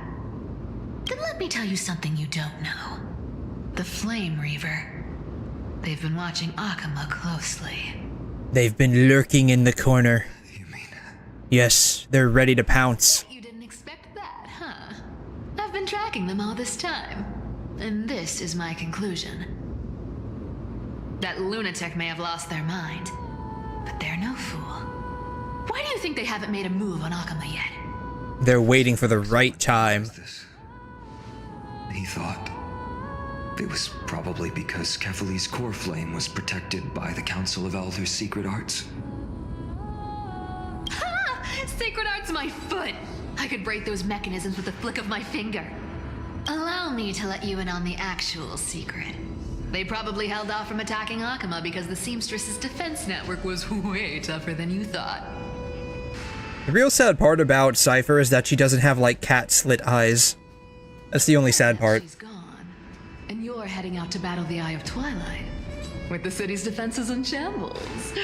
Then let me tell you something you don't know. The Flame Reaver. They've been watching 𝘂𝘮 closely. They've been lurking in the corner. You mean? Yes, they're ready to pounce. You didn't expect that, huh? I've been tracking them all this time. And this is my conclusion. That lunatic may have lost their mind, but they're no fool. Why do you think they haven't made a move on 𝘂𝘮 yet? They're waiting for the right time. He thought. It was probably because 𝘐𝘮's core flame was protected by the Council of Elders' secret arts. Ha! Sacred arts my foot! I could break those mechanisms with a flick of my finger. Allow me to let you in on the actual secret. They probably held off from attacking 𝘂𝘮 because the seamstress's defense network was way tougher than you thought. The real sad part about Cypher is that she doesn't have, like, cat slit eyes. That's the only sad part. She's gone, and you're heading out to battle the Eye of Twilight, with the city's defenses in shambles.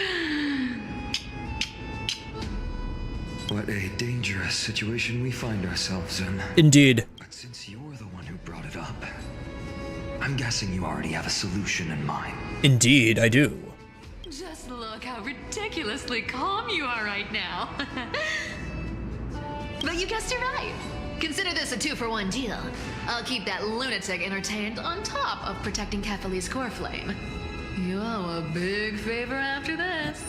What a dangerous situation we find ourselves in. Indeed. But since you're the one who brought it up, I'm guessing you already have a solution in mind. Indeed, I do. Just look how ridiculously calm you are right now. But you guessed it right. Consider this a 2-for-1 deal. I'll keep that lunatic entertained on top of protecting 𝘐𝘮's core flame. You owe a big favor after this.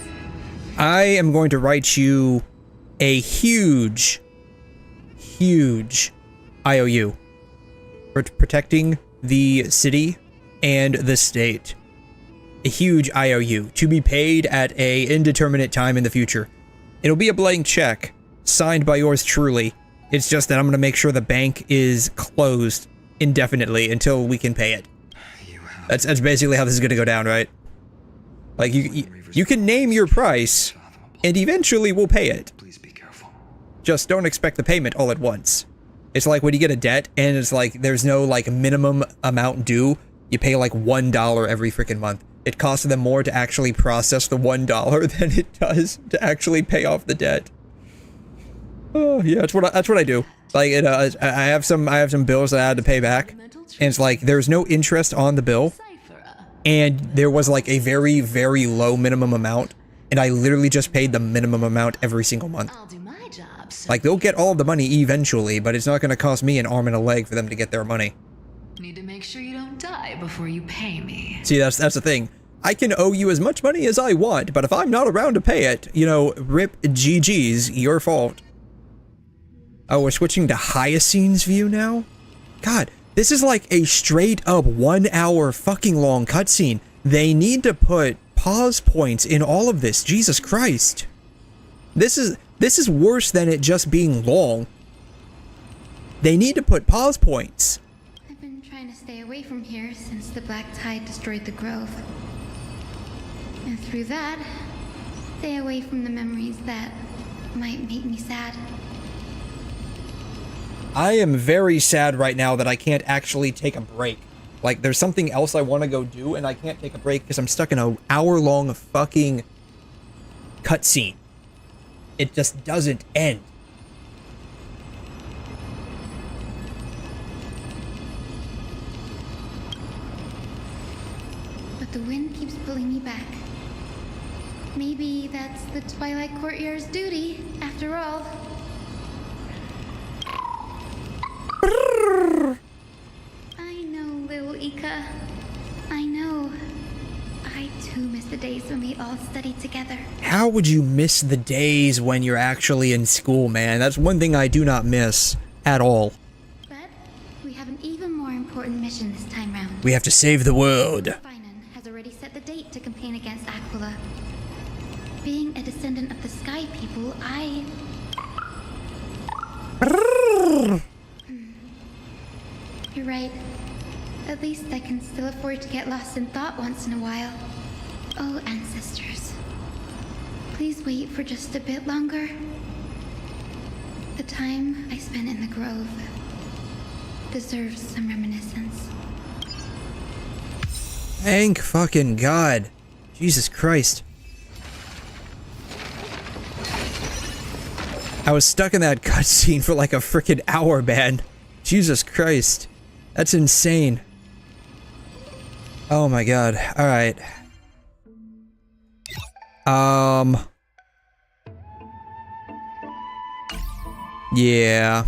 I am going to write you a huge IOU for protecting the city and the state. A huge IOU to be paid at a indeterminate time in the future. It'll be a blank check signed by yours truly. It's just that I'm going to make sure the bank is closed indefinitely until we can pay it. That's basically how this is going to go down, right? Like, you can name your price, and eventually we'll pay it. Please be careful. Just don't expect the payment all at once. It's like when you get a debt, and it's like, there's no, like, minimum amount due. You pay, like, $1 every freaking month. It costs them more to actually process the $1 than it does to actually pay off the debt. Oh yeah, that's what I do. Like, I have some bills that I had to pay back, and it's like there's no interest on the bill, and there was like a very, very low minimum amount, and I literally just paid the minimum amount every single month. I'll do my job, so Like, they'll get all the money eventually, but it's not going to cost me an arm and a leg for them to get their money. need to make sure you don't die before you pay me. See, that's the thing. I can owe you as much money as I want, but if I'm not around to pay it, you know, rip GG's, your fault. Oh, we're switching to Hyacinth's view now? God, this is like a straight up 1 hour fucking long cutscene. They need to put pause points in all of this. Jesus Christ. This is worse than it just being long. They need to put pause points. I've been trying to stay away from here since the Black Tide destroyed the grove. And through that, Stay away from the memories that might make me sad. I am very sad right now that I can't actually take a break. Like, there's something else I want to go do, and I can't take a break because I'm stuck in an hour-long fucking cutscene. It just doesn't end. But the wind keeps pulling me back. Maybe that's the Twilight Courtyard's duty, after all. I know, little Ika. I know. I too miss the days when we all studied together. How would you miss the days when you're actually in school, man? That's one thing I do not miss at all. But we have an even more important mission this time round. We have to save the world. Finan has already set the date to campaign against Aquila. Being a descendant of the Sky People, You're right. At least I can still afford to get lost in thought once in a while. Oh, ancestors. Please wait for just a bit longer. The time I spent in the grove deserves some reminiscence. Thank fucking God. Jesus Christ. I was stuck in that cutscene for like a freaking hour, man. Jesus Christ. That's insane. Oh my God. Alright. Yeah.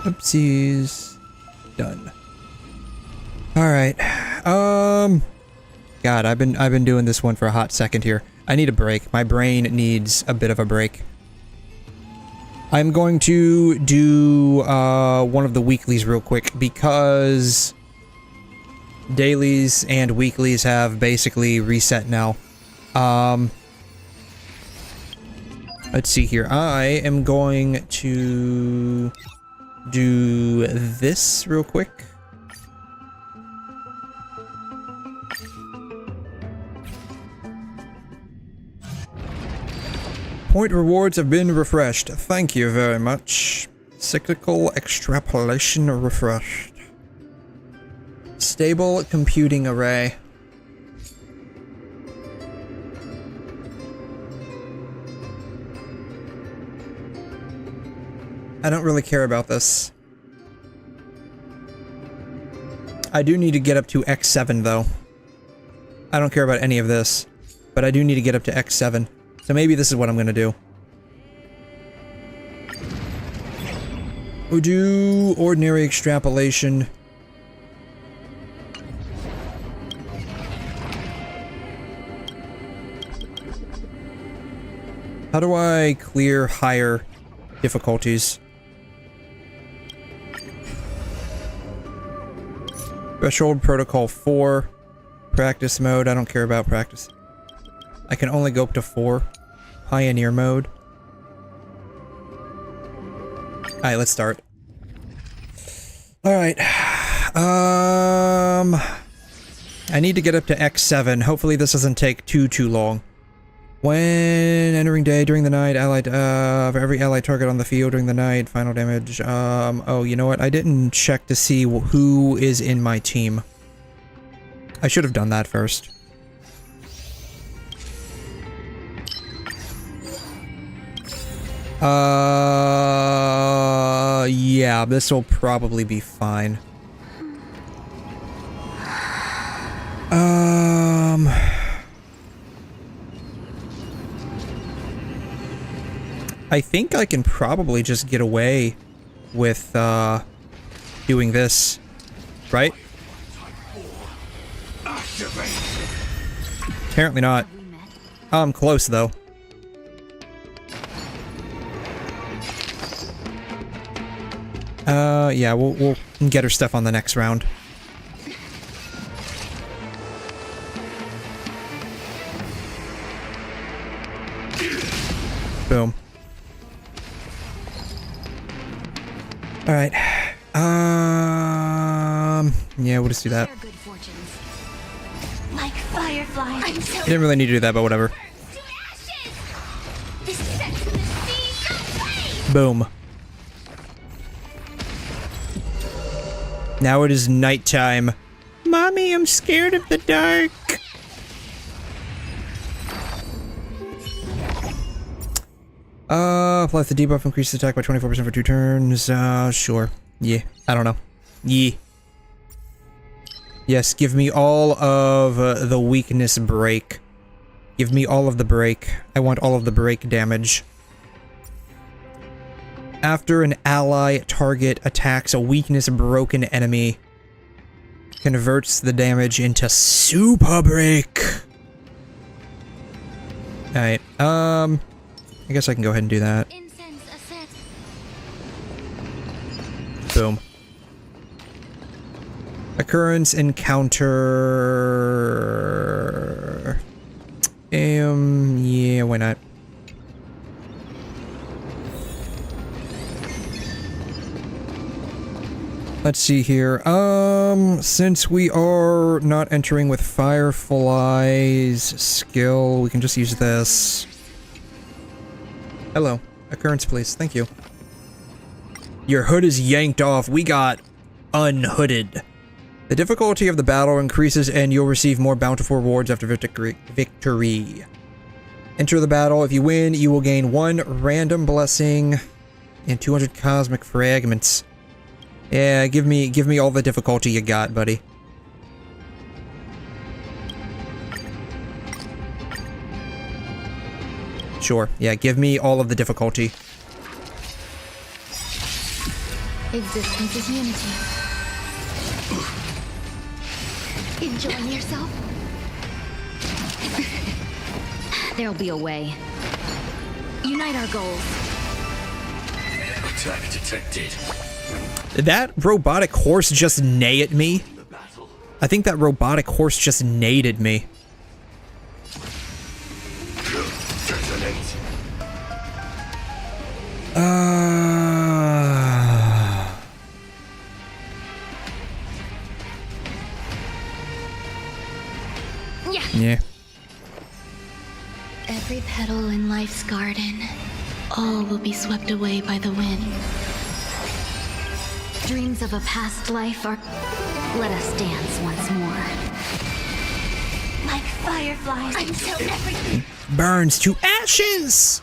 Oopsies. Done. Alright. God, I've been doing this one for a hot second here. I need a break. My brain needs a bit of a break. I'm going to do one of the weeklies real quick because dailies and weeklies have basically reset now. Let's see here. I am going to do this real quick. Point rewards have been refreshed. Thank you very much. Cyclical extrapolation refreshed. Stable computing array. I don't really care about this. I do need to get up to X7 though. I don't care about any of this, but I do need to get up to X7. So maybe this is what I'm gonna do. We'll do ordinary extrapolation. How do I clear higher difficulties? Threshold Protocol 4. Practice mode. I don't care about practice. I can only go up to 4. Pioneer mode. Alright, let's start. Alright. I need to get up to X7. Hopefully this doesn't take too long. When entering day during the night, allied for every allied target on the field during the night, final damage. Oh, you know what? I didn't check to see who is in my team. I should have done that first. Yeah, this will probably be fine. I think I can probably just get away with, doing this, right? Apparently not. I'm close, though. Yeah, we'll get her stuff on the next round. Alright. Yeah, we'll just do that. Like fireflies. Didn't really need to do that, but whatever. Boom. Now it is nighttime. Mommy, I'm scared of the dark. Apply the debuff, increases attack by 24% for 2 turns. Sure. Yeah, I don't know. Yeah. Yes, give me all of the weakness break. Give me all of the break. I want all of the break damage. After an ally target attacks a weakness broken enemy, converts the damage into super break. Alright, I guess I can go ahead and do that. Boom. Occurrence encounter. Yeah, why not? Let's see here. Since we are not entering with Firefly's skill, we can just use this. Hello. Occurrence, please. Thank you. Your hood is yanked off. We got unhooded. The difficulty of the battle increases and you'll receive more bountiful rewards after victory. Enter the battle. If you win, you will gain 1 random blessing and 200 cosmic fragments. Yeah, give me all the difficulty you got, buddy. Sure. Yeah, give me all of the difficulty. Existence is unity. Enjoying yourself? There'll be a way. Unite our goals. Attack detected. Did that robotic horse just neigh at me? I think that robotic horse just neighed at me. Yeah. Every petal in life's garden, all will be swept away by the wind. Dreams of a past life are... Let us dance once more. Like fireflies until everything burns to ashes!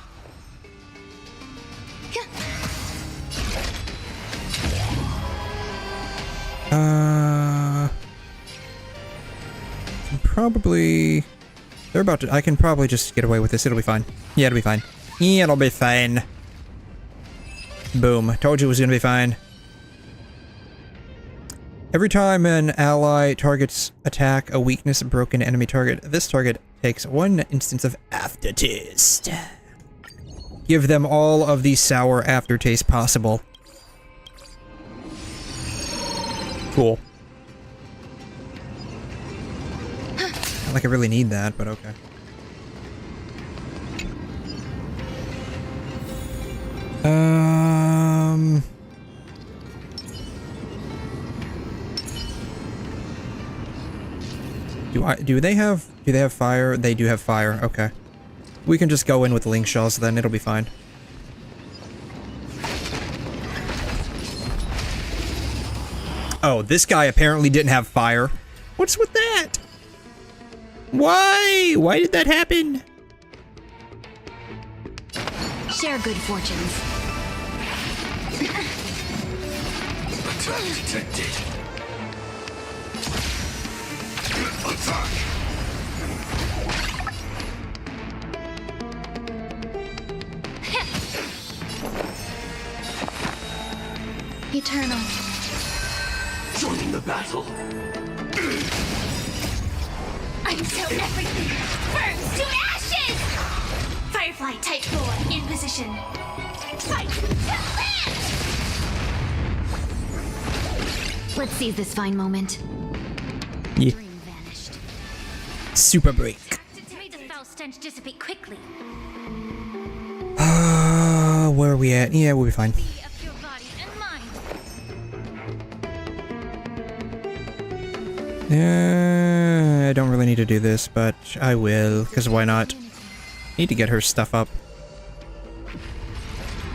Probably... They're about to... I can probably just get away with this. It'll be fine. Yeah, it'll be fine. Yeah, it'll be fine. Boom. Told you it was gonna be fine. Every time an ally targets attack a weakness broken enemy target, this target takes 1 instance of aftertaste. Give them all of the sour aftertaste possible. Cool. Not like I really need that, but okay. Do they have fire? They do have fire, okay. We can just go in with link shells then, it'll be fine. Oh, this guy apparently didn't have fire. What's with that? Why? Why did that happen? Share good fortunes. Attack detected. Attack. eternal. Joining the battle. Until everything burns to ashes! Firefly Type 4 in position. Fight to land! Let's seize this fine moment. Yeah. Dream vanished. Super break. Made the foul stench dissipate quickly. Where are we at? Yeah, we'll be fine. Of your body and mind. I don't really need to do this, but I will, because why not? Need to get her stuff up.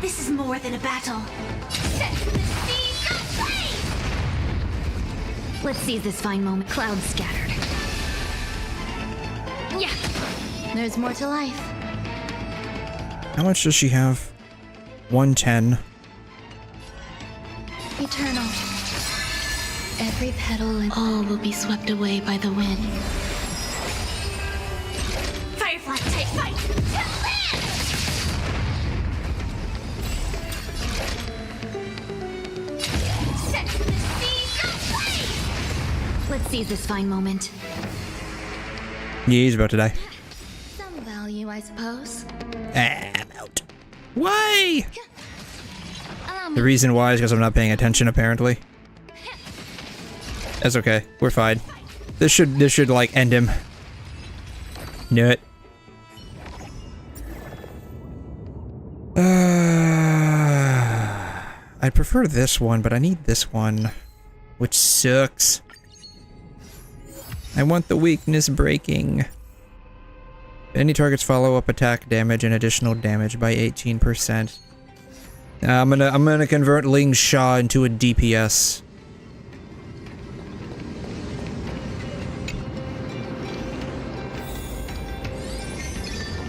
This is more than a battle. Let's seize this fine moment. Clouds scattered. Yeah. There's more to life. How much does she have? 110. Eternal. Every petal and all will be swept away by the wind. Firefly, take fight! Let's seize this fine moment. Yeah, he's about to die. Some value, I suppose. I'm out. Why? The reason why is because I'm not paying attention, apparently. That's okay. We're fine. This should like end him. Nut. I'd prefer this one, but I need this one, which sucks. I want the weakness breaking. Any targets follow up attack damage and additional damage by 18%. I'm gonna convert 𝘠𝘮 into a DPS.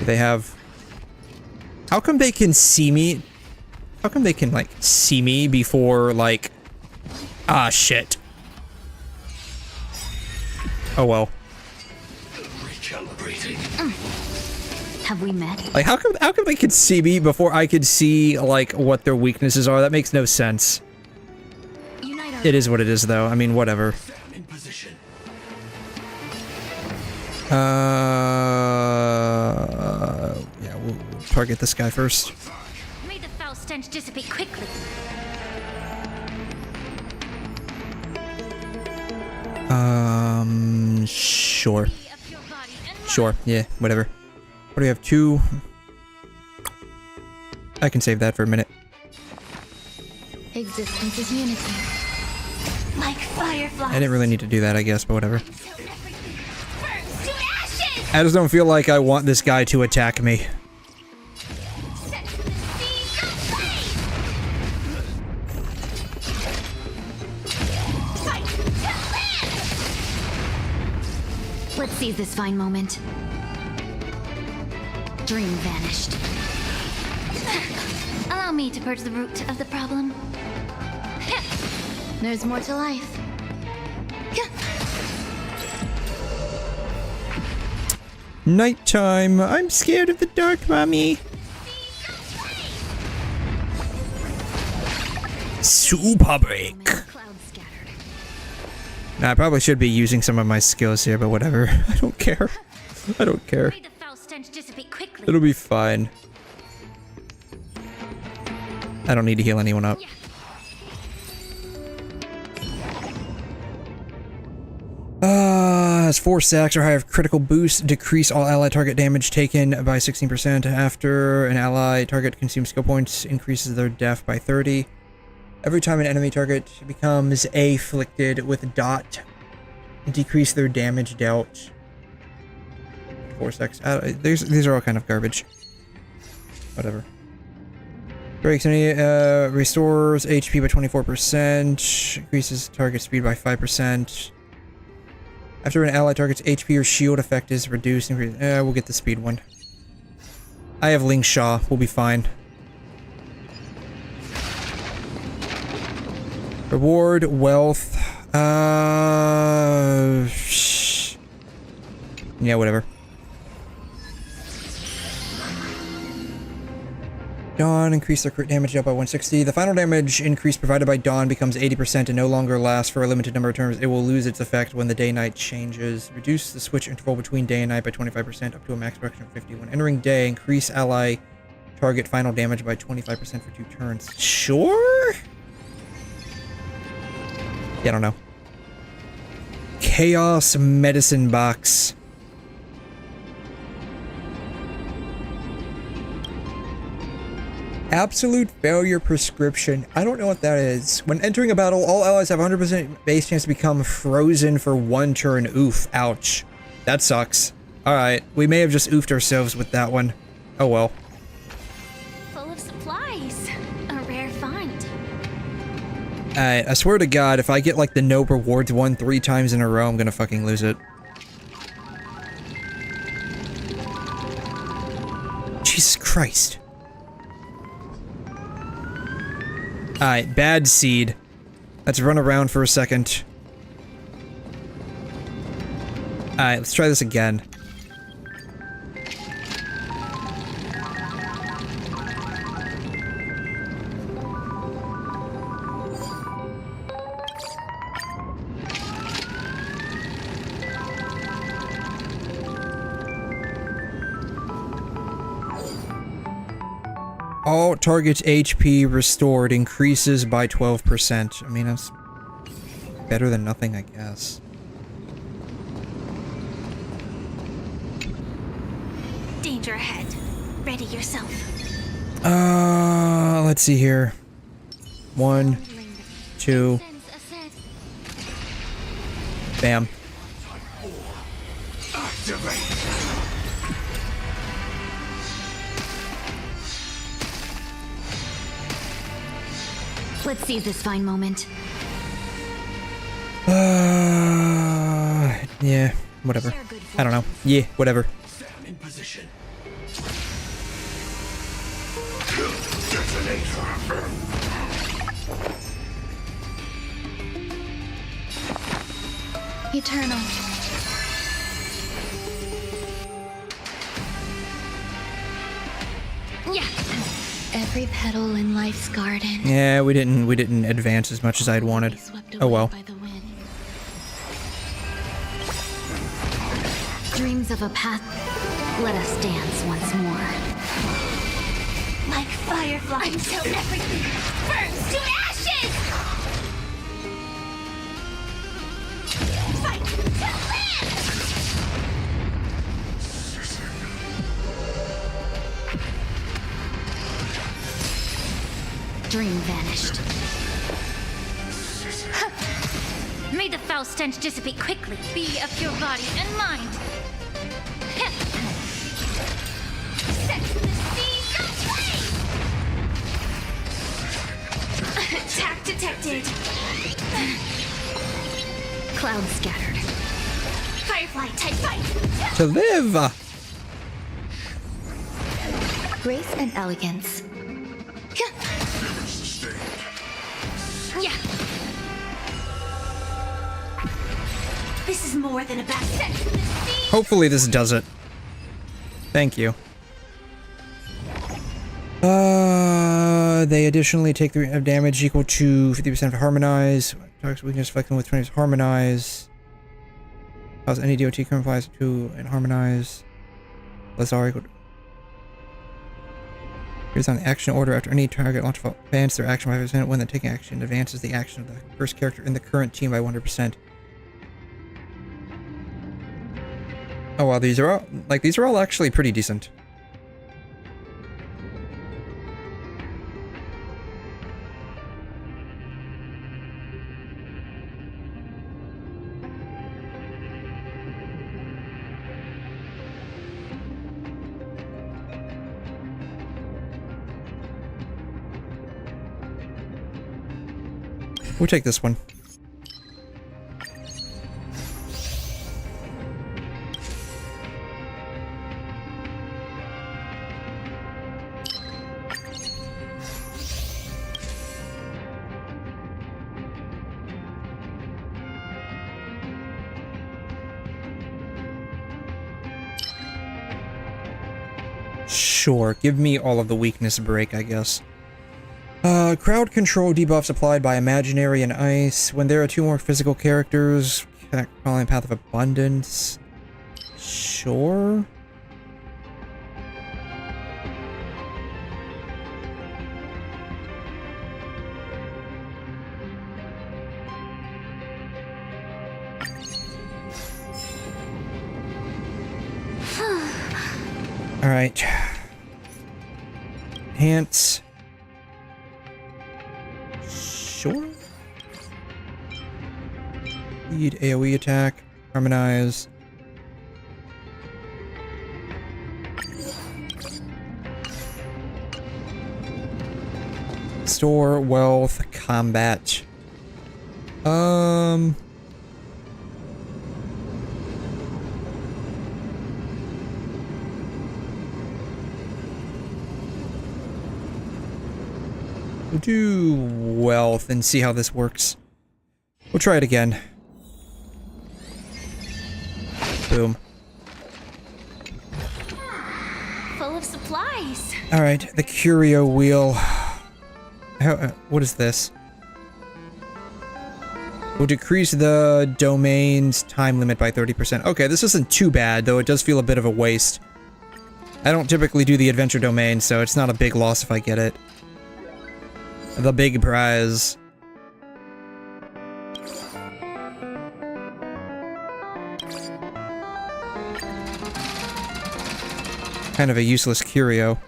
They have. How come they can see me? How come they can like see me before like? Ah shit. Oh well. Have we met? Like how come they could see me before I could see like what their weaknesses are? That makes no sense. It is what it is though. I mean whatever. Yeah, we'll target this guy first. May the foul stench dissipate quickly. Sure. Sure, yeah, whatever. What do we have? 2? I can save that for a minute. Existence is unity. Like fireflies. I didn't really need to do that, I guess, but whatever. I just don't feel like I want this guy to attack me. Let's seize this fine moment. Dream vanished. Allow me to purge the root of the problem. There's more to life. Nighttime. I'm scared of the dark, mommy. Super break. Nah, I probably should be using some of my skills here, but whatever. I don't care. I don't care. It'll be fine. I don't need to heal anyone up. Has 4 stacks or higher of critical boost. Decrease all ally target damage taken by 16%. After an ally target consumes skill points, increases their def by 30. Every time an enemy target becomes afflicted with dot, decrease their damage dealt. 4 stacks. These are all kind of garbage. Whatever. Breaks any, restores HP by 24%. Increases target speed by 5%. After an ally target's HP or shield effect is reduced, we'll get the speed one. I have 𝘠𝘮. We'll be fine. Reward, wealth. Yeah, whatever. Dawn, increase their crit damage up by 160. The final damage increase provided by Dawn becomes 80% and no longer lasts for a limited number of turns. It will lose its effect when the day-night changes. Reduce the switch interval between day and night by 25% up to a max production of 50. When entering day, increase ally target final damage by 25% for 2 turns. Sure? Yeah, I don't know. Chaos medicine box. Absolute failure prescription. I don't know what that is. When entering a battle, all allies have 100% base chance to become frozen for 1 turn. Oof. Ouch. That sucks. Alright, we may have just oofed ourselves with that one. Oh well. Full of supplies. A rare find. Alright, I swear to God, if I get like the no rewards one 3 times in a row, I'm gonna fucking lose it. Jesus Christ. Alright, bad seed. Let's run around for a second. Alright, let's try this again. All targets HP restored increases by 12%. I mean, that's better than nothing, I guess. Danger ahead. Ready yourself. Let's see here. 1, 2. Bam. Let's seize this fine moment. Yeah, whatever. I don't know. Yeah, whatever. In position. Eternal. Yeah. Every petal in life's garden. Yeah, we didn't advance as much as I'd wanted. Oh well. Dreams of a path. Let us dance once more. Like firefly until everything burns to ashes! Fight to live! Dream vanished. May the foul stench dissipate quickly. Be of your body and mind. Set the seas aflame! Attack detected. Cloud scattered. Firefly type fight. To live! Grace and elegance. Yeah. This is more than a bad set. Hopefully this does it. Thank you. They additionally take the damage equal to 50% of harmonize. Toxic weakness affecting with 20% harmonize. Cause any DOT complies to and harmonize. Lazar equal to. Here's on the action order after any target launch advance their action by 5%. When the taking action advances the action of the first character in the current team by 100%. Oh wow, these are all actually pretty decent. We'll take this one. Sure, give me all of the weakness break, I guess. Crowd control debuffs applied by imaginary and ice. When there are 2 more physical characters, following Path of Abundance. Sure. Alright. Enhance. Speed, AoE attack, harmonize. Store, wealth, combat. We'll do wealth and see how this works. We'll try it again. Boom. Full of supplies. Alright, the curio wheel. What is this? Will decrease the domain's time limit by 30%. Okay, this isn't too bad, though it does feel a bit of a waste. I don't typically do the adventure domain, so it's not a big loss if I get it. The big prize. Kind of a useless curio.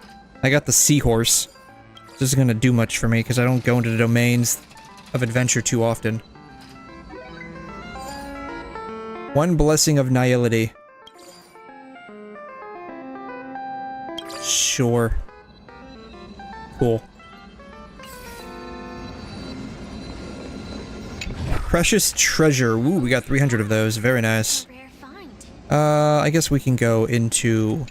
I got the seahorse. This isn't gonna do much for me because I don't go into the domains of adventure too often. One blessing of nihility. Sure. Cool. Precious treasure. Ooh, we got 300 of those. Very nice. I guess we can go into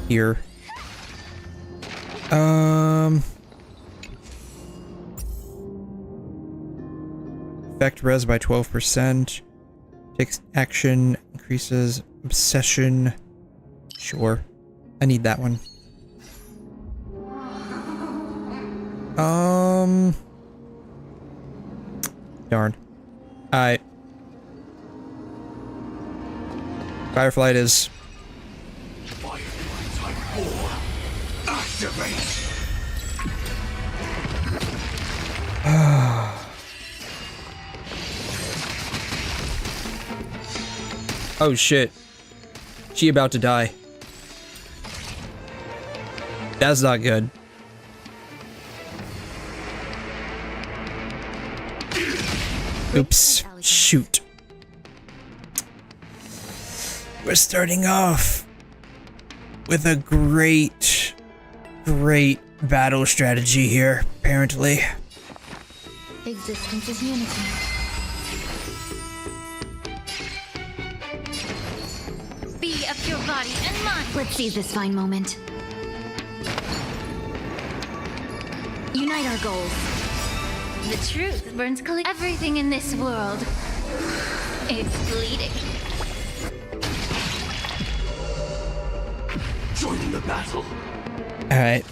here. Effect res by 12%. Takes action, increases obsession. Sure. I need that one. Darn. Firefly it is. Firefly type 4. Activate. Oh shit. She about to die. That's not good. Oops. Shoot. We're starting off with a great battle strategy here, apparently. Existence is unity. Be of your body and mind. Let's seize this fine moment. Unite our goals. The truth burns clear. Everything in this world is bleeding. Join the battle. Alright,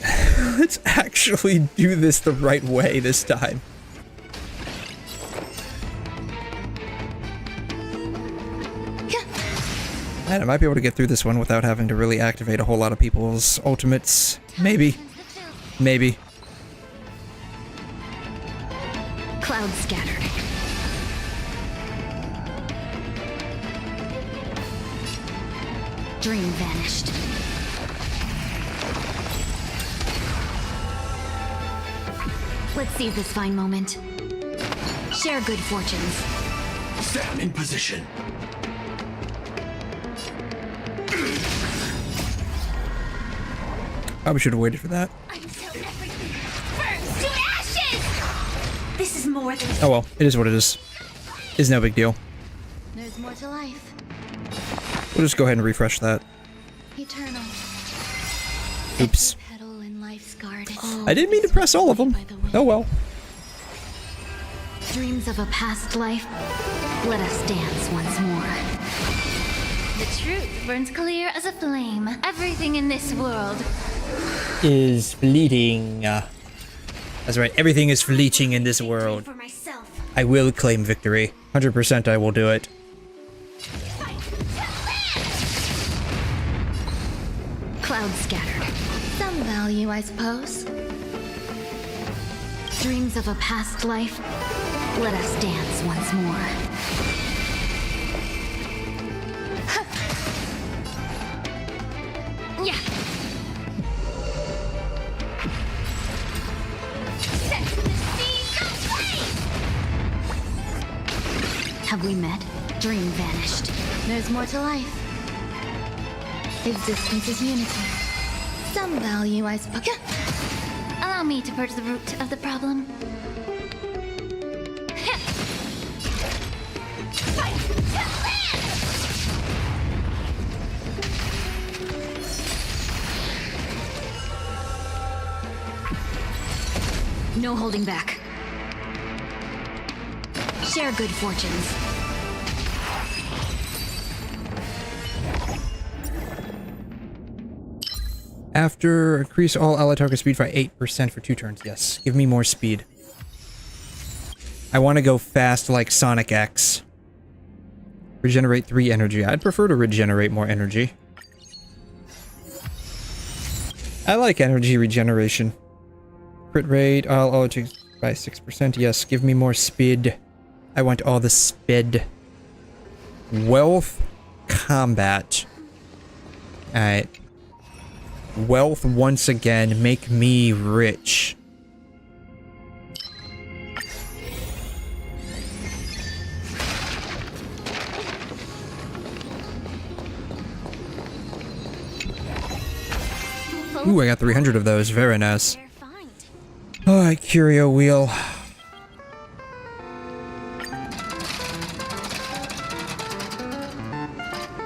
let's actually do this the right way this time. And I might be able to get through this one without having to really activate a whole lot of people's ultimates. Maybe. Maybe. Cloud scattered. Dream vanished. Let's seize this fine moment. Share good fortunes. Stand in position. Probably should have waited for that. Until everything burns to ashes! This is more than... Oh well, it is what it is. It's no big deal. There's more to life. We'll just go ahead and refresh that. Eternal. Oops. Petal in life's garden. I didn't mean to press all of them. Oh well. Dreams of a past life. Let us dance once more. The truth burns clear as a flame. Everything in this world is fleeting. That's right, everything is fleeting in this world. for myself. I will claim victory. 100% I will do it. Cloud scattered. Some value, I suppose. Dreams of a past life. Let us dance once more. Yeah. Set the scene aflame! Have we met? Dream vanished. There's more to life. Existence is unity. Some value, I suppose. Allow me to purge the root of the problem. No holding back. Share good fortunes. After increase all ally target speed by 8% for 2 turns. Yes, give me more speed. I want to go fast like Sonic X. Regenerate 3 energy. I'd prefer to regenerate more energy. I like energy regeneration. Crit rate, I'll auto by 6%. Yes, give me more speed. I want all the speed. Wealth, combat. Alright. Wealth once again, make me rich. Ooh, I got 300 of those. Very nice. Alright, curio wheel.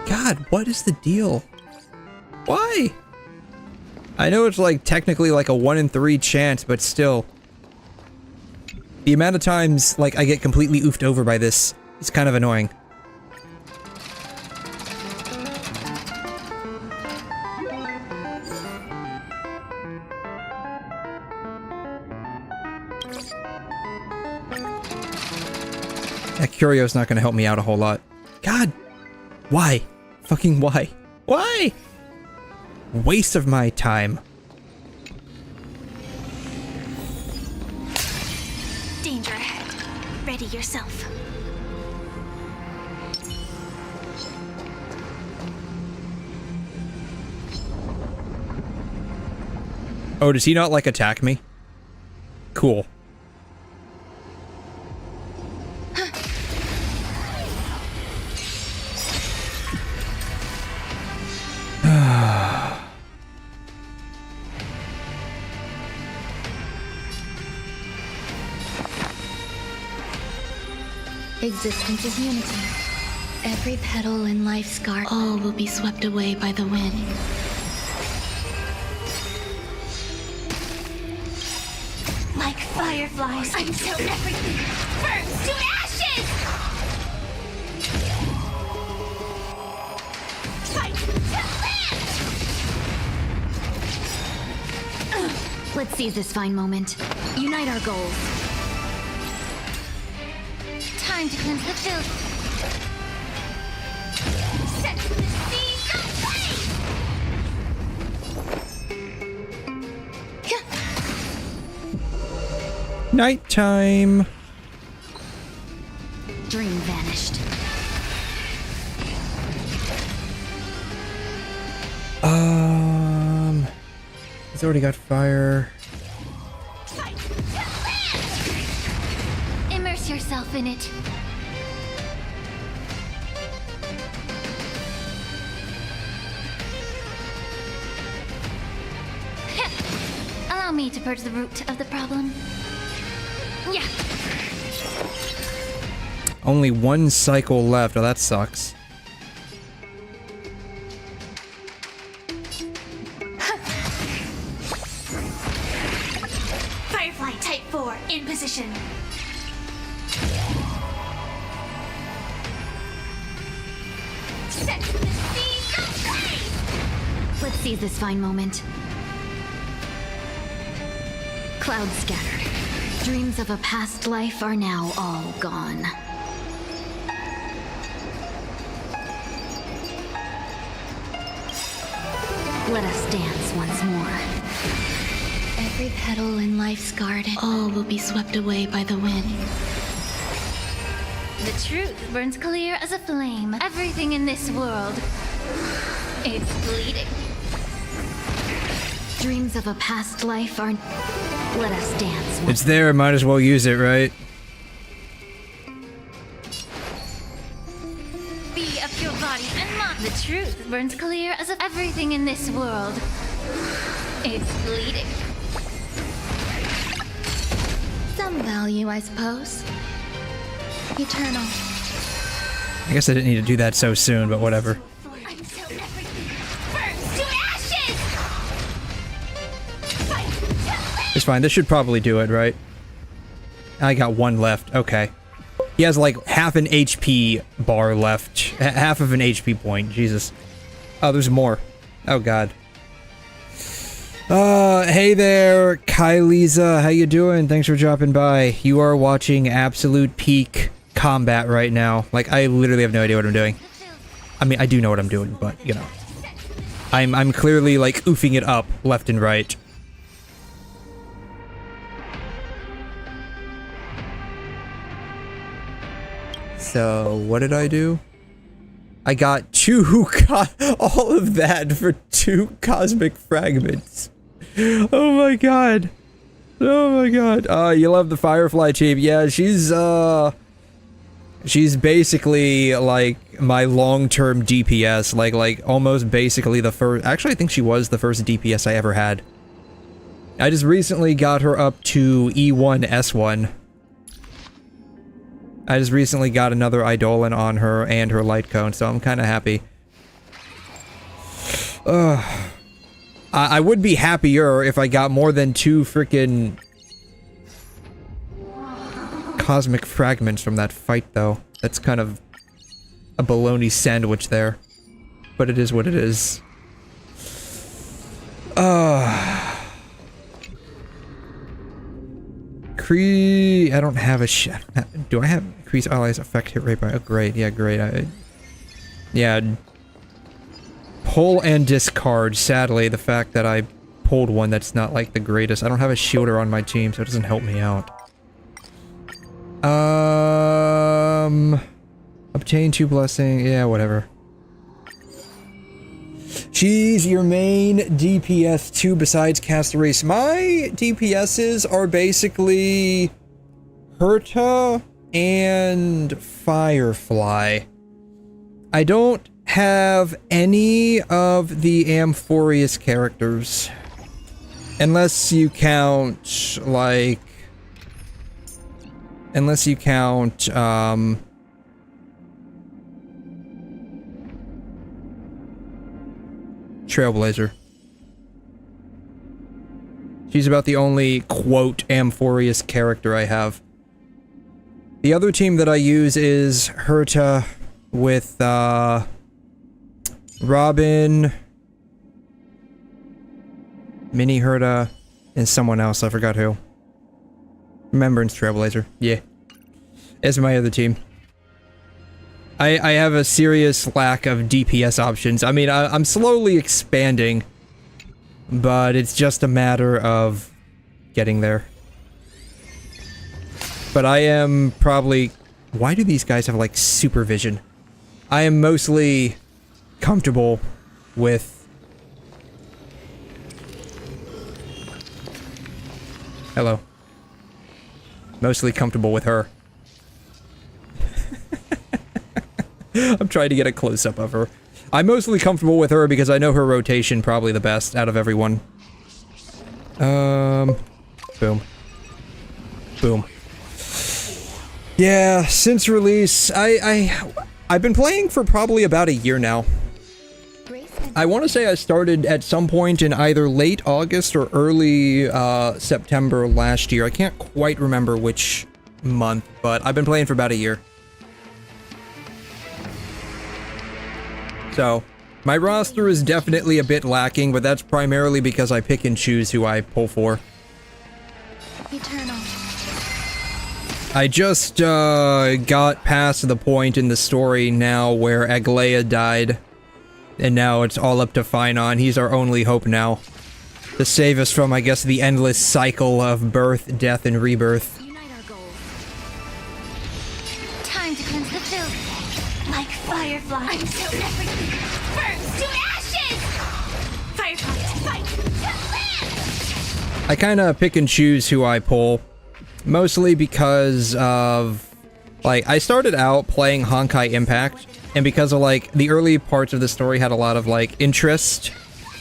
God, what is the deal? Why? I know it's like technically like a 1 in 3 chance, but still. The amount of times like I get completely oofed over by this is kind of annoying. That curio's not gonna help me out a whole lot. God! Why? Fucking why? Why? Waste of my time. Danger ahead. Ready yourself. Oh, does he not like attack me? Cool. Existence is unity. Every petal in life's garden, all will be swept away by the wind. Like fireflies until everything burns to ashes! Fight to live! Let's seize this fine moment. Unite our goals. Time to cleanse the filth. Set the seas ablaze! Nighttime. Dream vanished. He's already got fire. Immerse yourself in it. Allow me to purge the root of the problem. Yeah. Only 1 cycle left. Oh, that sucks. Firefly Type 4 in position. Set the seas ablaze! Let's seize this fine moment. Clouds scattered. Dreams of a past life are now all gone. Let us dance once more. Every petal in life's garden, all will be swept away by the wind. The truth burns clear as a flame. Everything in this world is bleeding. Dreams of a past life are... Let us dance once. It's there, might as well use it, right? truth burns clear as if everything in this world is bleeding. Some value, I suppose. Eternal. I guess I didn't need to do that so soon, but whatever. It's fine. This should probably do it, right? I got one left. Okay. He has like half an HP bar left. Half of an HP point. Jesus. Oh, there's more. Oh, God. Hey there, 𝘐'𝘮. How you doing? Thanks for dropping by. You are watching absolute peak combat right now. Like, I literally have no idea what I'm doing. I mean, I do know what I'm doing, but, you know. I'm clearly, like, oofing it up left and right. So, what did I do? I got all of that for 2 cosmic fragments. Oh my god. Oh my god. You love the Firefly team. Yeah, she's basically, like, my long-term DPS. Like, almost basically the first... Actually, I think she was the first DPS I ever had. I just recently got her up to E1, S1. I just recently got another Eidolon on her and her light cone, so I'm kind of happy. I would be happier if I got more than 2 freaking cosmic fragments from that fight, though. That's kind of a bologna sandwich there. But it is what it is. I don't have a do I have increase allies affect hit rate by... Oh, great. Yeah, great. Yeah. Pull and discard. Sadly, the fact that I pulled one that's not, like, the greatest. I don't have a shielder on my team, so it doesn't help me out. Obtain 2 blessing. Yeah, whatever. She's your main DPS too besides Cast Race. My DPSs are basically Herta and Firefly. I don't have any of the AMPHOREUS characters. Unless you count, like... Unless you count, Trailblazer. She's about the only, quote, AMPHOREUS character I have. The other team that I use is Herta with, Robin, Mini Herta, and someone else. I forgot who. Remembrance Trailblazer. Yeah. It's my other team. I have a serious lack of DPS options. I mean, I'm slowly expanding, but it's just a matter of getting there. But I am probably... Why do these guys have, like, supervision? I am mostly comfortable with... Hello. Mostly comfortable with her. I'm trying to get a close-up of her. I'm mostly comfortable with her because I know her rotation probably the best out of everyone. Boom. Boom. Yeah, since release, I've been playing for probably about a year now. I want to say I started at some point in either late August or early September last year. I can't quite remember which month, but I've been playing for about a year. So, my roster is definitely a bit lacking, but that's primarily because I pick and choose who I pull for. Eternal. I just got past the point in the story now where Aglaia died. And now it's all up to Finon. He's our only hope now. To save us from, I guess, the endless cycle of birth, death, and rebirth. Time to cleanse the filth. Like Firefly. Until everything burns to ashes! Firefly, fight to live! I kinda pick and choose who I pull. Mostly because of... Like, I started out playing Honkai Impact. and because of like the early parts of the story had a lot of like interest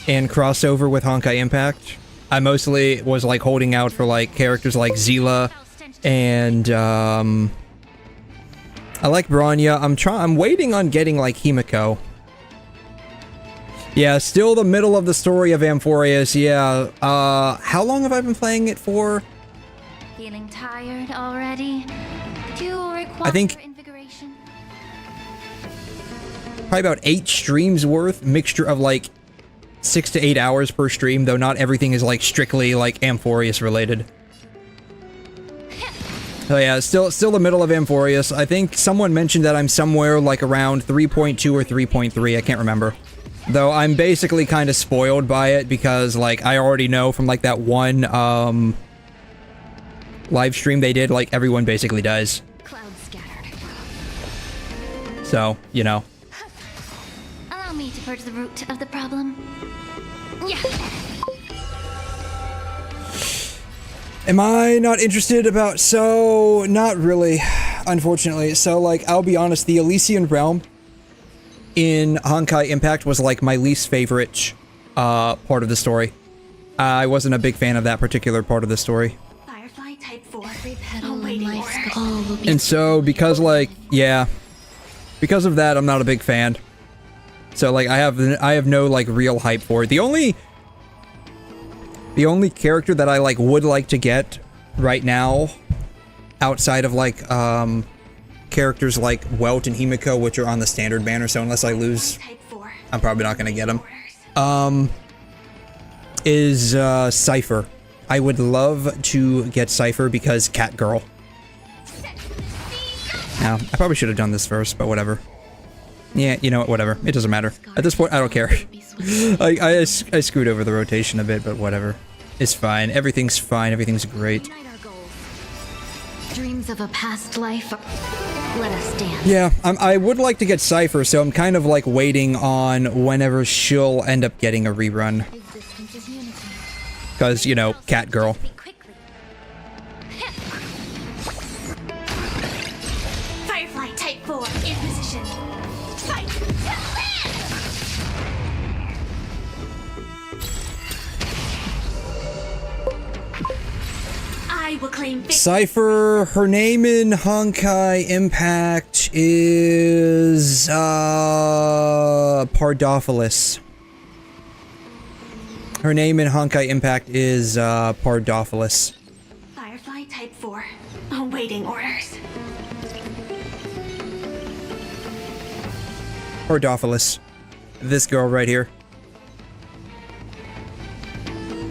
and crossover with Honkai Impact, I mostly was like holding out for like characters like 𝘰𝘬 and I like Bronya. I'm waiting on getting like Himiko. Yeah, still the middle of the story of AMPHOREUS. Yeah. How long have I been playing it for? Feeling tired already? Do you require I think invigoration? probably about 8 streams worth, mixture of like 6 to 8 hours per stream, though not everything is like strictly like AMPHOREUS related. So yeah, still the middle of AMPHOREUS. I think someone mentioned that I'm somewhere like around 3.2 or 3.3, I can't remember. Though I'm basically kind of spoiled by it because like I already know from like that one live stream they did, like everyone basically dies. Clouds scattered. So, you know. Allow me to purge the root of the problem. Yeah. Am I not interested about... So, not really, unfortunately. So, like, I'll be honest, the Elysian Realm in Honkai Impact was, like, my least favorite part of the story. I wasn't a big fan of that particular part of the story. Firefly Type 4. Every petal in my skull will be... And so, because, like, yeah. Because of that, I'm not a big fan. So, like, I have no, like, real hype for it. The only character that I, like, would like to get right now, outside of, like, characters like Welt and Himiko, which are on the standard banner, so unless I lose, I'm probably not gonna get them, is, Cypher. I would love to get Cypher because cat girl. Now, I probably should have done this first, but whatever. Yeah, you know what, whatever. It doesn't matter. At this point, I don't care. I screwed over the rotation a bit, but whatever. It's fine. Everything's fine. Everything's great. Dreams of a past life. Let us dance. Yeah, I would like to get Cypher, so I'm kind of like waiting on whenever she'll end up getting a rerun. Because, you know, cat girl. Firefly Type 4 in position. Fight! I will claim victory. Cypher, her name in Honkai Impact is 𝘵𝘗𝘕𝘗. Her name in Honkai Impact is 𝘵𝘗𝘕𝘗. Firefly Type 4. Awaiting orders. 𝘵𝘗𝘕𝘗. This girl right here.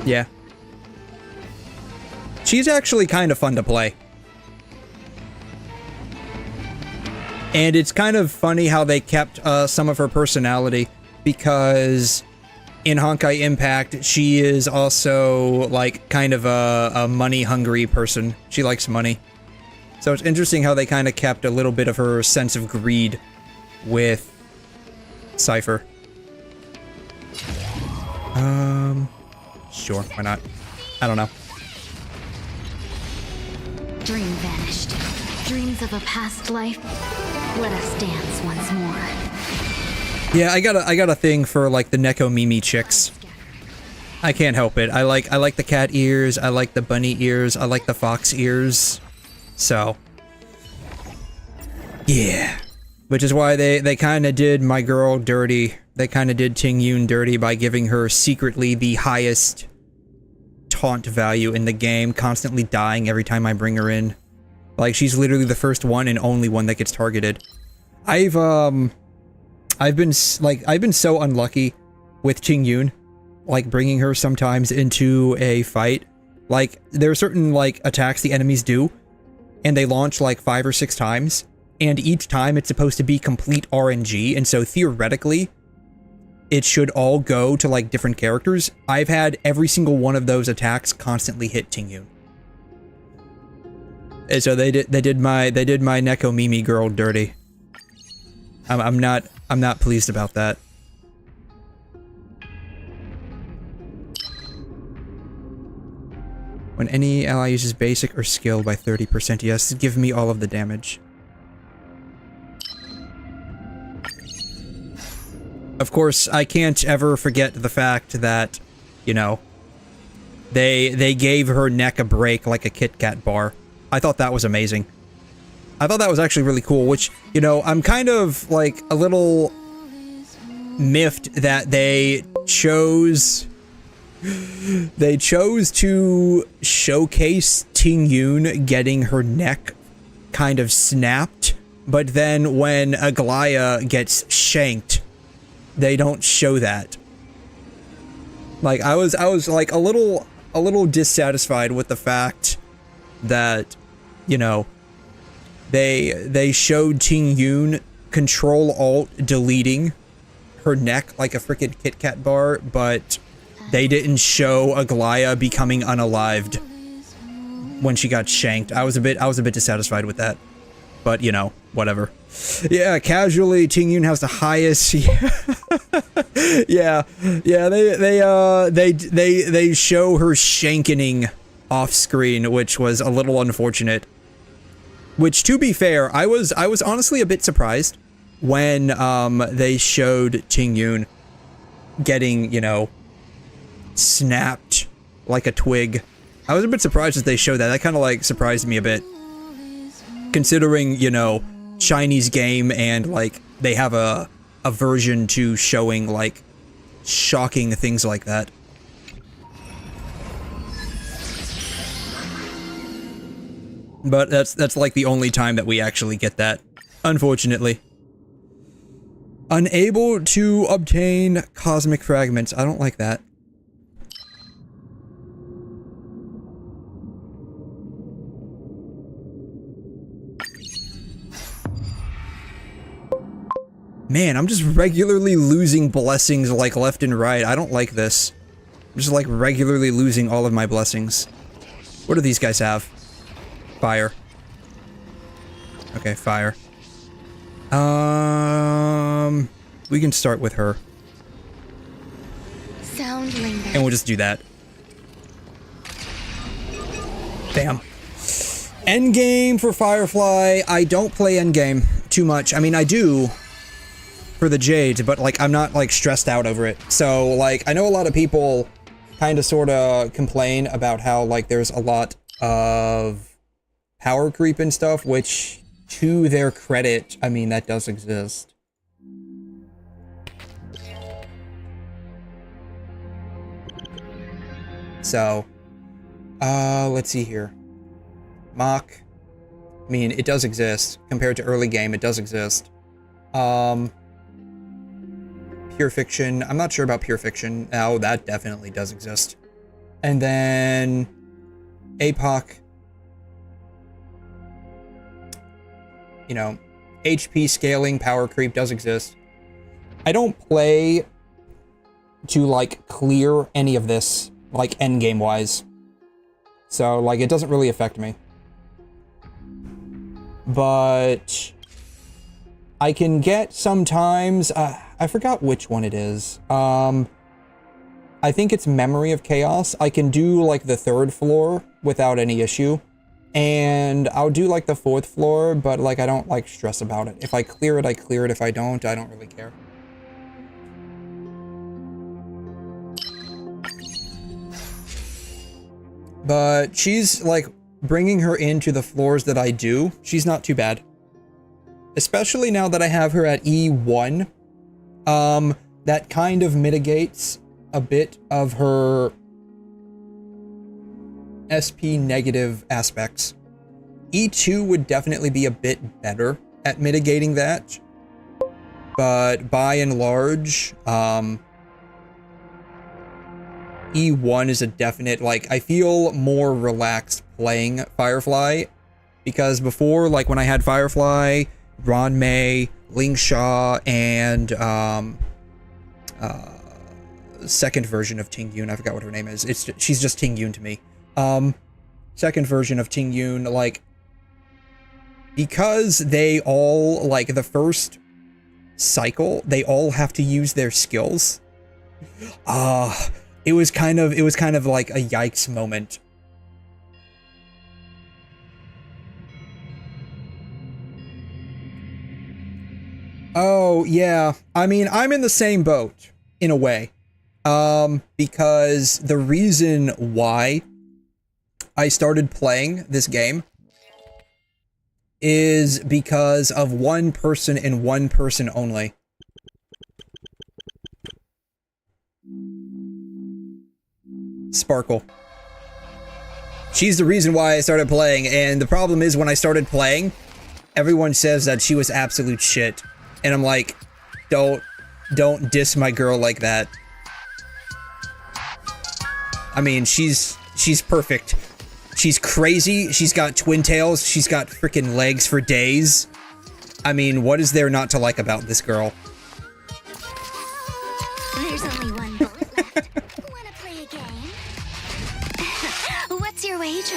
Yeah. She's actually kind of fun to play. And it's kind of funny how they kept some of her personality, because in Honkai Impact, she is also, like, kind of a money-hungry person. She likes money. So it's interesting how they kind of kept a little bit of her sense of greed with Cypher. Sure, why not? I don't know. Dream vanished. Dreams of a past life. Let us dance once more. Yeah, I got a thing for like the 𝘠𝘠𝘠𝘦𝘠 chicks. I can't help it. I like the cat ears, I like the bunny ears, I like the fox ears. So, yeah. Which is why they kind of did my girl dirty. They kind of did Ting-Yun dirty by giving her secretly the highest taunt value in the game, constantly dying every time I bring her in. Like, she's literally the first one and only one that gets targeted. I've been so unlucky with Ting-Yun, like bringing her sometimes into a fight. Like, there are certain like attacks the enemies do, and they launch like 5 or 6 times, and each time it's supposed to be complete RNG, and so theoretically it should all go to like different characters. I've had every single one of those attacks constantly hit Ting-Yun. And so they did my 𝘠𝘠𝘠𝘠𝘠 girl dirty. I'm not pleased about that. When any ally uses basic or skill by 30%, yes, give me all of the damage. Of course, I can't ever forget the fact that, you know, they gave her neck a break like a Kit Kat bar. I thought that was amazing. I thought that was actually really cool, which, you know, I'm kind of, like, a little miffed that they chose to showcase Ting-Yun getting her neck kind of snapped, but then when Aglaia gets shanked, they don't show that. Like, I was like a little dissatisfied with the fact that, you know, they showed Ting-Yun Control-Alt-deleting her neck like a freaking Kit Kat bar, but they didn't show Aglaia becoming unalived when she got shanked. I was a bit dissatisfied with that, but you know, whatever. Yeah, casually, Ting-Yun has the highest. Yeah, they show her shankening off screen, which was a little unfortunate. Which, to be fair, I was honestly a bit surprised when they showed Ting-Yun getting, you know, snapped like a twig. I was a bit surprised that they showed that. That kind of like surprised me a bit, considering, you know, Chinese game and like they have a version to showing like shocking things like that. But that's like the only time that we actually get that, unfortunately. Unable to obtain cosmic fragments. I don't like that. Man, I'm just regularly losing blessings like left and right. I don't like this. I'm just like regularly losing all of my blessings. What do these guys have? Fire. Okay, fire. We can start with her. Sound linger. And we'll just do that. Bam. Endgame for Firefly. I don't play endgame too much. I mean, I do for the Jade, but like I'm not like stressed out over it. So like I know a lot of people kind of sort of complain about how like there's a lot of power creep and stuff, which to their credit, I mean, that does exist. So, let's see here. Mach. I mean, it does exist. Compared to early game, it does exist. Pure Fiction. I'm not sure about Pure Fiction. Oh, that definitely does exist. And then APOC. You know, HP scaling, power creep does exist. I don't play to, like, clear any of this, like, endgame-wise. So, like, it doesn't really affect me. But I can get sometimes, I forgot which one it is. I think it's Memory of Chaos. I can do, like, the 3rd floor without any issue. And I'll do, like, the 4th floor, but, like, I don't, like, stress about it. If I clear it, I clear it. If I don't really care. But she's, like, bringing her into the floors that I do. She's not too bad. Especially now that I have her at E1. That kind of mitigates a bit of her SP negative aspects. E2 would definitely be a bit better at mitigating that. But by and large, E1 is a definite, like, I feel more relaxed playing Firefly. Because before, like, when I had Firefly, Ranmei, Ling Sha, and, second version of Ting-Yun, I forgot what her name is. She's just Ting-Yun to me. Second version of Ting-Yun, like, because they all, like, the first cycle, they all have to use their skills. It was kind of like a yikes moment. Oh, yeah. I mean, I'm in the same boat, in a way. Because the reason why I started playing this game is because of one person and one person only. Sparkle. She's the reason why I started playing, and the problem is when I started playing, everyone says that she was absolute shit. And I'm like, don't diss my girl like that. I mean, she's perfect. She's crazy, she's got twin tails, she's got freaking legs for days. I mean, what is there not to like about this girl? There's only one bullet left. Wanna play a game? What's your wager?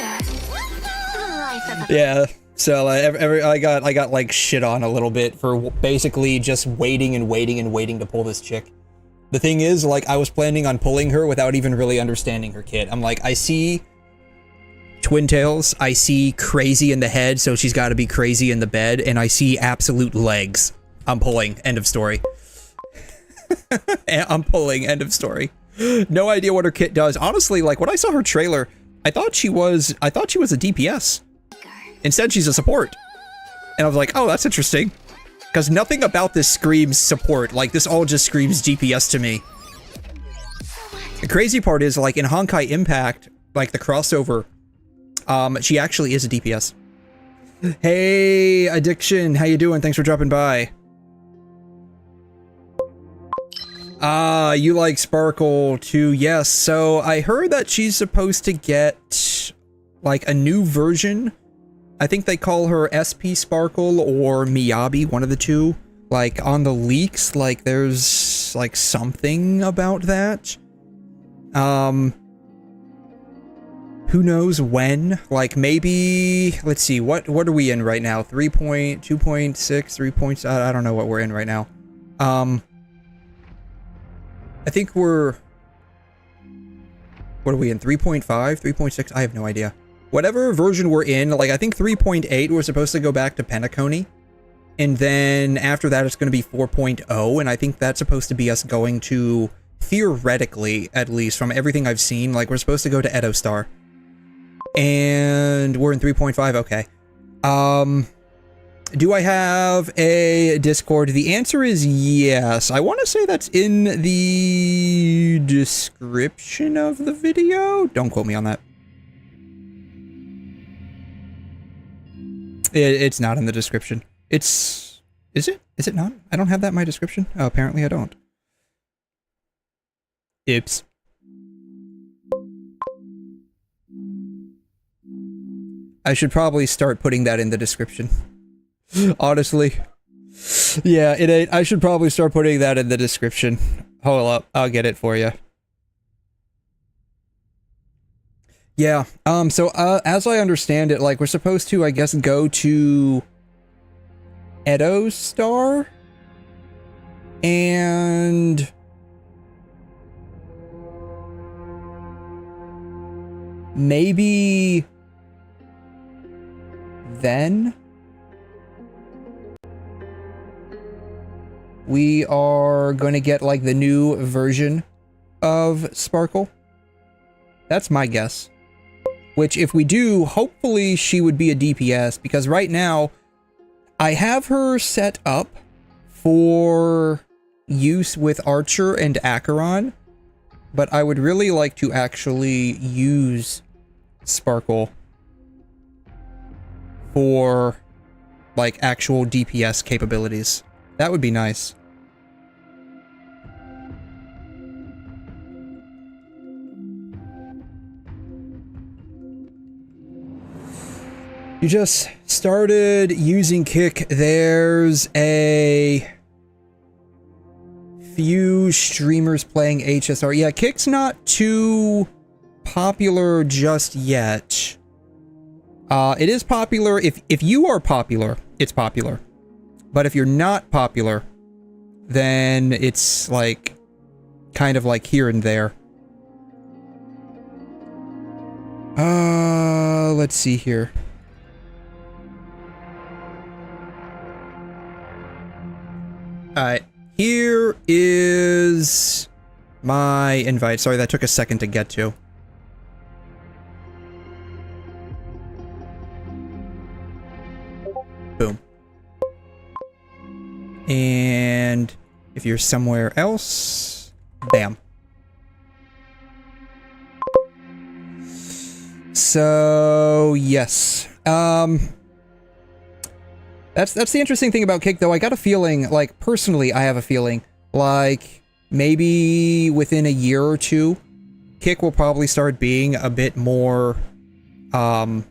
Life of a Yeah, so I got like shit on a little bit for basically just waiting and waiting and waiting to pull this chick. The thing is, like, I was planning on pulling her without even really understanding her kit. I'm like, I see twin tails, I see crazy in the head, so she's got to be crazy in the bed, and I see absolute legs. I'm pulling, end of story. I'm pulling, end of story. No idea what her kit does. Honestly, like, when I saw her trailer, I thought she was a DPS. Instead, she's a support. And I was like, oh, that's interesting. Because nothing about this screams support. Like, this all just screams DPS to me. The crazy part is, like, in Honkai Impact, like, the crossover, she actually is a DPS. Hey, Addiction, how you doing? Thanks for dropping by. You like Sparkle too? Yes, so I heard that she's supposed to get, like, a new version. I think they call her SP Sparkle or Miyabi, one of the two. Like, on the leaks, like, there's, like, something about that. Who knows when? Like, maybe, let's see, what are we in right now? 3.2.6, 3 points, I don't know what we're in right now. I think we're, what are we in, 3.5, 3.6? I have no idea. Whatever version we're in, like, I think 3.8, we're supposed to go back to Penacony. And then after that, it's going to be 4.0, and I think that's supposed to be us going to, theoretically, at least, from everything I've seen, like, we're supposed to go to Edo-Star. And we're in 3.5, okay. Do I have a Discord? The answer is yes. I want to say that's in the description of the video. Don't quote me on that. It's not in the description. Is it? Is it not? I don't have that in my description? Oh, apparently I don't. Oops. I should probably start putting that in the description. Honestly. Yeah, it ain't. I should probably start putting that in the description. Hold up. I'll get it for you. Yeah, so, as I understand it, like, we're supposed to, I guess, go to Edo-Star? And maybe then we are going to get, like, the new version of Sparkle. That's my guess. Which, if we do, hopefully she would be a DPS, because right now, I have her set up for use with Archer and Acheron, but I would really like to actually use Sparkle for, like, actual DPS capabilities. That would be nice. You just started using Kick. There's a few streamers playing HSR. Yeah, Kick's not too popular just yet. It is popular. If you are popular, it's popular. But if you're not popular, then it's like kind of like here and there. Let's see here. Alright. Here is my invite. Sorry, that took a second to get to. Boom. And if you're somewhere else, bam. So, yes. That's the interesting thing about Kick, though. I got a feeling, like, personally, I have a feeling, like, maybe within a year or two, Kick will probably start being a bit more, I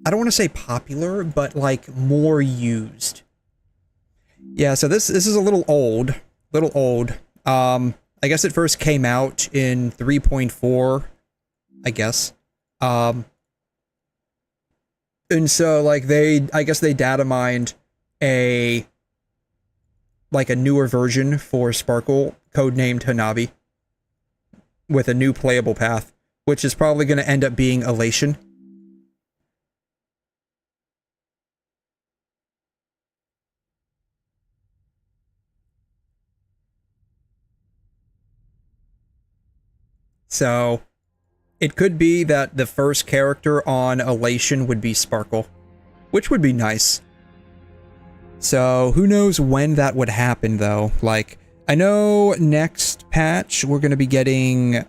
don't want to say popular, but, like, more used. Yeah, so this is a little old. I guess it first came out in 3.4, I guess. And so, like, I guess they data mined a newer version for Sparkle, codenamed Hanabi, with a new playable path, which is probably going to end up being Elation. So, it could be that the first character on Elation would be Sparkle, which would be nice. So, who knows when that would happen, though. Like, I know next patch we're going to be getting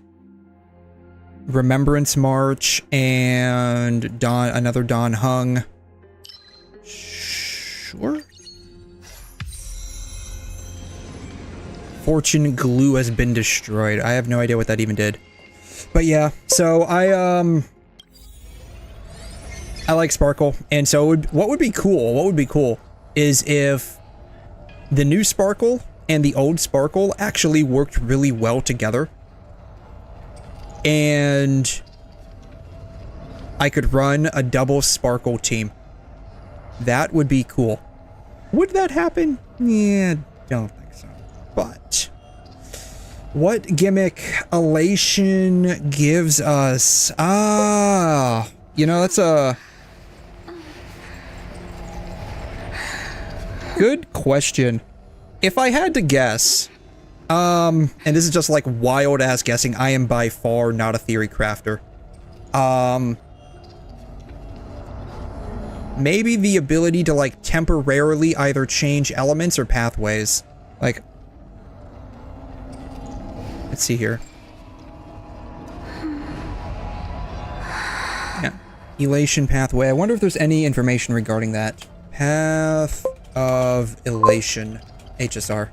Remembrance March and another Don Hung. Sure? Fortune glue has been destroyed. I have no idea what that even did. But yeah, so I like Sparkle, and so what would be cool is if the new Sparkle and the old Sparkle actually worked really well together, and I could run a double Sparkle team. That would be cool. Would that happen? Yeah, don't think so. But what gimmick Elation gives us? You know, that's a good question. If I had to guess, and this is just like wild ass guessing, I am by far not a theory crafter. Maybe the ability to like temporarily either change elements or pathways. Like, let's see here. Yeah. Elation pathway. I wonder if there's any information regarding that. Path of Elation. HSR.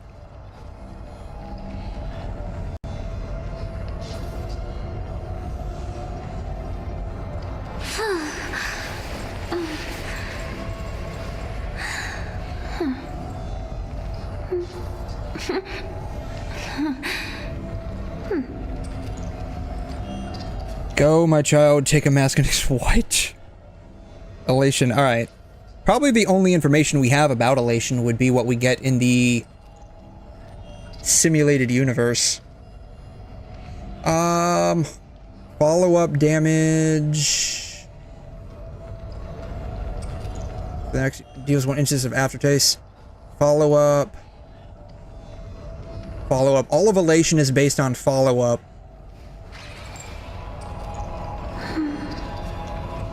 Go, my child, take a mask and what? Elation, alright. Probably the only information we have about Elation would be what we get in the simulated universe. Follow-up damage. The next deals 1 instance of aftertaste. Follow-up. Follow-up. All of Elation is based on follow-up.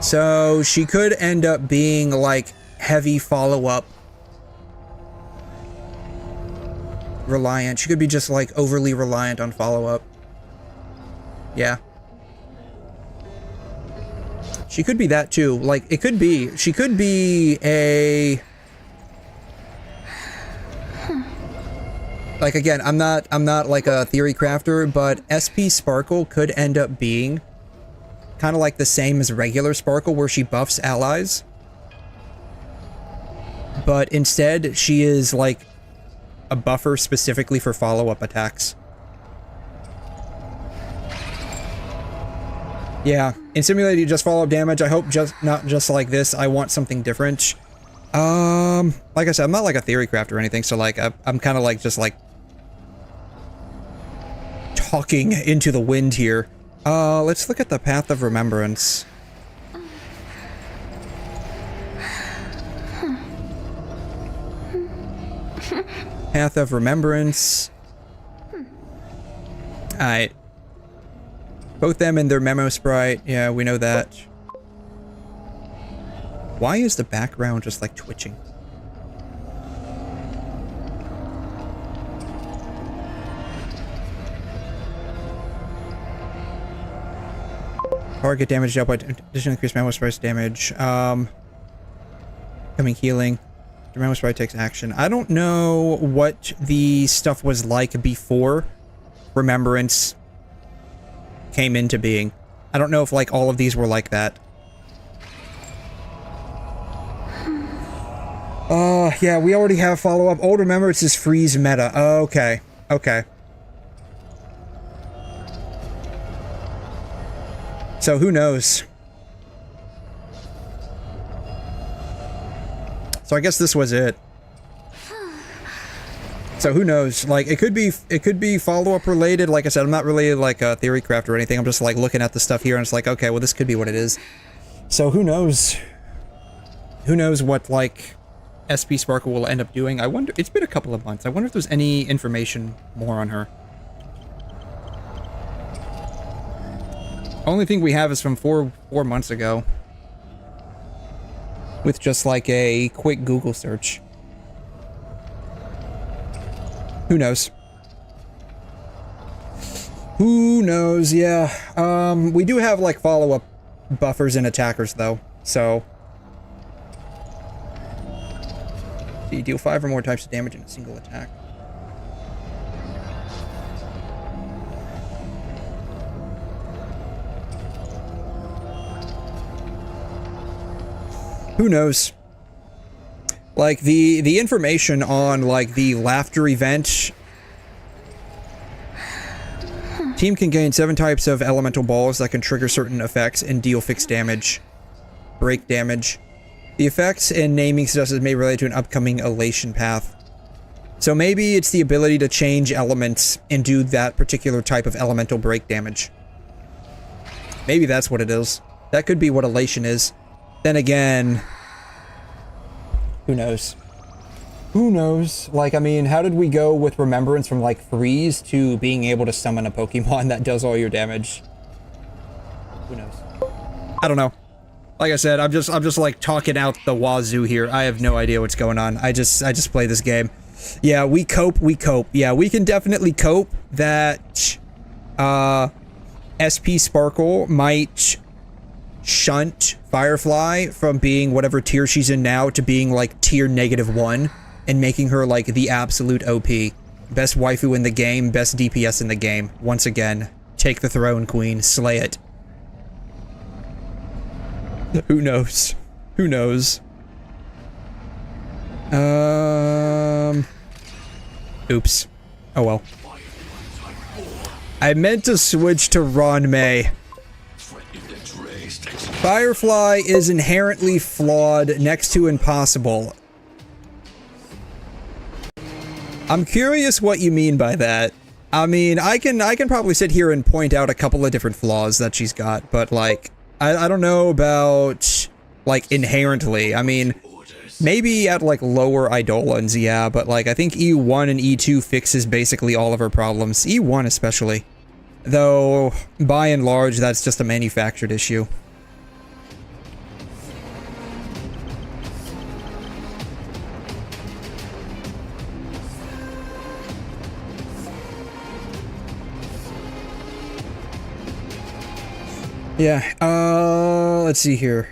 So she could end up being like heavy follow-up reliant. She could be just like overly reliant on follow-up. Yeah. She could be that too. Like it could be, she could be a, like again, I'm not like a theory crafter, but SP Sparkle could end up being kind of like the same as regular Sparkle, where she buffs allies. But instead, she is like a buffer specifically for follow-up attacks. Yeah, in Simulated, you just follow-up damage. I hope not just like this. I want something different. Like I said, I'm not like a theory crafter or anything, so like I'm kind of like just like talking into the wind here. Let's look at the Path of Remembrance. Path of Remembrance. Alright. Both them and their memo sprite. Yeah, we know that. Why is the background just like twitching? Target damage dealt by additional increased memo sprite damage. Coming healing. The memo sprite takes action. I don't know what the stuff was like before Remembrance came into being. I don't know if like all of these were like that. Yeah, we already have follow-up. Old Remembrance is freeze meta. Okay. Okay. So who knows? So I guess this was it. So who knows? Like it could be follow-up related. Like I said, I'm not really like a theorycrafter or anything. I'm just like looking at the stuff here and it's like, okay, well this could be what it is. So who knows? Who knows what like SP Sparkle will end up doing? I wonder. It's been a couple of months. I wonder if there's any information more on her. Only thing we have is from four months ago. With just like a quick Google search. Who knows? Who knows? Yeah. We do have like follow-up buffers and attackers though. So you deal 5 or more types of damage in a single attack. Who knows? Like, the information on, like, the laughter event... Team can gain 7 types of elemental balls that can trigger certain effects and deal fixed damage. Break damage. The effects and naming suggestions may relate to an upcoming elation path. So maybe it's the ability to change elements and do that particular type of elemental break damage. Maybe that's what it is. That could be what elation is. Then again, who knows? Who knows? Like, I mean, how did we go with Remembrance from, like, freeze to being able to summon a Pokemon that does all your damage? Who knows? I don't know. Like I said, I'm just like talking out the wazoo here. I have no idea what's going on. I just play this game. Yeah, we cope. Yeah, we can definitely cope that SP Sparkle might shunt Firefly from being whatever tier she's in now to being like tier -1 and making her like the absolute OP. Best waifu in the game, best DPS in the game. Once again, take the throne, queen, slay it. Who knows? Who knows? Oops. Oh well. I meant to switch to Ranmei. Firefly is inherently flawed, next to impossible. I'm curious what you mean by that. I mean, I can probably sit here and point out a couple of different flaws that she's got, but like, I don't know about, like, inherently. I mean, maybe at, like, lower Eidolons, yeah, but, like, I think E1 and E2 fixes basically all of her problems. E1 especially. Though, by and large, that's just a manufactured issue. Yeah, let's see here.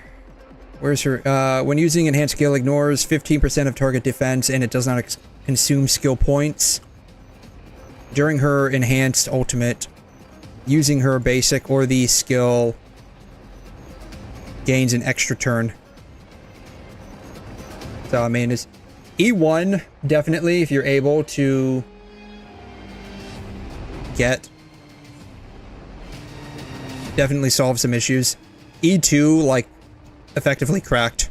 Where's her? When using enhanced skill, ignores 15% of target defense and it does not consume skill points. During her enhanced ultimate, using her basic or the skill gains an extra turn. So, I mean, it's E1, definitely, if you're able to get... Definitely solve some issues. E2, like, effectively cracked.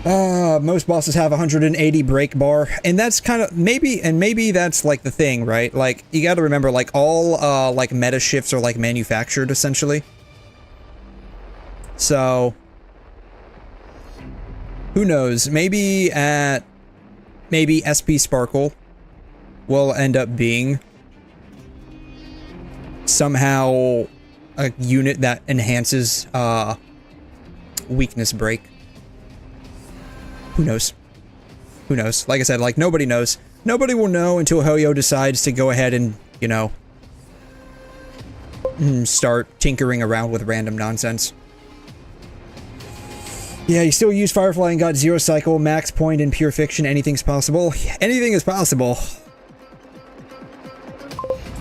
Most bosses have 180 break bar, and that's kind of maybe that's like the thing, right? Like you got to remember, like all like meta shifts are like manufactured essentially. So who knows? Maybe SP Sparkle will end up being somehow a unit that enhances weakness break. Who knows? Who knows? Like I said, like nobody knows. Nobody will know until Hyo decides to go ahead and, you know, start tinkering around with random nonsense. Yeah, you still use Firefly and got 0 cycle, max point in pure fiction. Anything's possible. Anything is possible.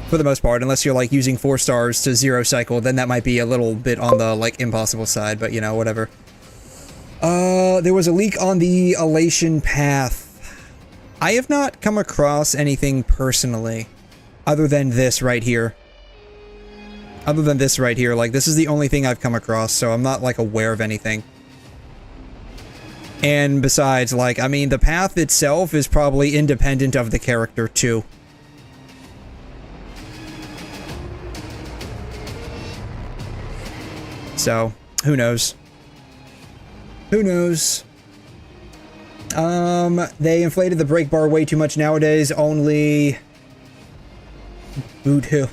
For the most part, unless you're like using 4 stars to 0 cycle, then that might be a little bit on the like impossible side, but you know, whatever. There was a leak on the Elation path. I have not come across anything personally, other than this right here. Other than this right here, like this is the only thing I've come across, so I'm not like aware of anything. And besides, like, I mean, the path itself is probably independent of the character too. So, who knows? Who knows? They inflated the break bar way too much nowadays. Only Boot Hill.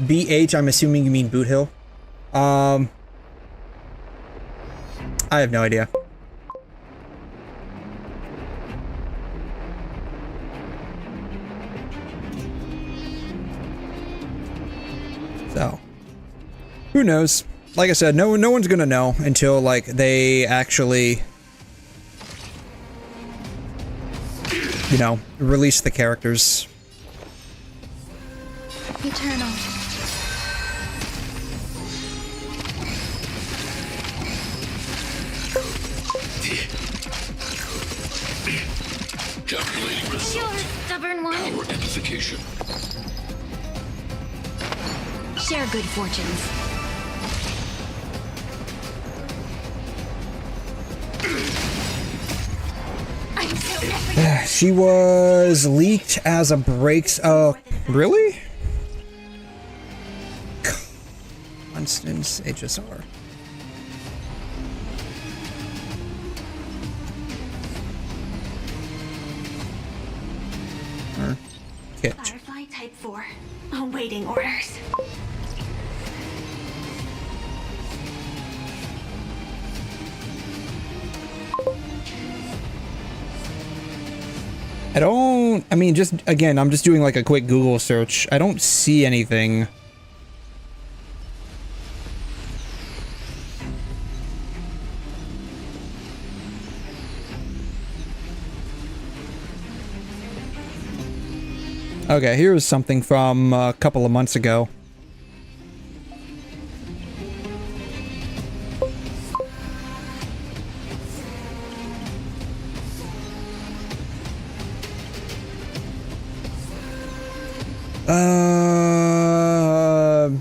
BH, I'm assuming you mean Boot Hill. I have no idea. So, who knows? Like I said, no one's gonna know until like they actually, you know, release the characters. Eternal. Calculating result. You're a stubborn one. Power amplification. Share good fortunes. She was leaked as a breaks. Really? Constance HSR. Kit. Firefly Type 4. Awaiting orders. I mean, just, again, I'm just doing like a quick Google search. I don't see anything. Okay, here's something from a couple of months ago.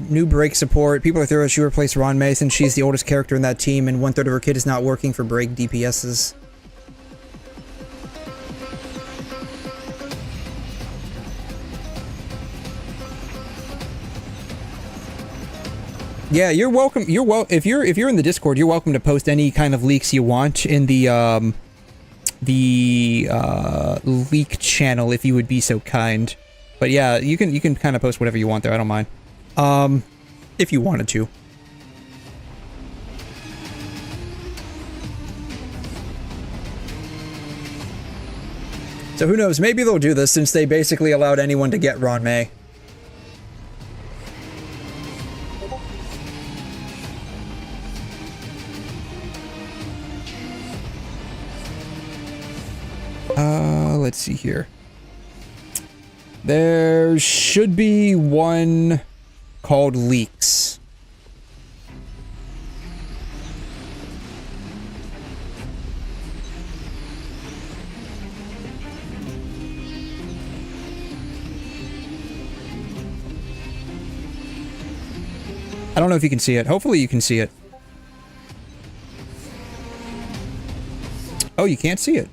New break support. People are thrilled she replaced Ron May since she's the oldest character in that team and 1/3 of her kit is not working for break DPSs. Yeah, you're welcome. If you're in the Discord, you're welcome to post any kind of leaks you want in the leak channel if you would be so kind. But yeah, you can kind of post whatever you want there. I don't mind. If you wanted to. So who knows? Maybe they'll do this since they basically allowed anyone to get Ron May. Let's see here. There should be one called leaks. I don't know if you can see it. Hopefully you can see it. Oh, you can't see it.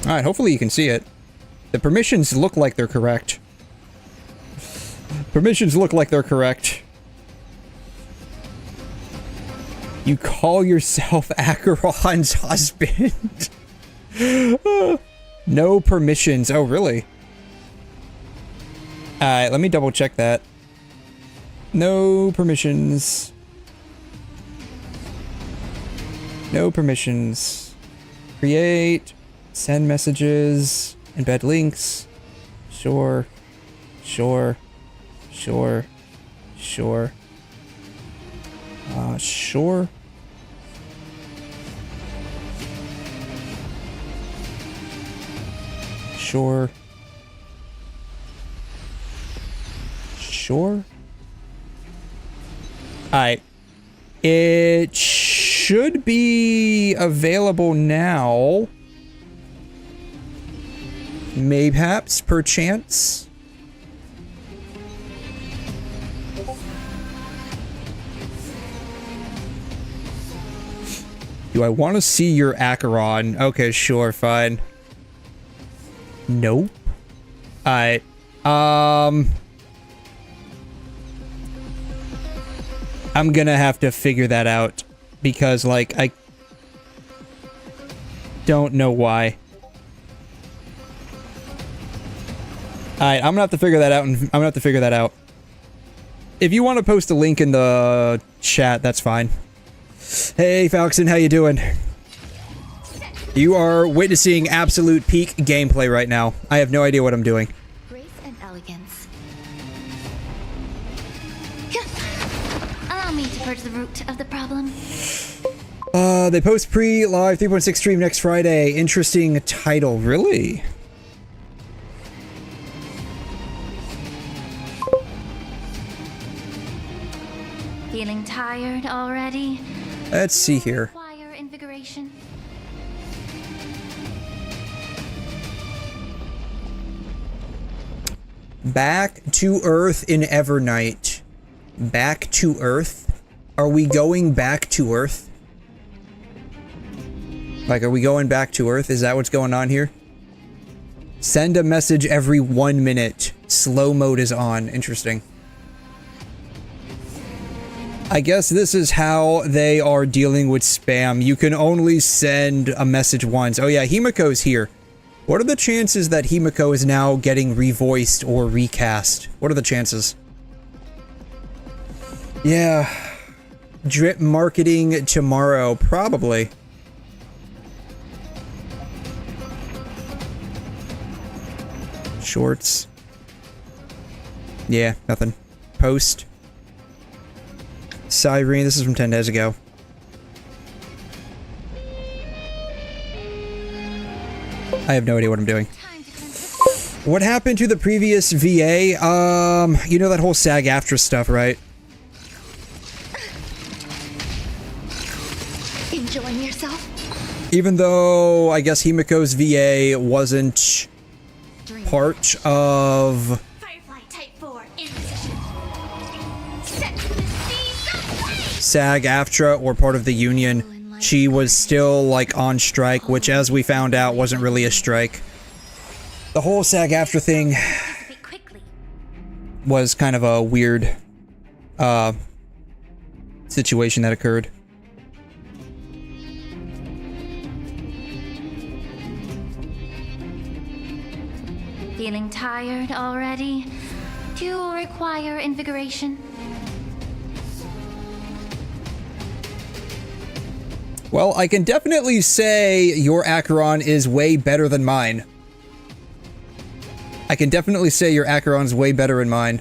Alright, hopefully you can see it. The permissions look like they're correct. Permissions look like they're correct. You call yourself Acheron's husband? No permissions. Oh, really? Alright, let me double check that. No permissions. No permissions. Create. Send messages. Embed links. Sure. Sure. Sure. Sure. Sure. Sure. Sure. Alright. It should be available now. Mayhaps, perchance. Do I want to see your Acheron? Okay, sure, fine. Nope. Alright. I'm gonna have to figure that out. Because, like, I don't know why. Alright, I'm gonna have to figure that out, and I'm gonna have to figure that out. If you want to post a link in the chat, that's fine. Hey, Falcon, how you doing? You are witnessing absolute peak gameplay right now. I have no idea what I'm doing. Grace and elegance. Allow me to purge the root of the problem. They post pre-live 3.6 stream next Friday. Interesting title. Really? Feeling tired already? Let's see here. Require invigoration? Back to Earth in Evernight. Back to Earth? Are we going back to Earth? Like, are we going back to Earth? Is that what's going on here? Send a message every 1 minute. Slow mode is on. Interesting. I guess this is how they are dealing with spam. You can only send a message once. Oh yeah, Himiko's here. What are the chances that Himiko is now getting revoiced or recast? What are the chances? Yeah. Drip marketing tomorrow. Probably. Shorts. Yeah, nothing. Post. Cyrene, this is from 10 days ago. I have no idea what I'm doing. What happened to the previous VA? You know that whole SAG-AFTRA stuff, right? Enjoying yourself? Even though I guess Himiko's VA wasn't part of SAG-AFTRA or part of the union, she was still like on strike, which as we found out wasn't really a strike. The whole SAG-AFTRA thing was kind of a weird situation that occurred. Feeling tired already? Do you require invigoration? Well, I can definitely say your Acheron is way better than mine. I can definitely say your Acheron's way better than mine.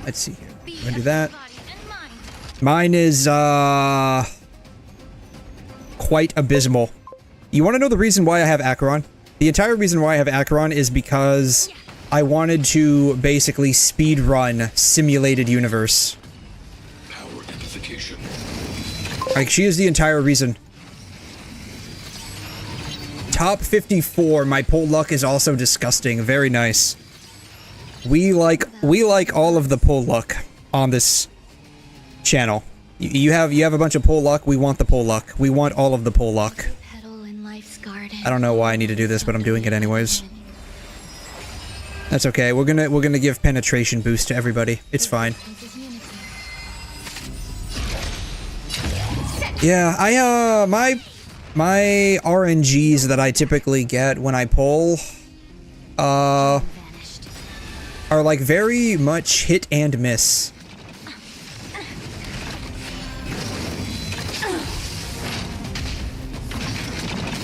Let's see here. I'm gonna do that. Mine is, quite abysmal. You want to know the reason why I have Acheron? The entire reason why I have Acheron is because I wanted to basically speedrun Simulated Universe. Power amplification. Like, she is the entire reason. Top 54, my pull luck is also disgusting. Very nice. We like all of the pull luck on this channel. You have a bunch of pull luck, we want the pull luck. We want all of the pull luck. I don't know why I need to do this, but I'm doing it anyways. That's okay. We're gonna give penetration boost to everybody. It's fine. Yeah, my RNGs that I typically get when I pull are like very much hit and miss.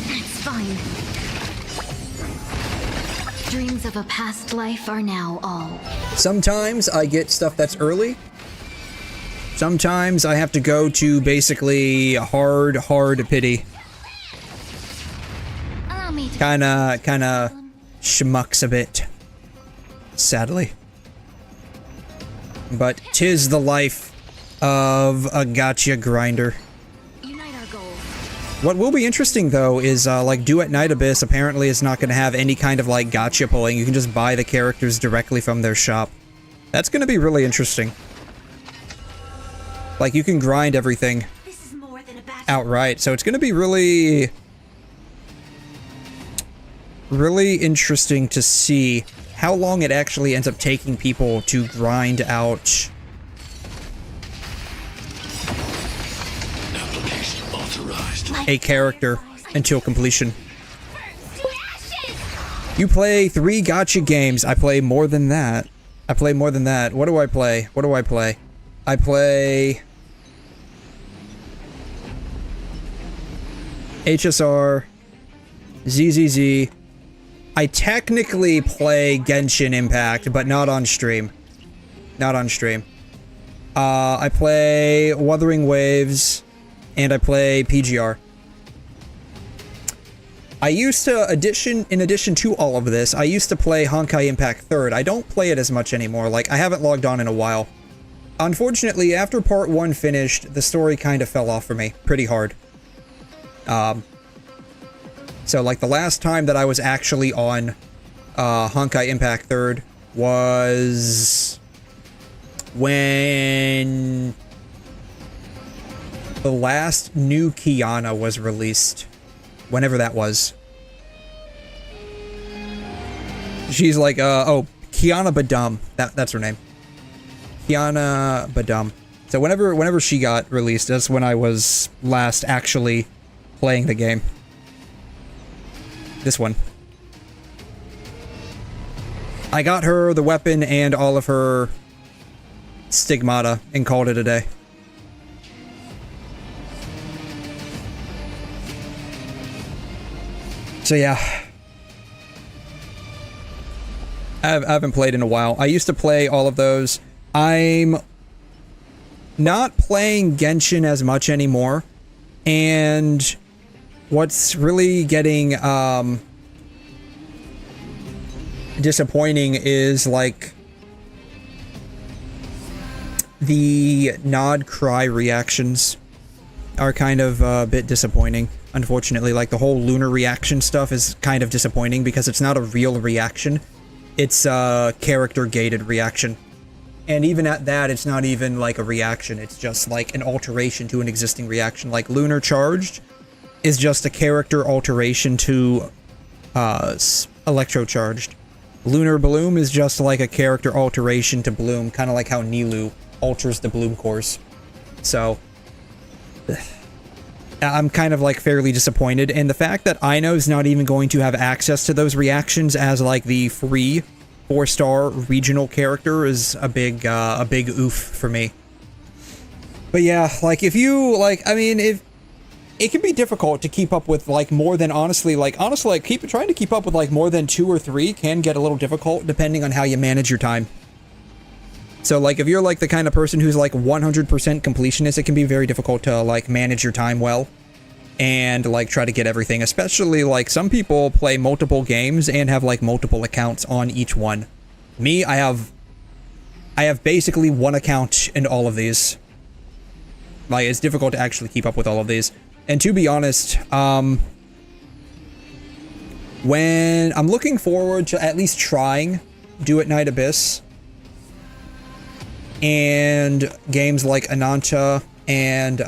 It's fine. Dreams of a past life are now all. Sometimes I get stuff that's early. Sometimes I have to go to basically hard pity. Kinda schmucks a bit. Sadly. But 'tis the life of a gacha grinder. What will be interesting though is like Duet Night Abyss apparently is not going to have any kind of like gacha pulling. You can just buy the characters directly from their shop. That's going to be really interesting. Like you can grind everything outright, so it's going to be really interesting to see how long it actually ends up taking people to grind out a character until completion. You play 3 gacha games. I play more than that. I play more than that. What do I play? What do I play? I play HSR, ZZZ. I technically play Genshin Impact, but not on stream. Not on stream. I play Wuthering Waves, and I play PGR. I used to, in addition to all of this, I used to play Honkai Impact 3rd. I don't play it as much anymore. Like, I haven't logged on in a while. Unfortunately, after part 1 finished, the story kind of fell off for me pretty hard. So, like, the last time that I was actually on Honkai Impact 3rd was when the last new Qiyana was released. Whenever that was. She's like, oh, 𝘐'𝘮 that's her name. 𝘐'𝘮. So whenever she got released, that's when I was last actually playing the game. This one. I got her, the weapon, and all of her stigmata, and called it a day. So yeah, I haven't played in a while. I used to play all of those. I'm not playing Genshin as much anymore, and what's really getting disappointing is like the nod cry reactions are kind of a bit disappointing. Unfortunately, like the whole lunar reaction stuff is kind of disappointing because it's not a real reaction. It's a character-gated reaction. And even at that, it's not even like a reaction. It's just like an alteration to an existing reaction. Like Lunar Charged is just a character alteration to Electro Charged. Lunar Bloom is just like a character alteration to Bloom, kind of like how Nilou alters the Bloom cores. So I'm kind of like fairly disappointed, and the fact that Ino's not even going to have access to those reactions as like the free 4-star regional character is a big oof for me. But yeah, like if you like, I mean, if it can be difficult to keep up with like more than honestly like trying to keep up with like more than 2 or 3 can get a little difficult depending on how you manage your time. So, like, if you're, like, the kind of person who's, like, 100% completionist, it can be very difficult to, like, manage your time well and, like, try to get everything. Especially, like, some people play multiple games and have, like, multiple accounts on each one. Me, I have basically one account in all of these. Like, it's difficult to actually keep up with all of these. And to be honest, when I'm looking forward to at least trying 𝘬𝘦𝘵𝑗𝑦𝑔 and games like Ananta and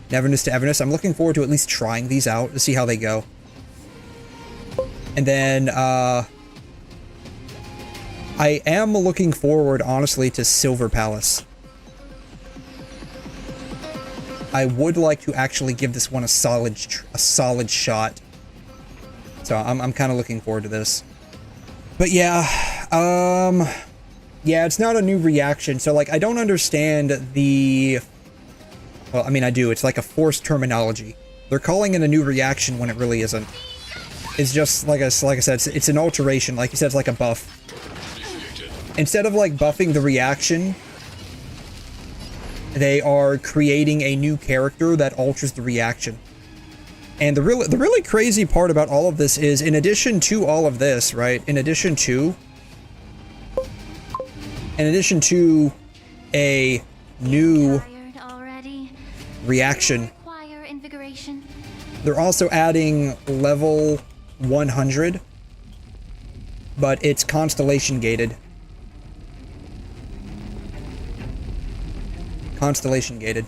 Neverness to Everness, I'm looking forward to at least trying these out to see how they go. And then I am looking forward, honestly, to Silver Palace. I would like to actually give this one a solid shot. So I'm kind of looking forward to this. But yeah, yeah, it's not a new reaction. So like, I don't understand the, well, I mean, I do. It's like a forced terminology. They're calling it a new reaction when it really isn't. It's just like I said, it's an alteration. Like you said, it's like a buff. Instead of like buffing the reaction, they are creating a new character that alters the reaction. And the really crazy part about all of this is, in addition to all of this, right? In addition to a new reaction, they're also adding level 100, but it's constellation gated. Constellation gated.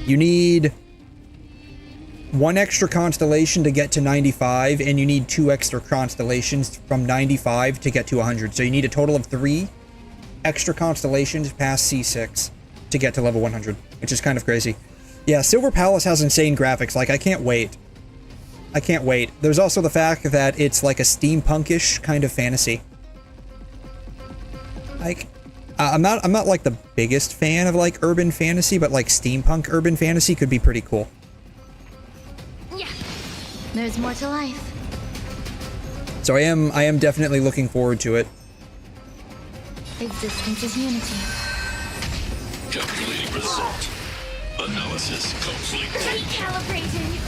You need 1 extra constellation to get to 95, and you need 2 extra constellations from 95 to get to 100. So you need a total of 3 extra constellations past C6 to get to level 100, which is kind of crazy. Yeah, Silver Palace has insane graphics. Like, I can't wait. I can't wait. There's also the fact that it's like a steampunkish kind of fantasy. Like, I'm not like the biggest fan of like urban fantasy, but like steampunk urban fantasy could be pretty cool. Yeah, there's more to life. So I am definitely looking forward to it. Existence is unity. Calculating result. Analysis complete. Recalibrating.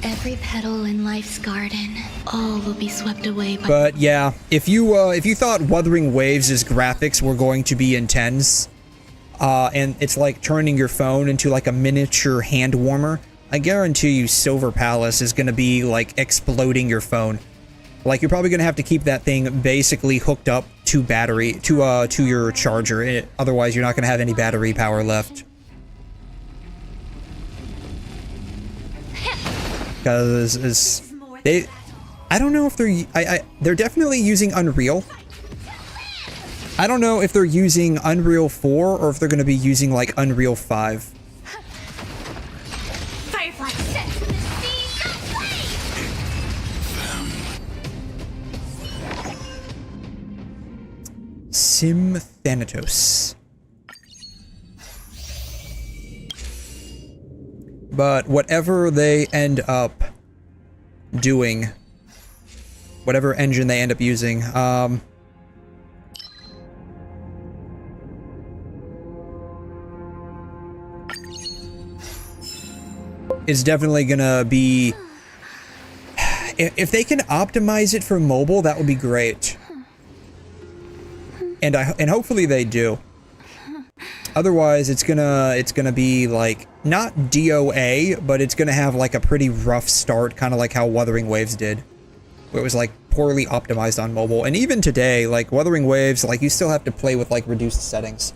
Every petal in life's garden, all will be swept away by— But yeah, if you thought Wuthering Waves' graphics were going to be intense, and it's like turning your phone into like a miniature hand warmer, I guarantee you Silver Palace is going to be like exploding your phone. Like, you're probably going to have to keep that thing basically hooked up to battery, to your charger. Otherwise, you're not going to have any battery power left. Because I don't know if they're definitely using Unreal. I don't know if they're using Unreal 4 or if they're going to be using like Unreal 5. Firefly set to the sea, 𝘬𝘮𝘕𝘖𝘛. But whatever they end up doing, whatever engine they end up using, is definitely gonna be, if they can optimize it for mobile, that would be great. And hopefully they do. Otherwise, it's gonna be like, not DOA, but it's gonna have like a pretty rough start, kind of like how Wuthering Waves did, where it was like poorly optimized on mobile. And even today, like Wuthering Waves, like you still have to play with like reduced settings.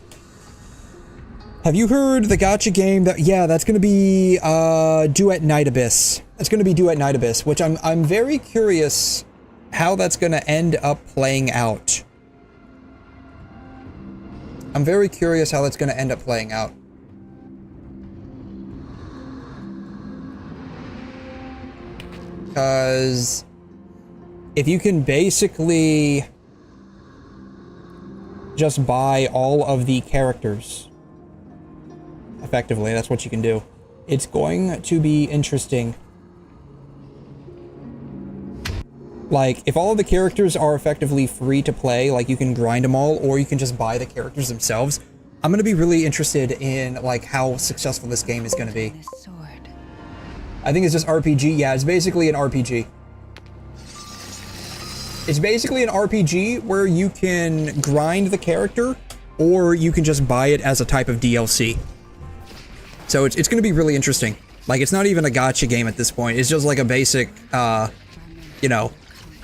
Have you heard the gacha game that, yeah, that's gonna be 𝘬𝘦𝘵𝘦𝘵𝑗𝑦𝑔. That's gonna be 𝘬𝘦𝘵𝘵𝑗𝑦𝑔, which I'm very curious how that's gonna end up playing out. I'm very curious how that's going to end up playing out. Because if you can basically just buy all of the characters, effectively, that's what you can do. It's going to be interesting. Like, if all of the characters are effectively free to play, like you can grind them all, or you can just buy the characters themselves, I'm going to be really interested in, like, how successful this game is going to be. I think it's just RPG. Yeah, it's basically an RPG. It's basically an RPG where you can grind the character, or you can just buy it as a type of DLC. So it's going to be really interesting. Like, it's not even a gacha game at this point. It's just like a basic, you know,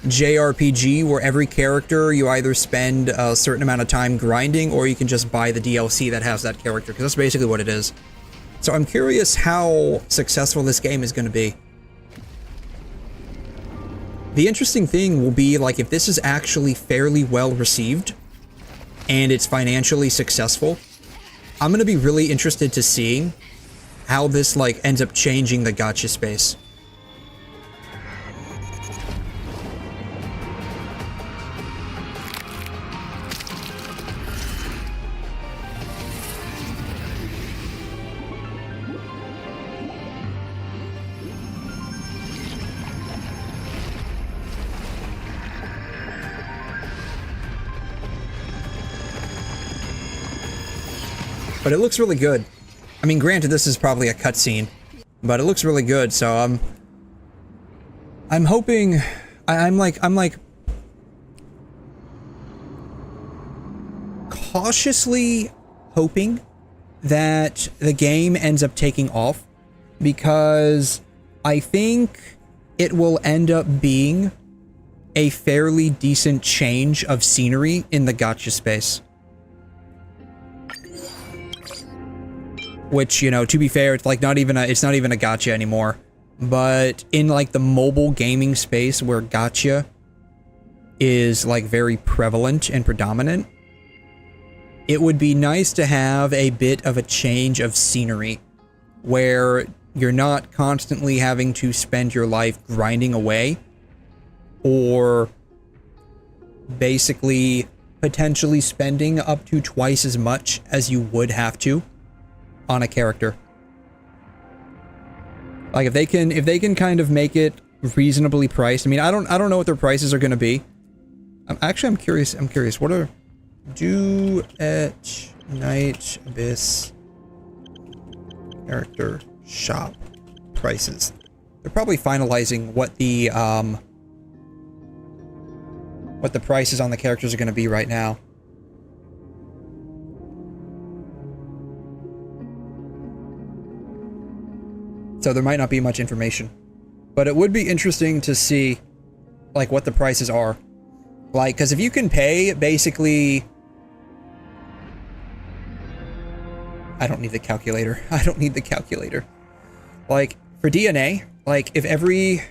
JRPG where every character you either spend a certain amount of time grinding, or you can just buy the DLC that has that character, because that's basically what it is. So I'm curious how successful this game is going to be. The interesting thing will be, like, if this is actually fairly well received and it's financially successful, I'm going to be really interested to seeing how this, like, ends up changing the gacha space. But it looks really good. I mean, granted, this is probably a cutscene, but it looks really good. So I'm hoping. I'm like cautiously hoping that the game ends up taking off, because I think it will end up being a fairly decent change of scenery in the gacha space. Which, you know, to be fair, it's like it's not even a gacha anymore. But in, like, the mobile gaming space where gacha is, like, very prevalent and predominant, it would be nice to have a bit of a change of scenery where you're not constantly having to spend your life grinding away, or basically potentially spending up to twice as much as you would have to on a character. Like, if they can kind of make it reasonably priced. I mean, I don't know what their prices are going to be. I'm curious. What are 𝘬𝘩𝘦𝘵𝑏𝑠 character shop prices? They're probably finalizing what the prices on the characters are going to be right now. So there might not be much information, but it would be interesting to see, like, what the prices are. Like, because if you can pay basically, I don't need the calculator. Like, for DNA, like, if every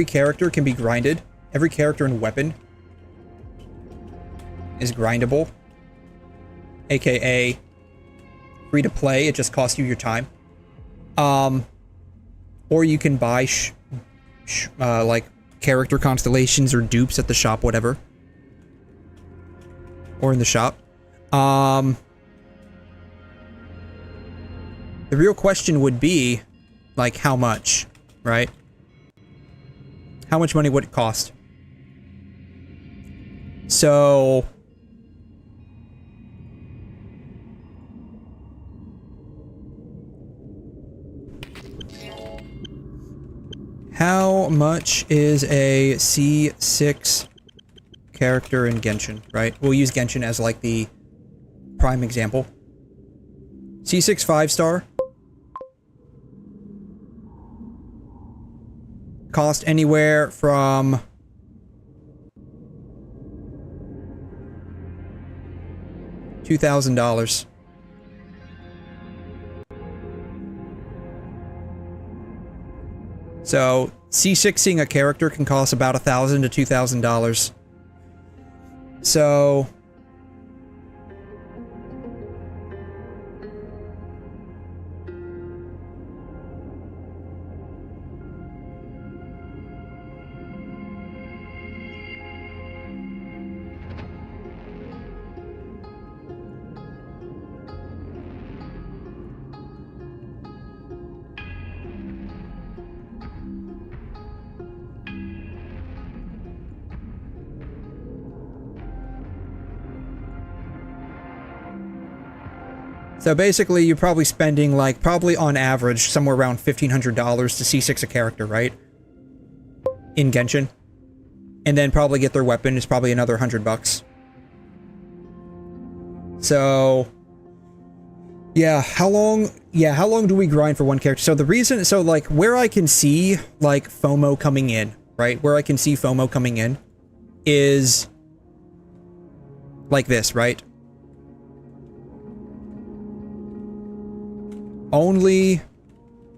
character can be grinded, every character and weapon is grindable, aka free to play, it just costs you your time. Or you can buy like character constellations or dupes at the shop, whatever, or in the shop. The real question would be, like, how much, right? How much money would it cost? So how much is a C6 character in Genshin, right? We'll use Genshin as, like, the prime example. C6 5-star. Cost anywhere from $2,000. So, C6ing a character can cost about $1,000 to $2,000. So, So basically, you're probably spending, like, probably on average, somewhere around $1,500 to C6 a character, right? In Genshin. And then probably get their weapon is probably another $100. So... yeah, how long do we grind for one character? So the reason, so like where I can see like FOMO coming in, right? Where I can see FOMO coming in is like this, right? Only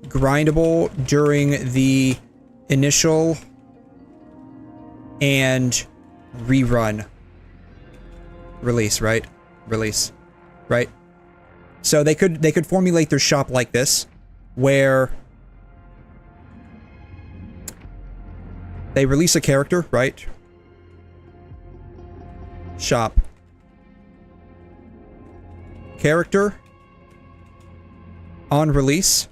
grindable during the initial and rerun release, right? Release, right? So they could formulate their shop like this, where they release a character, right? Shop. Character on release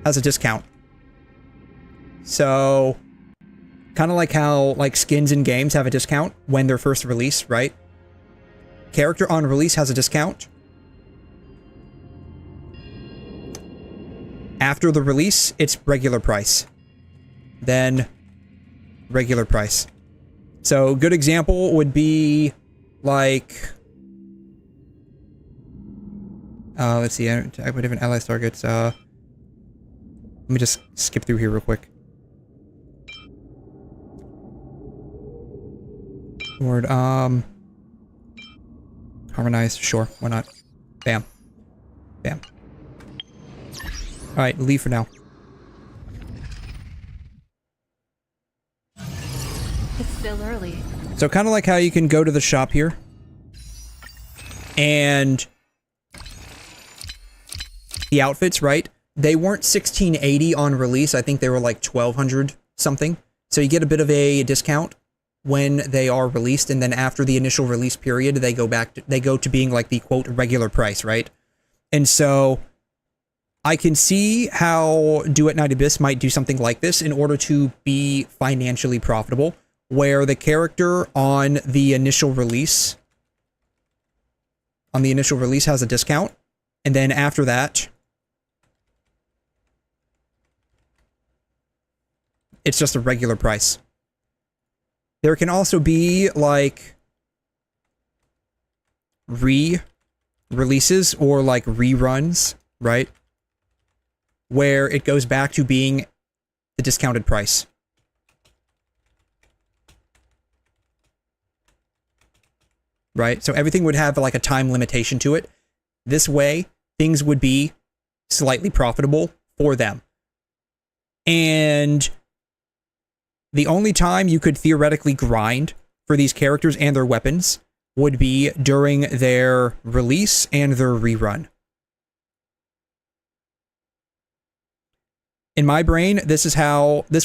has a discount. So kind of like how like skins in games have a discount when they're first released, right? Character on release has a discount. After the release, it's regular price. Then regular price. So good example would be like let's see, type of different allies targets. Let me just skip through here real quick. Word, harmonized, sure, why not? Bam. Bam. Alright, leave for now. It's still early. So kind of like how you can go to the shop here. And the outfits, right? They weren't 1680 on release. I think they were like 1200 something. So you get a bit of a discount when they are released, and then after the initial release period, they go to being like the quote regular price, right? And so I can see how 𝘕𝘏𝘦𝘵𝑒𝑠 might do something like this in order to be financially profitable, where the character on the initial release has a discount, and then after that, it's just a regular price. There can also be, like, re-releases or, like, reruns, right? Where it goes back to being the discounted price. Right? So everything would have, like, a time limitation to it. This way, things would be slightly profitable for them. And the only time you could theoretically grind for these characters and their weapons would be during their release and their rerun. In my brain, this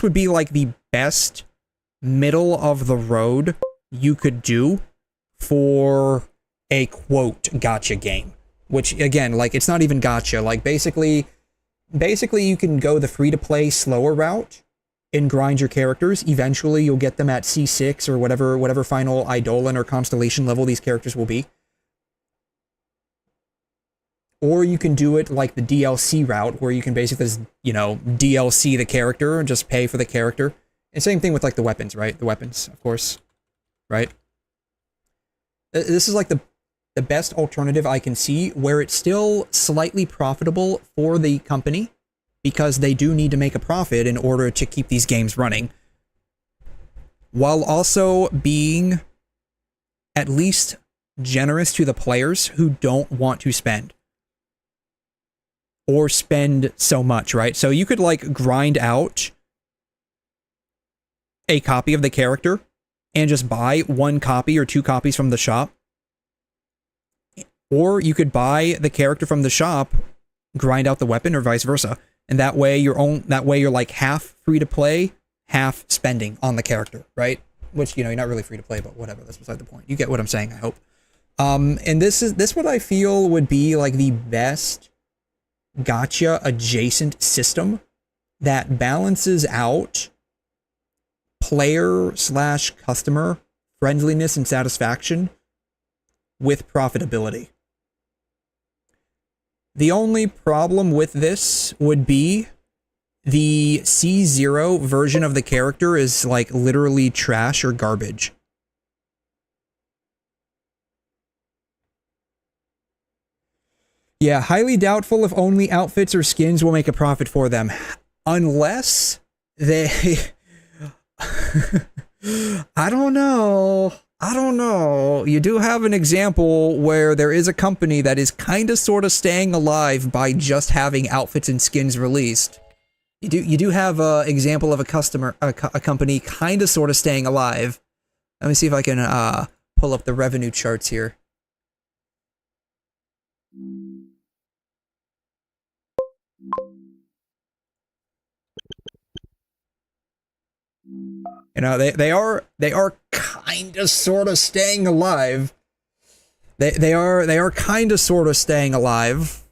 would be like the best middle of the road you could do for a quote gacha game. Which again, like it's not even gacha. Like basically you can go the free-to-play slower route and grind your characters. Eventually you'll get them at C6 or whatever final Eidolon or Constellation level these characters will be. Or you can do it like the DLC route, where you can basically, you know, DLC the character and just pay for the character. And same thing with like the weapons, right? The weapons, of course, right? This is like the best alternative I can see, where it's still slightly profitable for the company, because they do need to make a profit in order to keep these games running, while also being at least generous to the players who don't want to spend. Or spend so much, right? So you could like grind out a copy of the character and just buy 1 copy or 2 copies from the shop. Or you could buy the character from the shop, grind out the weapon, or vice versa. And that way you're like half free to play, half spending on the character, right? Which, you know, you're not really free to play, but whatever, that's beside the point. You get what I'm saying, I hope. And this what I feel would be like the best gacha adjacent system that balances out player/customer friendliness and satisfaction with profitability. The only problem with this would be the 𝘧𝘬 version of the character is like literally trash or garbage. Yeah, highly doubtful if only outfits or skins will make a profit for them. Unless they... I don't know. You do have an example where there is a company that is kind of sort of staying alive by just having outfits and skins released. You do have an example of a company kind of sort of staying alive. Let me see if I can pull up the revenue charts here. You know, they are kind of sort of staying alive. They are kind of sort of staying alive.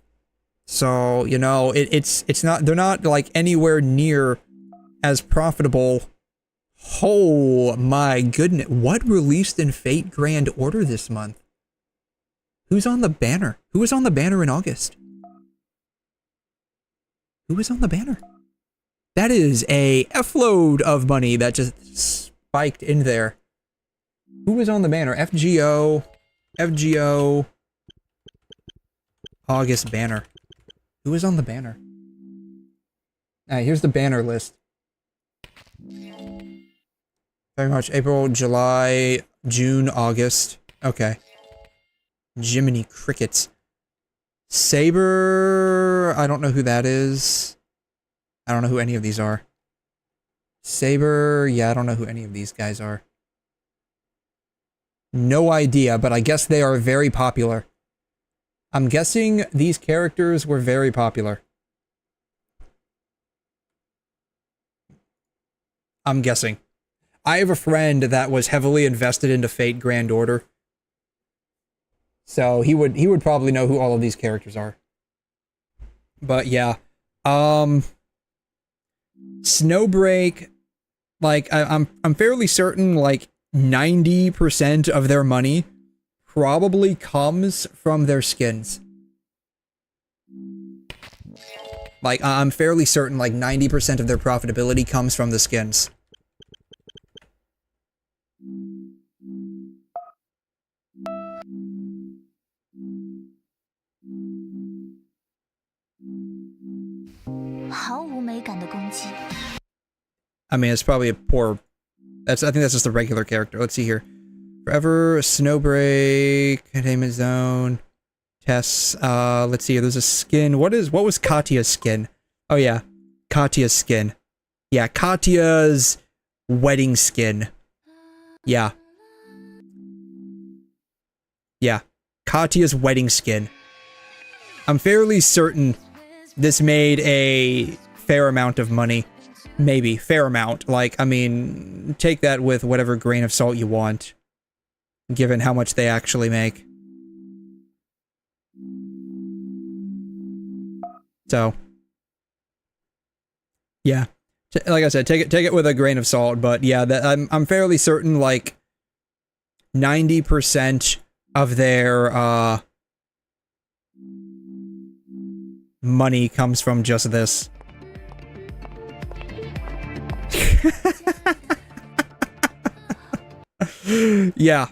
So, you know, it's not, they're not like anywhere near as profitable. Oh my goodness, what released in Fate Grand Order this month? Who's on the banner? Who was on the banner in August? Who was on the banner? That is a F-load of money that just spiked in there. Who was on the banner? FGO, August banner. Who was on the banner? Alright, here's the banner list. Very much April, July, June, August. Okay. Jiminy Crickets. Saber, I don't know who that is. I don't know who any of these are. Saber, yeah, I don't know who any of these guys are. No idea, but I guess they are very popular. I'm guessing these characters were very popular. I'm guessing. I have a friend that was heavily invested into Fate Grand Order. So he would probably know who all of these characters are. But yeah. Snowbreak, like I'm fairly certain like 90% of their money probably comes from their skins. Like I'm fairly certain like 90% of their profitability comes from the skins. I mean, it's probably a poor... I think that's just a regular character. Let's see here. Forever, Snowbreak, Containment Zone, Tess, let's see here. There's a skin. What was Katya's skin? Oh yeah, Katya's skin. Yeah, Katya's wedding skin. Yeah. Yeah, Katya's wedding skin. I'm fairly certain this made a fair amount of money. Maybe, fair amount. Like, I mean, take that with whatever grain of salt you want, given how much they actually make. So, yeah. Like I said, take it with a grain of salt, but yeah, I'm fairly certain, like, 90% of their, money comes from just this. Yeah.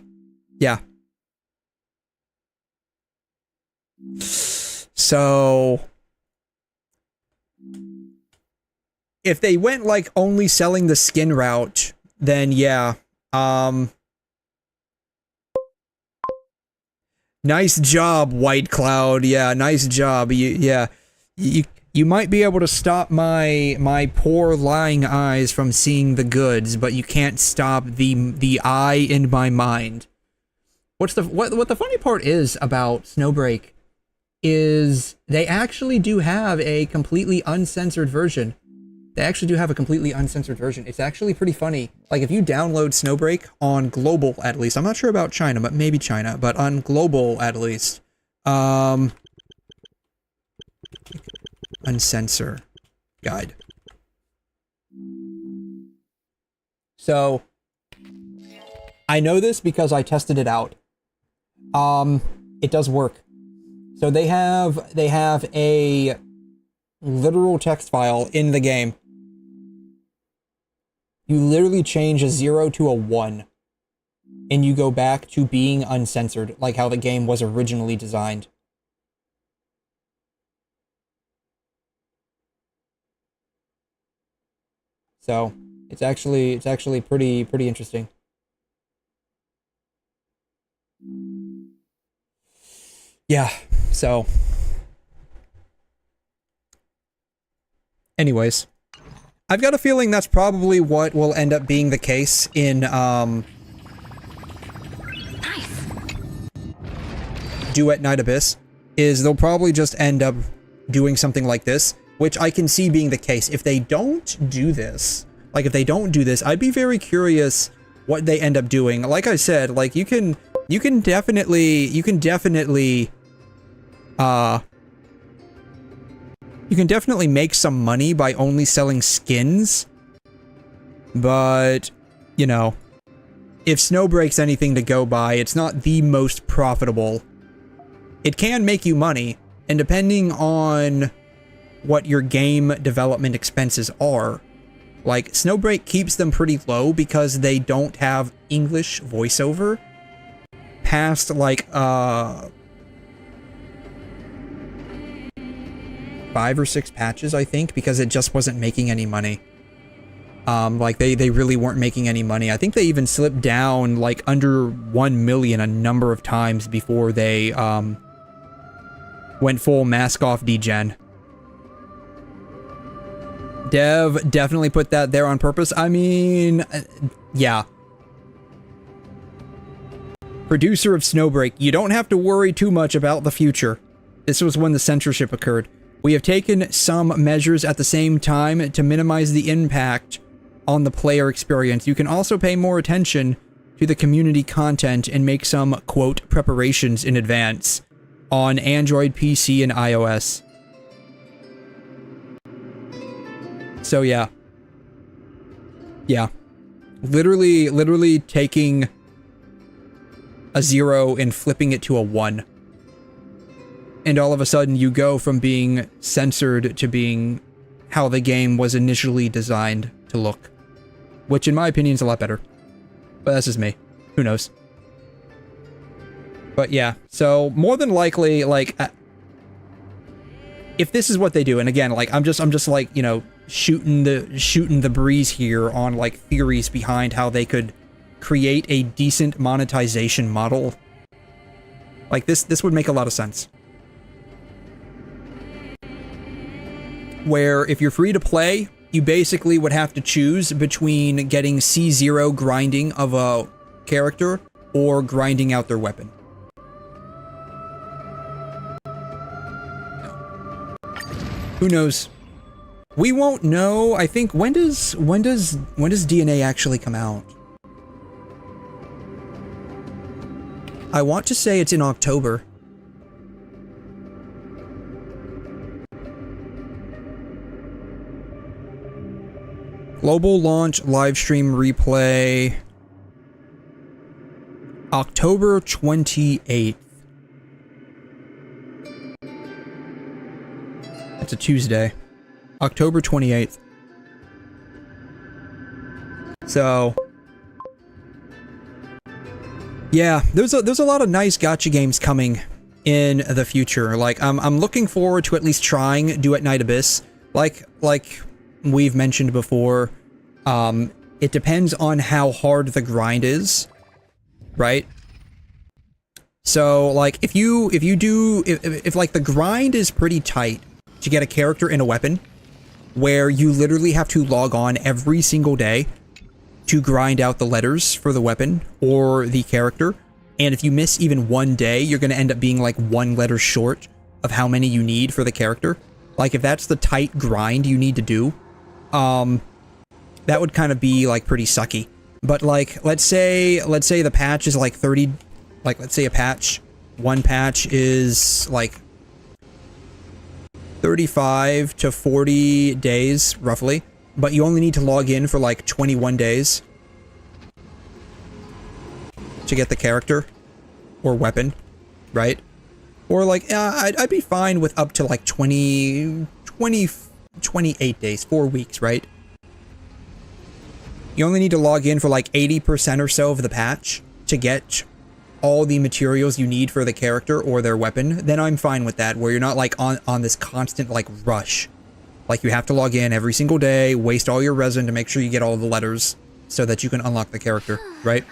So if they went like only selling the skin route, then yeah. Nice job, White Cloud. Yeah, nice job. You might be able to stop my poor lying eyes from seeing the goods, but you can't stop the eye in my mind. What the funny part is about Snowbreak is they actually do have a completely uncensored version. It's actually pretty funny. Like if you download Snowbreak on global at least, I'm not sure about China, but maybe China, but on global at least, uncensor guide. So I know this because I tested it out. it does work. So they have a literal text file in the game. You literally change a 0 to a 1, and you go back to being uncensored, like how the game was originally designed. So it's actually pretty interesting. Yeah, so anyways, I've got a feeling that's probably what will end up being the case in Duet Night Abyss, is they'll probably just end up doing something like this, which I can see being the case. If they don't do this, like if they don't do this, I'd be very curious what they end up doing. Like I said, like you can definitely make some money by only selling skins, but you know, if Snowbreak's anything to go by, it's not the most profitable. It can make you money, and depending on what your game development expenses are, like Snowbreak keeps them pretty low because they don't have English voiceover past like 5 or 6 patches, I think, because it just wasn't making any money. Like they really weren't making any money. I think they even slipped down like under 1 million a number of times before they went full mask off degen. Dev definitely put that there on purpose. I mean, yeah. Producer of Snowbreak, you don't have to worry too much about the future. This was when the censorship occurred. We have taken some measures at the same time to minimize the impact on the player experience. You can also pay more attention to the community content and make some, quote, preparations in advance on Android, PC, and iOS. So yeah. Yeah. Literally taking a 0 and flipping it to a 1. And all of a sudden you go from being censored to being how the game was initially designed to look. Which in my opinion is a lot better. But that's just me. Who knows? But yeah, so more than likely, like, if this is what they do, and again, like, I'm just like, you know, shooting the breeze here on like theories behind how they could create a decent monetization model. Like this would make a lot of sense. Where if you're free to play, you basically would have to choose between getting C0 grinding of a character or grinding out their weapon. Who knows? We won't know. I think when does DNA actually come out? I want to say it's in October. Global launch livestream replay October 28th. It's a Tuesday. October 28th. So yeah, there's a lot of nice gacha games coming in the future. Like I'm looking forward to at least trying Duet Night Abyss. Like we've mentioned before, it depends on how hard the grind is, right? So like if like the grind is pretty tight to get a character and a weapon, where you literally have to log on every single day to grind out the letters for the weapon or the character, and if you miss even one day, you're going to end up being like 1 letter short of how many you need for the character. Like if that's the tight grind you need to do, that would kind of be like pretty sucky. But like let's say the patch is like 30, like let's say one patch is like 35 to 40 days roughly, but you only need to log in for like 21 days to get the character or weapon. right? Or like, I'd be fine with up to like 28 days, 4 weeks, right? You only need to log in for like 80% or so of the patch to get all the materials you need for the character or their weapon. Then I'm fine with that, where you're not like on this constant like rush. Like you have to log in every single day, waste all your resin to make sure you get all the letters so that you can unlock the character, right?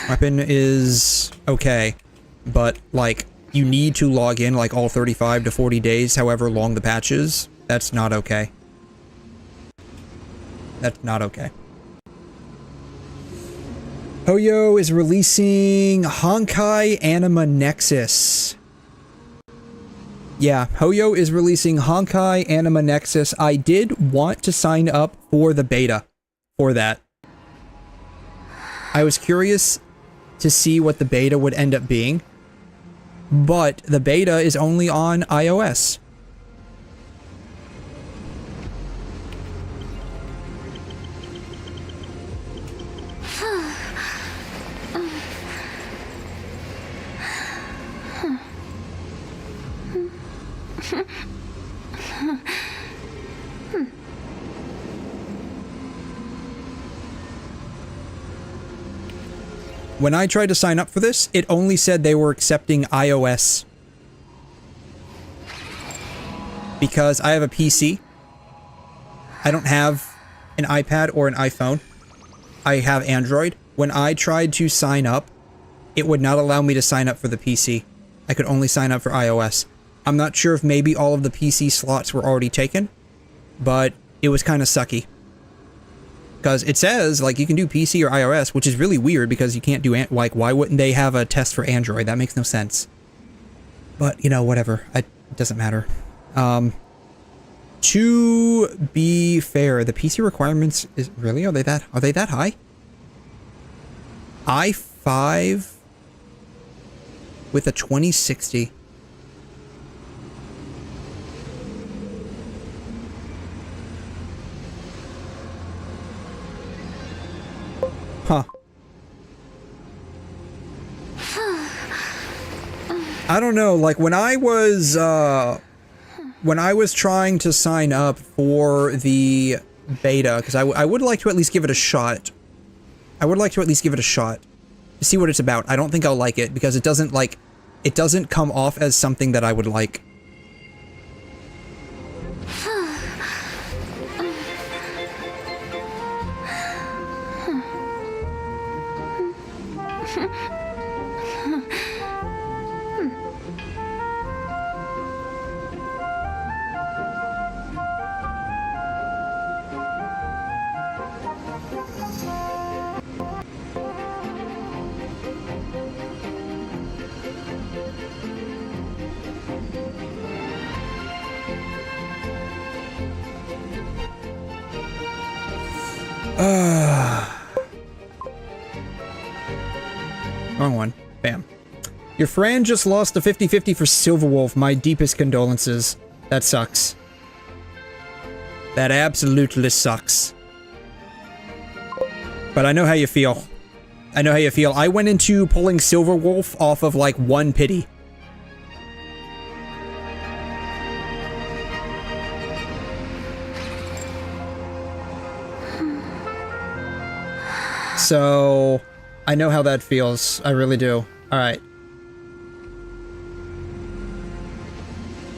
Weapon is okay, but like you need to log in like all 35 to 40 days, however long the patch is. That's not okay. That's not okay. 𝘬𝘬𝘦𝘵𝘩𝘦𝘥 is releasing Honkai Anima Nexus. Yeah, 𝘬𝘬𝘦 is releasing Honkai Anima Nexus. I did want to sign up for the beta for that. I was curious to see what the beta would end up being, but the beta is only on iOS. When I tried to sign up for this, it only said they were accepting iOS. Because I have a PC. I don't have an iPad or an iPhone. I have Android. When I tried to sign up, it would not allow me to sign up for the PC. I could only sign up for iOS. I'm not sure if maybe all of the PC slots were already taken, but it was kind of sucky. Because it says, like, you can do PC or iOS, which is really weird because you can't do, like, why wouldn't they have a test for Android? That makes no sense. But, you know, whatever. It doesn't matter. To be fair, the PC requirements is, really? Are they that high? i5 with a 2060. Huh. I don't know, like when I was trying to sign up for the beta, because I would like to at least give it a shot. I would like to at least give it a shot to see what it's about. I don't think I'll like it because it doesn't come off as something that I would like. Wrong one. Bam. Your friend just lost a 50-50 for Silverwolf. My deepest condolences. That sucks. That absolutely sucks. But I know how you feel. I know how you feel. I went into pulling Silverwolf off of like one pity. So, I know how that feels. I really do. Alright.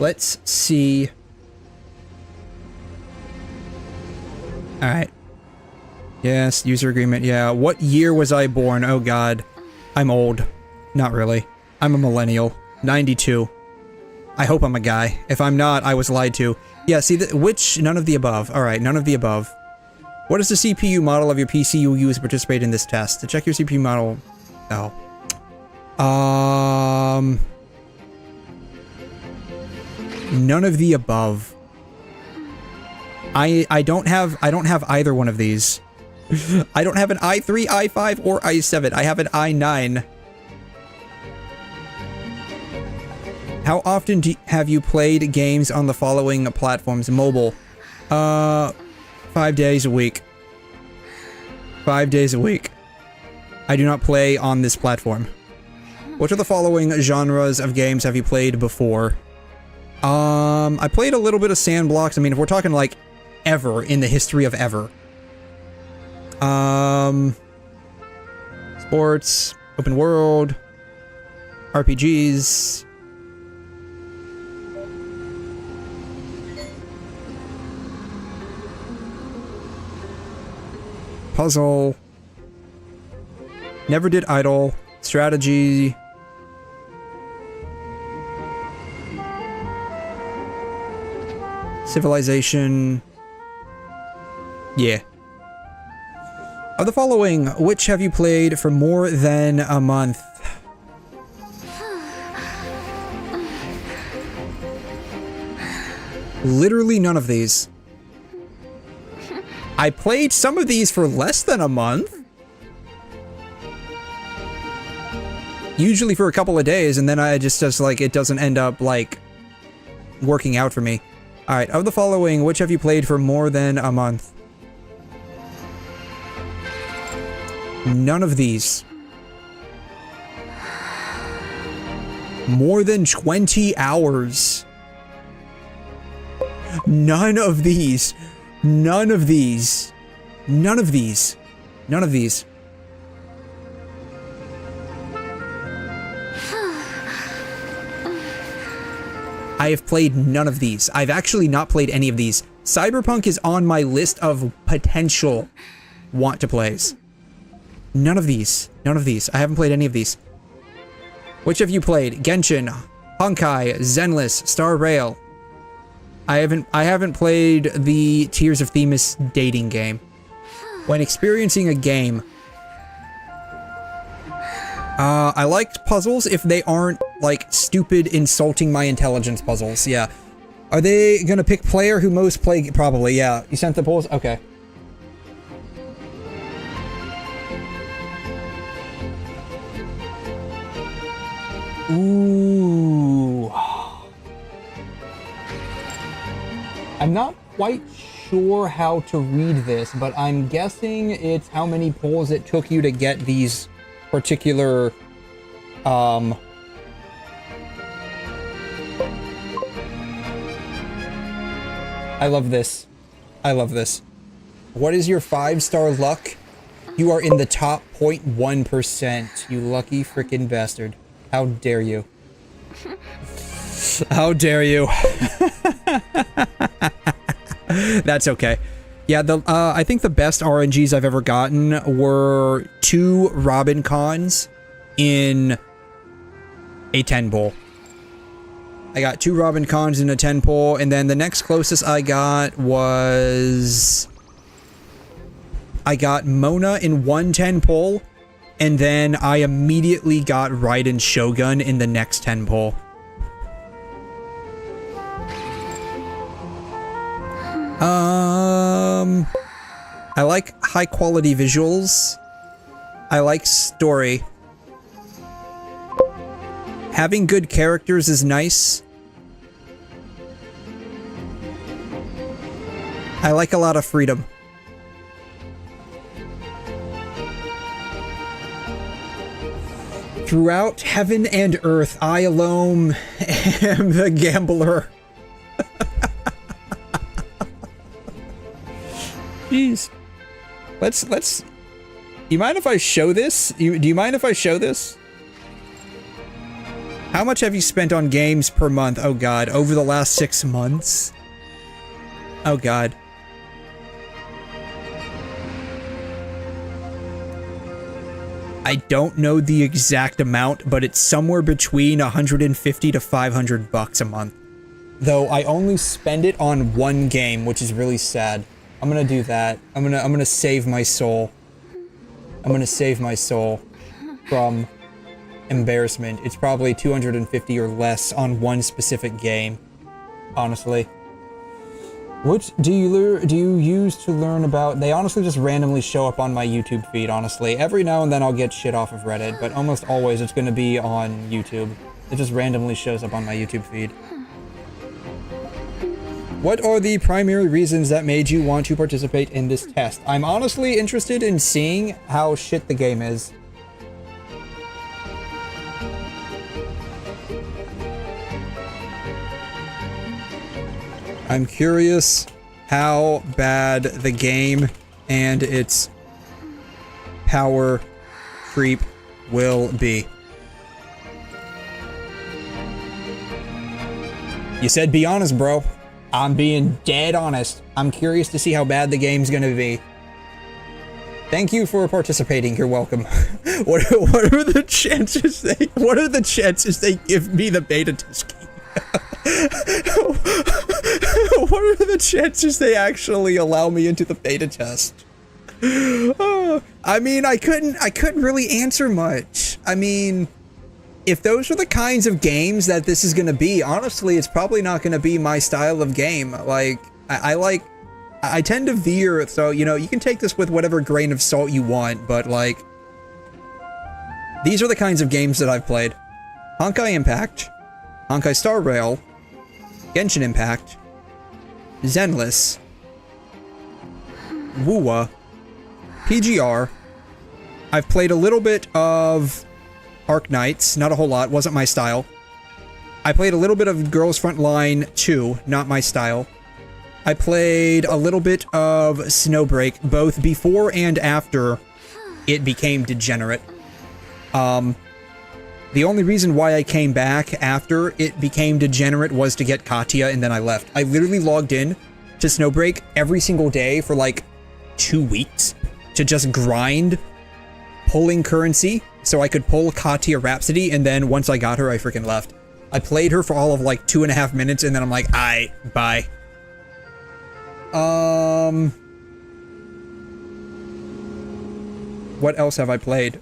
Let's see. Alright. Yes, user agreement. Yeah. What year was I born? Oh god. I'm old. Not really. I'm a millennial. 92. I hope I'm a guy. If I'm not, I was lied to. Yeah, see, which? None of the above. Alright, none of the above. What is the CPU model of your PC you use to participate in this test? To check your CPU model... Oh. None of the above. I don't have either one of these. I don't have an i3, i5, or i7. I have an i9. How often have you played games on the following platforms? Mobile. 5 days a week. 5 days a week. I do not play on this platform. Which of the following genres of games have you played before? I played a little bit of sandblocks. I mean, if we're talking like ever in the history of ever. Sports, open world, RPGs. Puzzle. Never did idle. Strategy. Civilization. Yeah. Of the following, which have you played for more than a month? Literally none of these. I played some of these for less than a month. Usually for a couple of days, and then I just like, it doesn't end up, like, working out for me. Alright, of the following, which have you played for more than a month? None of these. More than 20 hours. None of these. None of these. None of these. None of these. I have played none of these. I've actually not played any of these. Cyberpunk is on my list of potential want to plays. None of these. None of these. I haven't played any of these. Which have you played? Genshin, Honkai, Zenless, Star Rail. I haven't played the Tears of Themis dating game. When experiencing a game, I like puzzles if they aren't like stupid, insulting my intelligence puzzles. Yeah. Are they gonna pick player who most play? Probably. Yeah. You sent the polls? Okay. Ooh. I'm not quite sure how to read this, but I'm guessing it's how many polls it took you to get these particular, I love this. I love this. What is your 5-star luck? You are in the top 0.1%, you lucky frickin' bastard. How dare you? How dare you? That's okay. Yeah, I think the best RNGs I've ever gotten were 2 Robin Cons in a 10 pull. I got 2 Robin Cons in a 10 pull, and then the next closest I got was... I got Mona in 1 10 pull, and then I immediately got Raiden Shogun in the next 10 pull. I like high quality visuals. I like story. Having good characters is nice. I like a lot of freedom. Throughout heaven and earth, I alone am the gambler. Jeez. Let's... You mind if I show this? Do you mind if I show this? How much have you spent on games per month? Oh god, over the last 6 months? Oh god. I don't know the exact amount, but it's somewhere between 150 to 500 bucks a month. Though I only spend it on 1 game, which is really sad. I'm gonna do that. I'm gonna save my soul. I'm gonna save my soul from embarrassment. It's probably 250 or less on 1 specific game, honestly. What do you use to learn about? They honestly just randomly show up on my YouTube feed, honestly. Every now and then I'll get shit off of Reddit, but almost always it's gonna be on YouTube. It just randomly shows up on my YouTube feed. What are the primary reasons that made you want to participate in this test? I'm honestly interested in seeing how shit the game is. I'm curious how bad the game and its power creep will be. You said be honest, bro. I'm being dead honest. I'm curious to see how bad the game's gonna be. Thank you for participating. You're welcome. What are the chances they give me the beta test game? What are the chances they actually allow me into the beta test? I mean, I couldn't really answer much. I mean, if those are the kinds of games that this is gonna be, honestly, it's probably not gonna be my style of game. Like, I tend to veer, so, you know, you can take this with whatever grain of salt you want, but, like, these are the kinds of games that I've played. Honkai Impact, Honkai Star Rail, Genshin Impact, Zenless, WuWa, PGR. I've played a little bit of Arc Knights, not a whole lot, wasn't my style. I played a little bit of Girls Frontline 2, not my style. I played a little bit of Snowbreak, both before and after it became degenerate. The only reason why I came back after it became degenerate was to get Katya, and then I left. I literally logged in to Snowbreak every single day for like 2 weeks to just grind pulling currency so I could pull Katya Rhapsody, and then once I got her, I freaking left. I played her for all of like 2.5 minutes, and then I'm like, aight, bye. What else have I played?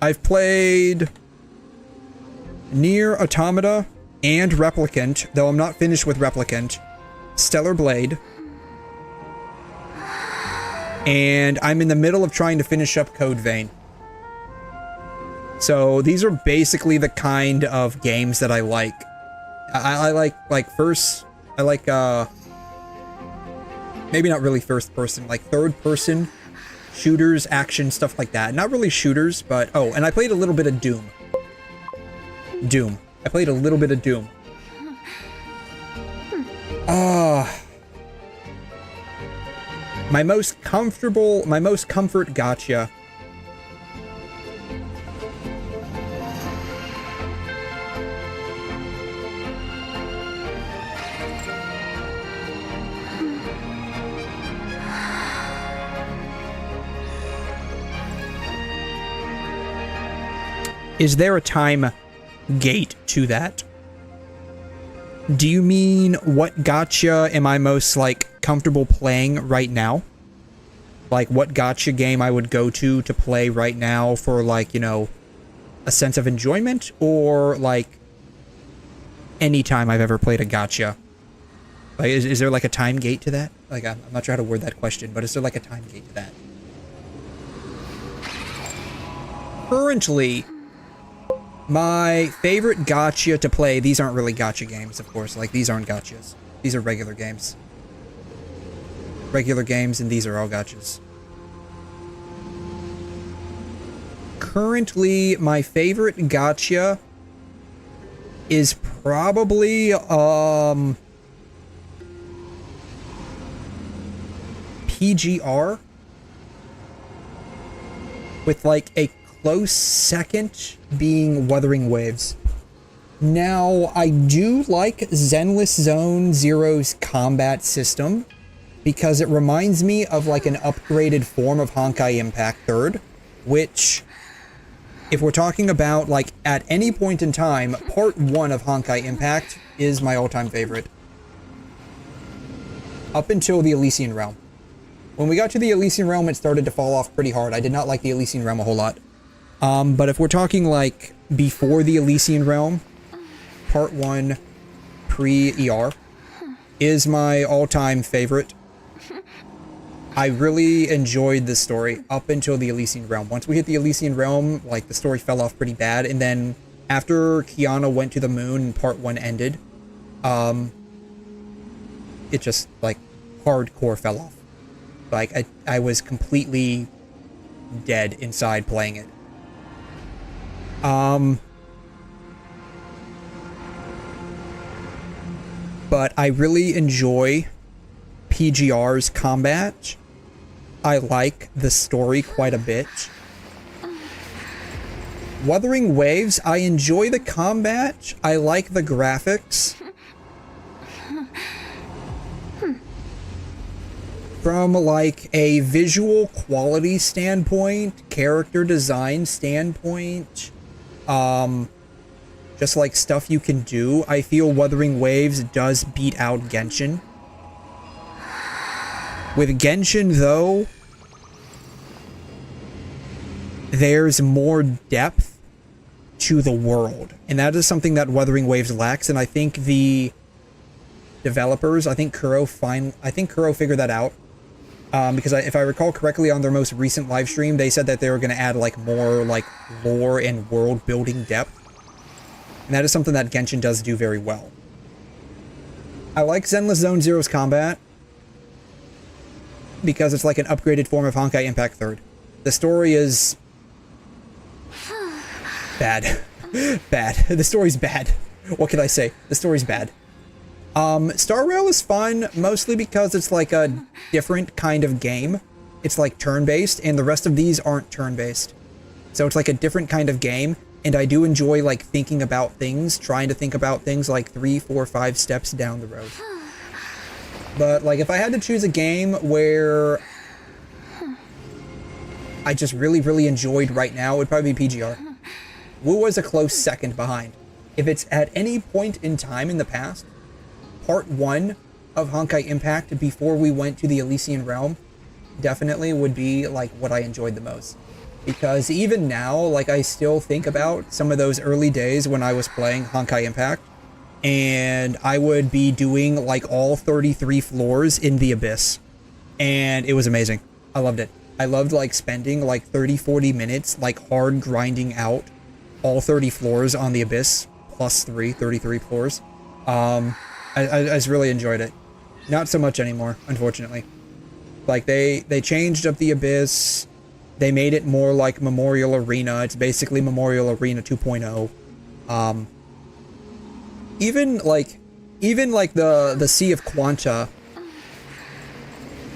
I've played Nier Automata and Replicant, though I'm not finished with Replicant. Stellar Blade. And I'm in the middle of trying to finish up Code Vein. So these are basically the kind of games that I like. I like maybe not really first person, like third person shooters, action, stuff like that. Not really shooters, but oh, and I played a little bit of Doom. I played a little bit of Doom. My most comfort gacha. Is there a time gate to that? Do you mean what gacha am I most, like, comfortable playing right now? Like, what gacha game I would go to play right now for, like, you know, a sense of enjoyment? Or, like, any time I've ever played a gacha? Like, is there, like, a time gate to that? Like, I'm not sure how to word that question, but is there, like, a time gate to that? Currently, my favorite gacha to play, these aren't really gacha games, of course, like these aren't gachas. These are regular games. Regular games, and these are all gachas. Currently, my favorite gacha is probably, PGR, with like a close second being Wuthering Waves. Now, I do like Zenless Zone Zero's combat system because it reminds me of like an upgraded form of Honkai Impact 3rd, which, if we're talking about like at any point in time, part 1 of Honkai Impact is my all-time favorite. Up until the Elysian Realm. When we got to the Elysian Realm, it started to fall off pretty hard. I did not like the Elysian Realm a whole lot. But if we're talking like before the Elysian Realm, part 1 pre-ER is my all-time favorite. I really enjoyed the story up until the Elysian Realm. Once we hit the Elysian Realm, like the story fell off pretty bad, and then after Kiana went to the moon and part 1 ended, it just like hardcore fell off. Like I was completely dead inside playing it. but I really enjoy PGR's combat. I like the story quite a bit. Wuthering Waves, I enjoy the combat. I like the graphics. From like a visual quality standpoint, character design standpoint, just like stuff you can do, I feel Wuthering Waves does beat out Genshin. With Genshin though, there's more depth to the world, and that is something that Wuthering Waves lacks, and I think the developers, I think 𝘬𝘮 figured that out. Because if I recall correctly, on their most recent live stream, they said that they were going to add like more like lore and world building depth. And that is something that Genshin does do very well. I like Zenless Zone Zero's combat because it's like an upgraded form of Honkai Impact 3rd. The story is bad. Bad. The story's bad. What can I say? The story's bad. Star Rail is fun, mostly because it's like a different kind of game. It's like turn-based, and the rest of these aren't turn-based. So it's like a different kind of game, and I do enjoy like thinking about things, trying to think about things like 3, 4, 5 steps down the road. But like if I had to choose a game where I just really enjoyed right now, it would probably be PGR. WuWa is a close second behind. If it's at any point in time in the past, Part 1 of Honkai Impact before we went to the Elysian Realm definitely would be like what I enjoyed the most. Because even now, like I still think about some of those early days when I was playing Honkai Impact, and I would be doing like all 33 floors in the Abyss, and it was amazing. I loved it. I loved like spending like 30-40 minutes like hard grinding out all 30 floors on the Abyss plus 33 floors. I just really enjoyed it. Not so much anymore, unfortunately. Like, they changed up the Abyss. They made it more like Memorial Arena. It's basically Memorial Arena 2.0. Even like the Sea of Quanta,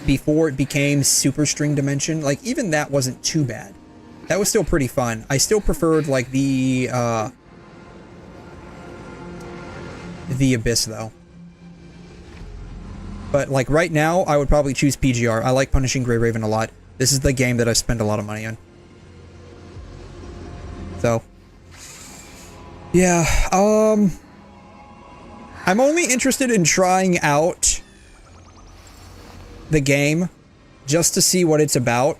before it became Super String Dimension, like, even that wasn't too bad. That was still pretty fun. I still preferred, like, the Abyss, though. But, like, right now, I would probably choose PGR. I like Punishing Grey Raven a lot. This is the game that I spend a lot of money on. So. Yeah, I'm only interested in trying out the game just to see what it's about.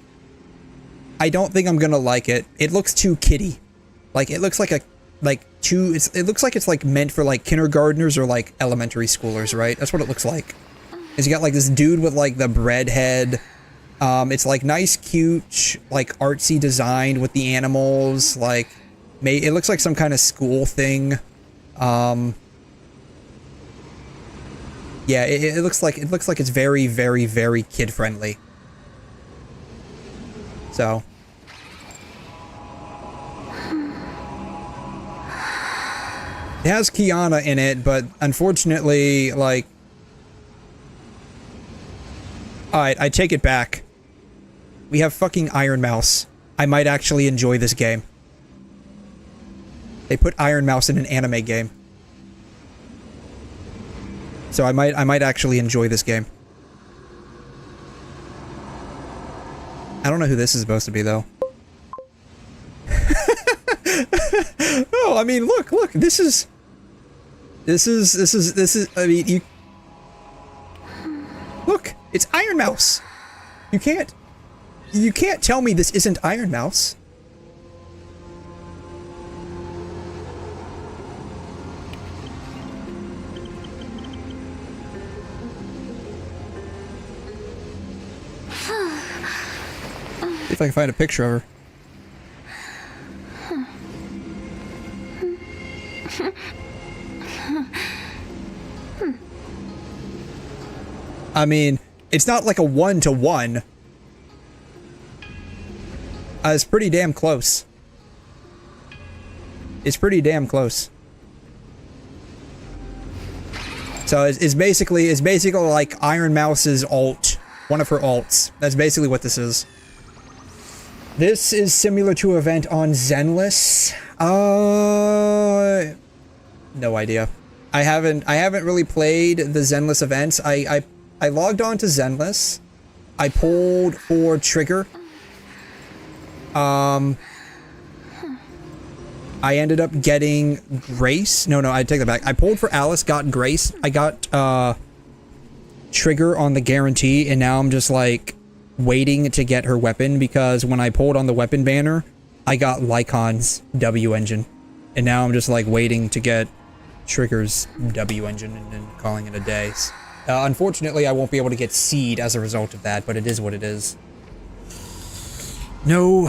I don't think I'm gonna like it. It looks too kiddie. Like, it looks like a, it looks like it's, like, meant for, like, kindergartners or, like, elementary schoolers, right? That's what it looks like. Is you got like this dude with like the bread head. It's like nice, cute, like artsy designed with the animals. Like, it looks like some kind of school thing. Yeah, it looks like it's very kid friendly. So. It has Qiyana in it, but unfortunately, like. Alright, I take it back. We have fucking Iron Mouse. I might actually enjoy this game. They put Iron Mouse in an anime game. So I might actually enjoy this game. I don't know who this is supposed to be, though. Oh, I mean, look, this is, I mean, you... Look! It's Iron Mouse. You can't tell me this isn't Iron Mouse. See if I can find a picture of her. I mean, it's not like a 1-to-1. It's pretty damn close. It's pretty damn close. So it's basically like Iron Mouse's alt, one of her alts. That's basically what this is. This is similar to an event on Zenless. No idea. I haven't really played the Zenless events. I logged on to Zenless. I pulled for Trigger. I ended up getting Grace. No, I take that back. I pulled for Alice, got Grace. I got Trigger on the guarantee, and now I'm just like waiting to get her weapon, because when I pulled on the weapon banner, I got Lycon's W engine. And now I'm just like waiting to get Trigger's W engine and then calling it a day. Unfortunately, I won't be able to get Seed as a result of that, but it is what it is. No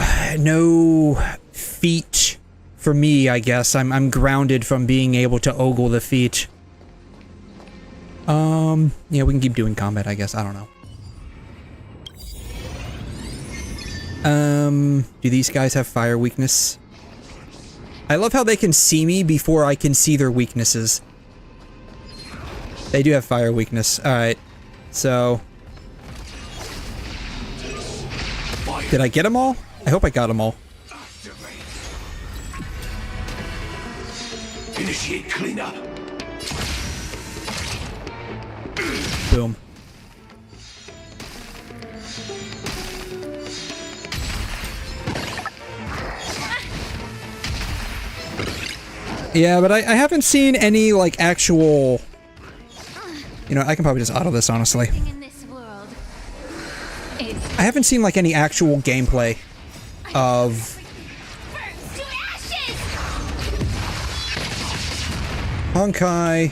feat for me, I guess. I'm grounded from being able to ogle the feat. Yeah, we can keep doing combat, I guess. I don't know. Do these guys have fire weakness? I love how they can see me before I can see their weaknesses. They do have fire weakness. Alright. So... did I get them all? I hope I got them all. Initiate cleanup. Boom. Yeah, but I haven't seen any, like, actual... You know, I can probably just auto this, honestly. I haven't seen, like, any actual gameplay of... Honkai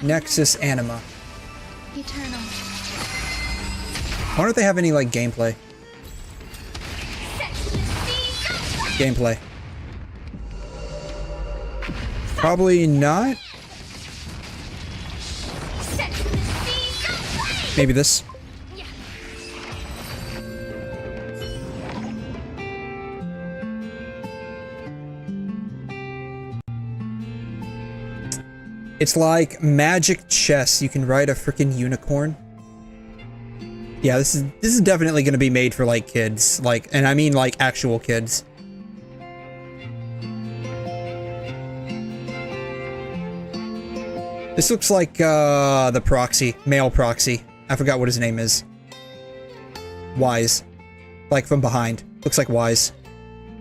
Nexus Anima. Eternal. I wonder if they have any, like, gameplay. Gameplay. Probably not. Maybe this. It's like magic chess. You can ride a freaking unicorn. Yeah, this is definitely going to be made for like kids, like, and I mean like actual kids. This looks like the proxy, male proxy. I forgot what his name is. Wise, like from behind. Looks like Wise.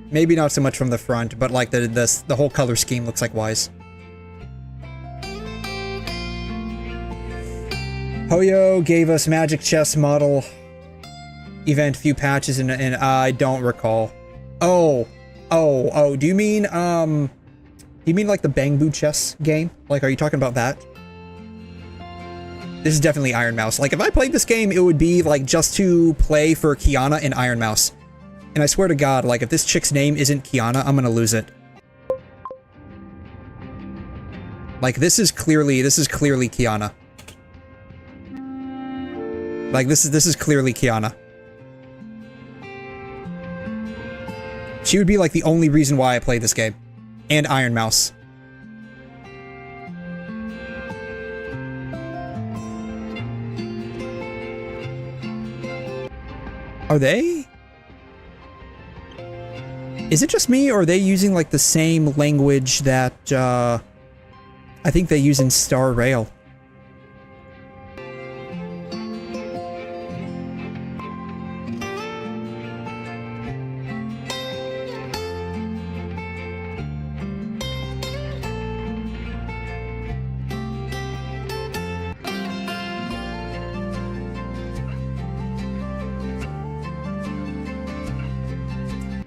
Maybe not so much from the front, but like the whole color scheme looks like Wise. Hoyo gave us magic chess model event few patches and I don't recall. Oh, do you mean like the Bangbu chess game? Like, are you talking about that? This is definitely Iron Mouse. Like, if I played this game, it would be like just to play for Qiyana and Iron Mouse. And I swear to God, like, if this chick's name isn't Qiyana, I'm gonna lose it. Like, this is clearly Qiyana. Like, this is clearly Qiyana. She would be like the only reason why I played this game. And Iron Mouse. Are they? Is it just me, or are they using like the same language that I think they use in Star Rail?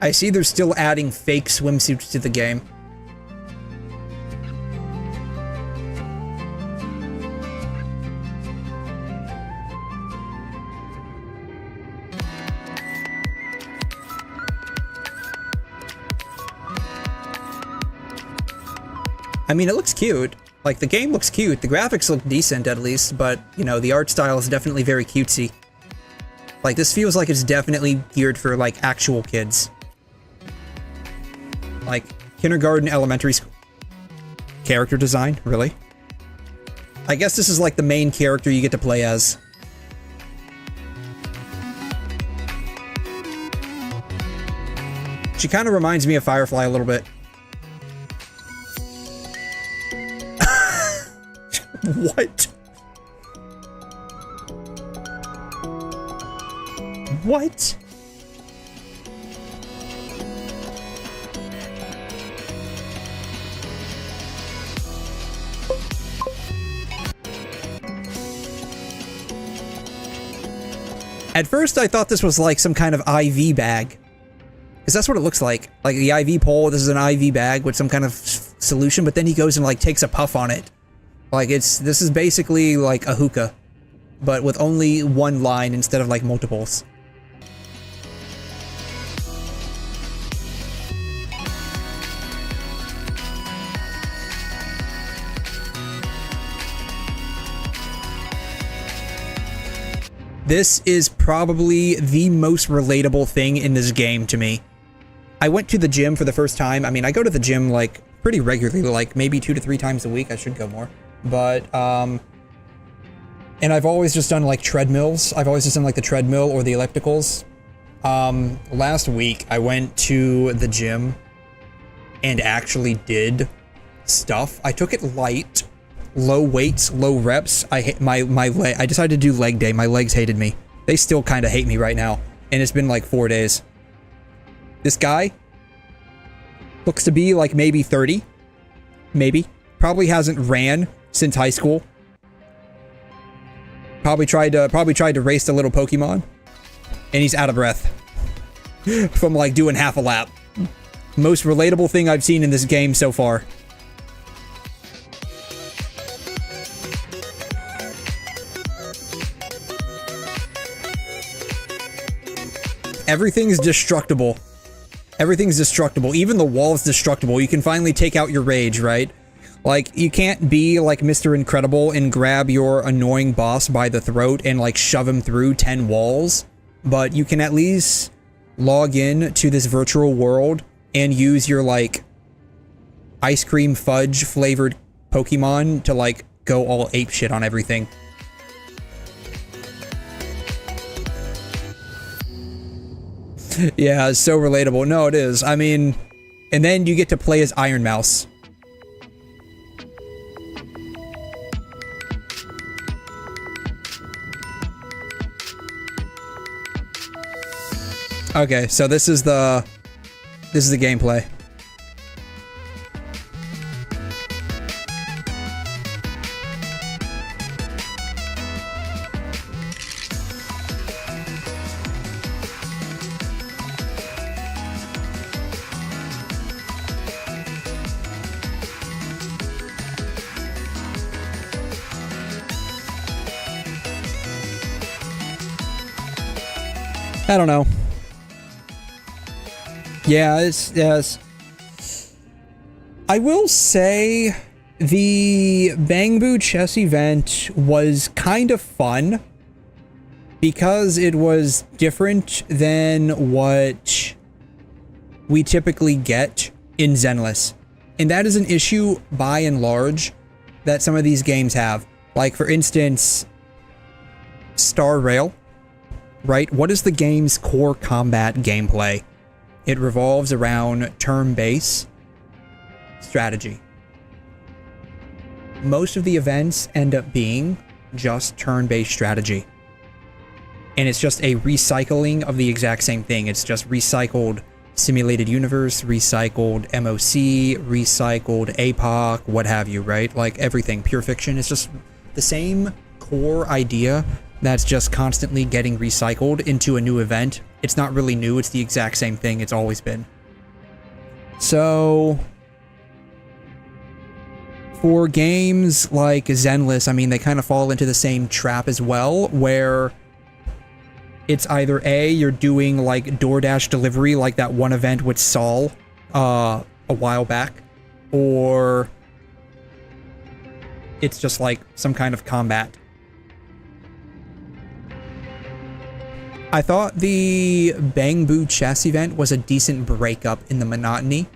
I see they're still adding fake swimsuits to the game. I mean, it looks cute. Like, the game looks cute. The graphics look decent, at least, but, you know, the art style is definitely very cutesy. Like, this feels like it's definitely geared for, like, actual kids. Like, kindergarten, elementary school. Character design? Really? I guess this is like the main character you get to play as. She kind of reminds me of Firefly a little bit. What? What? At first, I thought this was like some kind of IV bag. Because that's what it looks like. Like the IV pole, this is an IV bag with some kind of solution, but then he goes and like takes a puff on it. Like this is basically like a hookah, but with only one line instead of like multiples. This is probably the most relatable thing in this game to me. I went to the gym for the first time. I mean, I go to the gym like pretty regularly, like maybe 2 to 3 times a week. I should go more. But, and I've always just done like treadmills. I've always just done like the treadmill or the ellipticals. Last week I went to the gym and actually did stuff. I took it light, low weights, low reps. I decided to do leg day. My legs hated me. They still kind of hate me right now. And it's been like 4 days. This guy looks to be like maybe 30. Maybe. Probably hasn't ran since high school. Probably tried to race a little Pokemon. And he's out of breath. From like doing half a lap. Most relatable thing I've seen in this game so far. Everything's destructible. Everything's destructible. Even the wall's destructible. You can finally take out your rage, right? Like, you can't be like Mr. Incredible and grab your annoying boss by the throat and like shove him through 10 walls. But you can at least log in to this virtual world and use your like ice cream fudge flavored Pokemon to like go all ape shit on everything. Yeah, it's so relatable. No, it is. I mean, and then you get to play as Iron Mouse. Okay, so this is the gameplay. I don't know. Yeah, yes. I will say the 𝘭𝘭 chess event was kind of fun because it was different than what we typically get in Zenless. And that is an issue by and large that some of these games have. Like, for instance, Star Rail, right? What is the game's core combat gameplay? It revolves around turn-based strategy. Most of the events end up being just turn-based strategy. And it's just a recycling of the exact same thing. It's just recycled simulated universe, recycled MOC, recycled APOC, what have you, right? Like everything, pure fiction. It's just the same core idea that's just constantly getting recycled into a new event. It's not really new, it's the exact same thing it's always been. So, for games like Zenless, I mean, they kind of fall into the same trap as well, where it's either A, you're doing like DoorDash delivery, like that one event with Saul a while back, or it's just like some kind of combat. I thought the 𝘭𝘭 chess event was a decent breakup in the monotony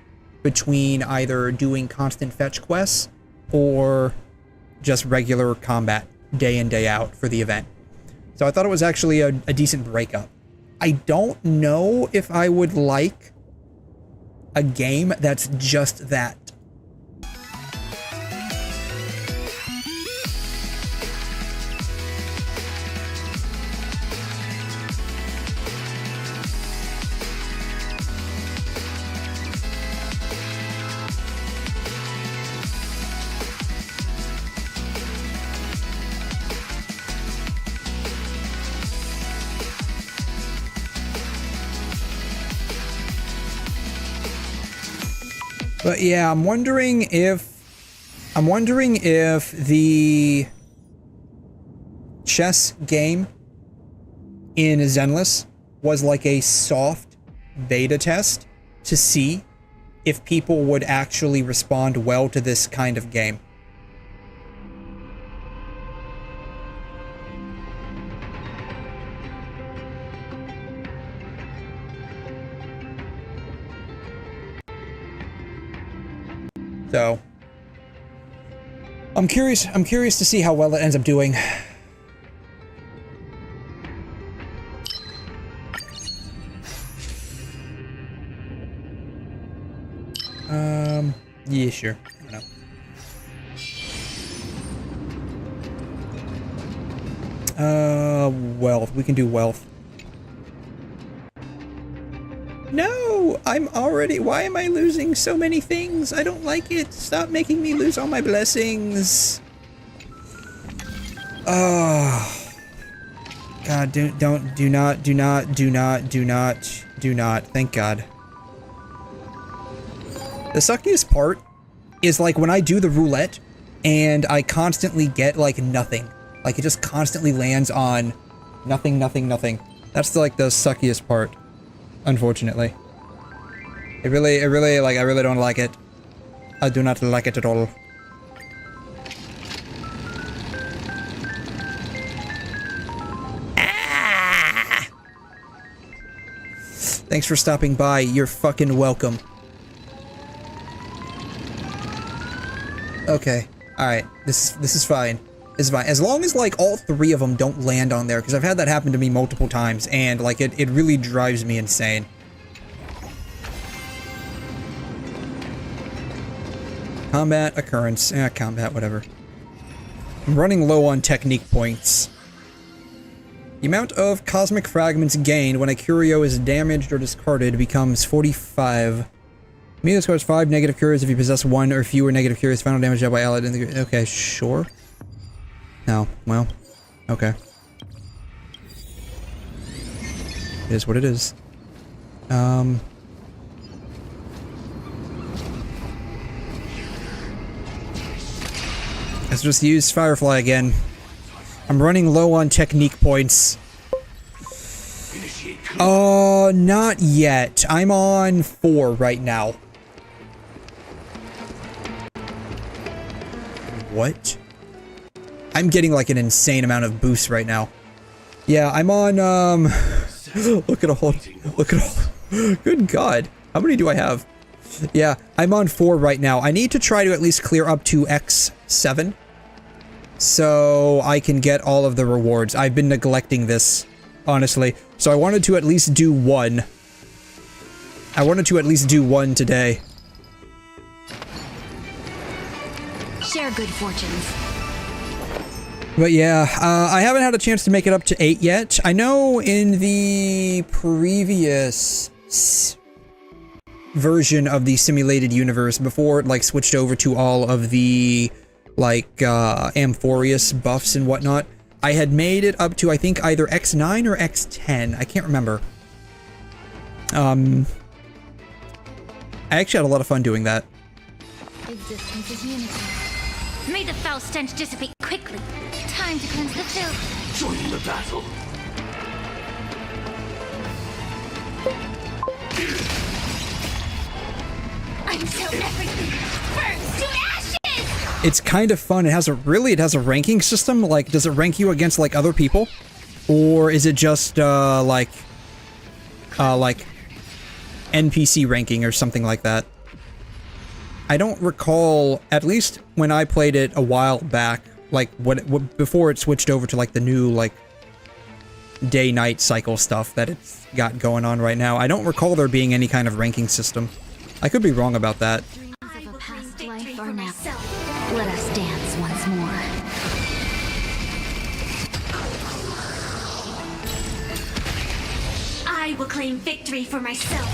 between either doing constant fetch quests or just regular combat day in, day out for the event. So I thought it was actually a decent breakup. I don't know if I would like a game that's just that. But yeah, I'm wondering if the chess game in Zenless was like a soft beta test to see if people would actually respond well to this kind of game. So, I'm curious to see how well it ends up doing. Yeah, sure. I don't know. Wealth. We can do wealth. No! I'm already... Why am I losing so many things? I don't like it. Stop making me lose all my blessings. Oh. God, do not. Thank God. The suckiest part is like when I do the roulette and I constantly get like nothing. Like it just constantly lands on nothing. That's like the suckiest part. Unfortunately. I really don't like it. I do not like it at all. Ah! Thanks for stopping by. You're fucking welcome. Okay. Alright. This is fine. This is fine. As long as like all three of them don't land on there, because I've had that happen to me multiple times, and like it really drives me insane. Combat occurrence. Combat, whatever. I'm running low on technique points. The amount of cosmic fragments gained when a curio is damaged or discarded becomes 45. Immediately scores 5 negative curios if you possess 1 or fewer negative curios. Final damage dealt by allied in the... Okay, sure. No, well, okay. It is what it is. Let's just use Firefly again. I'm running low on technique points. Not yet. I'm on 4 right now. What? I'm getting like an insane amount of boosts right now. Yeah, I'm on, look at all. Good God. How many do I have? Yeah, I'm on 4 right now. I need to try to at least clear up to X7. So I can get all of the rewards. I've been neglecting this, honestly. So I wanted to at least do 1. I wanted to at least do 1 today. Share good fortunes. But yeah, I haven't had a chance to make it up to 8 yet. I know in the previous version of the simulated universe, before it like switched over to all of the like AMPHOREUS buffs and whatnot, I had made it up to I think either X9 or X10. I can't remember. I actually had a lot of fun doing that. Existence is unity. May the foul stench dissipate quickly. Time to cleanse the filth. Join the battle. I'm so everything burns to ashes! It's kind of fun. It has a ranking system. Like, does it rank you against like other people? Or is it just like NPC ranking or something like that? I don't recall, at least when I played it a while back, like, what before it switched over to, like, the new, like, day-night cycle stuff that it's got going on right now. I don't recall there being any kind of ranking system. I could be wrong about that. Of a past life are now. Let us dance once more. I will claim victory for myself.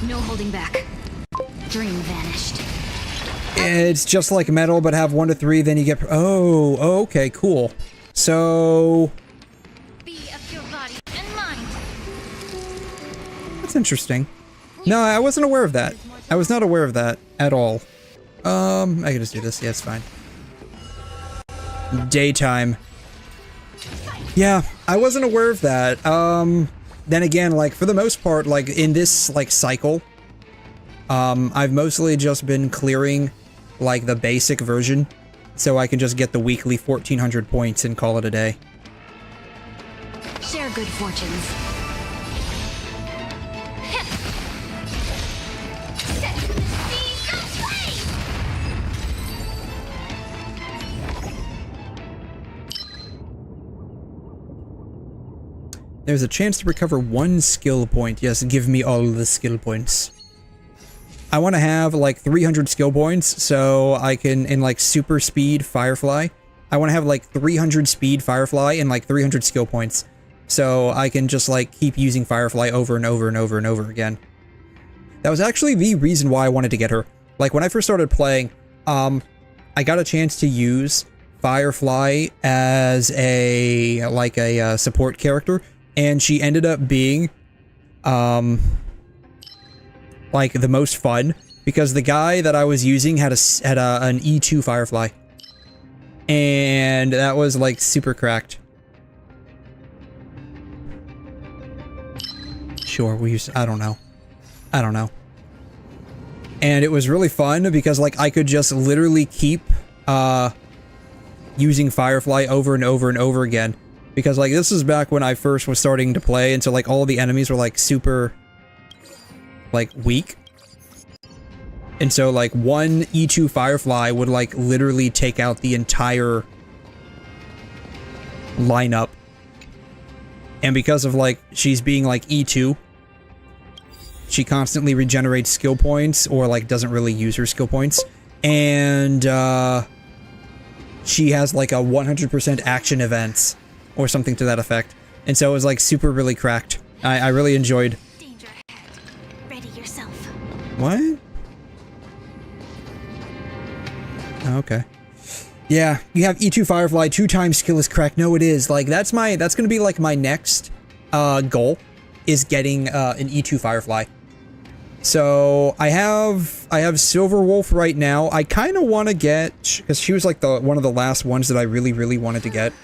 No holding back. Dream vanished. It's just like metal, but have 1 to 3, then you get... Oh, okay, cool. So... Be of your body and mind. That's interesting. No, I wasn't aware of that. I was not aware of that at all. I can just do this. Yeah, it's fine. Daytime. Yeah, I wasn't aware of that. Then again, like, for the most part, like, in this, like, cycle, I've mostly just been clearing, like, the basic version, so I can just get the weekly 1400 points and call it a day. Share good fortunes. There's a chance to recover 1 skill point. Yes, give me all the skill points. I want to have like 300 skill points so I can, in like super speed Firefly, I want to have like 300 speed Firefly and like 300 skill points so I can just like keep using Firefly over and over and over and over again. That was actually the reason why I wanted to get her. Like when I first started playing, I got a chance to use Firefly as a support character, and she ended up being like the most fun because the guy that I was using had an E2 Firefly, and that was like super cracked. Sure, we used, I don't know. And it was really fun because like I could just literally keep using Firefly over and over and over again, because like this is back when I first was starting to play, and so like all the enemies were like super like weak, and so like one E2 Firefly would like literally take out the entire lineup. And because of like she's being like E2, she constantly regenerates skill points, or like doesn't really use her skill points, and she has like a 100% action events or something to that effect, and so it was like super really cracked. I really enjoyed. Danger ahead. Ready yourself. What? Okay. Yeah, you have E2 Firefly, 2 times skill is cracked. No, it is. Like, that's gonna be, like, my next, goal, is getting, an E2 Firefly. So, I have Silver Wolf right now. I kind of want to get, because she was, like, one of the last ones that I really, really wanted to get.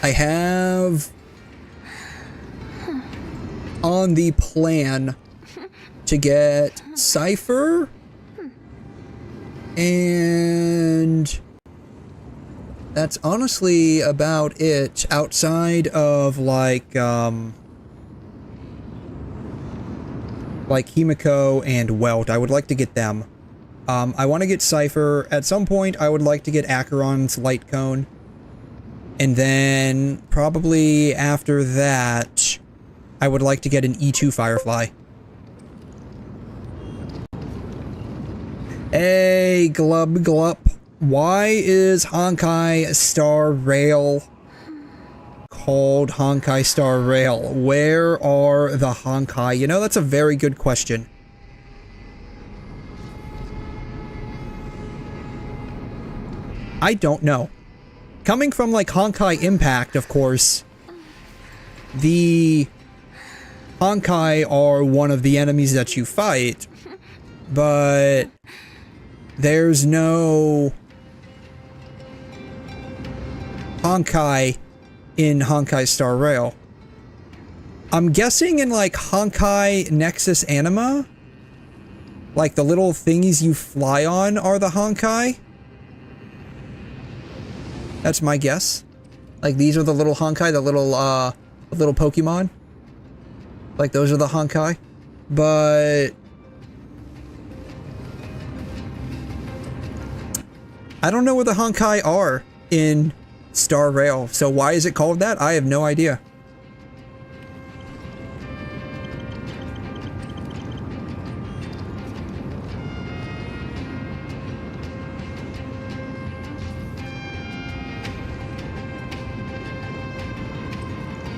I have on the plan to get Cypher, and that's honestly about it outside of like Himiko and Welt. I would like to get them. I want to get Cypher. At some point, I would like to get Acheron's Light Cone. And then probably after that, I would like to get an E2 Firefly. Hey, Glub Glup. Why is Honkai Star Rail called Honkai Star Rail? Where are the Honkai? You know, that's a very good question. I don't know. Coming from, like, Honkai Impact, of course, the Honkai are one of the enemies that you fight, but there's no Honkai in Honkai Star Rail. I'm guessing in like Honkai Nexus Anima, like the little thingies you fly on are the Honkai. That's my guess. Like these are the little Honkai, the little Pokemon. Like those are the Honkai. But I don't know where the Honkai are in Star Rail, so why is it called that? I have no idea.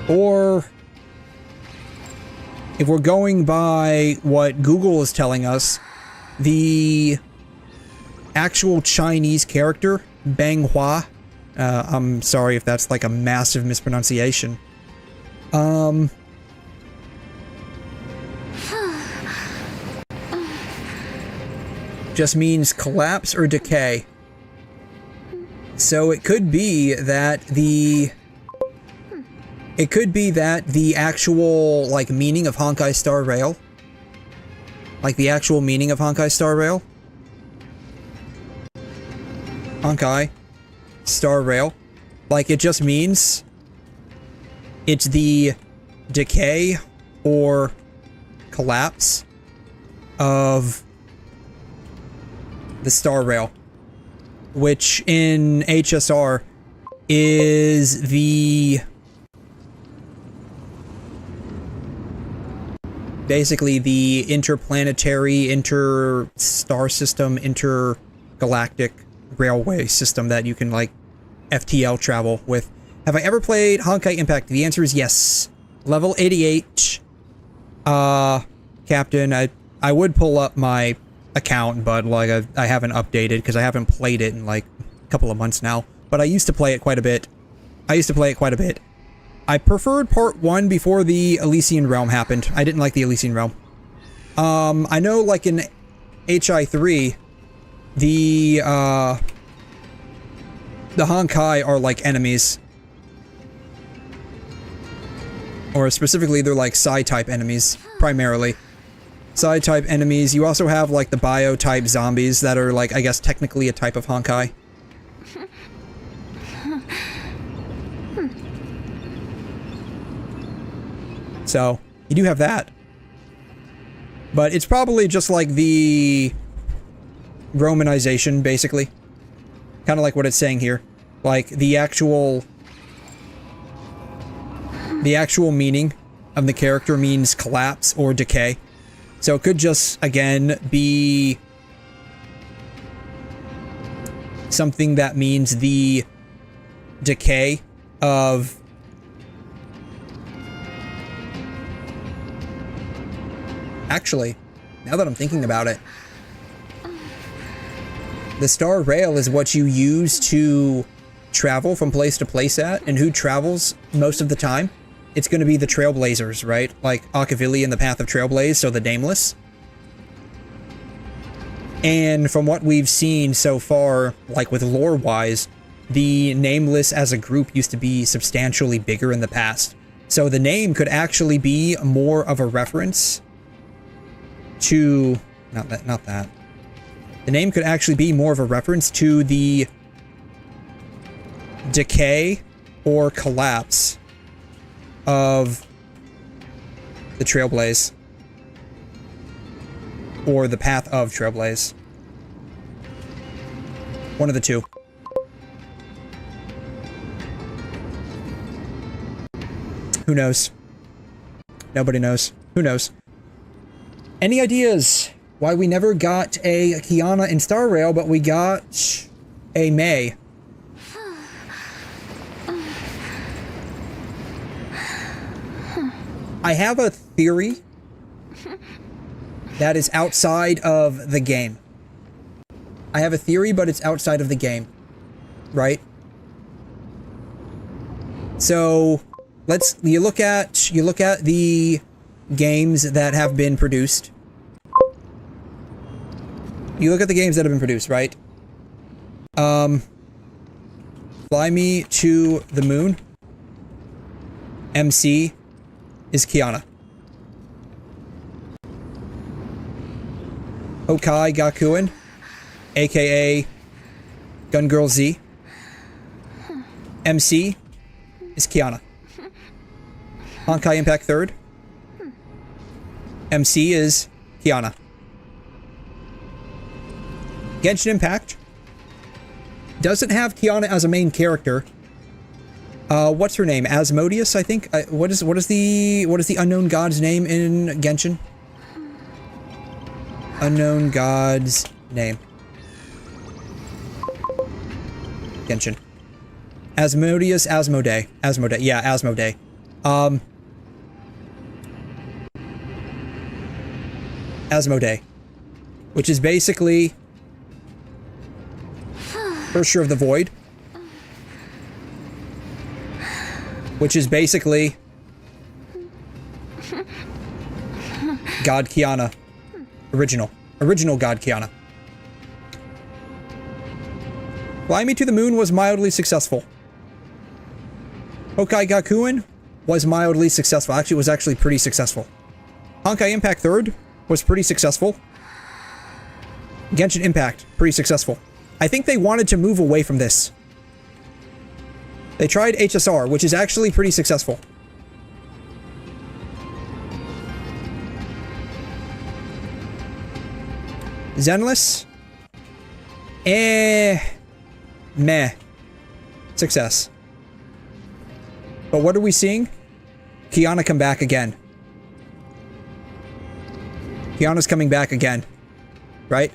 Or if we're going by what Google is telling us, the actual Chinese character, Banghua, I'm sorry if that's like a massive mispronunciation. Just means collapse or decay. So it could be that the actual, like, meaning of Honkai Star Rail, like the actual meaning of Honkai Star Rail, Honkai Star Rail, like, it just means it's the decay or collapse of the Star Rail, which in HSR is basically the interplanetary, inter-star system, intergalactic railway system that you can, like, FTL travel with. Have I ever played Honkai Impact? The answer is yes. Level 88. Captain, I would pull up my account, but, like, I haven't updated because I haven't played it in, like, a couple of months now. But I used to play it quite a bit. I preferred part 1 before the Elysian Realm happened. I didn't like the Elysian Realm. I know, like, in HI3, the Honkai are, like, enemies. Or specifically, they're, like, Psi-type enemies, primarily. Psi-type enemies. You also have, like, the Bio-type zombies that are, like, I guess technically a type of Honkai. So, you do have that. But it's probably just like the Romanization, basically. Kind of like what it's saying here. Like, the actual meaning of the character means collapse or decay. So it could just, again, be something that means the decay of actually, now that I'm thinking about it, the Star Rail is what you use to travel from place to place at, and who travels most of the time? It's going to be the Trailblazers, right? Like Akavili in the Path of Trailblaze, so the Nameless. And from what we've seen so far, like with lore-wise, the Nameless as a group used to be substantially bigger in the past. So the name could actually be more of a reference to, not that. The name could actually be more of a reference to the decay or collapse of the Trailblaze. Or the Path of Trailblaze. One of the two. Who knows? Nobody knows. Who knows? Any ideas why we never got a Qiyana in Star Rail, but we got a Mei? I have a theory that is outside of the game. I have a theory, but it's outside of the game. Right? So, you look at the games that have been produced. You look at the games that have been produced, right? Fly Me to the Moon. MC is Qiyana. Hokai Gakuen, aka Gun Girl Z. MC is Qiyana. Honkai Impact 3rd. MC is Qiyana. Genshin Impact. Doesn't have Kiana as a main character. What's her name? Asmodeus, I think. What is the unknown god's name in Genshin? Unknown god's name. Genshin. Asmodeus, Asmodee. Yeah, Asmodee. Asmodee. Which is basically Cursor of the Void. Which is basically God Kiana. Original God Kiana. Fly Me to the Moon was mildly successful. Honkai Gakuen was mildly successful. Actually, it was actually pretty successful. Honkai Impact 3rd was pretty successful. Genshin Impact, pretty successful. I think they wanted to move away from this. They tried HSR, which is actually pretty successful. Zenless? Meh. Success. But what are we seeing? Kiana come back again. Kiana's coming back again. Right?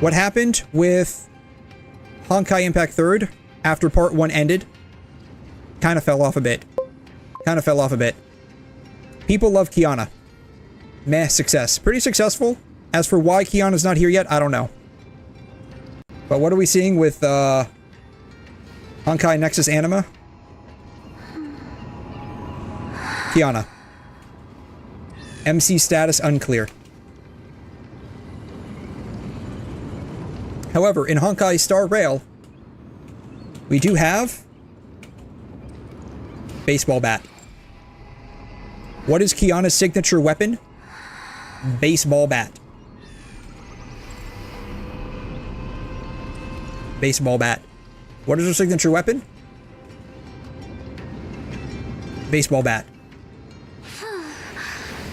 What happened with Honkai Impact 3rd after part 1 ended? Kind of fell off a bit. People love Kiana. Meh, success. Pretty successful. As for why Kiana's not here yet, I don't know. But what are we seeing with Honkai Nexus Anima? Kiana. MC status unclear. However, in Honkai Star Rail, we do have baseball bat. What is Kiana's signature weapon? Baseball bat. Baseball bat. What is her signature weapon? Baseball bat.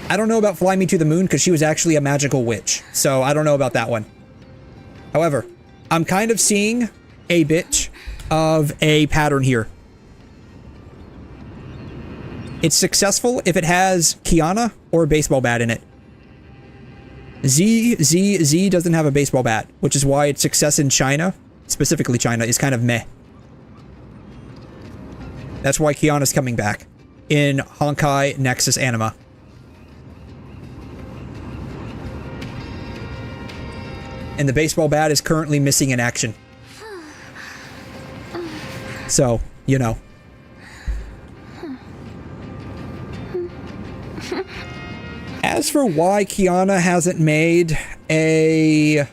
I don't know about Fly Me to the Moon because she was actually a magical witch, so I don't know about that one. However, I'm kind of seeing a bit of a pattern here. It's successful if it has Kiana or a baseball bat in it. Z doesn't have a baseball bat, which is why its success in China, specifically China, is kind of meh. That's why Kiana's coming back in Honkai Nexus Anima. And the baseball bat is currently missing in action. So, you know. As for why Kiana hasn't made a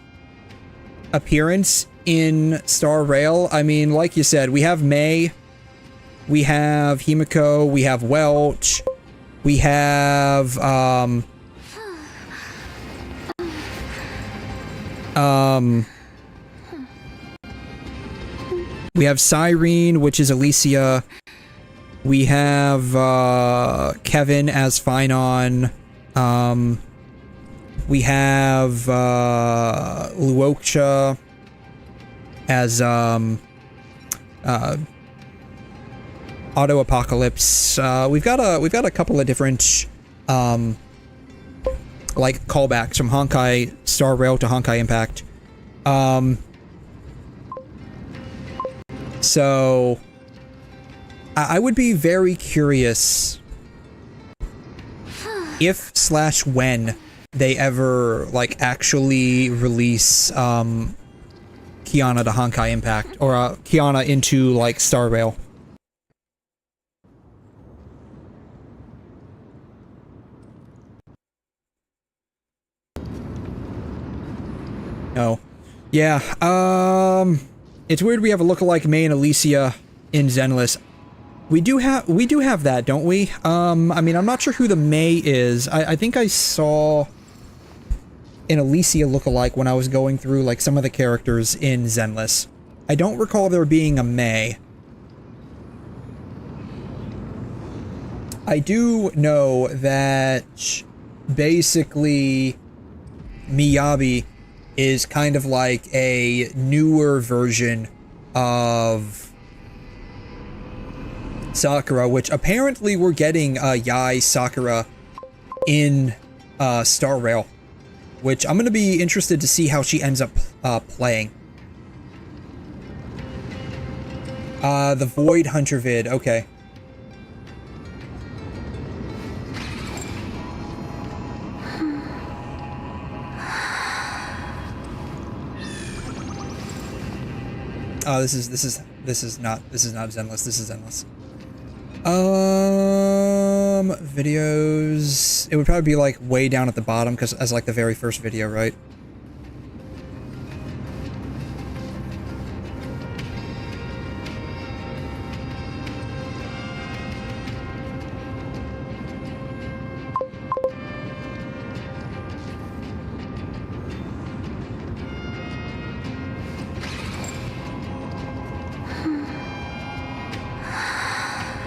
appearance in Star Rail, I mean, like you said, we have May, we have Himiko, we have Welch, we have, we have Cyrene, which is Alicia. We have Kevin as Phynon. We have Luoksha as Auto Apocalypse. We've got a couple of different like callbacks from Honkai Star Rail to Honkai Impact. So I would be very curious if/when they ever like actually release Kiana to Honkai Impact or Kiana into like Star Rail. Oh. Yeah, it's weird we have a lookalike May and Alicia in Zenless. We do have that, don't we? I mean, I'm not sure who the May is. I think I saw an Alicia lookalike when I was going through like some of the characters in Zenless. I don't recall there being a May. I do know that basically Miyabi is kind of like a newer version of Sakura, which apparently we're getting Yae Sakura in Star Rail, which I'm going to be interested to see how she ends up playing. The Void Hunter vid, okay. Oh, this is not Zenless. This is Zenless. Videos. It would probably be like way down at the bottom because as like the very first video, right?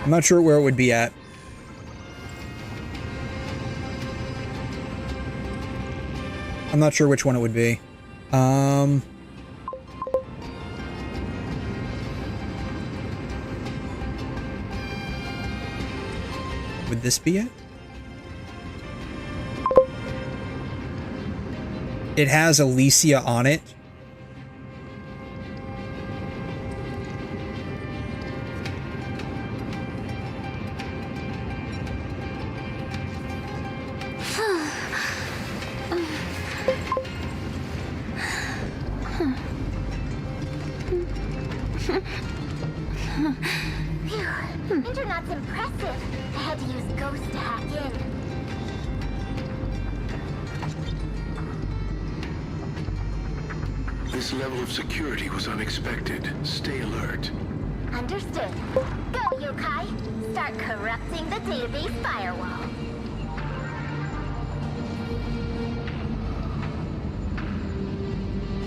I'm not sure where it would be at. I'm not sure which one it would be. Would this be it? It has Alicia on it. Internet's impressive. I had to use Ghost to hack in. This level of security was unexpected. Stay alert. Understood. Go, yokai. Start corrupting the database firewall.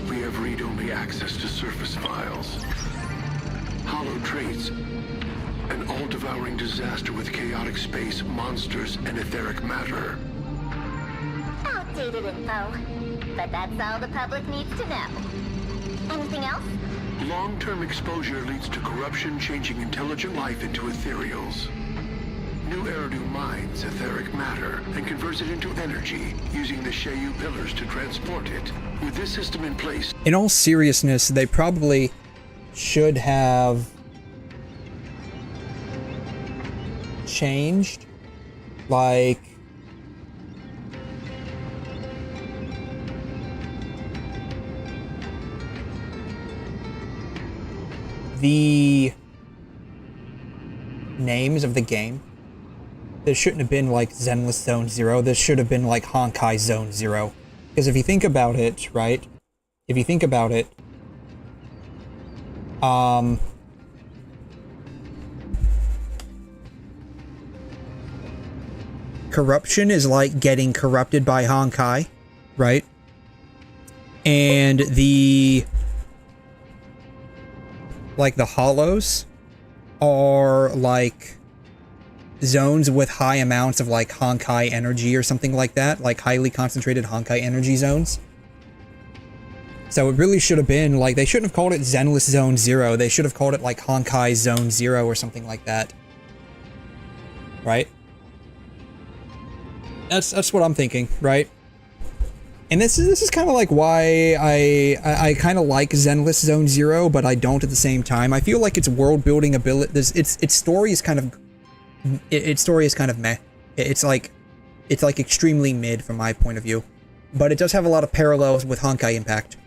We have read-only access to surface files. Hollow traits. An all-devouring disaster with chaotic space, monsters, and etheric matter. Outdated info. But that's all the public needs to know. Anything else? Long-term exposure leads to corruption, changing intelligent life into ethereals. New Eridu mines etheric matter and converts it into energy, using the Xieyou pillars to transport it. With this system in place... In all seriousness, they probably should have changed, like, the names of the game. This shouldn't have been like Zenless Zone Zero. This should have been like Honkai Zone Zero. Because if you think about it, right? If you think about it, corruption is like getting corrupted by Honkai, right? And the hollows are like zones with high amounts of like Honkai energy or something like that, like highly concentrated Honkai energy zones. So it really should have been like, they shouldn't have called it Zenless Zone Zero. They should have called it like Honkai Zone Zero or something like that. Right? That's what I'm thinking, right? And this is kind of like why I kind of like Zenless Zone Zero, but I don't at the same time. I feel like its world building ability, its story is kind of meh. It's like extremely mid from my point of view, but it does have a lot of parallels with Honkai Impact,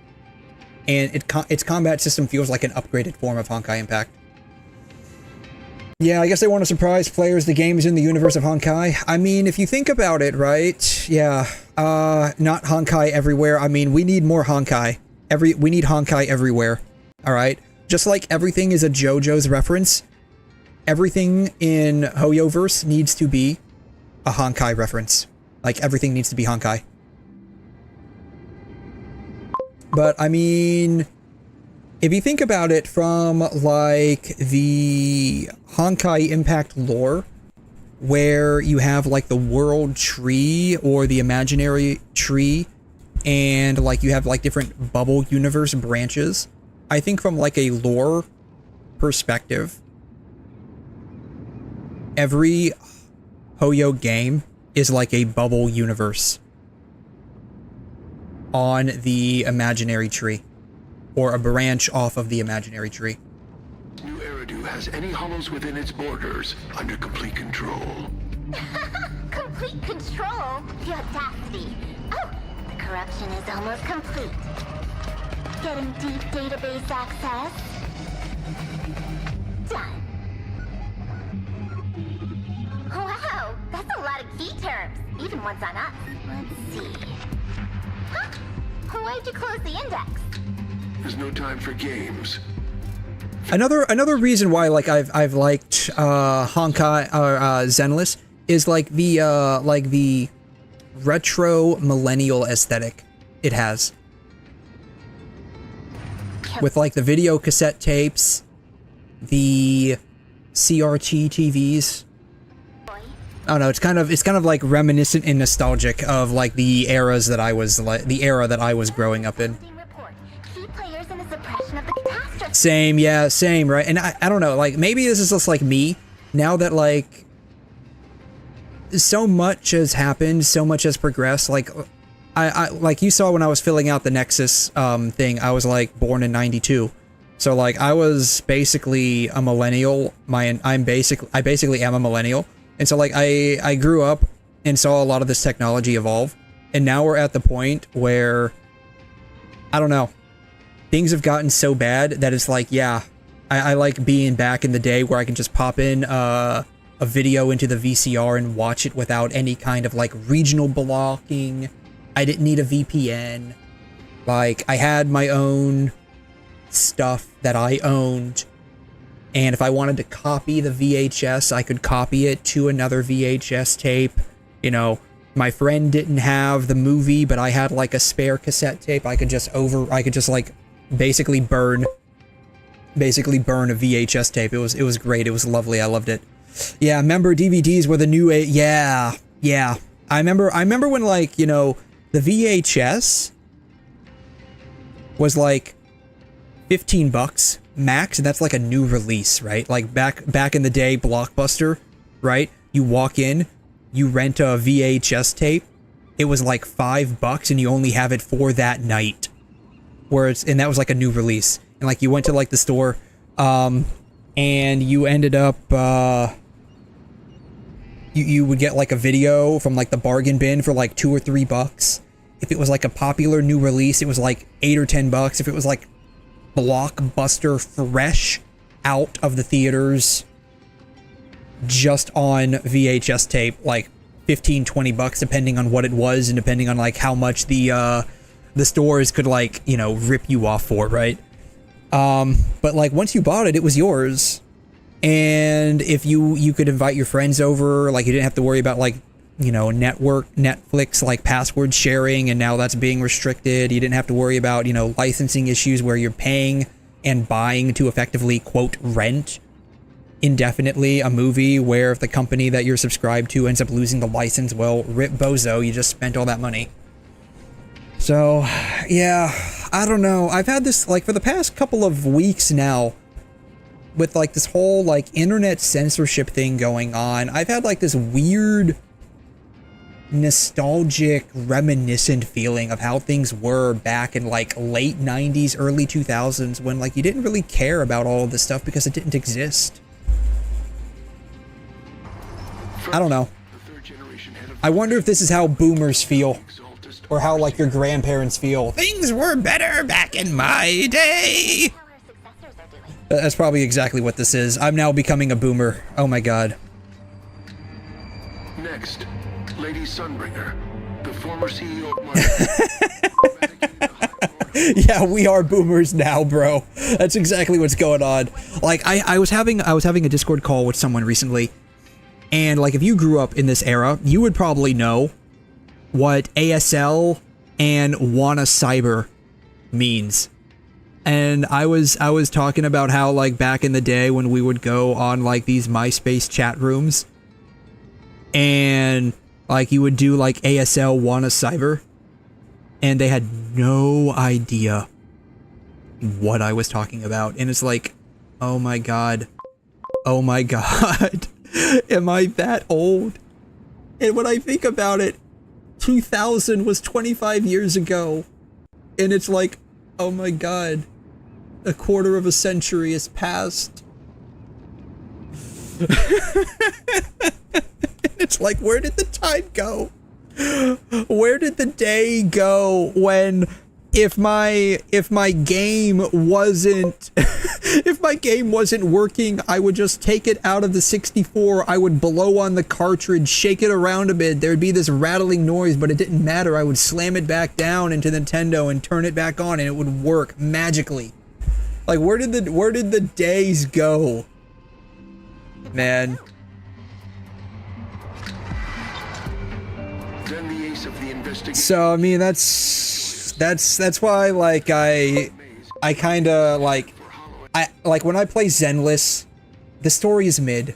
and its combat system feels like an upgraded form of Honkai Impact. Yeah, I guess they want to surprise players. The game is in the universe of Honkai. I mean, if you think about it, right? Yeah, not Honkai everywhere. I mean, we need more Honkai. We need Honkai everywhere. All right, just like everything is a JoJo's reference. Everything in Hoyoverse needs to be a Honkai reference. Like, everything needs to be Honkai. But, I mean, if you think about it from, like, the Honkai Impact lore, where you have, like, the world tree or the imaginary tree and like you have like different bubble universe branches. I think from like a lore perspective, every Hoyo game is like a bubble universe on the imaginary tree, or a branch off of the imaginary tree. New Eridu has any hollows within its borders under complete control. Complete control? The audacity. Oh, the corruption is almost complete. Getting deep database access. Done. Wow, that's a lot of key terms, even ones on us. Let's see. Huh? Why'd you close the index? There's no time for games. Another reason why like I've liked Honkai or Zenless is like the retro millennial aesthetic it has. With like the video cassette tapes, the CRT TVs. I don't know, it's kind of like reminiscent and nostalgic of like the eras that I was the era that I was growing up in. Same, yeah, same, right? And I don't know, like maybe this is just like me now that like so much has happened, so much has progressed. Like I like you saw when I was filling out the Nexus thing, I was like born in '92. So like I was basically a millennial. I basically am a millennial. And so like I grew up and saw a lot of this technology evolve, and now we're at the point where I don't know, things have gotten so bad that it's like, yeah, I like being back in the day where I can just pop in a video into the VCR and watch it without any kind of like regional blocking. I didn't need a VPN. Like I had my own stuff that I owned. And if I wanted to copy the VHS, I could copy it to another VHS tape. You know, my friend didn't have the movie, but I had like a spare cassette tape. I could just like basically burn a VHS tape. It was great. It was lovely. I loved it. Yeah, remember DVDs were the new yeah. I remember when like, you know, the VHS was like $15 max, and that's like a new release, right? Like back in the day, Blockbuster, right? You walk in, you rent a VHS tape, it was like $5 and you only have it for that night. And that was like a new release. And like you went to like the store, and you ended up you would get like a video from like the bargain bin for like $2 or $3. If it was like a popular new release, it was like $8 or $10. If it was like Blockbuster fresh out of the theaters just on VHS tape, like $15-20 depending on what it was and depending on like how much the stores could like, you know, rip you off for, right? But like once you bought it, it was yours. And if you could invite your friends over, like you didn't have to worry about like, you know, Netflix like password sharing, and now that's being restricted. You didn't have to worry about, you know, licensing issues where you're paying and buying to effectively, quote, rent indefinitely a movie, where if the company that you're subscribed to ends up losing the license, well, rip bozo, you just spent all that money. So, yeah, I don't know. I've had this, like, for the past couple of weeks now, with, like, this whole, like, internet censorship thing going on. I've had, like, this weird nostalgic, reminiscent feeling of how things were back in like late 90s, early 2000s, when like you didn't really care about all of this stuff because it didn't exist. I don't know. I wonder if this is how boomers feel, or how like your grandparents feel. Things were better back in my day. That's probably exactly what this is. I'm now becoming a boomer. Oh my god. Next, Lady Sunbringer, the former CEO of Yeah, we are boomers now, bro. That's exactly what's going on. Like, I was having a Discord call with someone recently, and like if you grew up in this era, you would probably know what ASL and Wanna Cyber means. And I was talking about how like back in the day when we would go on like these MySpace chat rooms, and like you would do like ASL Wanna Cyber, and they had no idea what I was talking about. And it's like, oh my god. Oh my god. Am I that old? And when I think about it, 2000 was 25 years ago. And it's like, oh my god. A quarter of a century has passed. It's like, where did the time go? Where did the day go when if my game wasn't if my game wasn't working, I would just take it out of the 64, I would blow on the cartridge, shake it around a bit, there'd be this rattling noise, but it didn't matter. I would slam it back down into Nintendo and turn it back on and it would work magically. Like, where did the days go? Man. So I mean that's why like I kind of like when I play Zenless, the story is mid.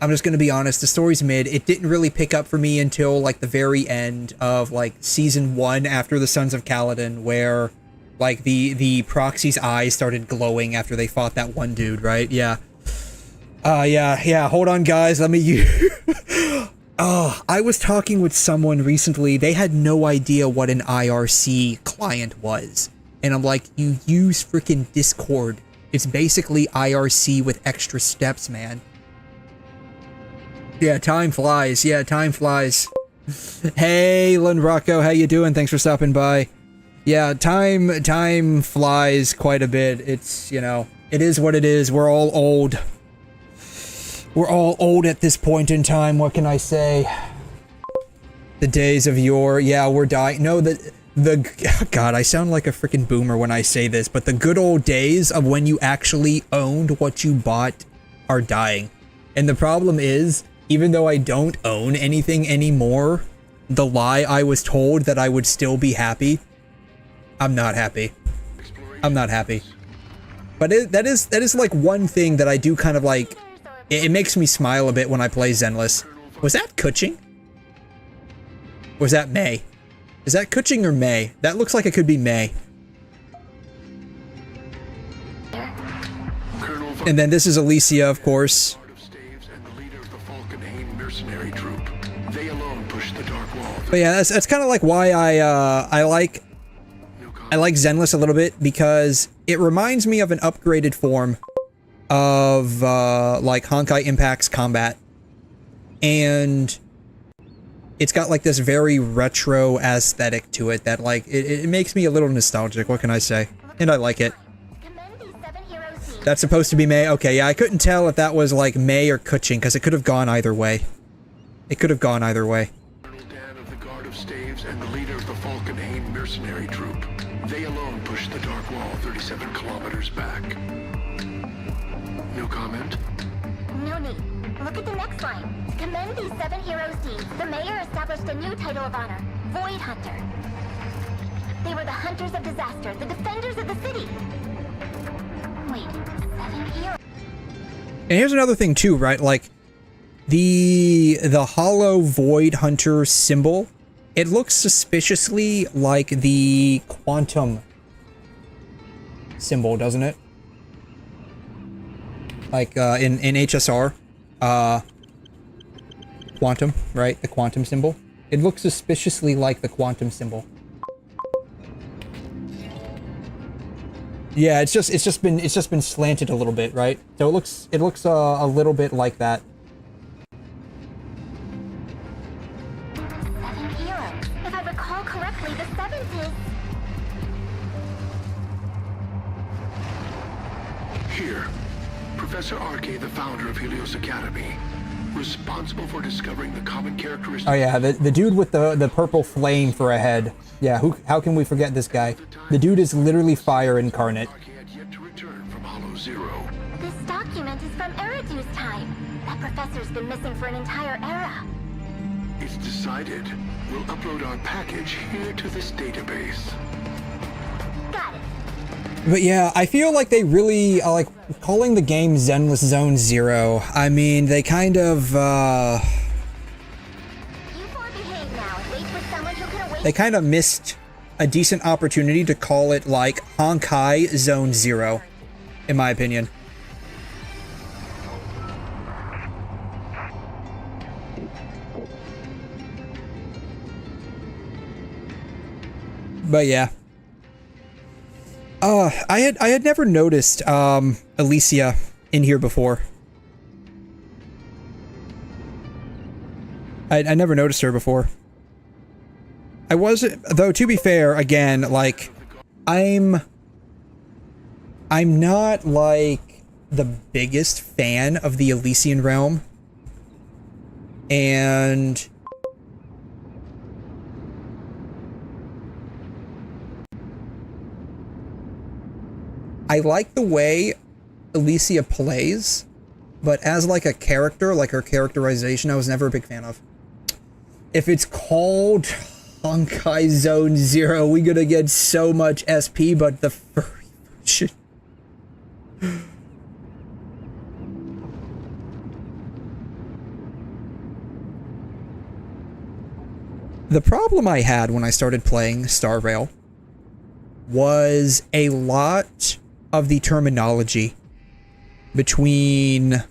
I'm just gonna be honest, the story's mid. It didn't really pick up for me until like the very end of like season 1 after the Sons of Kaladin, where like the proxy's eyes started glowing after they fought that one dude, right? Yeah. Yeah, hold on guys, let me I was talking with someone recently, they had no idea what an IRC client was. And I'm like, you use freaking Discord. It's basically IRC with extra steps, man. Yeah, time flies. Yeah, time flies. Hey, Lynn Rocco, how you doing? Thanks for stopping by. Yeah, time flies quite a bit. It's, you know, it is what it is. We're all old. We're all old at this point in time, what can I say? The days of yore, yeah, we're dying. No, God, I sound like a freaking boomer when I say this, but the good old days of when you actually owned what you bought are dying. And the problem is, even though I don't own anything anymore, the lie I was told that I would still be happy, I'm not happy. I'm not happy. But that is like one thing that I do kind of like. It makes me smile a bit when I play Zenless. Was that 𝘐'𝘮? Or was that May? Is that 𝘐'𝘮 or May? That looks like it could be May. And then this is Alicia, of course. But yeah, that's kind of like why I like Zenless a little bit, because it reminds me of an upgraded form of like Honkai Impact's combat, and it's got like this very retro aesthetic to it that like it makes me a little nostalgic, what can I say? And I like it. That's supposed to be May? Okay, yeah, I couldn't tell if that was like May or 𝘐'𝘮, because it could have gone either way. It could have gone either way. Of the Guard of Staves and the leader of the Falkenhayn mercenary troop. They alone pushed the Dark Wall 37 kilometers back. No comment? No need. Look at the next line. To commend these 7 heroes' deeds, the mayor established a new title of honor, Void Hunter. They were the hunters of disaster, the defenders of the city. Wait, 7 heroes? And here's another thing too, right? Like, the hollow Void Hunter symbol, it looks suspiciously like the quantum symbol, doesn't it? Like in HSR, quantum, right? The quantum symbol. It looks suspiciously like the quantum symbol. Yeah, it's just been slanted a little bit, right? So it looks a little bit like that. 7 heroes. If I recall correctly, the 7th is... Here, Professor 𝘰𝘮, the founder of Helios Academy, responsible for discovering the common characteristics. Oh yeah, the dude with the purple flame for a head. Yeah, how can we forget this guy? The dude is literally fire incarnate. This document is from Eridu's time. That professor's been missing for an entire era. It's decided. We'll upload our package here to this database. Got it. But yeah, I feel like they really like calling the game Zenless Zone Zero. I mean, they kind of they kind of missed a decent opportunity to call it like Honkai Zone Zero, in my opinion. But yeah. I had never noticed Alicia in here before. I never noticed her before. I wasn't, though, to be fair, again, like, I'm not, like, the biggest fan of the Elysian Realm. And I like the way Alicia plays, but as, like, a character, like her characterization, I was never a big fan of. If it's called Honkai Zone Zero, we're gonna get so much SP, but the furry version. The problem I had when I started playing Star Rail was a lot of the terminology between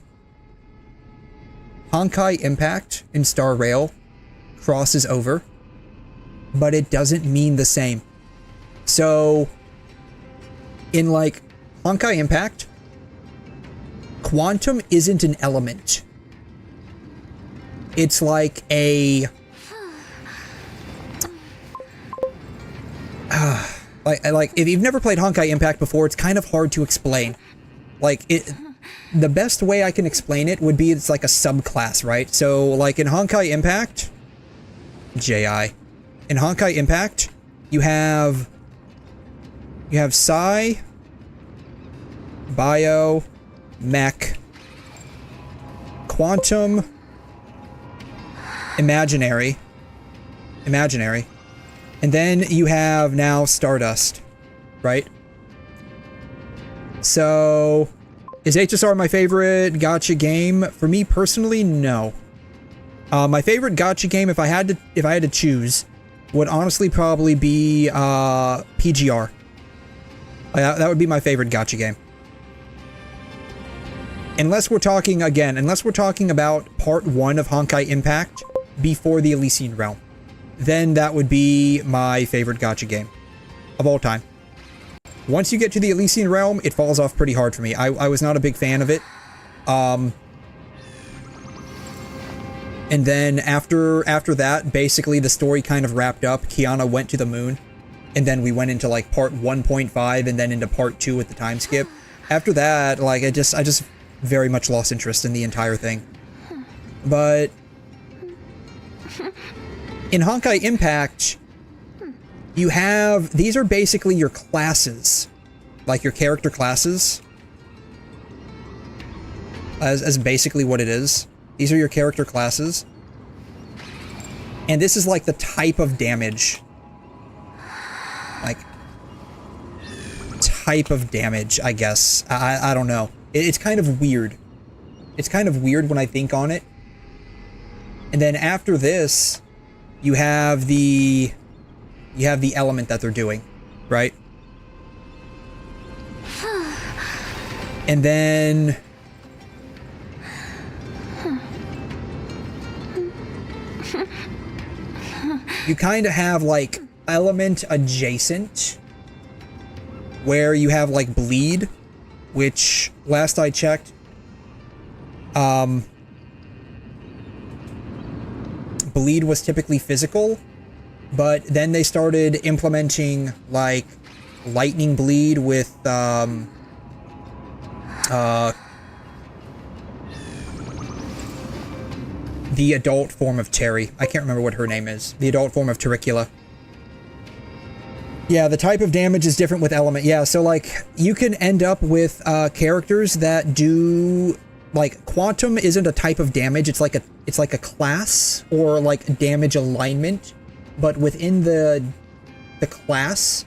Honkai Impact and Star Rail crosses over, but it doesn't mean the same. So, in like Honkai Impact, quantum isn't an element. It's like a like if you've never played Honkai Impact before, it's kind of hard to explain. Like the best way I can explain it would be it's like a subclass, right? So like in Honkai Impact, in Honkai Impact, you have Psi, Bio, Mech, Quantum, Imaginary, and then you have now Stardust, right? So, is HSR my favorite gacha game? For me personally, no. My favorite gacha game, if I had to choose, would honestly probably be PGR. That would be my favorite gacha game. Unless we're talking about part 1 of Honkai Impact before the Elysian Realm, then that would be my favorite gacha game of all time. Once you get to the Elysian Realm, it falls off pretty hard for me. I was not a big fan of it. And then after that, basically the story kind of wrapped up. Kiana went to the moon, and then we went into like part 1.5 and then into part 2 with the time skip. After that, like I just very much lost interest in the entire thing. But in Honkai Impact, you have, these are basically your classes, like your character classes, as basically what it is. These are your character classes. And this is like the type of damage. Like, type of damage, I guess. I don't know. It's kind of weird. It's kind of weird when I think on it. And then after this, you have the element that they're doing, right? And then you kind of have like element adjacent, where you have like bleed, which last I checked, bleed was typically physical, but then they started implementing like lightning bleed with the adult form of Terry. I can't remember what her name is. The adult form of 𝘬𝘠𝘠𝘠. Yeah, the type of damage is different with element. Yeah, so like you can end up with characters that do like quantum isn't a type of damage. It's like a class or like damage alignment, but within the class,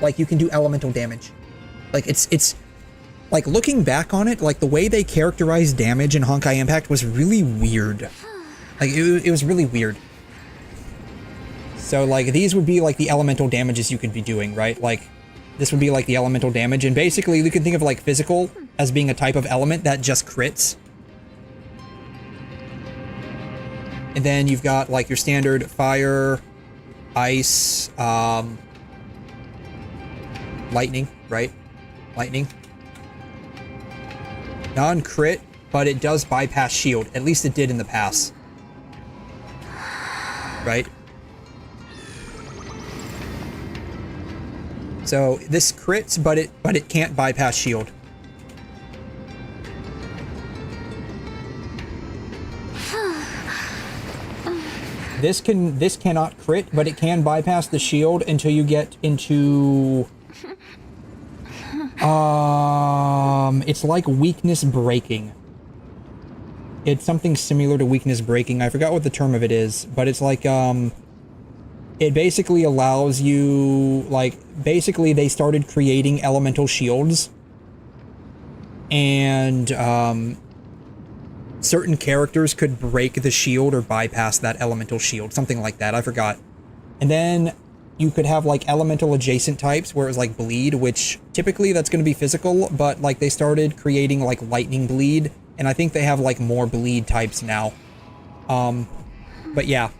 like you can do elemental damage. Like it's like looking back on it, like the way they characterized damage in Honkai Impact was really weird. Like it was really weird. So like these would be like the elemental damages you could be doing, right? Like this would be like the elemental damage, and basically you can think of like physical as being a type of element that just crits. And then you've got like your standard fire, ice, lightning, right? Lightning. Non-crit, but it does bypass shield. At least it did in the past. Right? So this crits, but it can't bypass shield. This cannot crit, but it can bypass the shield until you get into it's like weakness breaking. It's something similar to weakness breaking. I forgot what the term of it is, but it's like it basically allows you, like, basically they started creating elemental shields, and certain characters could break the shield or bypass that elemental shield, something like that. I forgot. And then you could have like elemental adjacent types where it was like bleed, which typically that's going to be physical, but like they started creating like lightning bleed, and I think they have like more bleed types now. But yeah.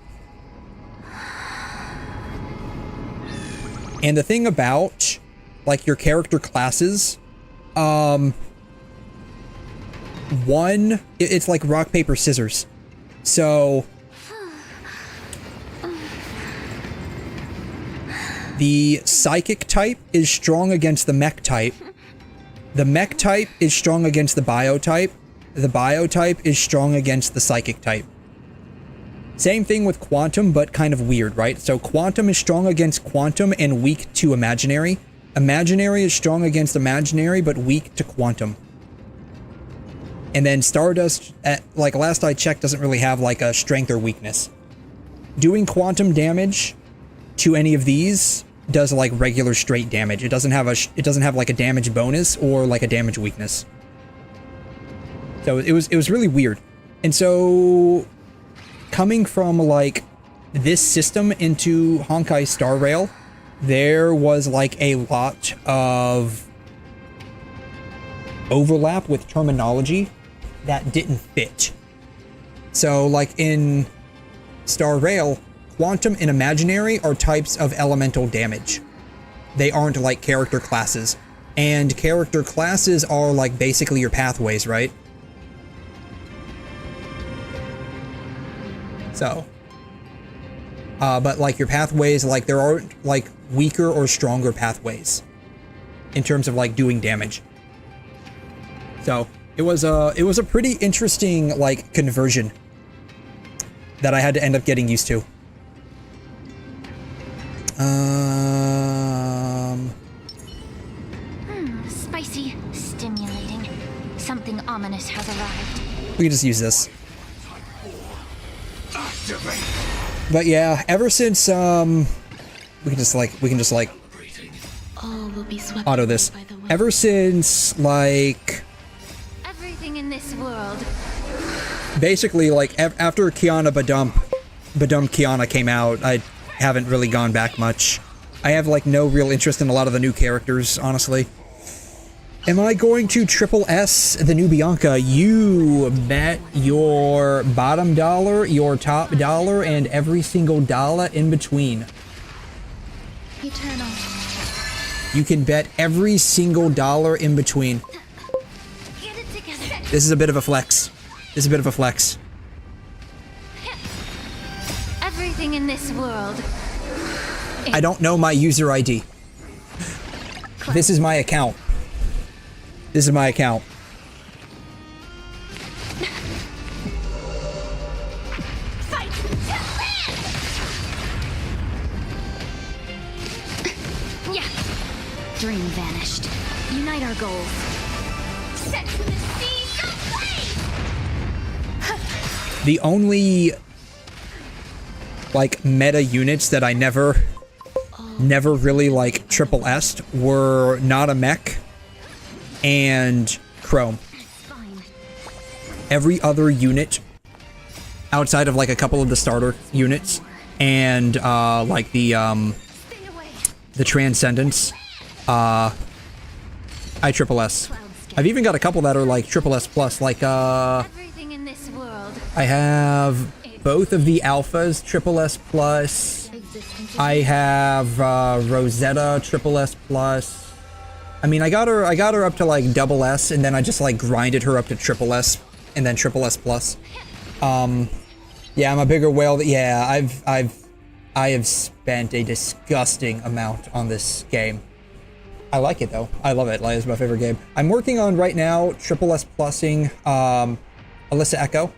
And the thing about like your character classes, it's like rock, paper, scissors. So the psychic type is strong against the mech type. The mech type is strong against the bio type. The bio type is strong against the psychic type. Same thing with quantum, but kind of weird, right? So quantum is strong against quantum and weak to imaginary. Imaginary is strong against imaginary, but weak to quantum. And then Stardust, like last I checked, doesn't really have like a strength or weakness. Doing quantum damage to any of these does like regular straight damage. It doesn't have like a damage bonus or like a damage weakness. So it was really weird. And so coming from like this system into Honkai Star Rail, there was like a lot of overlap with terminology that didn't fit. So like in Star Rail, quantum and imaginary are types of elemental damage. They aren't like character classes. And character classes are like basically your pathways, right? So, but like your pathways, like there aren't like weaker or stronger pathways in terms of like doing damage. So it was a pretty interesting like conversion that I had to end up getting used to. Spicy, stimulating. Something ominous has arrived. We can just use this. But yeah, ever since we can just like All will be swept auto this. by the wind. Ever since like Everything in this world. basically like after 𝘬𝘮 𝘵𝘠 came out, I haven't really gone back much. I have like no real interest in a lot of the new characters, honestly. Am I going to triple S the new Bianca? You bet your bottom dollar, your top dollar, and every single dollar in between. Eternal. You can bet every single dollar in between. Get it together. This is a bit of a flex. This is a bit of a flex. Everything in this world. I don't know my user ID. This is my account. This is my account. Fight! Yeah. Dream vanished. Unite our goals. Set the seas ablaze! The only like meta units that I never really like triple S'd were not a mech and Chrome. Every other unit outside of like a couple of the starter units and like the Transcendence, ISSS. I've even got a couple that are like SSS plus, like Everything in this world. I have both of the alphas SSS plus. I have Rosetta SSS plus. I mean, I got her up to like SS, and then I just like grinded her up to SSS, and then SSS plus. Yeah, I'm a bigger whale. Yeah, I have spent a disgusting amount on this game. I like it though. I love it. Like, it's my favorite game. I'm working on right now SSS plusing Alyssa Echo.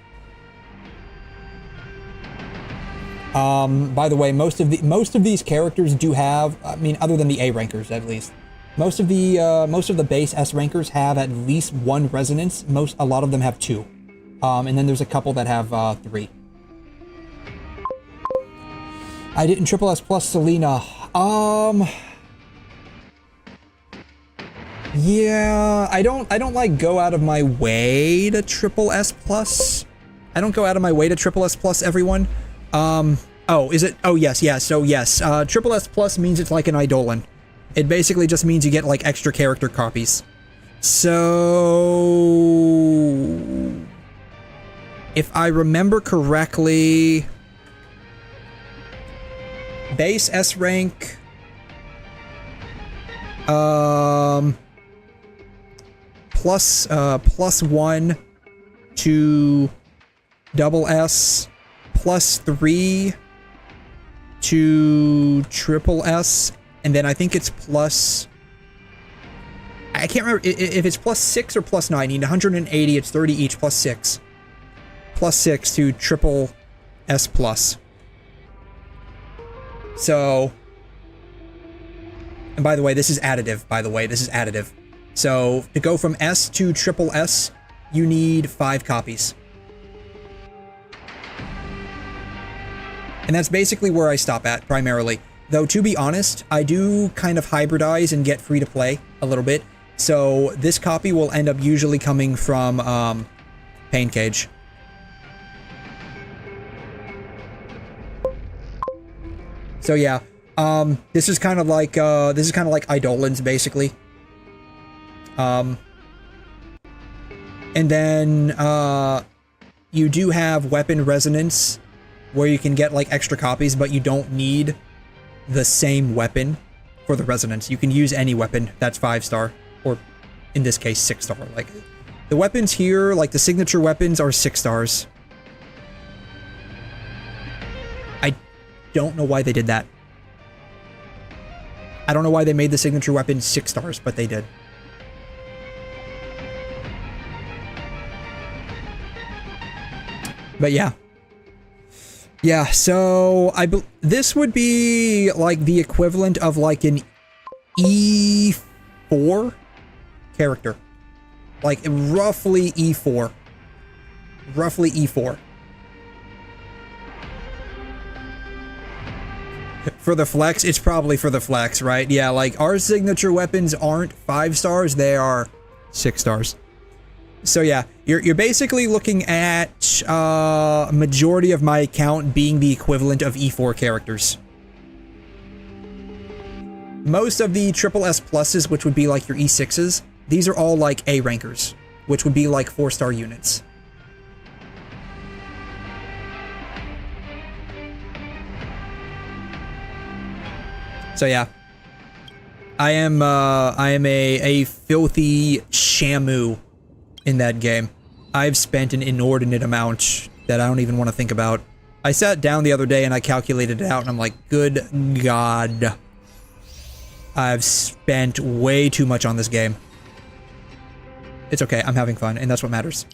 By the way, most of these characters do have, I mean, other than the A rankers at least, most of the base S rankers have at least one resonance. A lot of them have 2, and then there's a couple that have 3. I didn't SSS plus Selena. Yeah, I don't like go out of my way to SSS plus. I don't go out of my way to SSS plus everyone. Oh, is it? Oh, yes, yeah. So yes, SSS plus means it's like an Eidolon. It basically just means you get like extra character copies. So if I remember correctly, base S rank, plus 1 to SS, plus 3 to SSS, and then I think it's plus, I can't remember if it's plus 6 or plus 9. You need 180, it's 30 each, plus 6. Plus 6 to SSS plus. So, and by the way, this is additive, So, to go from S to SSS, you need 5 copies. And that's basically where I stop at, primarily. Though, to be honest, I do kind of hybridize and get free to play a little bit. So, this copy will end up usually coming from, Pain Cage. So yeah, this is kind of like Eidolons, basically. And then, you do have weapon resonance, where you can get like extra copies, but you don't need the same weapon for the resonance. You can use any weapon that's 5-star, or in this case 6-star. Like, the weapons here, like the signature weapons, are 6 stars. I don't know why they did that. I don't know why they made the signature weapon 6 stars, but they did. But yeah. Yeah, so this would be like the equivalent of like an E4 character. Like roughly E4. Roughly E4. For the flex, it's probably for the flex, right? Yeah, like our signature weapons aren't 5 stars, they are 6 stars. So yeah, you're basically looking at majority of my account being the equivalent of E4 characters. Most of the SSS pluses, which would be like your E6s, these are all like A rankers, which would be like 4-star units. So yeah, I am a filthy shamu in that game. I've spent an inordinate amount that I don't even want to think about. I sat down the other day and I calculated it out and I'm like, good God. I've spent way too much on this game. It's okay, I'm having fun, and that's what matters.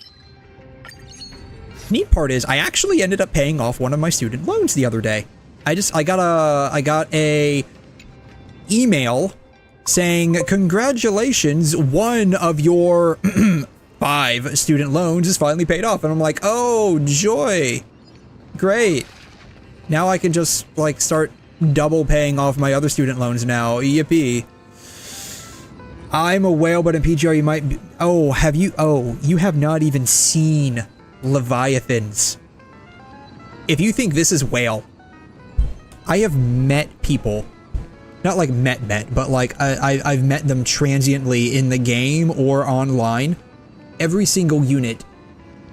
Neat part is, I actually ended up paying off one of my student loans the other day. I got a email saying, congratulations, one of your 5 student loans is finally paid off. And I'm like, oh, joy. Great. Now I can just, like, start double paying off my other student loans now. Yippee. I'm a whale, but in PGR you might be... Oh, have you... Oh, you have not even seen Leviathans. If you think this is whale, I have met people, not like met, but like I've met them transiently in the game or online. Every single unit,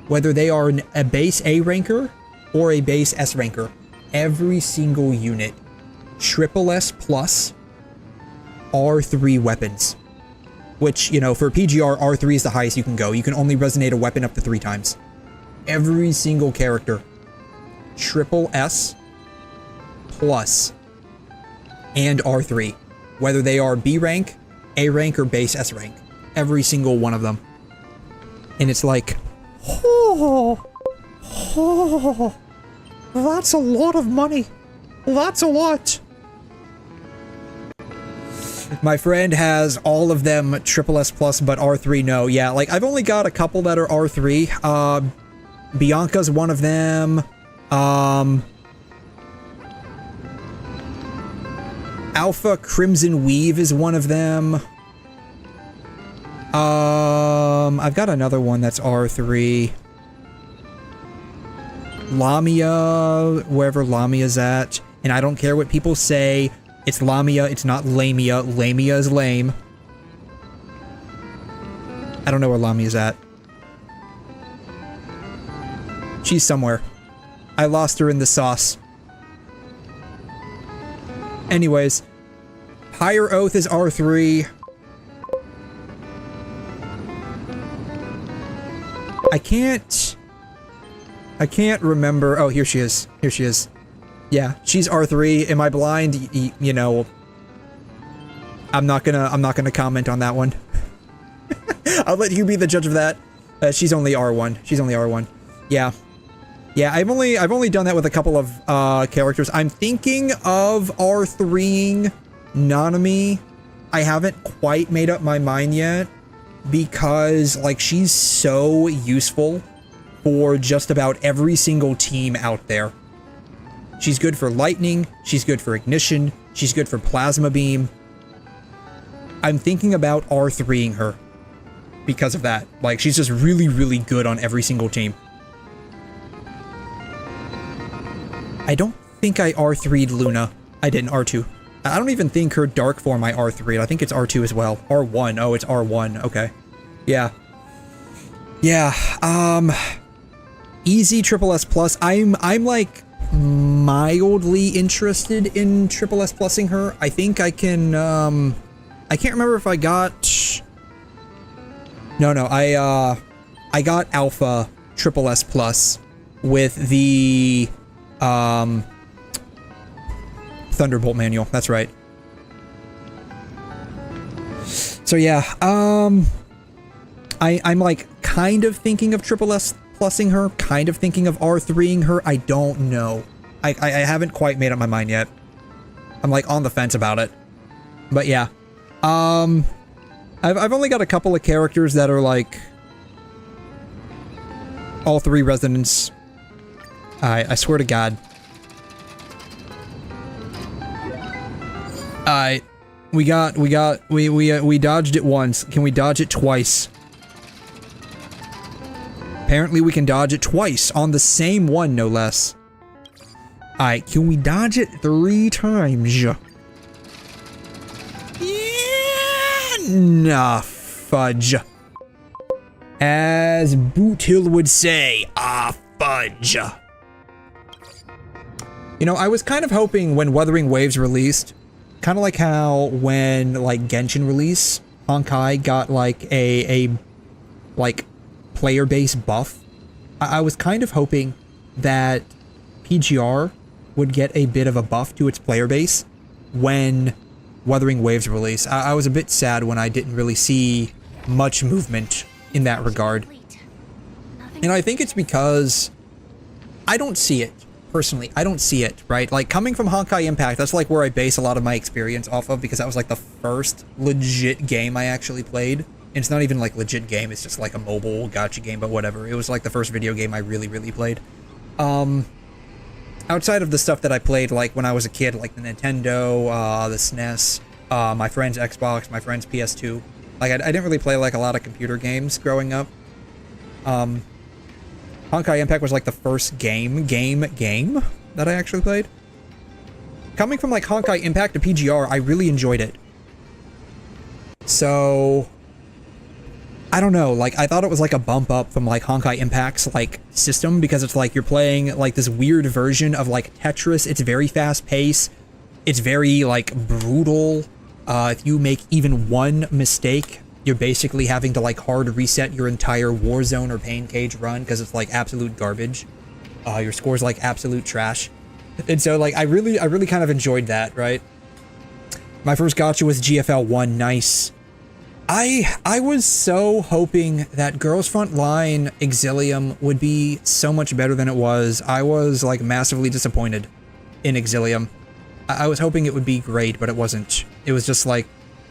whether they are a base A ranker or a base S ranker, every single unit, S++ plus R3 weapons. Which, you know, for PGR, R3 is the highest you can go. You can only resonate a weapon up to 3 times. Every single character, S++ plus and R3. Whether they are B rank, A rank, or base S rank. Every single one of them. And it's like, oh, that's a lot of money. That's a lot. My friend has all of them S++ plus, but R3 no. Yeah, like I've only got a couple that are R3. Bianca's one of them. Alpha Crimson Weave is one of them. I've got another one that's R3. Lamia, wherever Lamia's at. And I don't care what people say. It's Lamia, it's not Lamia. Lamia is lame. I don't know where Lamia's at. She's somewhere. I lost her in the sauce. Anyways. Higher Oath is R3. I can't remember. Oh, here she is. Here she is. Yeah, she's R3. Am I blind? You know, I'm not gonna comment on that one. I'll let you be the judge of that. She's only R1. She's only R1. Yeah. Yeah, I've only done that with a couple of characters. I'm thinking of R3ing Nanami. I haven't quite made up my mind yet because like she's so useful for just about every single team out there. She's good for lightning, she's good for ignition, she's good for plasma beam. I'm thinking about R3ing her because of that. Like she's just really, really good on every single team. I don't think I R3'd Luna. I didn't, R2. I don't even think her dark form I R3'd. I think it's R2 as well. R1. Oh, it's R1. Okay. Yeah. Yeah. Easy S++ plus. I'm like mildly interested in S++ plusing her. I think I can, I can't remember if I got... No, I got Alpha S++ plus with the Thunderbolt manual. That's right. So yeah, I'm like kind of thinking of S++ plusing her, kind of thinking of R3ing her. I don't know. I haven't quite made up my mind yet. I'm like on the fence about it. But yeah. I've only got a couple of characters that are like all 3 resonance. I swear to God. Alright. We dodged it once. Can we dodge it twice? Apparently we can dodge it twice on the same one, no less. Alright, can we dodge it 3 times? Yeah, nah, fudge. As Boot Hill would say, fudge. You know, I was kind of hoping when Wuthering Waves released, kind of like how when like Genshin released, Honkai got like a like player base buff. I was kind of hoping that PGR would get a bit of a buff to its player base when Wuthering Waves release. I was a bit sad when I didn't really see much movement in that regard. And I think it's because I don't see it. Personally, I don't see it, right? Like, coming from Honkai Impact, that's like where I base a lot of my experience off of, because that was like the first legit game I actually played. And it's not even like legit game, it's just like a mobile gacha game, but whatever. It was like the first video game I really, really played. Outside of the stuff that I played like when I was a kid, like the Nintendo, the SNES, my friend's Xbox, my friend's PS2. Like, I didn't really play like a lot of computer games growing up. Honkai Impact was like the first game that I actually played. coming from like Honkai Impact to PGR, I really enjoyed it. So I don't know, like I thought it was like a bump up from like Honkai Impact's like system, because it's like you're playing like this weird version of like Tetris. It's very fast paced. It's very like brutal. If you make even one mistake, you're basically having to like hard reset your entire Warzone or Pain Cage run, because it's like absolute garbage. Your score's like absolute trash. And so like I really kind of enjoyed that, right? My first gacha was GFL 1, nice. I was so hoping that Girls Frontline Exilium would be so much better than it was. I was like massively disappointed in Exilium. I was hoping it would be great, but it wasn't. It was just like,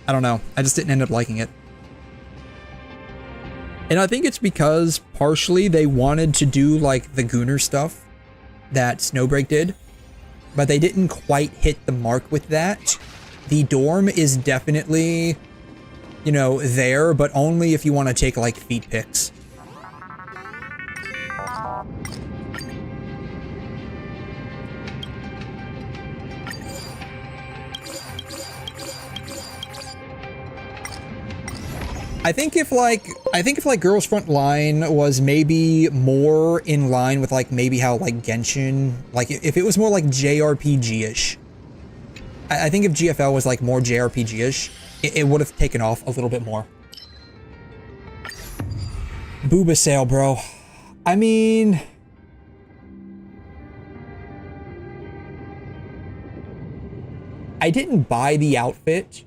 I don't know. I just didn't end up liking it. And I think it's because partially they wanted to do like the Gooner stuff that Snowbreak did, but they didn't quite hit the mark with that. The dorm is definitely, you know, there, but only if you want to take like feet pics. I think if like Girls Frontline was maybe more in line with like maybe how like Genshin, like if it was more like JRPG-ish. I think if GFL was like more JRPG-ish, it would have taken off a little bit more. Booba sale, bro. I mean, I didn't buy the outfit,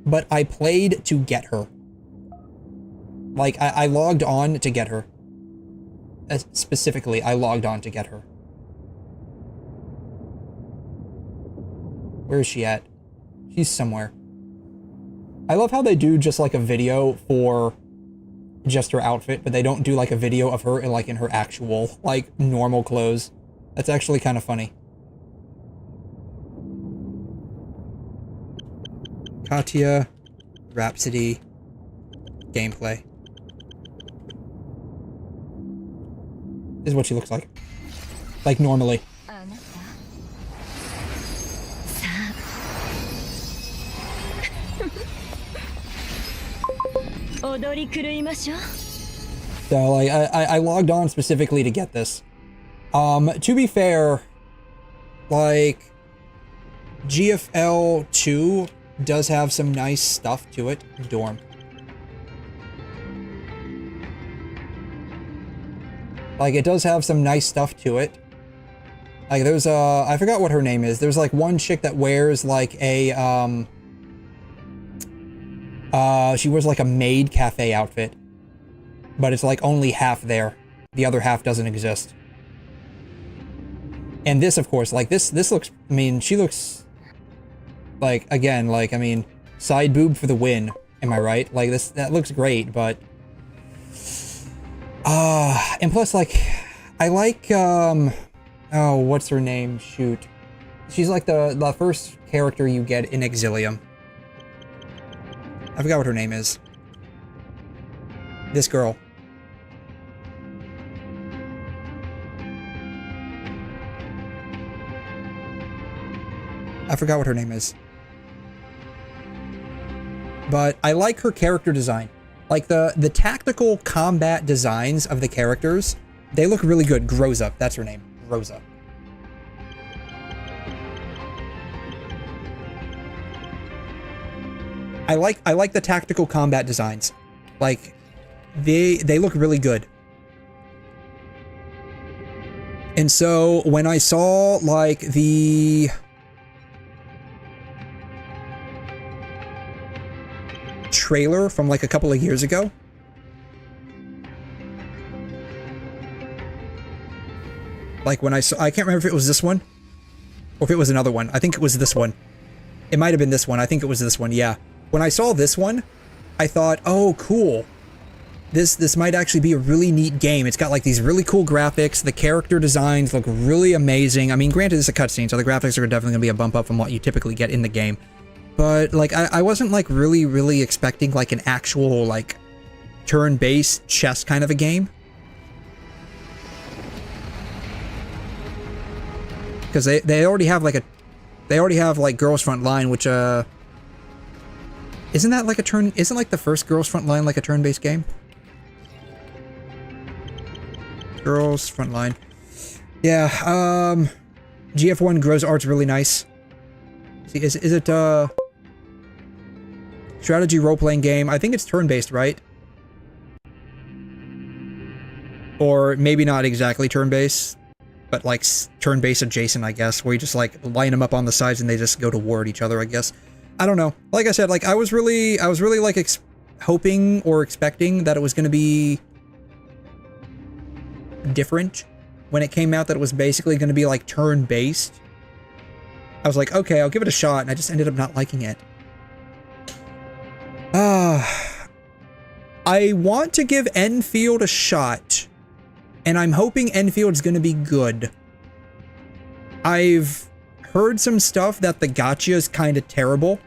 but I played to get her. Like, I logged on to get her. Specifically, I logged on to get her. Where is she at? She's somewhere. I love how they do just like a video for just her outfit, but they don't do like a video of her in like in her actual like normal clothes. That's actually kind of funny. Katya, Rhapsody, gameplay. This is what she looks like. Like normally. So like I logged on specifically to get this. To be fair, like GFL 2 does have some nice stuff to it. Dorm. Like it does have some nice stuff to it. Like there's I forgot what her name is. There's like one chick that wears like a she wears like a maid cafe outfit, but it's like only half there. The other half doesn't exist. And this, of course, like this looks, I mean, she looks like, again, like, I mean, side boob for the win. Am I right? Like this, that looks great, but, and plus like, I like, oh, what's her name? Shoot. She's like the first character you get in Exilium. I forgot what her name is. This girl. I forgot what her name is. But I like her character design. Like the tactical combat designs of the characters, they look really good. 𝘮𝘮, that's her name. 𝘮𝘮. I like the tactical combat designs. Like they look really good. And so when I saw like the trailer from like a couple of years ago, like when I can't remember if it was this one or if it was another one. I think it was this one. It might have been this one. I think it was this one. Yeah. When I saw this one, I thought, oh, cool. This might actually be a really neat game. It's got like these really cool graphics. The character designs look really amazing. I mean, granted, it's a cutscene, so the graphics are definitely going to be a bump up from what you typically get in the game. But like, I wasn't like really expecting like an actual like turn-based chess kind of a game. Because they already have like a They already have like Girls Front Line, which isn't that like a turn? Isn't like the first Girls Front Line like a turn-based game? Girls Front Line. Yeah. GF1 grows art's really nice. See, is it strategy role-playing game? I think it's turn-based, right? Or maybe not exactly turn-based, but like turn-based adjacent, I guess, where you just like line them up on the sides and they just go to war at each other, I guess. I don't know. Like I said, like I was really like hoping or expecting that it was going to be different when it came out, that it was basically going to be like turn-based. I was like, okay, I'll give it a shot, and I just ended up not liking it. I want to give Enfield a shot, and I'm hoping Enfield's going to be good. I've heard some stuff that the gacha is kind of terrible.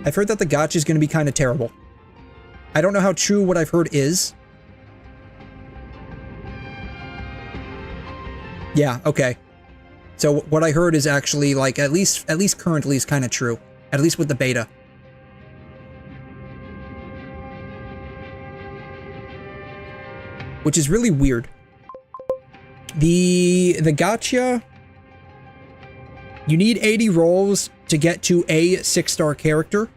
I've heard that the gacha is going to be kind of terrible. I don't know how true what I've heard is. Yeah, okay. So what I heard is actually like at least currently is kind of true. At least with the beta. Which is really weird. The gacha, you need 80 rolls to get to a 6-star character.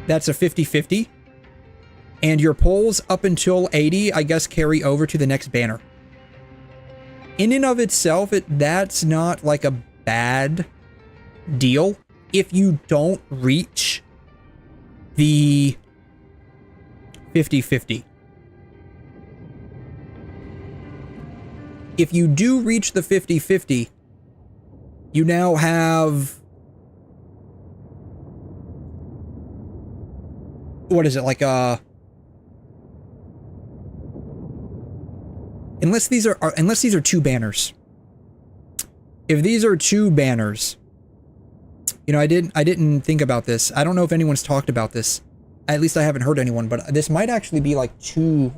That's a 50-50. And your pulls up until 80, I guess, carry over to the next banner. In and of itself, that's not like a bad deal if you don't reach the 50-50. If you do reach the 50-50, you now have... What is it, like unless these are two banners. If these are two banners, you know, I didn't think about this. I don't know if anyone's talked about this. At least I haven't heard anyone, but this might actually be like two.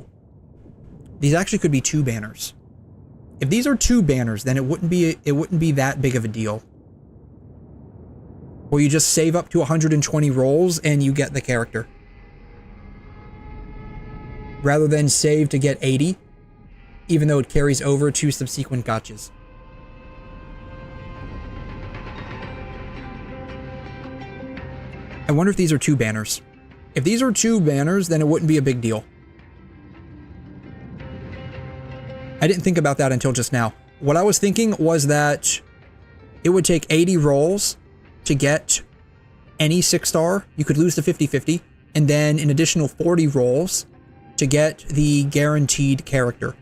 These actually could be two banners. If these are two banners, then it wouldn't be that big of a deal. Where you just save up to 120 rolls and you get the character. Rather than save to get 80, even though it carries over to subsequent gachas. I wonder if these are two banners. If these are two banners, then it wouldn't be a big deal. I didn't think about that until just now. What I was thinking was that it would take 80 rolls to get any 6-star. You could lose the 50-50, and then an additional 40 rolls to get the guaranteed character.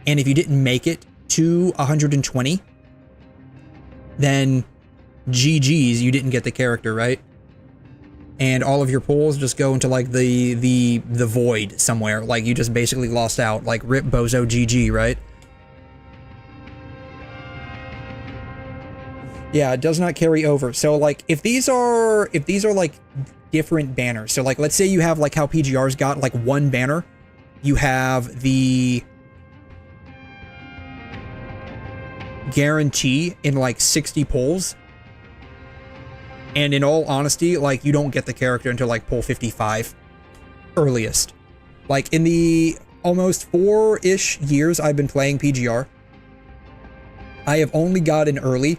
And if you didn't make it to 120, then GG's, you didn't get the character, right? And all of your pulls just go into like the void somewhere. Like you just basically lost out. Like rip bozo GG, right? Yeah, it does not carry over. So like if these are like different banners. So like let's say you have like how PGR's got like one banner. You have the guarantee in like 60 pulls. And in all honesty, like you don't get the character until like pull 55 earliest. Like in the almost 4-ish years I've been playing PGR, I have only gotten early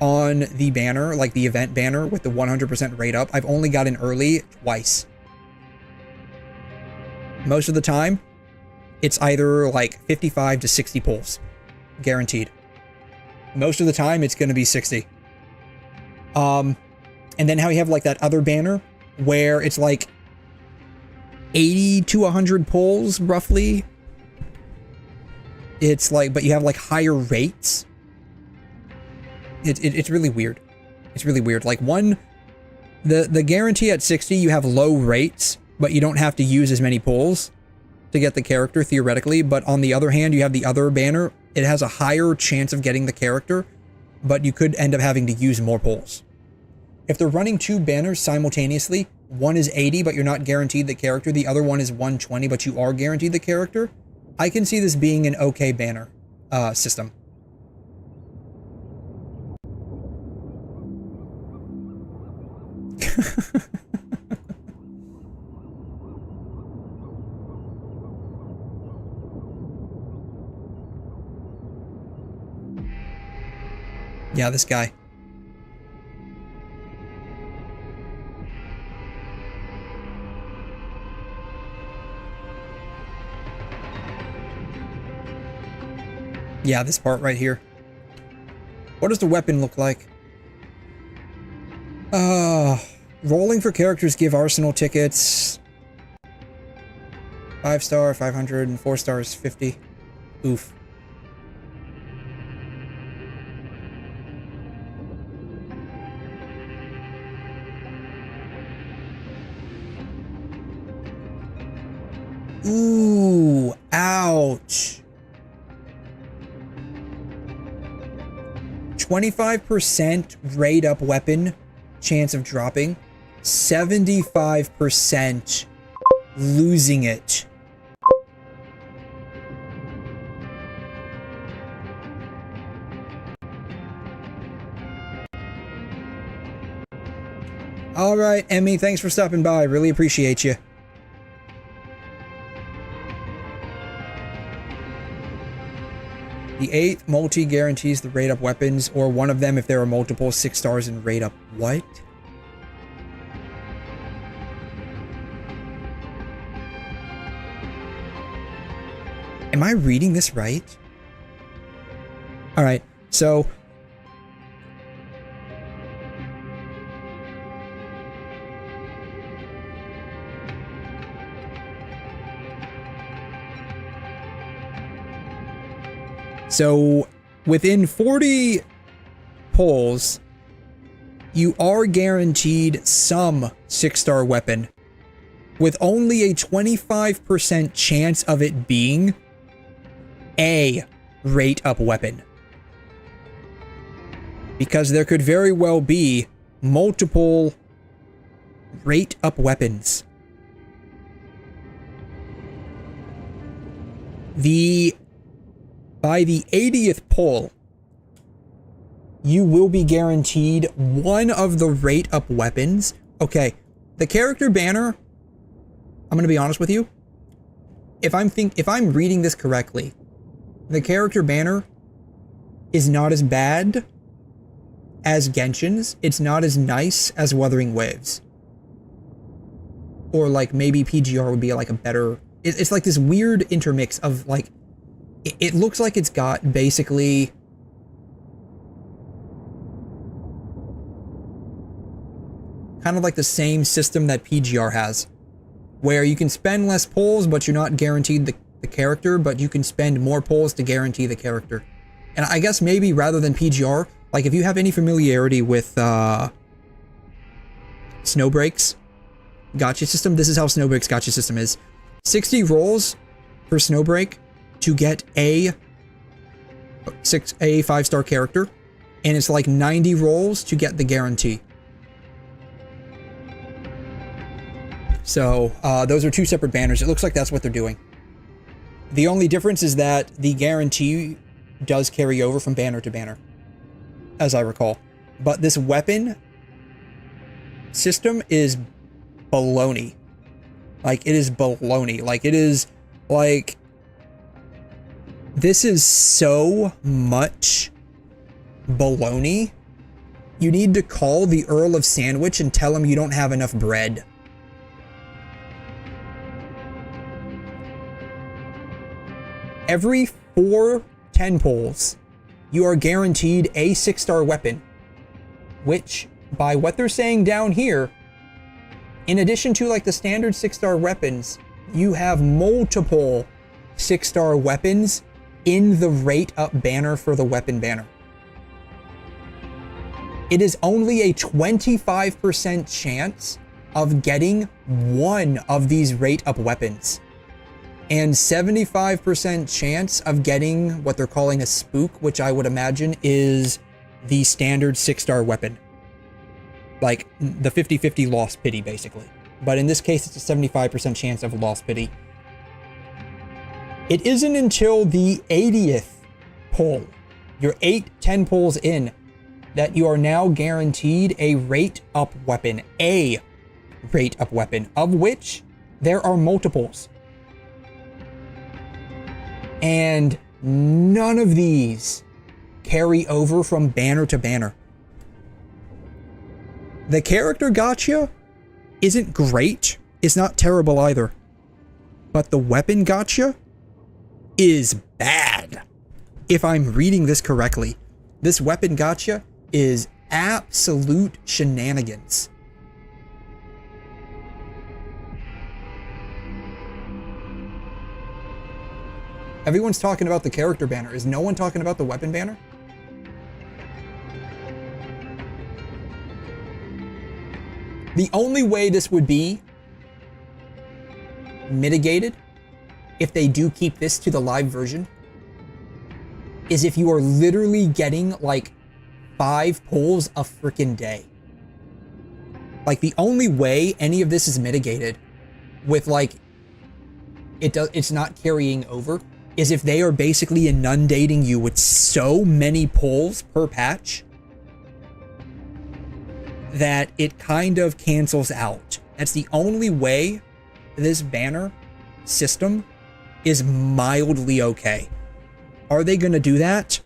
on the banner, like the event banner with the 100% rate up. I've only gotten early twice. Most of the time, it's either like 55 to 60 pulls, guaranteed. Most of the time, it's going to be 60. And then how you have like that other banner where it's like 80 to 100 pulls roughly. It's like, but you have like higher rates. It's really weird. It's really weird. Like the guarantee at 60, you have low rates, but you don't have to use as many pulls to get the character theoretically. But on the other hand, you have the other banner. It has a higher chance of getting the character, but you could end up having to use more pulls. if they're running two banners simultaneously, one is 80 but you're not guaranteed the character, the other one is 120 but you are guaranteed the character, I can see this being an okay banner system. Yeah, this guy. Yeah, this part right here. What does the weapon look like? Rolling for characters give arsenal tickets. 5-star, 500, and 4 stars, 50. Oof. Ooh, ouch. 25% raid up weapon chance of dropping, 75% losing it. All right, Emmy, thanks for stopping by. Really appreciate you. The 8th multi guarantees the rate up weapons, or one of them if there are multiple 6 stars in rate up. What? Am I reading this right? Alright, so... So, within 40 polls, you are guaranteed some 6-star weapon, with only a 25% chance of it being a rate-up weapon. Because there could very well be multiple rate-up weapons. By the 80th poll, you will be guaranteed one of the rate-up weapons. Okay, the character banner, I'm gonna be honest with you. If I'm reading this correctly, the character banner is not as bad as Genshin's. It's not as nice as Wuthering Waves. Or like maybe PGR would be like a better... It's like this weird intermix of like... It looks like it's got basically kind of like the same system that PGR has, where you can spend less polls, but you're not guaranteed the character, but you can spend more polls to guarantee the character. And I guess maybe rather than PGR, like if you have any familiarity with Snowbreak's gacha system, this is how Snowbreak's gacha system is. 60 rolls for Snowbreak to get a 5-star character, and it's like 90 rolls to get the guarantee. So those are two separate banners. It looks like that's what they're doing. The only difference is that the guarantee does carry over from banner to banner, as I recall. But this weapon system is baloney. Like, it is baloney. Like, it is like... This is so much baloney. You need to call the Earl of Sandwich and tell him you don't have enough bread. Every 4 10 polls, you are guaranteed a 6-star weapon, which, by what they're saying down here, in addition to like the standard 6-star weapons, you have multiple 6-star weapons in the rate up banner for the weapon banner. It is only a 25% chance of getting one of these rate up weapons, and 75% chance of getting what they're calling a spook, which I would imagine is the standard 6-star weapon. Like, the 50-50 lost pity, basically. But in this case, it's a 75% chance of lost pity. It isn't until the 80th pull, you're 10 pulls in, that you are now guaranteed a rate-up weapon. A rate-up weapon, of which there are multiples. And none of these carry over from banner to banner. The character gotcha isn't great. It's not terrible either. But the weapon gotcha is bad. If I'm reading this correctly, this weapon gotcha is absolute shenanigans. Everyone's talking about the character banner. Is no one talking about the weapon banner? The only way this would be mitigated, if they do keep this to the live version, is if you are literally getting like 5 pulls a freaking day. Like, the only way any of this is mitigated with like it's not carrying over is if they are basically inundating you with so many pulls per patch that it kind of cancels out. That's the only way this banner system is mildly okay. Are they going to do that?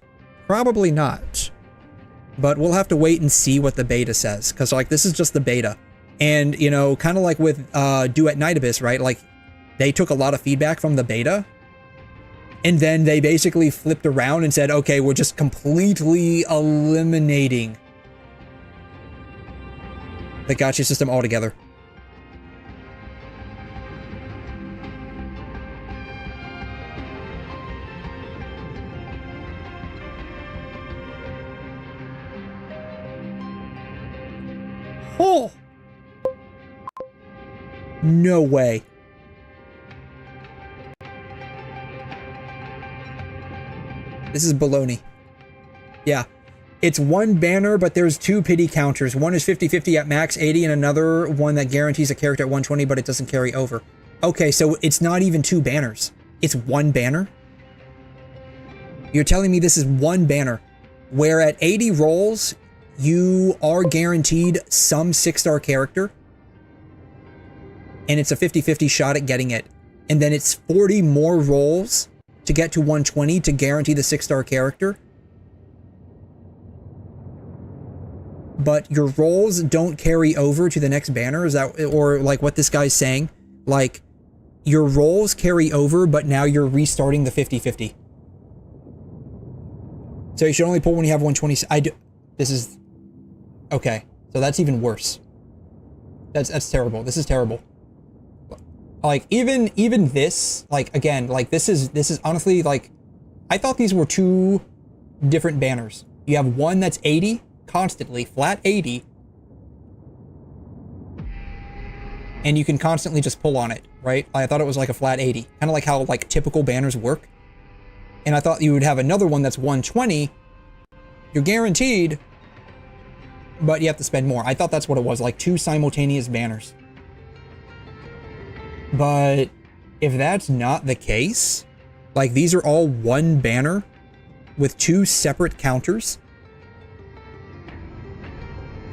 Probably not. But we'll have to wait and see what the beta says, because like this is just the beta. And you know, kind of like with 𝘠𝑬𝑠, right? Like they took a lot of feedback from the beta, and then they basically flipped around and said, okay, we're just completely eliminating the gacha system altogether. Oh! No way. This is baloney. Yeah. It's one banner, but there's 2 pity counters. One is 50-50 at max 80, and another one that guarantees a character at 120, but it doesn't carry over. Okay, so it's not even 2 banners. It's 1 banner? You're telling me this is 1 banner, where at 80 rolls, you are guaranteed some 6-star character, and it's a 50-50 shot at getting it. And then it's 40 more rolls to get to 120 to guarantee the 6-star character. But your rolls don't carry over to the next banner? Is that, or like what this guy's saying? Like, your rolls carry over, but now you're restarting the 50-50. So you should only pull when you have 120. This is... Okay, so that's even worse. That's terrible. This is terrible. Like, even this, like, again, like, this is honestly, like, I thought these were 2 different banners. You have one that's 80, constantly, flat 80, and you can constantly just pull on it, right? I thought it was like a flat 80, kind of like how, like, typical banners work. And I thought you would have another one that's 120, you're guaranteed, but you have to spend more. I thought that's what it was, like 2 simultaneous banners. But if that's not the case, like these are all 1 banner with 2 separate counters,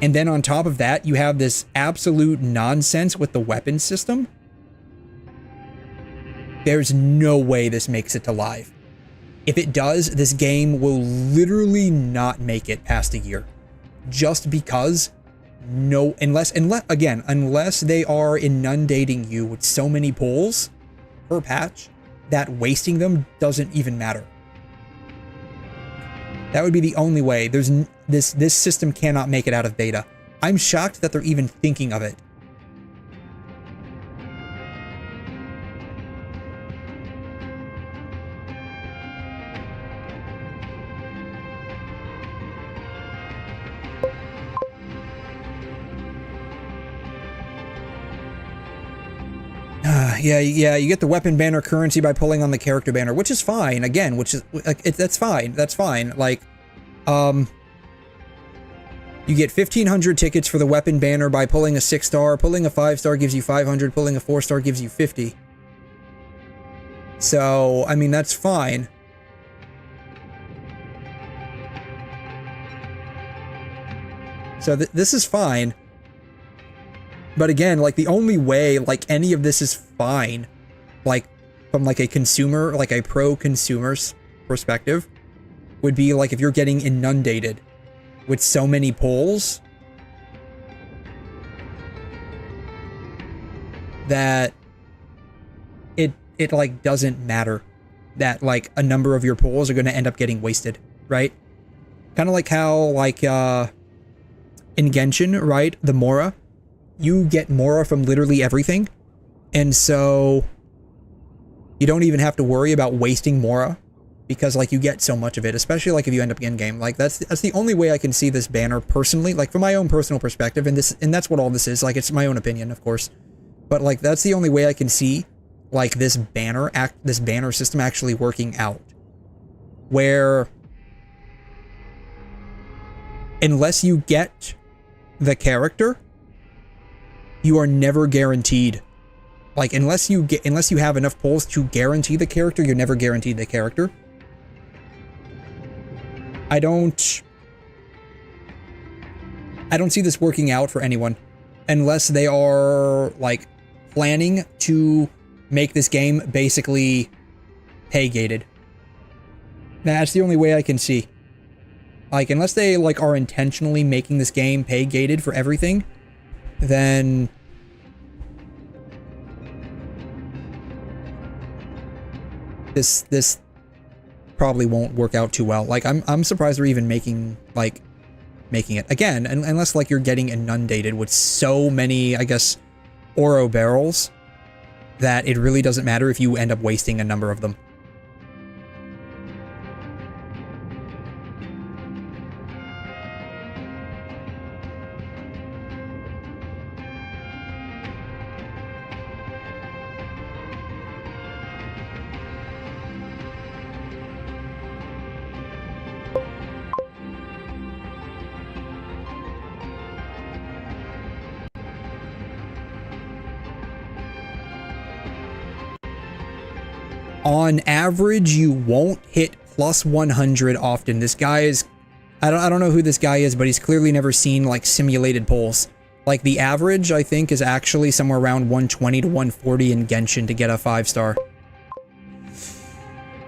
and then on top of that, you have this absolute nonsense with the weapon system, there's no way this makes it to live. If it does, this game will literally not make it past a year. Just because, unless they are inundating you with so many pulls per patch that wasting them doesn't even matter. That would be the only way. This system cannot make it out of beta. I'm shocked that they're even thinking of it. Yeah, you get the weapon banner currency by pulling on the character banner, which is fine, again, which is, like, that's fine, like, You get 1,500 tickets for the weapon banner by pulling a 6-star. Pulling a 5-star gives you 500. Pulling a 4-star gives you 50. So, I mean, that's fine. So this is fine. But again, like, the only way, like, any of this is fine, like, from, like, a consumer, like, a pro-consumer's perspective, would be, like, if you're getting inundated with so many polls that it like, doesn't matter that, like, a number of your polls are going to end up getting wasted, right? Kind of like how, like, in Genshin, right, the MOAR, you get MOAR from literally everything, and so you don't even have to worry about wasting MOAR because, like, you get so much of it, especially, like, if you end up in game. Like, that's the only way I can see this banner personally, like, from my own personal perspective, and that's what all this is. Like, it's my own opinion, of course, but, like, that's the only way I can see, like, this banner system actually working out, where unless you get the character, you are never guaranteed. Like, unless you have enough polls to guarantee the character, you're never guaranteed the character. I don't see this working out for anyone unless they are, like, planning to make this game basically pay gated. That's the only way I can see. Like, unless they, like, are intentionally making this game pay gated for everything, then this probably won't work out too well. Like, I'm surprised they're even making it. Again, unless, like, you're getting inundated with so many, I guess, oro barrels that it really doesn't matter if you end up wasting a number of them. On average, you won't hit plus 100 often. This guy is... I don't know who this guy is, but he's clearly never seen, like, simulated polls. Like, the average, I think, is actually somewhere around 120 to 140 in Genshin to get a 5-star.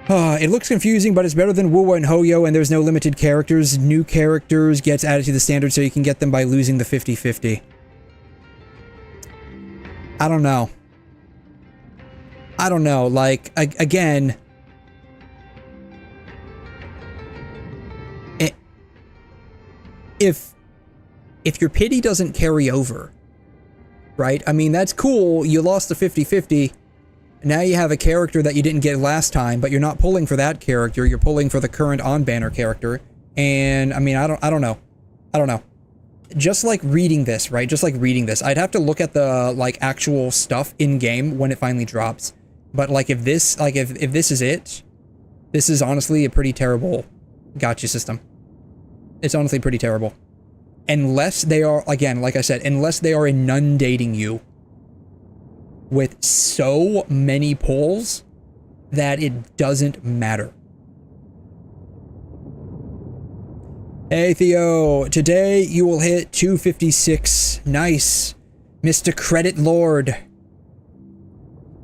It looks confusing, but it's better than WuWa and Houyo, and there's no limited characters. New characters gets added to the standard, so you can get them by losing the 50-50. I don't know. I don't know, like, again, if your pity doesn't carry over, right? I mean, that's cool, you lost the 50-50, now you have a character that you didn't get last time, but you're not pulling for that character, you're pulling for the current on-banner character, and, I mean, I don't know. Just like reading this, right? Just like reading this, I'd have to look at the, like, actual stuff in-game when it finally drops. But, like, if this, like, if this is it, this is honestly a pretty terrible gacha system. It's honestly pretty terrible. Unless they are, again, like I said, unless they are inundating you with so many polls that it doesn't matter. Hey, Theo, today you will hit 256. Nice. Mr. Credit Lord.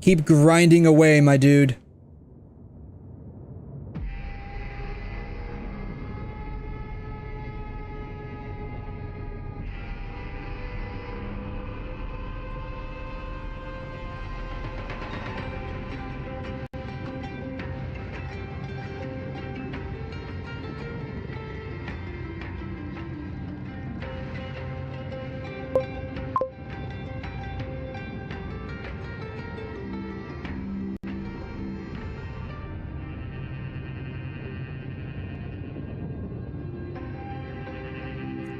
Keep grinding away, my dude.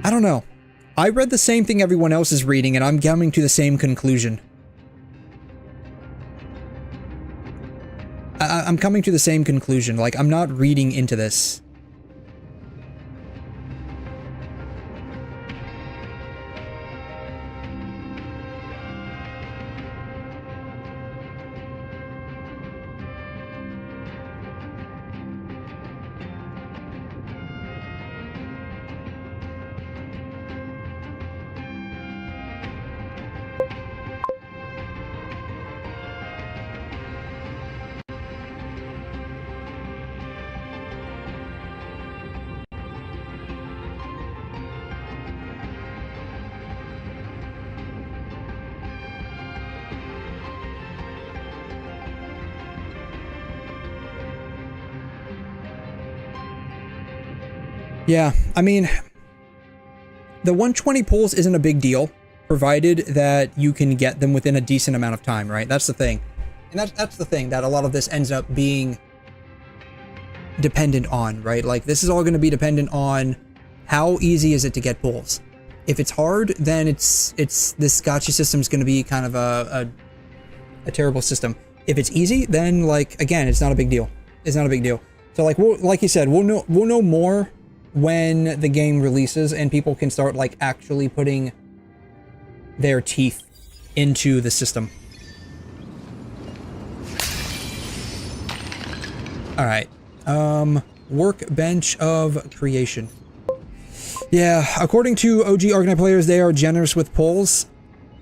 I don't know. I read the same thing everyone else is reading, and I'm coming to the same conclusion. I'm coming to the same conclusion. Like, I'm not reading into this. Yeah, I mean, the 120 pulls isn't a big deal, provided that you can get them within a decent amount of time, right? That's the thing. And that's the thing that a lot of this ends up being dependent on, right? Like, this is all going to be dependent on how easy is it to get pulls. If it's hard, then this gotcha system is going to be kind of a terrible system. If it's easy, then, like, again, it's not a big deal. It's not a big deal. So, like, like you said, we'll know more when the game releases and people can start, like, actually putting their teeth into the system. All right. Workbench of creation. Yeah, according to OG Arknight players, they are generous with pulls.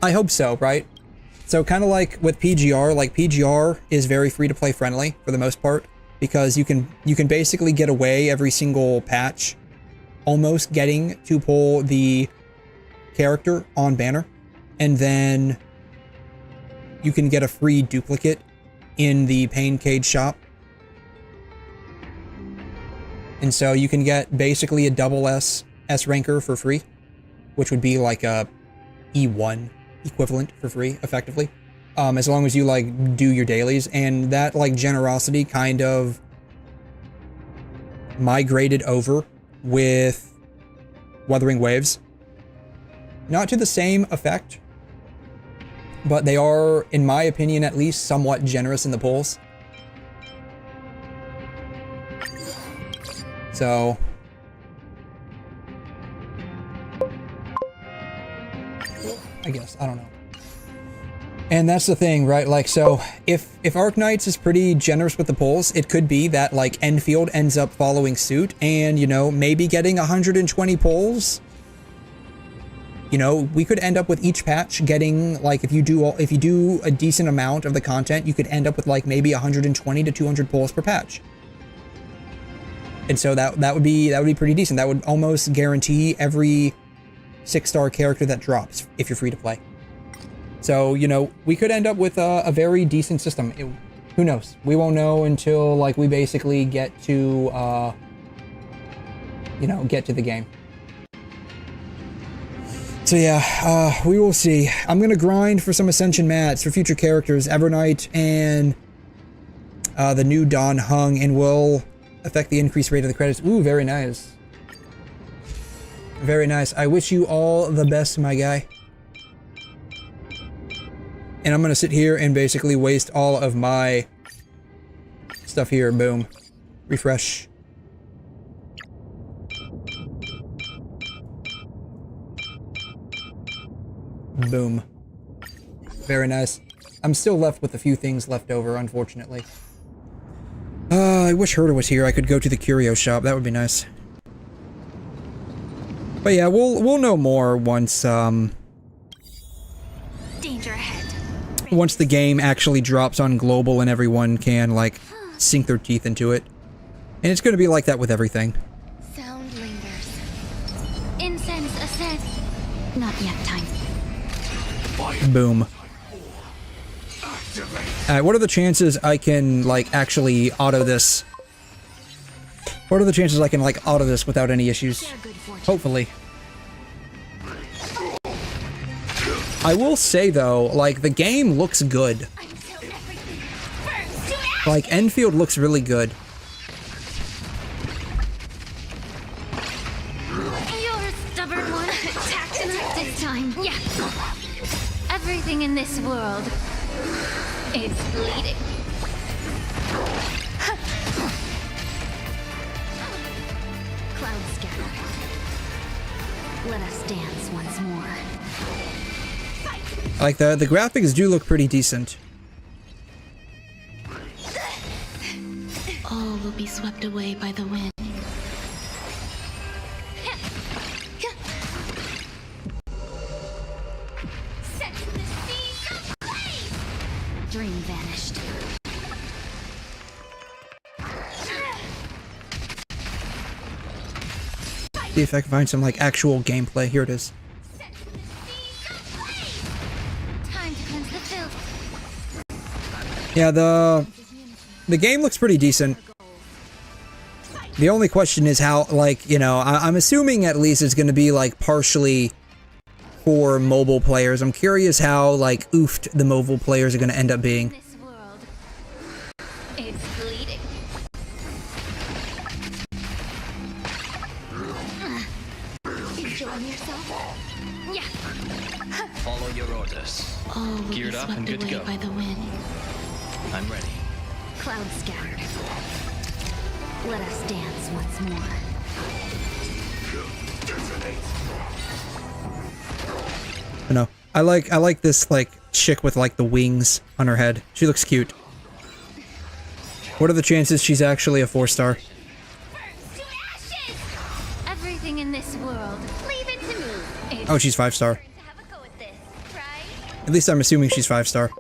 I hope so, right? So kind of like with PGR, like PGR is very free-to-play friendly for the most part, because you can basically get away every single patch almost getting to pull the character on banner, and then you can get a free duplicate in the Pain Cage shop. And so you can get basically a double S ranker for free, which would be like a E1 equivalent for free, effectively, as long as you like do your dailies. And that like generosity kind of migrated over with Wuthering Waves. Not to the same effect, but they are, in my opinion at least, somewhat generous in the pulls. So I guess, I don't know. And that's the thing, right? Like, so if Arknights is pretty generous with the pulls, it could be that like Enfield ends up following suit and, you know, maybe getting 120 pulls. You know, we could end up with each patch getting like, if you do a decent amount of the content, you could end up with like maybe 120 to 200 pulls per patch. And so that would be pretty decent. That would almost guarantee every 6-star character that drops if you're free to play. So, you know, we could end up with a very decent system. Who knows? We won't know until like we basically get to, you know, get to the game. So yeah, we will see. I'm gonna grind for some Ascension mats for future characters, Evernight and the new Don Hung, and will affect the increased rate of the credits. Ooh, very nice. Very nice. I wish you all the best, my guy. And I'm gonna sit here and basically waste all of my stuff here. Boom. Refresh. Boom. Very nice. I'm still left with a few things left over, unfortunately. I wish Herta was here. I could go to the curio shop. That would be nice. But yeah, we'll know more once Danger ahead. Once the game actually drops on global and everyone can like sink their teeth into it. And it's going to be like that with everything. Sound lingers. Incense ascend. Not yet time. Boom. Alright, what are the chances I can, like, actually auto this? What are the chances I can, like, auto this without any issues? Hopefully. I will say, though, like, the game looks good. Like, Enfield looks really good. You're a stubborn one. Tonight this time. Yeah. Everything in this world is bleeding. Clouds gather. Let us dance once more. Like, the graphics do look pretty decent. All will be swept away by the wind. Dream vanished. See if I can find some, like, actual gameplay. Here it is. Time to cleanse the filth. Yeah, the game looks pretty decent. The only question is how, like, you know, I'm assuming at least it's going to be, like, partially for mobile players. I'm curious how, like, oofed the mobile players are going to end up being. This world is bleeding. Enjoying yourself? Yeah. Follow your orders. All will Geared be up swept and good to away go. by the wind. I'm ready. Clouds scattered. Let us dance once more. No, I like this, like, chick with, like, the wings on her head. She looks cute. What are the chances she's actually a 4-star? Everything in this world, leave it to me. Oh, she's 5-star. At least I'm assuming she's 5-star.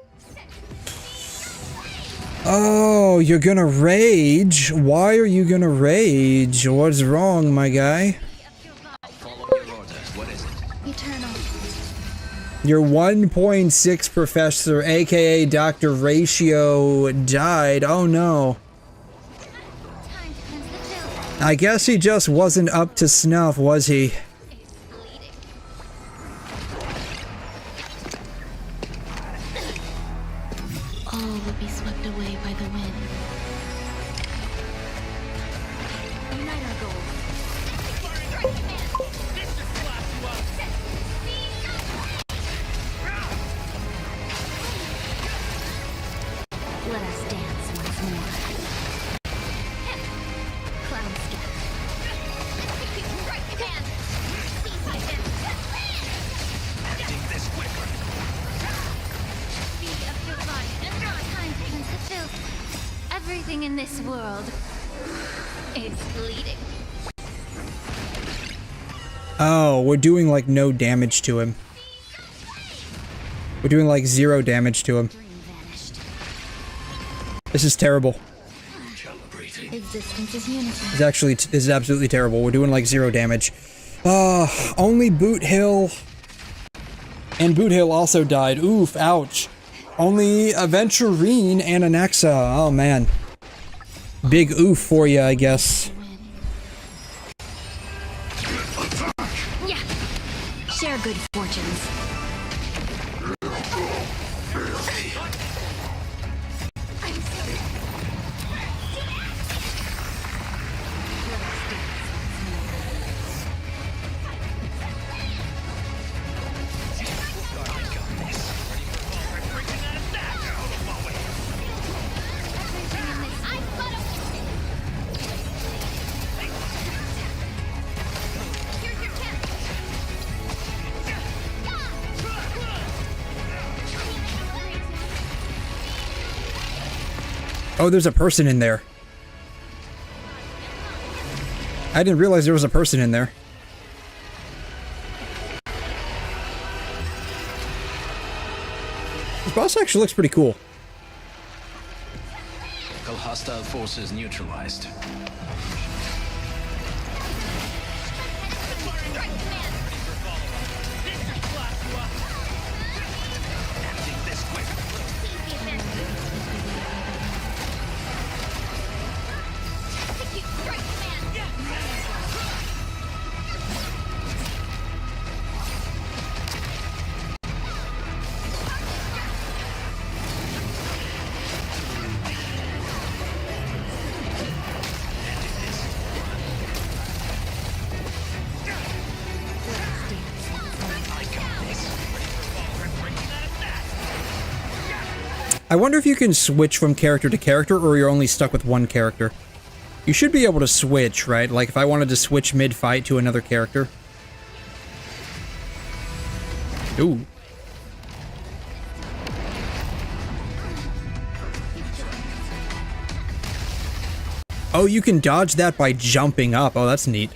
Oh, you're gonna rage? Why are you gonna rage? What's wrong, my guy? Follow your orders. What is it? Eternal. Your 1.6 professor, aka Dr. Ratio, died. Oh no. I guess he just wasn't up to snuff, was he? All will be swept away by the wind. Unite our goals. Let us dance once more. Cloud scatter. Right hand. Seize my hand. Ending this quicker. Be of your body and not time turns to filth. Everything in this world is bleeding. Oh, we're doing like no damage to him. We're doing like 0 damage to him. This is terrible. Existence is unity. This is absolutely terrible. We're doing like 0 damage. Only Boot Hill. And Boot Hill also died. Oof, ouch. Only Aventurine and Anaxa. Oh man. Big oof for you, I guess. Yeah. Share good fortunes. Oh, there's a person in there. I didn't realize there was a person in there. This boss actually looks pretty cool. All hostile forces neutralized. I wonder if you can switch from character to character, or you're only stuck with one character. You should be able to switch, right? Like if I wanted to switch mid-fight to another character. Ooh. Oh, you can dodge that by jumping up. Oh, that's neat.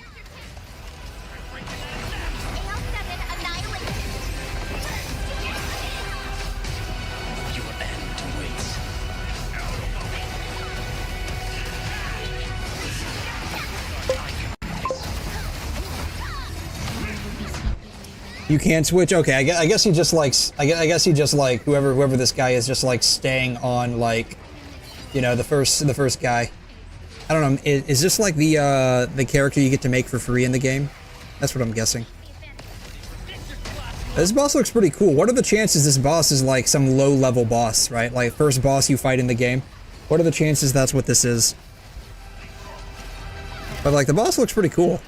You can't switch. Okay, I guess he just likes. I guess he just like whoever this guy is just like staying on like, you know, the first guy. I don't know, is this like the character you get to make for free in the game? That's what I'm guessing. This boss looks pretty cool. What are the chances this boss is like some low-level boss, right? Like first boss you fight in the game. What are the chances that's what this is? But like the boss looks pretty cool.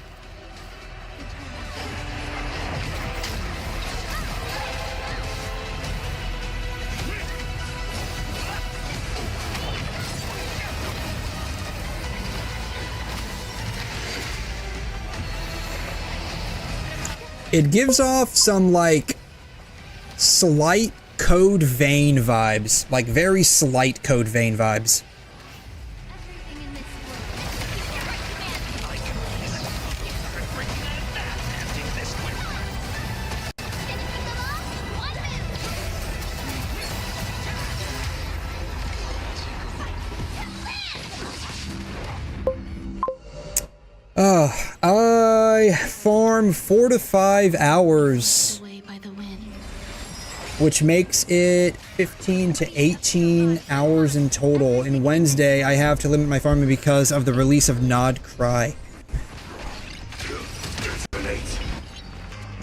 It gives off some, like, slight Code Vein vibes. Like, very slight Code Vein vibes. I farm 4 to 5 hours, which makes it 15 to 18 hours in total. In Wednesday, I have to limit my farming because of the release of 𝘺𝘰𝘗.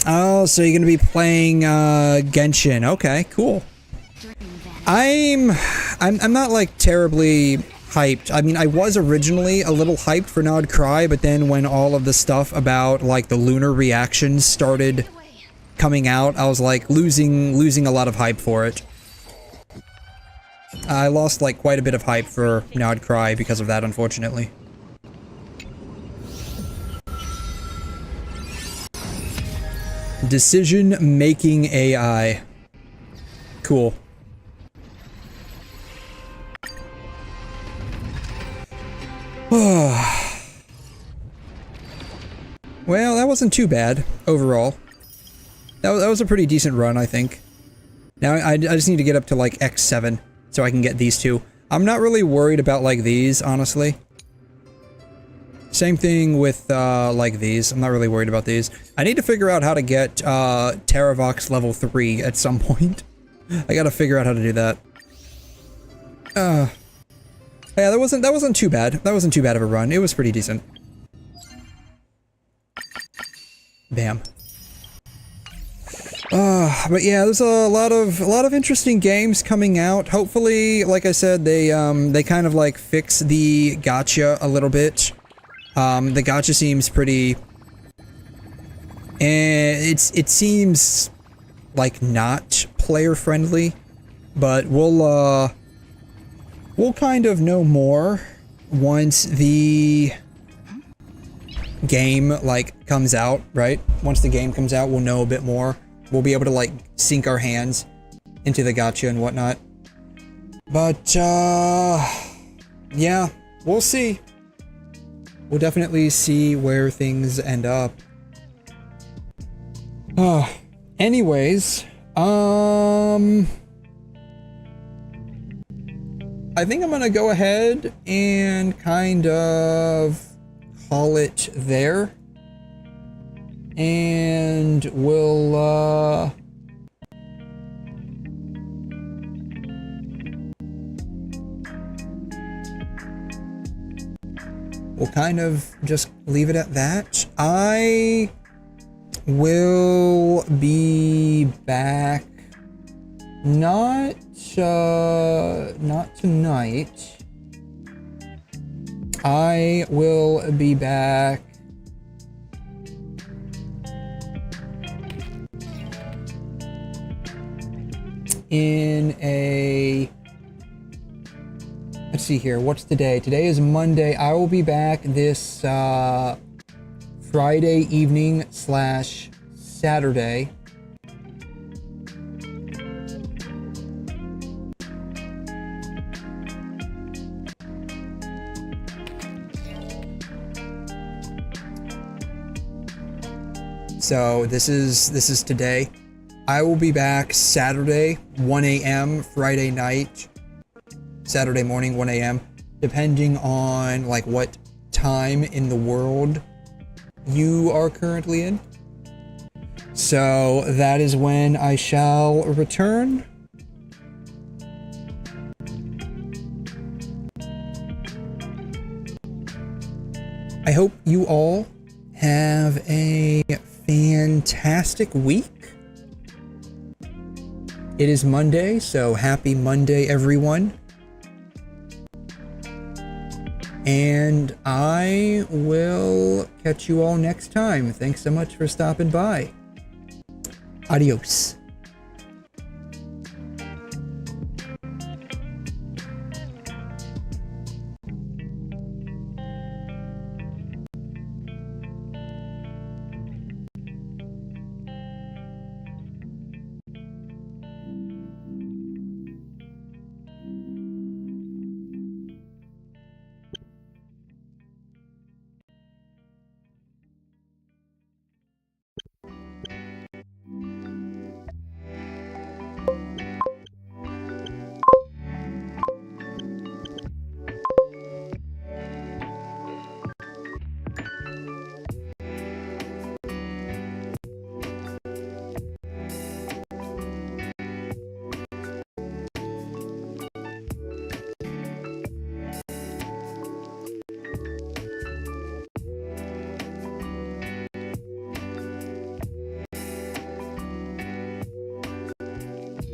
Oh, so you're gonna be playing Genshin? Okay, cool. I'm not like terribly hyped. I mean, I was originally a little hyped for 𝘺𝘰𝘗, but then when all of the stuff about like the lunar reactions started coming out, I was like losing a lot of hype for it. I lost like quite a bit of hype for 𝘺𝘰𝘗 because of that, unfortunately. Decision-making AI. Cool. Well, that wasn't too bad, overall. That was a pretty decent run, I think. Now, I just need to get up to, like, X7, so I can get these two. I'm not really worried about, like, these, honestly. Same thing with, like, these. I'm not really worried about these. I need to figure out how to get, 𝘬𝘁vox level 3 at some point. I gotta figure out how to do that. Yeah, that wasn't too bad. That wasn't too bad of a run. It was pretty decent. Bam. But yeah, there's a lot of interesting games coming out. Hopefully, like I said, they kind of like fix the gacha a little bit. The gacha seems pretty, and it seems like not player friendly, but we'll kind of know more once the game, like, comes out, right? Once the game comes out, we'll know a bit more. We'll be able to, like, sink our hands into the gacha and whatnot. But, yeah, we'll see. We'll definitely see where things end up. Anyways, I think I'm gonna go ahead and kind of call it there. And we'll, we'll kind of just leave it at that. I will be back, not tonight. I will be back in a, let's see here, what's today? Today is Monday. I will be back this Friday evening / Saturday. So this is today. I will be back Saturday, 1 a.m., Friday night, Saturday morning, 1 a.m., depending on, like, what time in the world you are currently in. So that is when I shall return. I hope you all have a fantastic week. It is Monday, so happy Monday, everyone. And I will catch you all next time. Thanks so much for stopping by. Adios.